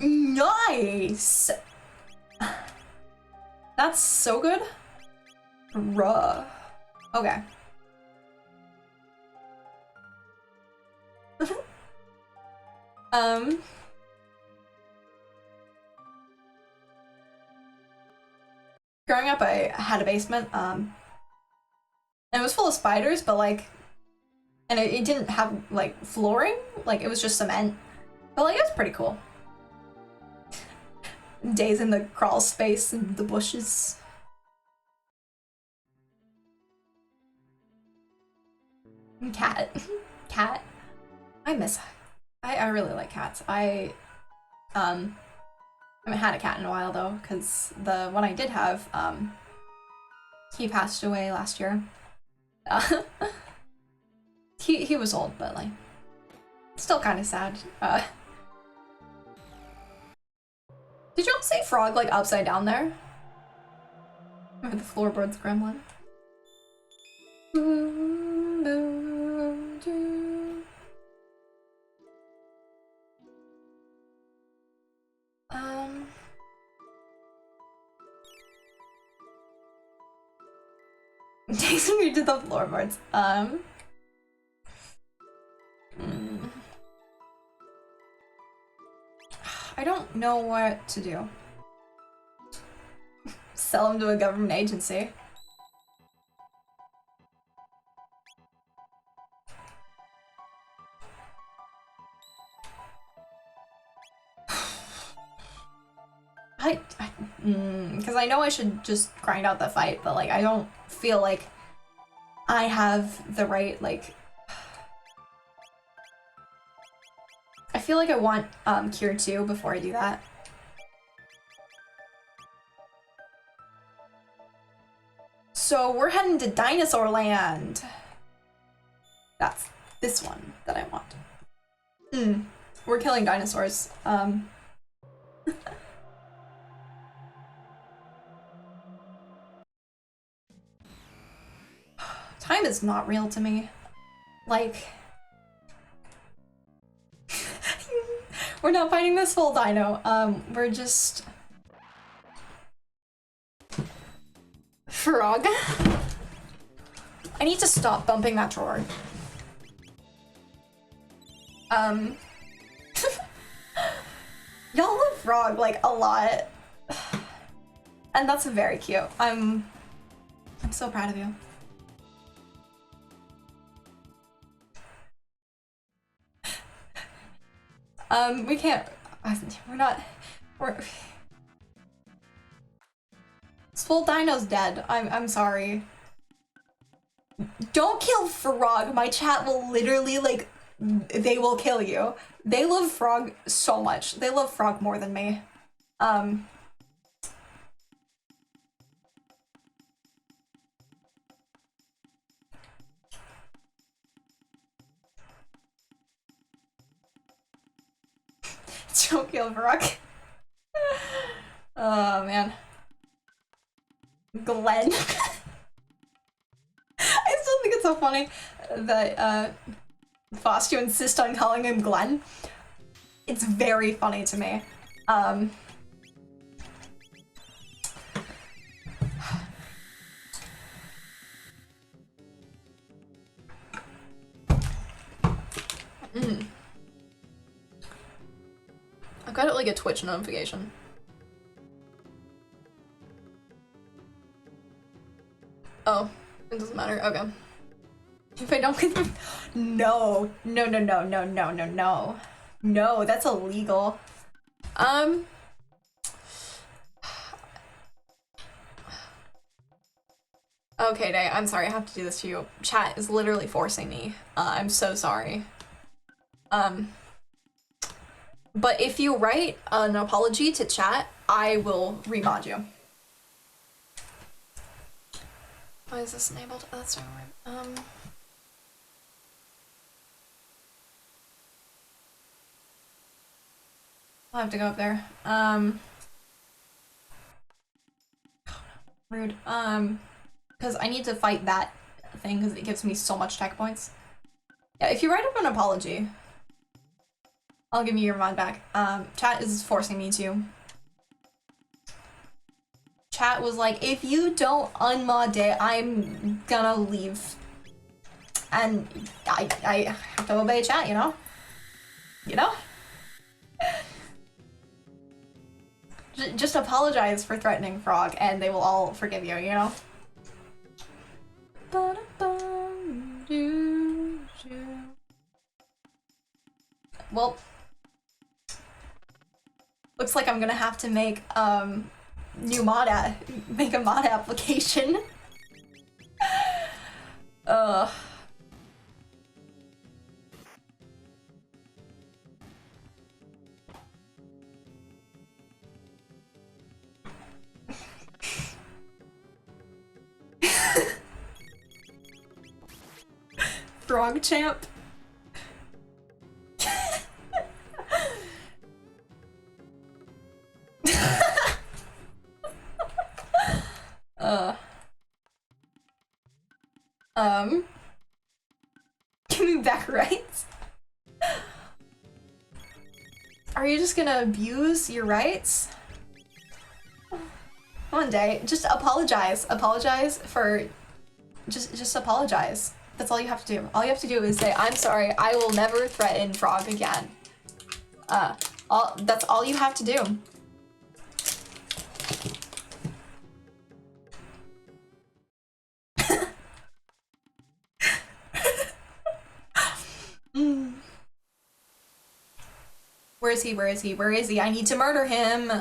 Nice! That's so good. Ruh. Okay. Growing up, I had a basement, and it was full of spiders, but like, and it didn't have like flooring, like it was just cement, but like it was pretty cool. Days in the crawl space and the bushes. Cat. Cat. I really like cats. I haven't had a cat in a while though, because the one I did have, he passed away last year. He was old, but like, still kind of sad. Did you all say frog like upside down there? Or the floorboards gremlin? Jason, we did the floorboards. I don't know what to do. Sell them to a government agency. Because I know I should just grind out the fight, but like I don't feel like I have the right, like, I feel like I want Cure 2 before I do that. So we're heading to Dinosaur Land. That's this one that I want. We're killing dinosaurs. Time is not real to me. Like, we're not fighting this full dino. We're just... Frog. I need to stop bumping that drawer. Y'all love Frog, like, a lot. And that's very cute. I'm so proud of you. We can't, we're This full dino's dead. I'm sorry. Don't kill Frog. My chat will literally, like, they will kill you. They love Frog so much. They love Frog more than me. Don't kill Frog. Oh, man. Glenn. I still think it's so funny that, Vods, you insist on calling him Glenn. It's very funny to me. I've got like a Twitch notification. Oh, it doesn't matter. Okay. If I don't no, no, no, no, no, no, no, no. No, that's illegal. Okay, Day, I'm sorry, I have to do this to you. Chat is literally forcing me. I'm so sorry. But if you write an apology to chat, I will remod you. Why is this enabled? Oh, that's not right. I'll have to go up there. Rude. Because I need to fight that thing because it gives me so much tech points. Yeah, if you write up an apology, I'll give you your mod back. Chat is forcing me to. Chat was like, if you don't unmod Day, I'm gonna leave. And I have to obey chat, you know? You know? Just apologize for threatening Frog and they will all forgive you, you know? Well, looks like I'm gonna have to make make a mod application. Frog champ. Give me back rights? Are you just gonna abuse your rights? One day, just apologize. Apologize for, just apologize. That's all you have to do. All you have to do is say, I'm sorry, I will never threaten Frog again. That's all you have to do. Where is he? Where is he? Where is he? I need to murder him.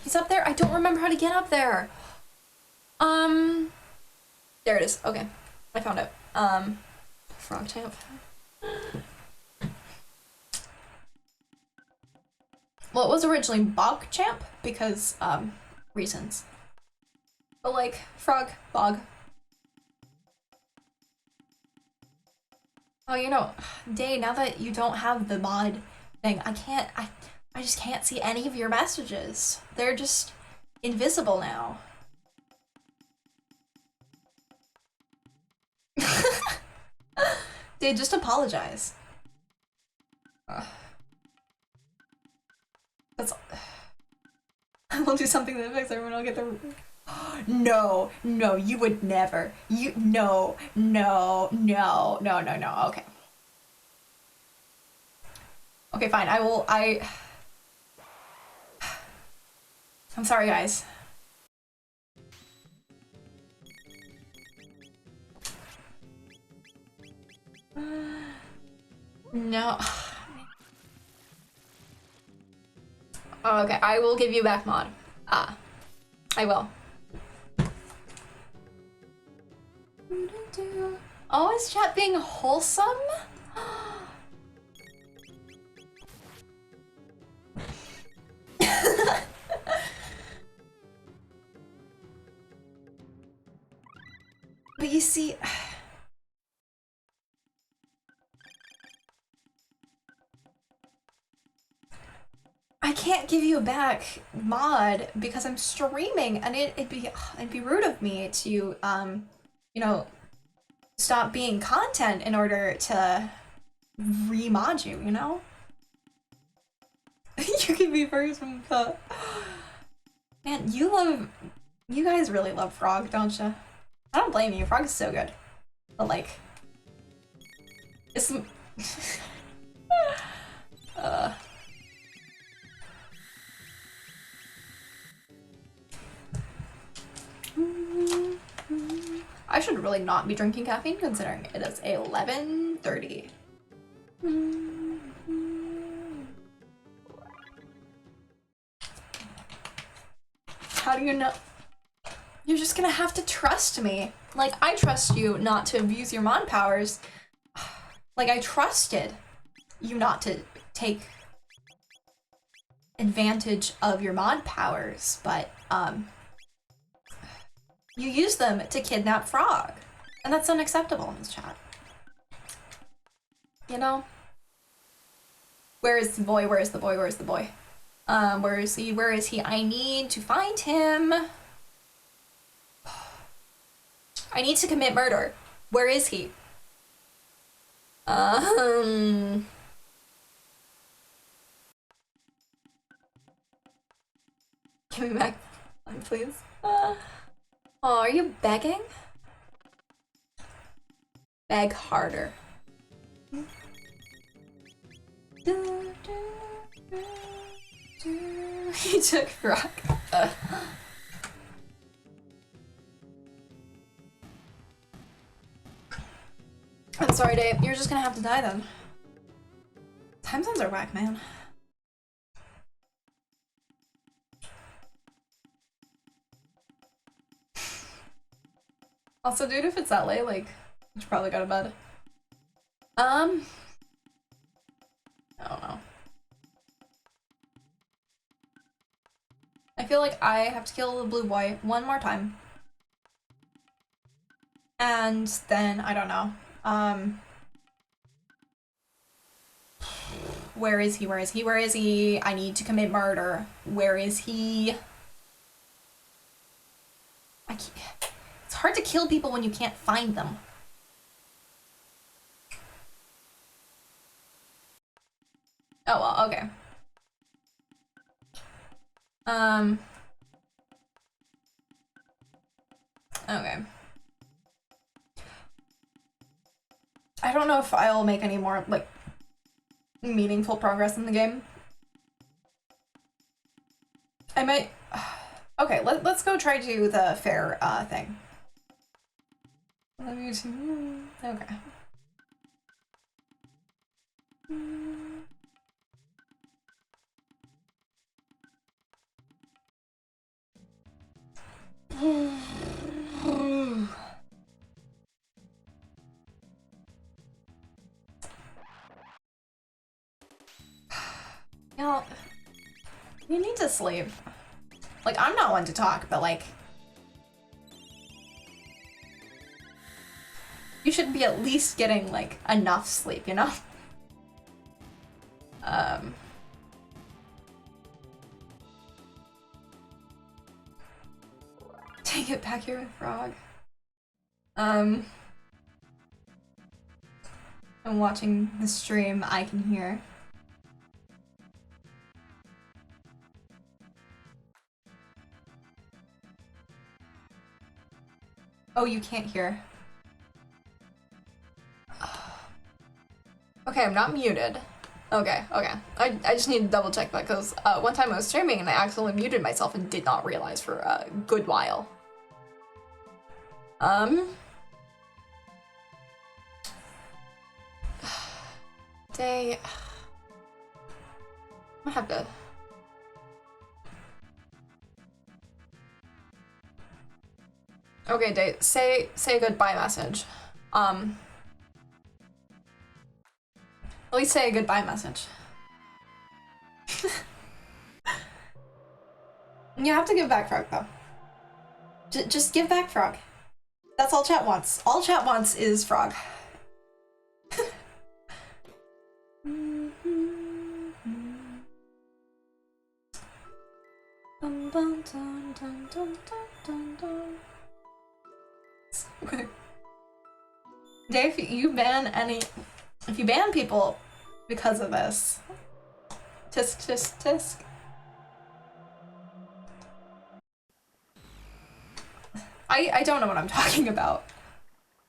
He's up there? I don't remember how to get up there. There it is. Okay. I found it. Frog champ. Well, it was originally Bog champ because, reasons. But like, frog, bog. Oh, you know, Day, now that you don't have the mod thing, I just can't see any of your messages. They're just invisible now. Day, just apologize. That's I will do something that affects everyone. I'll get the No, no, you would never. No. Okay. Okay, fine. I'm sorry, guys. No. Oh, okay, I will give you back mod. I will. Oh, is chat being wholesome? But you see, I can't give you a back mod because I'm streaming, and it'd be rude of me to you know, stop being content in order to remod you, you know? You can be first from the... Man, you guys really love Frog, don't you? I don't blame you, Frog is so good. But like, it's... I should really not be drinking caffeine considering it is 11:30. How do you know? You're just gonna have to trust me. Like, I trust you not to abuse your mod powers. Like, I trusted you not to take advantage of your mod powers, but, you use them to kidnap Frog. And that's unacceptable in this chat. You know? Where is the boy? Where is the boy? Where is the boy? Where is he? Where is he? I need to find him. I need to commit murder. Where is he? Give me back, please. Oh, are you begging? Beg harder. He took rock. I'm sorry, Dave. You're just gonna have to die then. Time zones are whack, man. Also, dude, if it's that late, like, you should probably go to bed. I don't know. I feel like I have to kill the blue boy one more time. And then, I don't know. Where is he? Where is he? Where is he? I need to commit murder. Where is he? It's hard to kill people when you can't find them. Oh, well, okay. Okay. I don't know if I'll make any more, like, meaningful progress in the game. I might... Okay, let's go try to do the fair, thing. Okay. You know, you need to sleep. Like, I'm not one to talk, but like... You should be at least getting, like, enough sleep, you know? Take it back here with Frog. I'm watching the stream, I can hear. Oh, you can't hear. Okay, I'm not muted. Okay. I just need to double check that because one time I was streaming and I accidentally muted myself and did not realize for a good while. Day. I have to. Okay, Dave, say a goodbye message. At least say a goodbye message. You have to give back Frog, though. Just give back Frog. That's all chat wants. All chat wants is Frog. Okay. Dave, if you ban people because of this, tisk tisk tisk. I don't know what I'm talking about.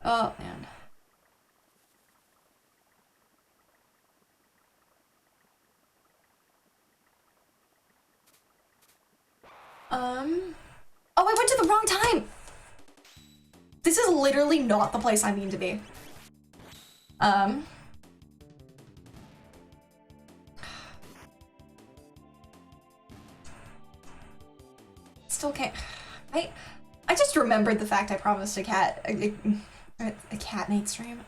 Oh man. Oh, I went to the wrong time! This is literally not the place I mean to be. Still can't. I just remembered the fact I promised a cat a cat Nate stream.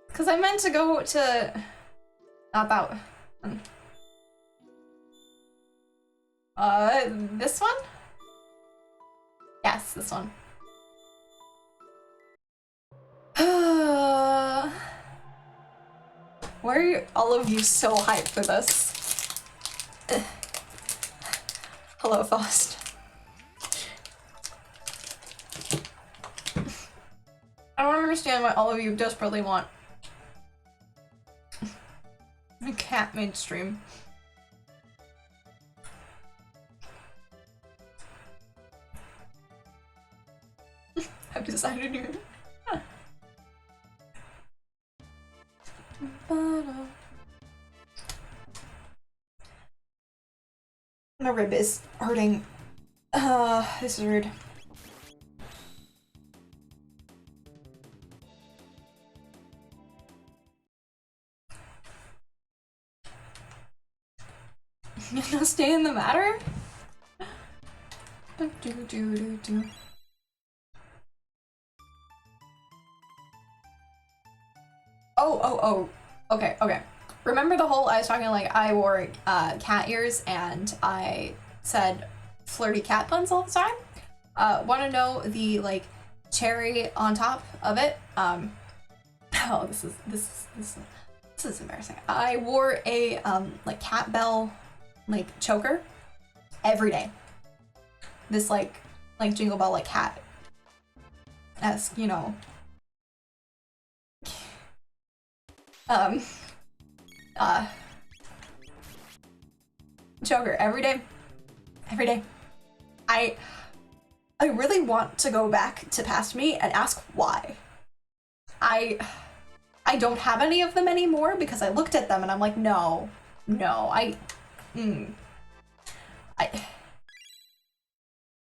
Because I meant to go to... Not that one. This one? Yes, this one. Why are all of you so hyped for this? Hello, Faust. I don't understand why all of you desperately want a cat mainstream. I've decided you're... My rib is hurting. This is rude. No stay in the matter? Oh. Okay. Remember the whole, I was talking like I wore cat ears and I said flirty cat puns all the time? Want to know the like cherry on top of it? Oh, this is embarrassing. I wore a like cat bell like choker every day. This like jingle bell like cat-esque, you know. Choker every day. I really want to go back to past me and ask why. I don't have any of them anymore because I looked at them and I'm like, no,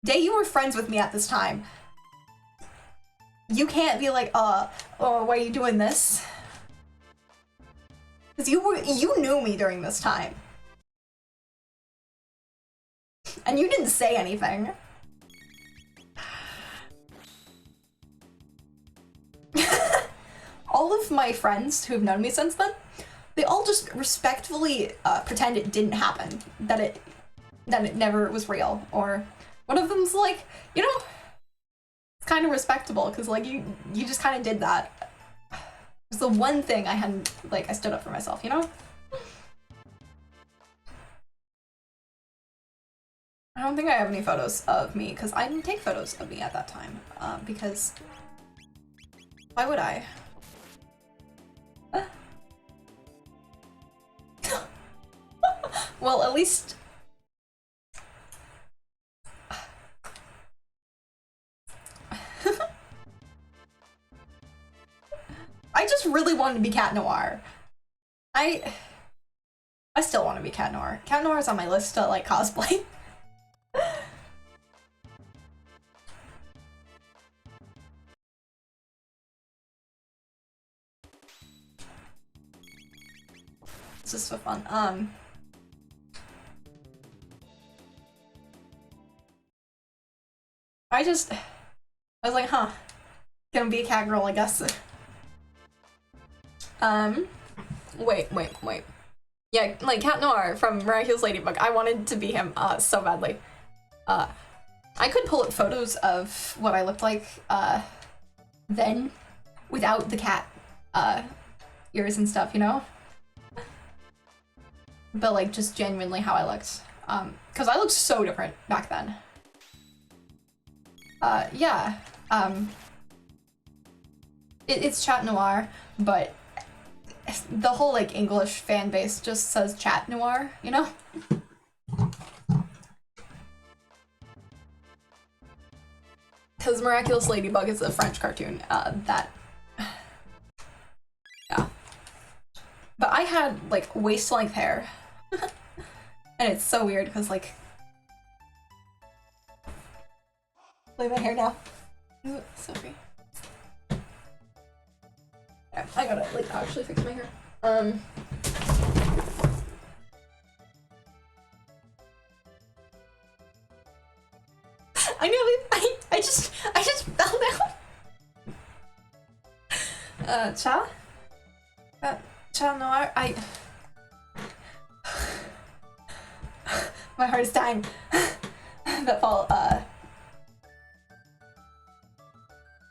Day, you were friends with me at this time. You can't be like, oh, why are you doing this? Because you knew me during this time. And you didn't say anything. All of my friends who have known me since then, they all just respectfully pretend it didn't happen, that it never was real. Or one of them's like, you know, it's kind of respectable because like you just kind of did that. It's the one thing I hadn't, like, I stood up for myself, you know? I don't think I have any photos of me because I didn't take photos of me at that time because why would I? Well, at least I just really wanted to be Cat Noir. I still want to be Cat Noir. Cat Noir is on my list to like cosplay. just for fun. I was like, huh, gonna be a cat girl, I guess. Wait. Yeah, like Cat Noir from Miraculous Ladybug. I wanted to be him, so badly. I could pull up photos of what I looked like, then, without the cat, ears and stuff, you know? But, like, just genuinely how I looked. Because I looked so different back then. Yeah. It's Chat Noir, but the whole, like, English fan base just says Chat Noir, you know? Because Miraculous Ladybug is a French cartoon, that... Yeah. But I had, like, waist-length hair. And it's so weird, because, like... Look at my hair now. Ooh, sorry. Yeah, I gotta, like, actually fix my hair. I know, I just fell down. Cha? Cha Noir, my heart is dying. That fall,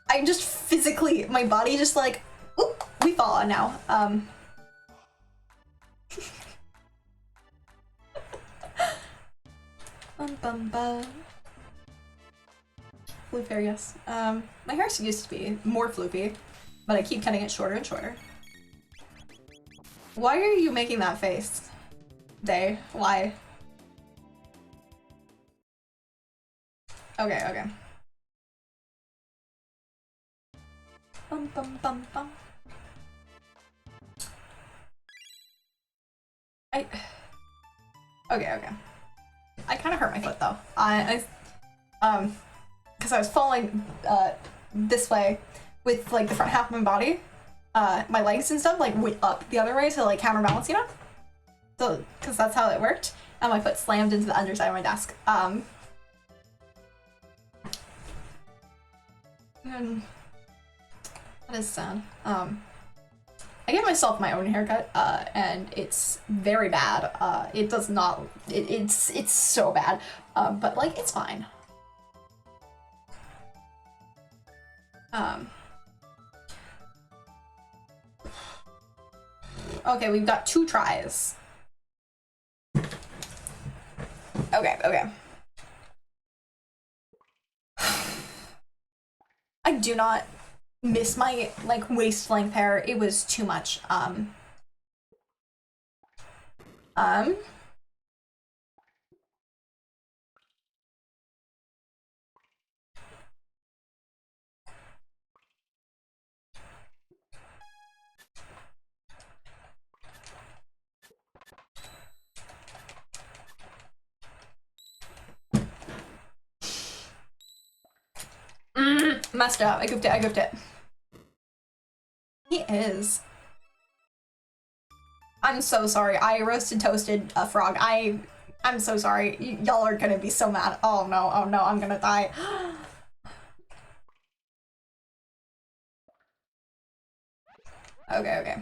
I just physically, my body just like, oop, we fall now. Floop hair, yes. My hair used to be more floopy, but I keep cutting it shorter and shorter. Why are you making that face? They? Why? Okay. Bum. Okay. I kind of hurt my foot though. Because I was falling this way with like the front half of my body, my legs and stuff like went up the other way to like counterbalance, you know? So, because that's how it worked, and my foot slammed into the underside of my desk. And that is sad. I gave myself my own haircut, and it's very bad. It does not. It's so bad. But like it's fine. Okay, we've got 2 tries. Okay. I do not miss my like waist length hair. It was too much. Messed up. I goofed it. He is. I'm so sorry. I roasted toasted a frog. I'm so sorry. Y'all are gonna be so mad. Oh no, I'm gonna die. Okay. Okay.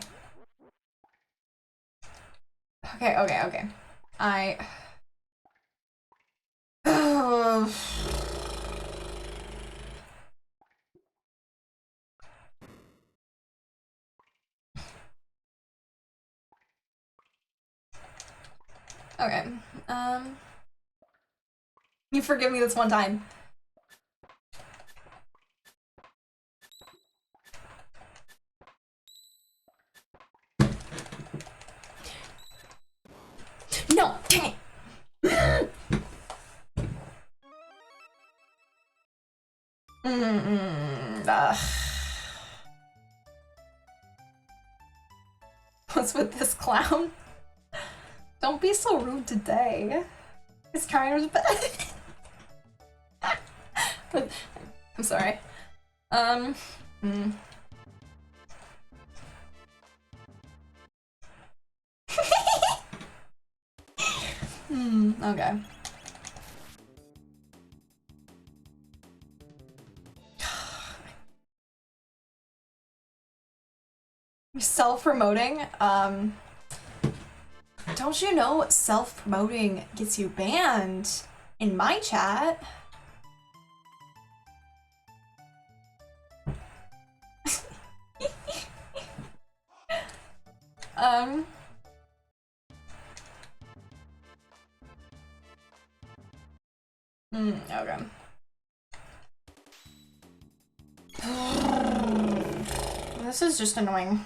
You forgive me this one time. No, dang it. What's with this clown? Don't be so rude today. His character's bad. I'm sorry. Okay. Self-promoting? Don't you know self-promoting gets you banned in my chat? Okay. This is just annoying.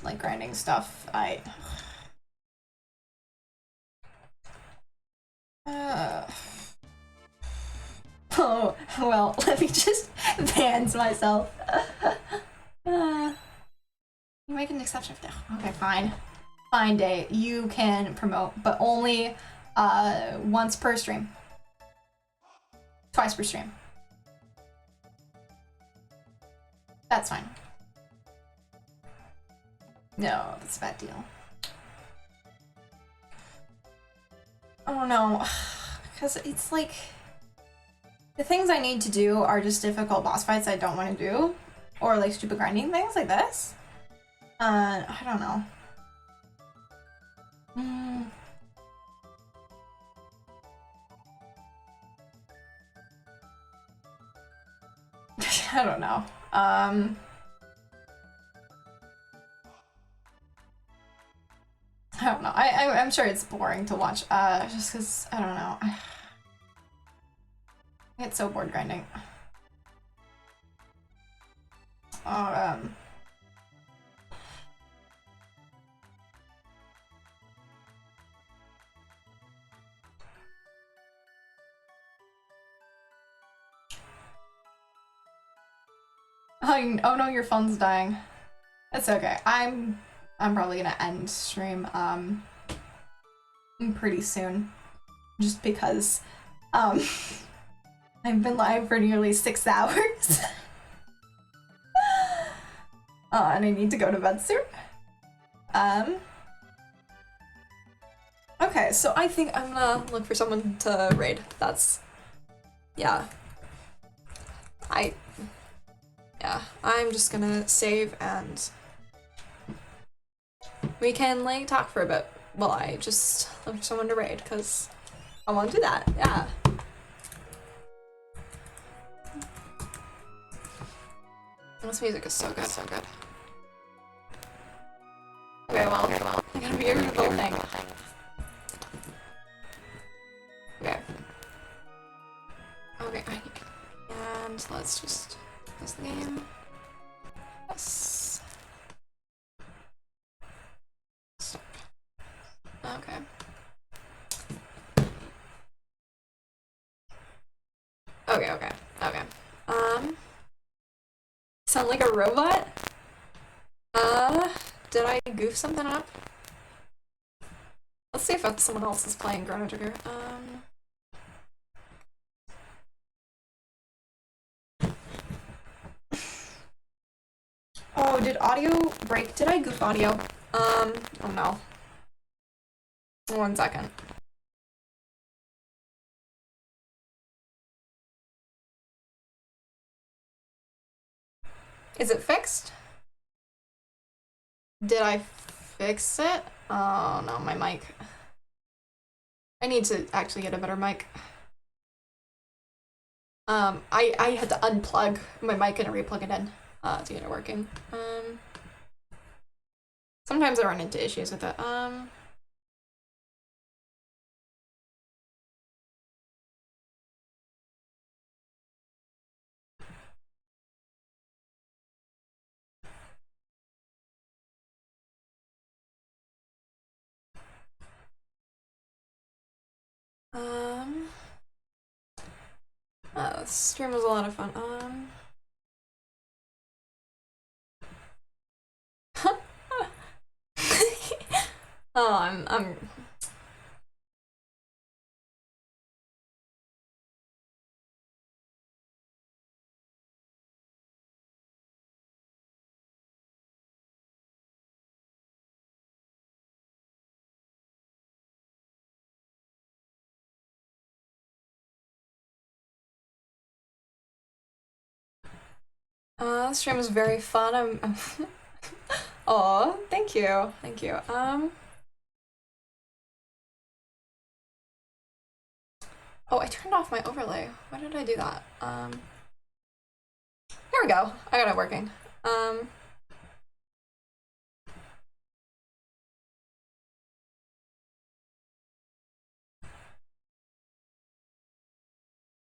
Like grinding stuff. Oh, well, let me just ban myself. Make an exception for that. Okay, fine. Fine day. You can promote, but only once per stream. Twice per stream. That's fine. No, that's a bad deal. Oh no. Because it's like... The things I need to do are just difficult boss fights I don't want to do. Or like stupid grinding things like this. I don't know. I don't know. I don't know. I'm sure it's boring to watch. Just because I don't know. I get so bored grinding. Oh no, your phone's dying. It's okay. I'm probably gonna end stream pretty soon, just because I've been live for nearly 6 hours. And I need to go to bed soon. Okay, so I think I'm gonna look for someone to raid. That's... Yeah. I'm just gonna save and... We can, like, talk for a bit while I just look for someone to raid, because I want to do that, yeah. This music is so good, so good. Okay, well, I gotta be here for the whole thing. Okay. Okay, and let's just close the game. Yes. Stop. Okay. Okay. Sound like a robot? Did I goof something up? Let's see if someone else is playing Chrono Trigger. Oh, did audio break? Did I goof audio? Oh no. 1 second. Is it fixed? Did I fix it? Oh no, my mic. I need to actually get a better mic. I had to unplug my mic and re-plug it in to get it working. Sometimes I run into issues with it. This stream was a lot of fun. Oh, I'm This stream was very fun. Oh, thank you. Thank you. Oh, I turned off my overlay. Why did I do that? Here we go. I got it working.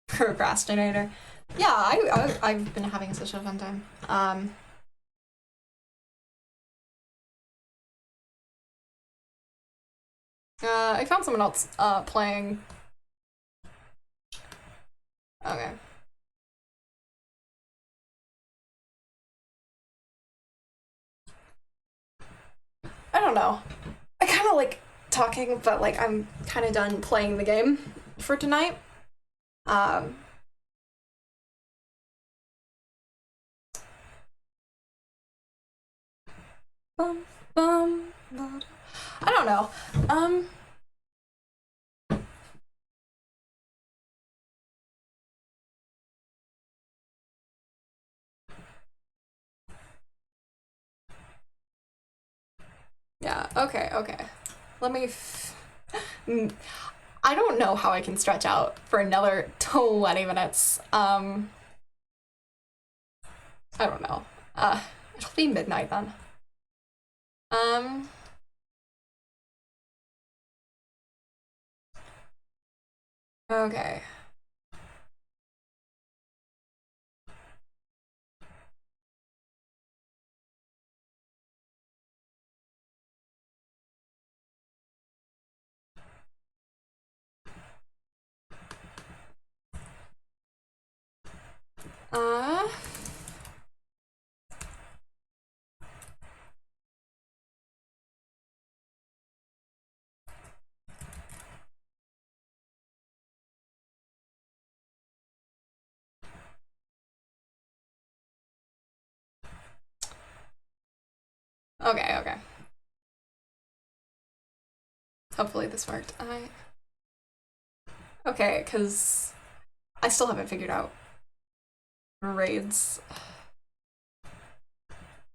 Procrastinator. Yeah, I've been having such a fun time. I found someone else playing. Okay. I don't know. I kind of like talking, but like I'm kind of done playing the game for tonight. I don't know. Yeah, okay, okay. Let me. I don't know how I can stretch out for another 20 minutes. I don't know. It'll be midnight then. Okay. Okay, okay. Hopefully this worked. Okay, because I still haven't figured out raids.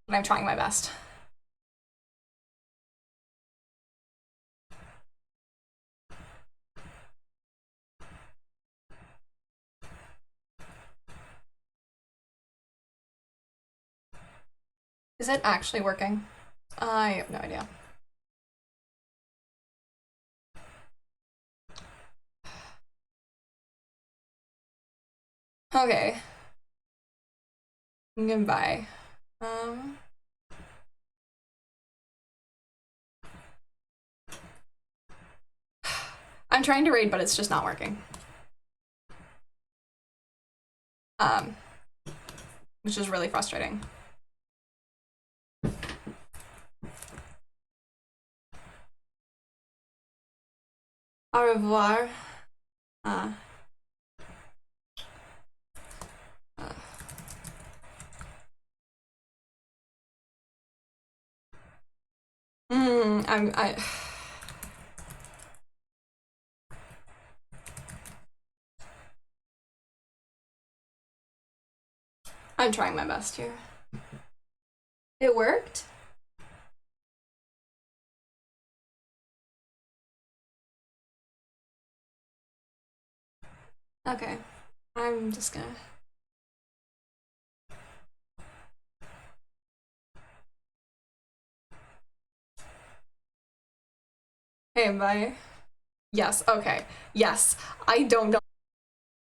And I'm trying my best. Is it actually working? I have no idea. Okay. Goodbye. I'm trying to raid, but it's just not working. Which is really frustrating. Au revoir. I'm trying my best here. It worked? Okay. I'm just gonna... Hey, bye. Yes, okay. Yes. I don't know.